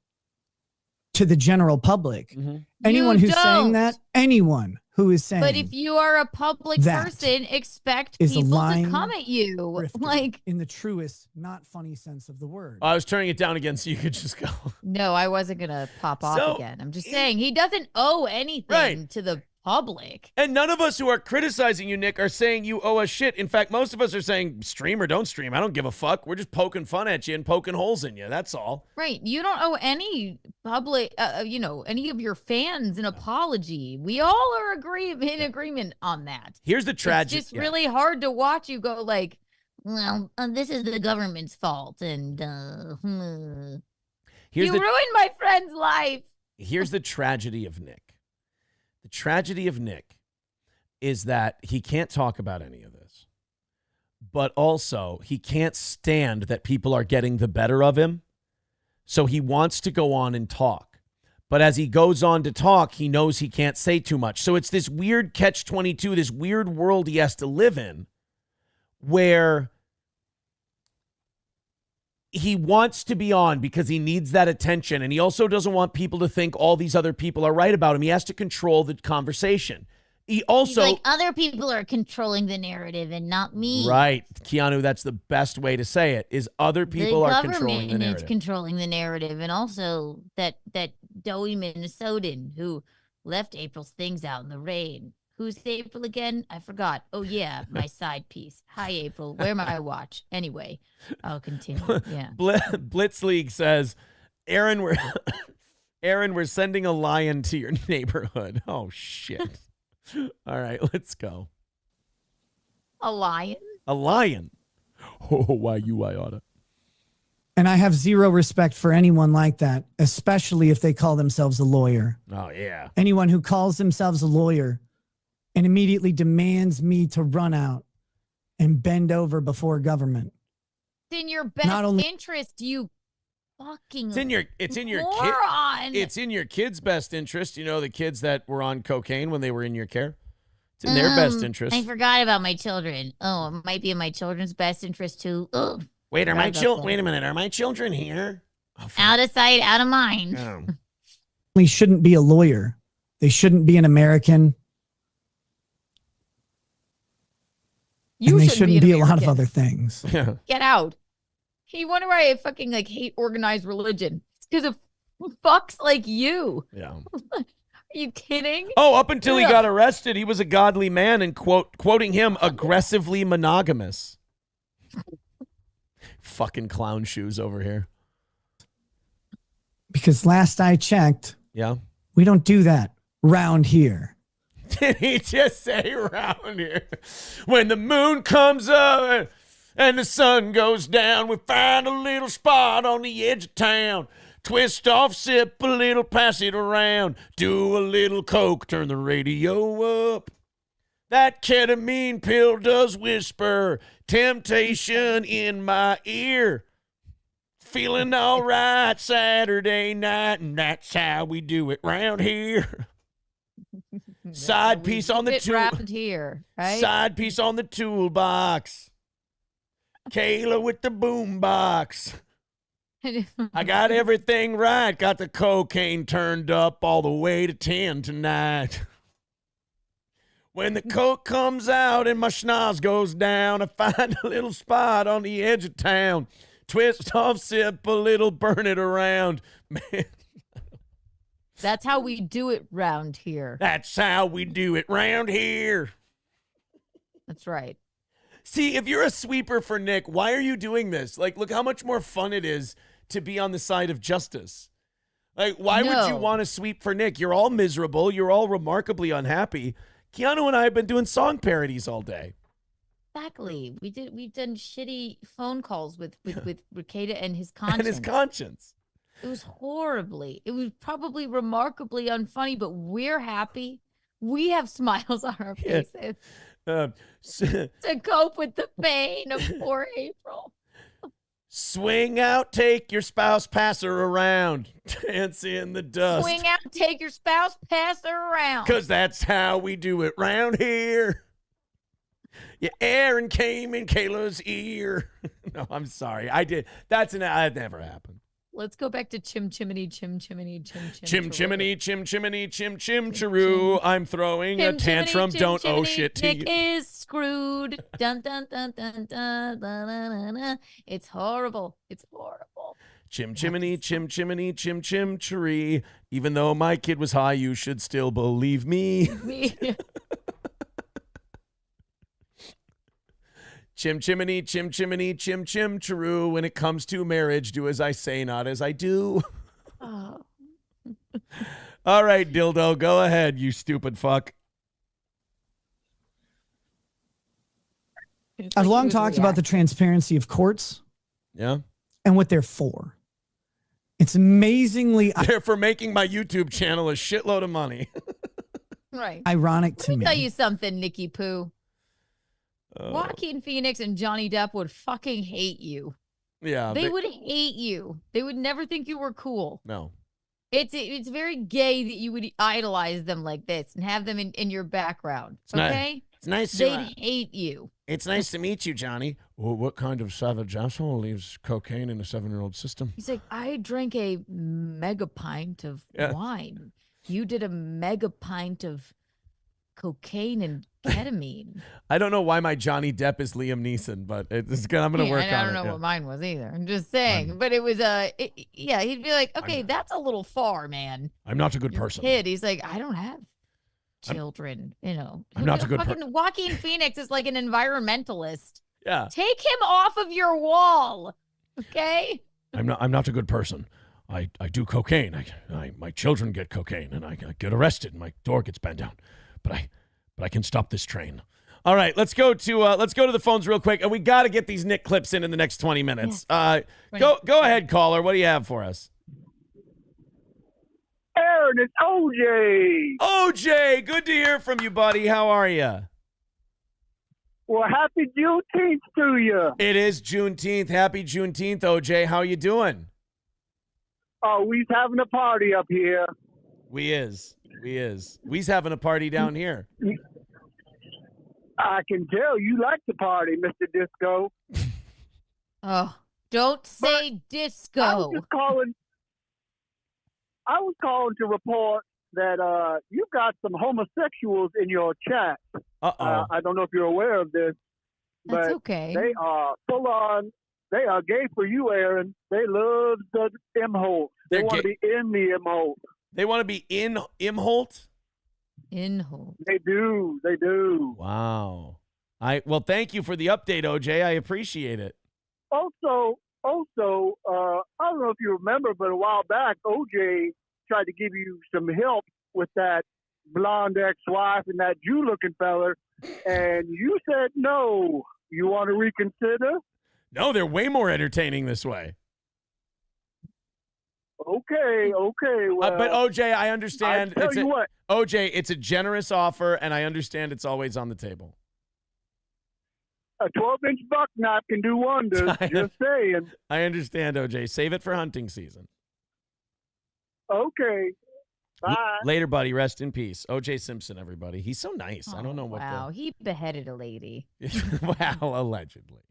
to the general public. Mm-hmm. Anyone who's saying that, anyone who is saying But if you are a public that person, expect is a people to lying come at you. grifter, Like, in the truest, not funny sense of the word. I was turning it down again so you could just go. no, I wasn't going to pop off So, again. I'm just saying he doesn't owe anything to the public. And none of us who are criticizing you, Nick, are saying you owe us shit. In fact, most of us are saying stream or don't stream. I don't give a fuck. We're just poking fun at you and poking holes in you. That's all. Right. You don't owe any public, any of your fans an apology. We all are in agreement on that. Here's the tragedy. It's just really hard to watch you go like, well, this is the government's fault. And you ruined my friend's life. Here's the tragedy of Nick. The tragedy of Nick is that he can't talk about any of this, but also he can't stand that people are getting the better of him. So he wants to go on and talk. But as he goes on to talk, he knows he can't say too much. So it's this weird catch-22, this weird world he has to live in where he wants to be on because he needs that attention. And he also doesn't want people to think all these other people are right about him. He has to control the conversation. He's like, other people are controlling the narrative and not me. Right. Keanu, that's the best way to say it, is other people are controlling the The narrative. government is controlling the narrative. And also that doughy Minnesotan who left April's things out in the rain. Who's April again? I forgot. Oh, yeah, my side piece. Hi, April. Where my watch? Anyway, I'll continue. Yeah. Blitz League says, Aaron, we're sending a lion to your neighborhood. Oh, shit. All right, let's go. A lion? A lion. Oh, why you, I oughta. And I have zero respect for anyone like that, especially if they call themselves a lawyer. Oh, yeah. Anyone who calls themselves a lawyer and immediately demands me to run out and bend over before government. It's in your best interest, you fucking It's in your moron. It's in your kids' best interest. You know, the kids that were on cocaine when they were in your care. It's in their best interest. I forgot about my children. Oh, it might be in my children's best interest too. Ugh. Wait, wait a minute. Are my children here? Oh, out of sight, out of mind. They shouldn't be a lawyer. They shouldn't be an American. And they shouldn't be a lot of other things. Yeah. Get out. You wonder why I fucking hate organized religion. It's because of fucks like you. Yeah. Are you kidding? Oh, up until he got arrested, he was a godly man, and quoting him, aggressively monogamous. Fucking clown shoes over here. Because last I checked, yeah, we don't do that round here. Did he just say round here? When the moon comes up and the sun goes down, we find a little spot on the edge of town. Twist off, sip a little, pass it around. Do a little coke, turn the radio up. That ketamine pill does whisper temptation in my ear. Feeling all right Saturday night, and that's how we do it round here. Side piece on the round here, right? Side piece on the toolbox. Kayla with the boom box. I got everything right. Got the cocaine turned up all the way to 10 tonight. When the coke comes out and my schnoz goes down, I find a little spot on the edge of town. Twist off, sip a little, burn it around. Man. That's how we do it round here. That's how we do it round here. That's right. See, if you're a sweeper for Nick, why are you doing this? Like, look how much more fun it is to be on the side of justice. Like, why would you want to sweep for Nick? You're all miserable. You're all remarkably unhappy. Keanu and I have been doing song parodies all day. Exactly. We've done shitty phone calls with Rekieta and his conscience. And his conscience. It was it was probably remarkably unfunny, but we're happy. We have smiles on our faces to cope with the pain of poor April. Swing out, take your spouse, pass her around. Dance in the dust. Swing out, take your spouse, pass her around. Because that's how we do it round here. Yeah, Aaron came in Kayla's ear. No, I'm sorry. I did. That never happened. Let's go back to chim chimney, chim chimney, chim chim. Chim chimney, chim chimney, chim chim chiroo. I'm throwing a tantrum. Don't owe shit to you. Nick is screwed. Dun dun dun dun dun dun dun dun. It's horrible. It's horrible. Chim chimney, chim chimney, chim chim cheree. Even though my kid was high, you should still believe me. Chim chimney, chim chimney, chim chim cheroo. When it comes to marriage, do as I say, not as I do. Oh. All right, dildo, go ahead, you stupid fuck. I've long talked about the transparency of courts. Yeah. And what they're for. It's amazingly they're for making my YouTube channel a shitload of money. Right. Ironic Let to me me. tell you something, Nikki Poo. Joaquin Phoenix and Johnny Depp would fucking hate you. Yeah. They would hate you. They would never think you were cool. No. It's very gay that you would idolize them like this and have them in your background. Okay? It's nice to They'd hate you. It's nice to meet you, Johnny. Well, what kind of savage asshole leaves cocaine in a 7-year-old system? He's like, I drank a mega pint of wine. You did a mega pint of cocaine and ketamine. I don't know why my Johnny Depp is Liam Neeson, but it's good. I'm going to work on it. I don't know what mine was either. I'm just saying. But it was, he'd be like, okay, that's a little far, man. I'm not a good Your person. Kid, he's like, I don't have children, I'm not a good person. Joaquin Phoenix is like an environmentalist. Yeah. Take him off of your wall. Okay? I'm not a good person. I do cocaine. My children get cocaine and I get arrested and my door gets bent down. But I can stop this train. All right, let's go to the phones real quick, and we got to get these Nick clips in the next 20 minutes. Yes. Go ahead, caller. What do you have for us? Aaron, it's OJ. OJ, good to hear from you, buddy. How are you? Well, happy Juneteenth to you. It is Juneteenth. Happy Juneteenth, OJ. How you doing? Oh, we's having a party up here. We's having a party down here. I can tell you like to party, Mr. Disco. Oh, don't say disco. I was calling to report that you've got some homosexuals in your chat. I don't know if you're aware of this, but that's okay. They are full on. They are gay for you, Aaron. They love the M-hole. They want to be in the M-hole. They want to be in Imholt? Inholt. They do. They do. Wow. Well, thank you for the update, OJ. I appreciate it. Also, I don't know if you remember, but a while back, OJ tried to give you some help with that blonde ex-wife and that Jew-looking feller, and you said no. You want to reconsider? No, they're way more entertaining this way. Okay. Well, but OJ, I understand. I'll tell you what. OJ, it's a generous offer, and I understand it's always on the table. A 12-inch buck knife can do wonders. Just saying. I understand, OJ. Save it for hunting season. Okay. Bye. Later, buddy. Rest in peace. OJ Simpson, everybody. He's so nice. I don't know what. Wow, he beheaded a lady. Wow, allegedly.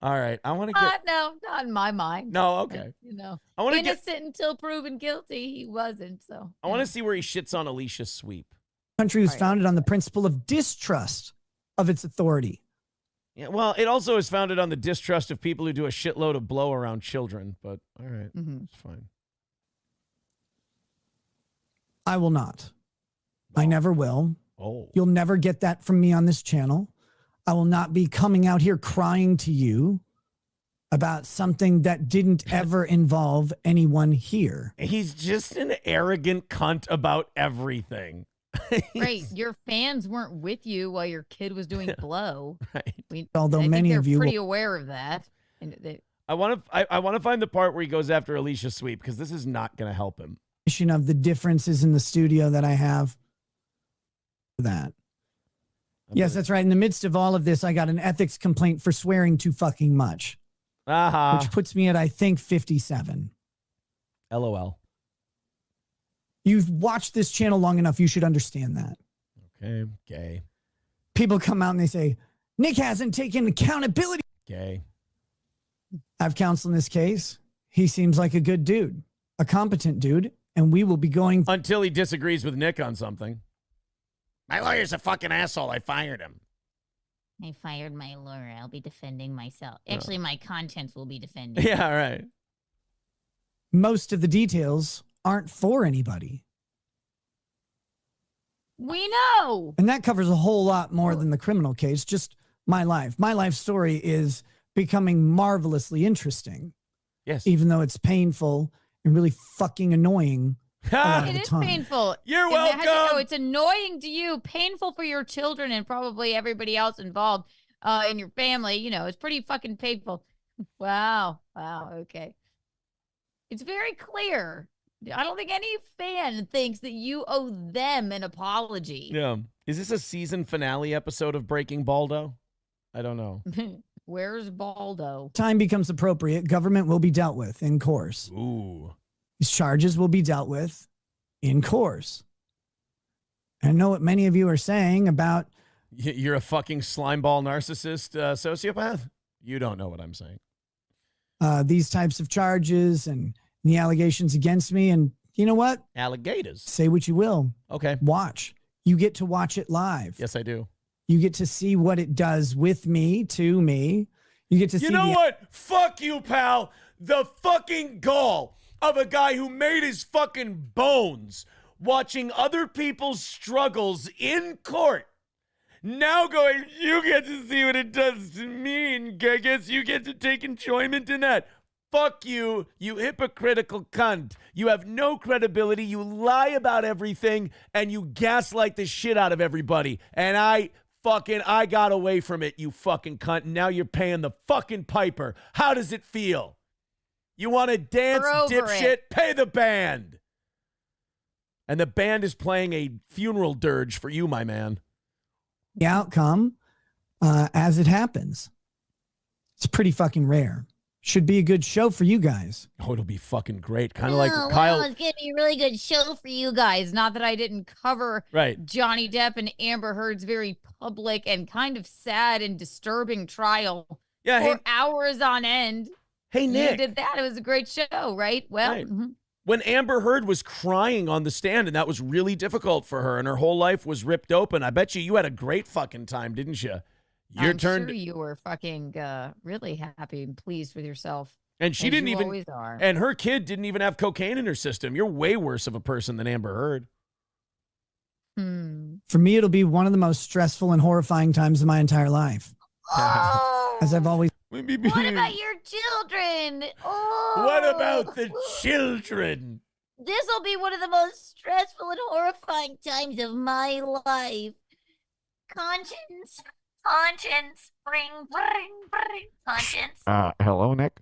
All right, I want to get. No, not in my mind. No, okay. I want to innocent until proven guilty. He wasn't. So I want to see where he shits on Alicia Sweep. Country was founded on the principle of distrust of its authority. Yeah, well, it also is founded on the distrust of people who do a shitload of blow around children. But all right, it's fine. I will not. I never will. Oh, you'll never get that from me on this channel. I will not be coming out here crying to you about something that didn't ever involve anyone here. He's just an arrogant cunt about everything. Right. Your fans weren't with you while your kid was doing blow. Right. Although I many think of you they're pretty aware of that. And I want to find the part where he goes after Alicia Sweep because this is not going to help him. Of the differences in the studio that I have for that. Yes, that's right. In the midst of all of this, I got an ethics complaint for swearing too fucking much. Which puts me at, I think, 57. LOL. You've watched this channel long enough. You should understand that. Okay. Gay. People come out and they say, Nick hasn't taken accountability. Gay. I have counsel in this case. He seems like a good dude, a competent dude, and we will be going. Until he disagrees with Nick on something. My lawyer's a fucking asshole. I fired him. I fired my lawyer. I'll be defending myself. Actually, my contents will be defending. Yeah, right. Most of the details aren't for anybody. We know. And that covers a whole lot more than the criminal case, just my life. My life story is becoming marvelously interesting. Yes. Even though it's painful and really fucking annoying. It is painful. You're welcome. welcome. It's annoying to you, painful for your children and probably everybody else involved in your family. You know, it's pretty fucking painful. Wow. Okay. It's very clear. I don't think any fan thinks that you owe them an apology. Yeah. Is this a season finale episode of Breaking Baldo? I don't know. Where's Baldo? Time becomes appropriate, government will be dealt with in course. Ooh. These charges will be dealt with in course. And I know what many of you are saying about... You're a fucking slimeball narcissist sociopath? You don't know what I'm saying. These types of charges and the allegations against me. And you know what? Alligators. Say what you will. Okay. Watch. You get to watch it live. Yes, I do. You get to see what it does with me, to me. You get to see... You know what? Fuck you, pal. The fucking gall of a guy who made his fucking bones watching other people's struggles in court. Now going, you get to see what it does to me, and I guess you get to take enjoyment in that. Fuck you, you hypocritical cunt. You have no credibility. You lie about everything, and you gaslight the shit out of everybody. And I got away from it, you fucking cunt. And now you're paying the fucking piper. How does it feel? You want to dance, dipshit? Pay the band. And the band is playing a funeral dirge for you, my man. The outcome as it happens. It's pretty fucking rare. Should be a good show for you guys. Oh, it'll be fucking great. Kind of like Wow, Kyle. it's gonna be a really good show for you guys. Not that I didn't cover Right. Johnny Depp and Amber Heard's very public and kind of sad and disturbing trial for hours on end. Hey, Nick. You did that. It was a great show, right? Well, Right. When Amber Heard was crying on the stand, and that was really difficult for her, and her whole life was ripped open, I bet you had a great fucking time, didn't you? I'm sure you were fucking really happy and pleased with yourself. And she as didn't you even, always are. and her kid didn't even have cocaine in her system. You're way worse of a person than Amber Heard. For me, it'll be one of the most stressful and horrifying times of my entire life. As I've always... What about your children? Oh. What about the children? This will be one of the most stressful and horrifying times of my life. Conscience, bring, conscience. Hello, Nick?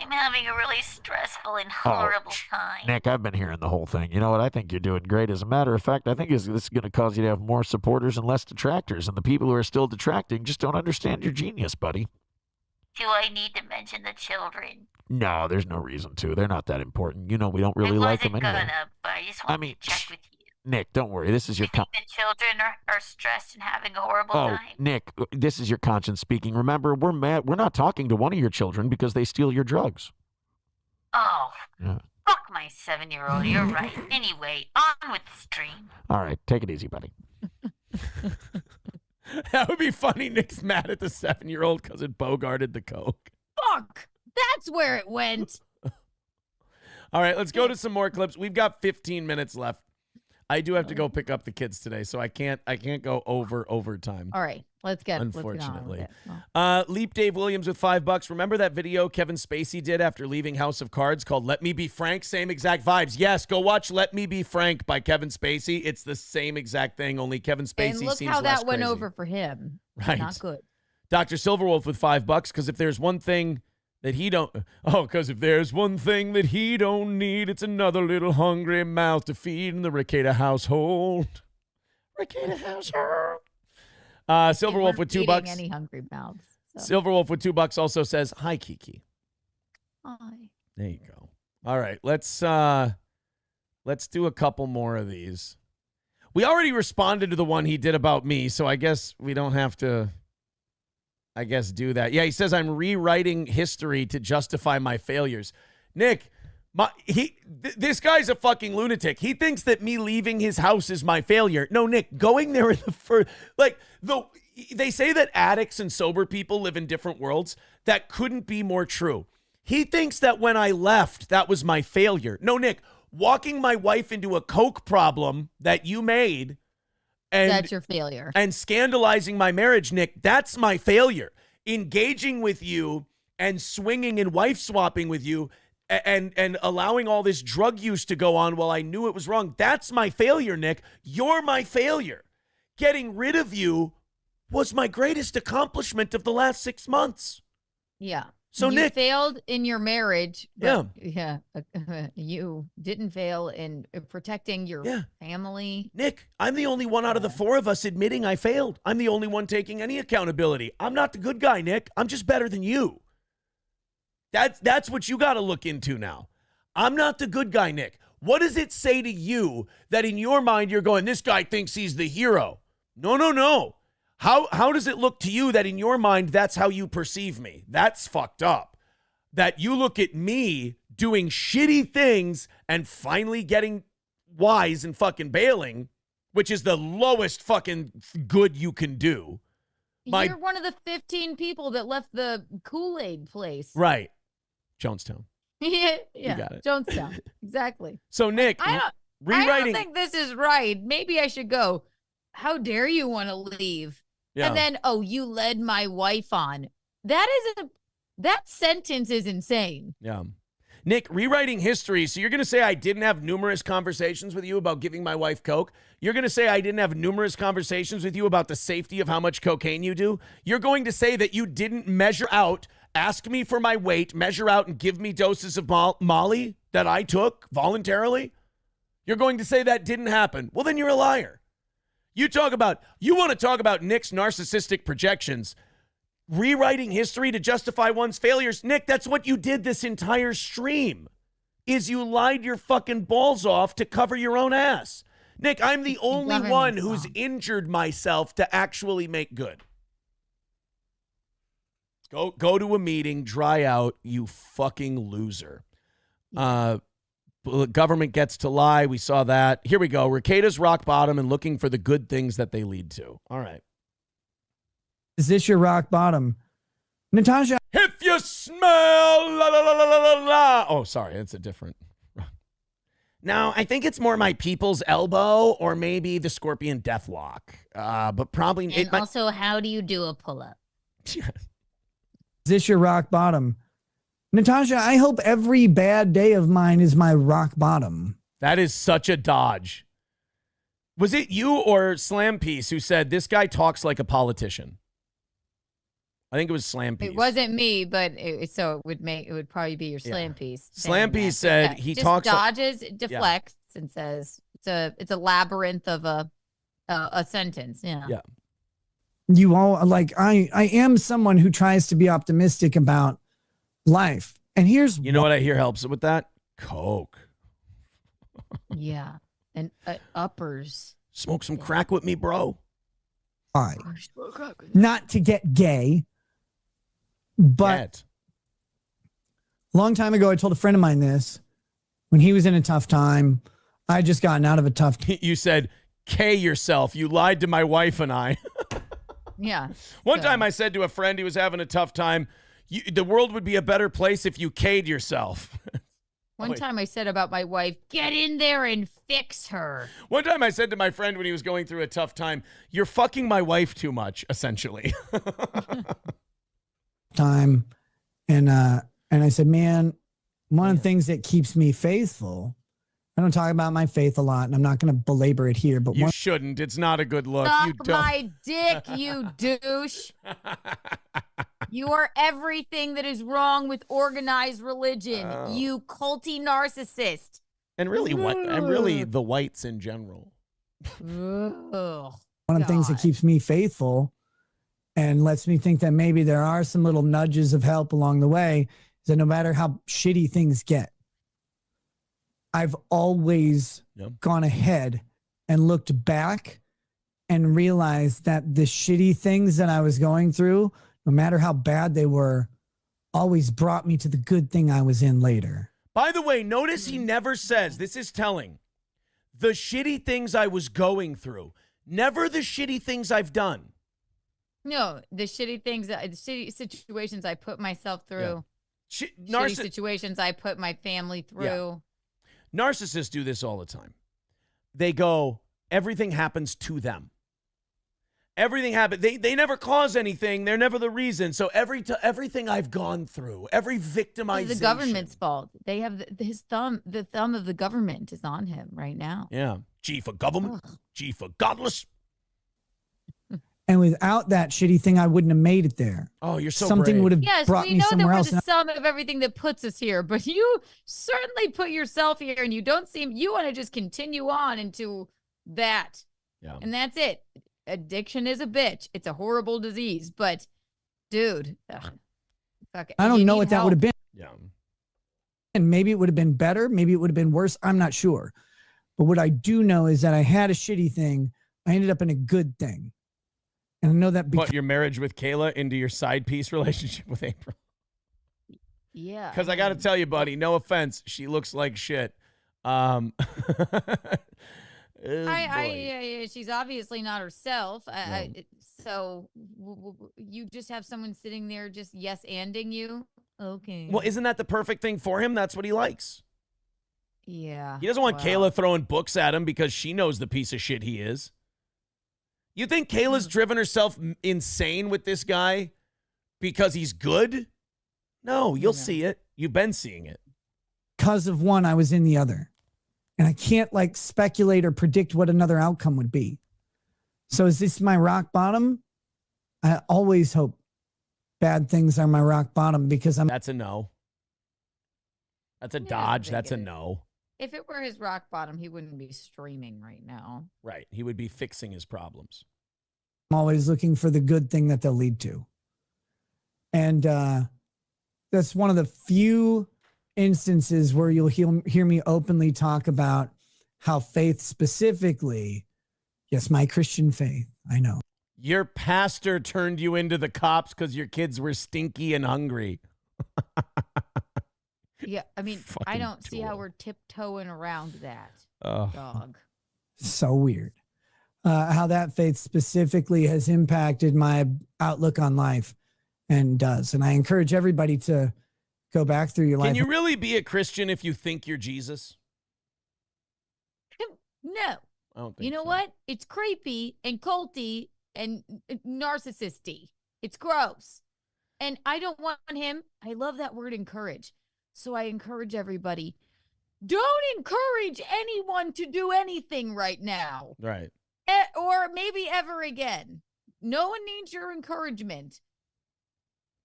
I'm having a really stressful and horrible time. Nick, I've been hearing the whole thing. You know what? I think you're doing great. As a matter of fact, I think this is going to cause you to have more supporters and less detractors. And the people who are still detracting just don't understand your genius, buddy. Do I need to mention the children? No, there's no reason to. They're not that important. You know, we don't really like them anyway. But I just want to check with you. Nick, don't worry. This is your... The children are stressed and having a horrible time. Nick, this is your conscience speaking. Remember, we're mad. We're not talking to one of your children because they steal your drugs. Oh, yeah. Fuck my 7-year-old. You're right. Anyway, on with the stream. All right, take it easy, buddy. That would be funny. Nick's mad at the 7-year-old because it bogarted the coke. Fuck! That's where it went. All right, let's go to some more clips. We've got 15 minutes left. I do have to go pick up the kids today, so I can't go over overtime. All right, let's get unfortunately. Let's get on with it. Leap Dave Williams with $5. Remember that video Kevin Spacey did after leaving House of Cards called Let Me Be Frank? Same exact vibes. Yes, go watch Let Me Be Frank by Kevin Spacey. It's the same exact thing, only Kevin Spacey And look seems how less that went crazy. over for him. Right. Not good. Dr. Silverwolf with $5 because if there's one thing that he don't, because if there's one thing that he don't need, it's another little hungry mouth to feed in the Rekieta household. Rekieta household. Silverwolf with $2. Any hungry mouths. So. Silverwolf with $2 also says, "Hi, Kiki." Hi. There you go. All right, let's do a couple more of these. We already responded to the one he did about me, so I guess we don't have to. Do that. Yeah, he says I'm rewriting history to justify my failures. Nick, this guy's a fucking lunatic. He thinks that me leaving his house is my failure. No, Nick, going there in the first, They say that addicts and sober people live in different worlds. That couldn't be more true. He thinks that when I left, that was my failure. No, Nick, walking my wife into a coke problem that you made, and that's your failure. And scandalizing my marriage, Nick, that's my failure. Engaging with you and swinging and wife swapping with you and allowing all this drug use to go on while I knew it was wrong, that's my failure, Nick. You're my failure. Getting rid of you was my greatest accomplishment of the last 6 months. Yeah. So you Nick failed in your marriage. Yeah. You didn't fail in protecting your family. Nick, I'm the only one out of the four of us admitting I failed. I'm the only one taking any accountability. I'm not the good guy, Nick. I'm just better than you. That's what you got to look into now. I'm not the good guy, Nick. What does it say to you that in your mind you're going, this guy thinks he's the hero? No. How does it look to you that in your mind that's how you perceive me? That's fucked up. That you look at me doing shitty things and finally getting wise and fucking bailing, which is the lowest fucking good you can do. You're one of the 15 people that left the Kool-Aid place. Right. Jonestown. Yeah, You got it. Jonestown. Exactly. So Nick, I don't think this is right. Maybe I should go, how dare you want to leave? Yeah. And then, you led my wife on. That sentence is insane. Yeah. Nick, rewriting history. So you're going to say I didn't have numerous conversations with you about giving my wife coke? You're going to say I didn't have numerous conversations with you about the safety of how much cocaine you do? You're going to say that you didn't measure out, ask me for my weight, measure out, and give me doses of Molly that I took voluntarily? You're going to say that didn't happen. Well, then you're a liar. You want to talk about Nick's narcissistic projections, rewriting history to justify one's failures. Nick, that's what you did this entire stream, is you lied your fucking balls off to cover your own ass. Nick, I'm the only one who's injured myself to actually make good. Go to a meeting, dry out, you fucking loser. Government gets to lie. We saw that. Here we go. Rekieta's rock bottom and looking for the good things that they lead to. All right. Is this your rock bottom? Natasha. If you smell la la la la la la. Oh, sorry. That's a different. No, I think it's more my people's elbow or maybe the scorpion deathlock. But probably. And also, how do you do a pull-up? Is this your rock bottom? Natasha, I hope every bad day of mine is my rock bottom. That is such a dodge. Was it you or Slam Piece who said this guy talks like a politician? I think it was Slam Piece. It wasn't me, but it would probably be your Slam Piece. Slam Piece said he just talks dodges, deflects, and says it's a labyrinth of a sentence. Yeah. You all I am someone who tries to be optimistic about life. And here's what I hear helps with that? Coke. Yeah. And uppers. Smoke some crack with me, bro. Why? Not to get gay, but a long time ago, I told a friend of mine this when he was in a tough time. I had just gotten out of a tough time. You said, K yourself. You lied to my wife and I. Yeah. One time I said to a friend who was having a tough time, the world would be a better place if you K'd yourself. One time I said about my wife, get in there and fix her. One time I said to my friend when he was going through a tough time, you're fucking my wife too much, essentially. And I said, man, one of the things that keeps me faithful, I don't talk about my faith a lot, and I'm not going to belabor it here, but you shouldn't. It's not a good look. Suck You don't. my dick, you douche. You are everything that is wrong with organized religion. You culty narcissist. And really, really the whites in general. One of the things that keeps me faithful and lets me think that maybe there are some little nudges of help along the way is that no matter how shitty things get, I've always gone ahead and looked back and realized that the shitty things that I was going through, no matter how bad they were, always brought me to the good thing I was in later. By the way, notice he never says, this is telling, the shitty things I was going through, never the shitty things I've done. No, the shitty things, the shitty situations I put myself through. Yeah. Shitty situations I put my family through. Yeah. Narcissists do this all the time. They go, everything happens to them. Everything happens. They never cause anything. They're never the reason. So everything I've gone through, every victimization. It's the government's fault. They have his thumb. The thumb of the government is on him right now. Yeah. G for government. G for godless. And without that shitty thing, I wouldn't have made it there. Oh, you're so Something brave. would have Yes, brought we me know that somewhere we're else. the sum of everything that puts us here, but you certainly put yourself here, and you don't seem you want to just continue on into that. Yeah. And that's it. Addiction is a bitch. It's a horrible disease, but dude, fuck it. I don't You know need what that help. would have been. Yeah. And maybe it would have been better. Maybe it would have been worse. I'm not sure. But what I do know is that I had a shitty thing. I ended up in a good thing. And I know that Put your marriage with Kayla into your side piece relationship with April. Yeah. Because I got to tell you, buddy, no offense, she looks like shit. Oh, she's obviously not herself. No. So you just have someone sitting there just yes-anding you. Okay. Well, isn't that the perfect thing for him? That's what he likes. Yeah. He doesn't want Kayla throwing books at him because she knows the piece of shit he is. You think Kayla's driven herself insane with this guy because he's good? No, you'll see it. You've been seeing it. Because of one, I was in the other. And I can't like speculate or predict what another outcome would be. So is this my rock bottom? I always hope bad things are my rock bottom because That's a no. That's a dodge. That's a no. If it were his rock bottom, he wouldn't be streaming right now. Right. He would be fixing his problems. I'm always looking for the good thing that they'll lead to. And that's one of the few instances where you'll hear me openly talk about how faith specifically, yes, my Christian faith, I know. Your pastor turned you into the cops because your kids were stinky and hungry. Yeah, I mean, I don't see how we're tiptoeing around that, dog. So weird. How that faith specifically has impacted my outlook on life and does. And I encourage everybody to go back through your life. Can you really be a Christian if you think you're Jesus? No. I don't think You know what? It's creepy and culty and narcissisty. It's gross. And I don't want him. I love that word encourage. So I encourage everybody. Don't encourage anyone to do anything right now. Right. Or maybe ever again. No one needs your encouragement.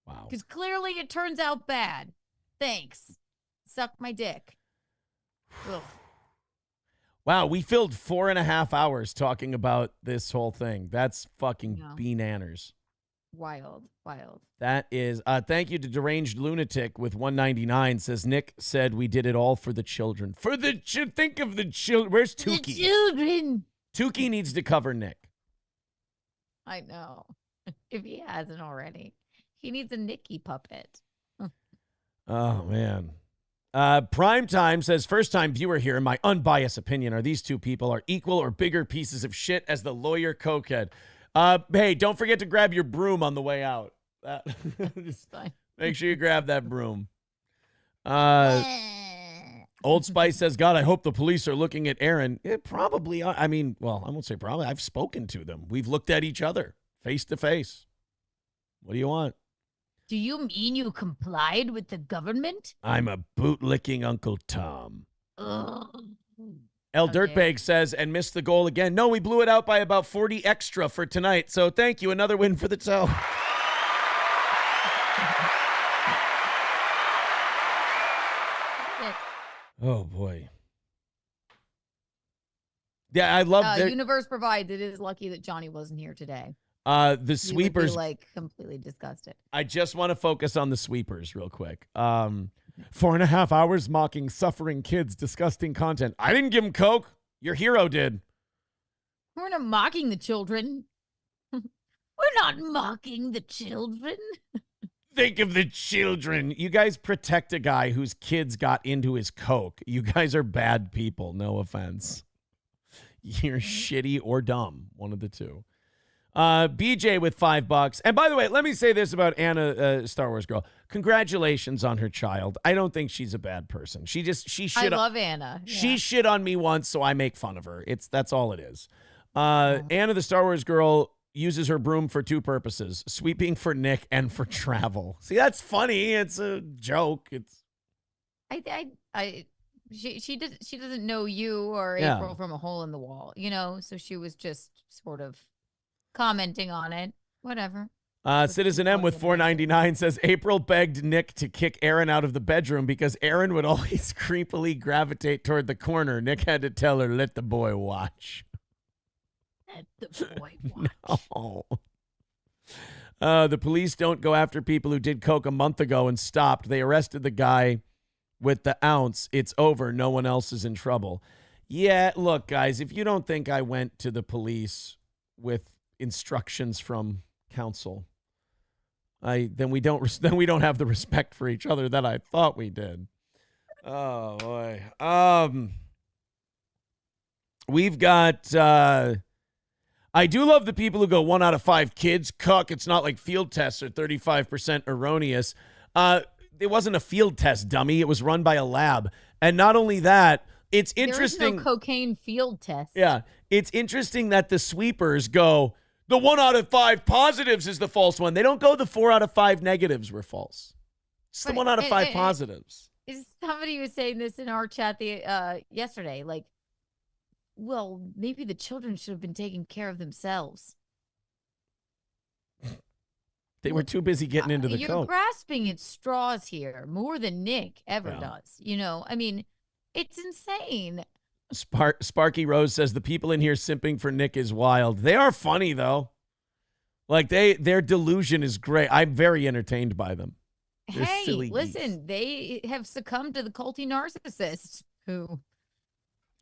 Wow. Because clearly it turns out bad. Thanks. Suck my dick. Ugh. Wow, we filled 4.5 hours talking about this whole thing. That's fucking bananas. Wild. That is, thank you to Deranged Lunatic with 199 says, Nick said we did it all for the children. Think of the children. Where's Tukey? The children. Tukey needs to cover Nick. I know. If he hasn't already. He needs a Nicky puppet. Oh, man. Primetime says, first time viewer here. In my unbiased opinion, are these two people are equal or bigger pieces of shit as the lawyer cokehead? Hey, don't forget to grab your broom on the way out. Just make sure you grab that broom. Old Spice says, God, I hope the police are looking at Aaron. It probably are. I mean, well, I won't say probably. I've spoken to them. We've looked at each other face to face. What do you want? Do you mean you complied with the government? I'm a bootlicking Uncle Tom. Ugh. El Dirtbag says, and missed the goal again. No, we blew it out by about 40 extra for tonight. So thank you. Another win for the toe. Oh, boy. Yeah, I love that. Universe provides. It is lucky that Johnny wasn't here today. The sweepers. You would be, like, completely disgusted. I just want to focus on the sweepers real quick. 4.5 hours mocking suffering kids, disgusting content. I didn't give him Coke. Your hero did. We're not mocking the children. We're not mocking the children. Think of the children. You guys protect a guy whose kids got into his Coke. You guys are bad people. No offense. You're shitty or dumb. One of the two. BJ with $5. And by the way, let me say this about Anna, Star Wars girl. Congratulations on her child. I don't think she's a bad person. She I love Anna. She shit on me once, so I make fun of her. That's all it is. Anna, the Star Wars girl, uses her broom for two purposes: sweeping for Nick and for travel. See, that's funny. It's a joke. She doesn't know you or April from a hole in the wall, so she was just sort of commenting on it. Whatever. Citizen M with $4.99 says April begged Nick to kick Aaron out of the bedroom because Aaron would always creepily gravitate toward the corner. Nick had to tell her, let the boy watch. Let the boy watch. No. The police don't go after people who did coke a month ago and stopped. They arrested the guy with the ounce. It's over. No one else is in trouble. Yeah, look, guys, if you don't think I went to the police with instructions from counsel, then we don't have the respect for each other that I thought we did. Oh boy. We've got I do love the people who go 1 out of 5 kids cuck. It's not like field tests are 35% erroneous. It wasn't a field test, dummy. It was run by a lab. And not only that, it's interesting. There is no cocaine field test. Yeah. It's interesting that the sweepers go, the 1 out of 5 positives is the false one. They don't go the 4 out of 5 negatives were false. It's the 1 out of 5 positives. Somebody was saying this in our chat yesterday. Like, well, maybe the children should have been taking care of themselves. They were too busy getting into the You're coke. grasping at straws here more than Nick ever does. I mean, it's insane. Sparky Rose says the people in here simping for Nick is wild. They are funny though. Like their delusion is great. I'm very entertained by them. They're silly listen, geeks. they have succumbed to the culty narcissists who.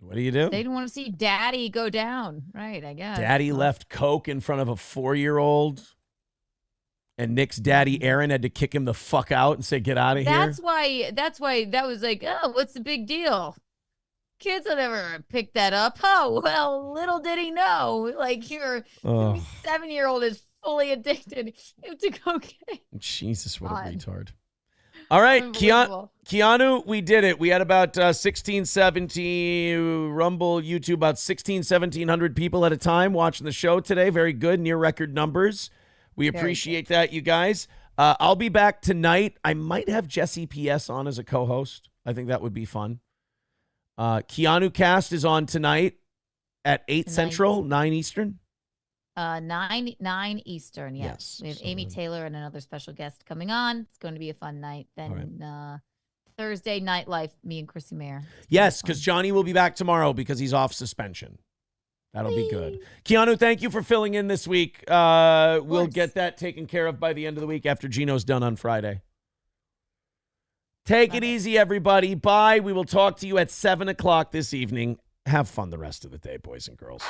What do you do? They didn't want to see Daddy go down, right? I guess. Daddy left coke in front of a 4-year-old, and Nick's daddy Aaron had to kick him the fuck out and say, "Get out of here." That's why that was like, oh, what's the big deal? Kids will never pick that up. Oh, well, little did he know. Like your 7-year-old is fully addicted to cocaine. Jesus, what a retard. All right, Keanu, we did it. We had about 16, 17, Rumble, YouTube, about 1,700 people at a time watching the show today. Very good, near record numbers. We appreciate that, you guys. I'll be back tonight. I might have Jesse PS on as a co-host. I think that would be fun. Keanu Cast is on tonight at 8 Central, 9 Eastern. 9 Eastern, yes. We have Amy Taylor and another special guest coming on. It's going to be a fun night. Then Thursday, Nightlife, me and Chrissy Mayer. Yes, because Johnny will be back tomorrow because he's off suspension. That'll be good. Keanu, thank you for filling in this week. We'll get that taken care of by the end of the week after Gino's done on Friday. Take it easy, everybody. Bye. We will talk to you at 7 o'clock this evening. Have fun the rest of the day, boys and girls.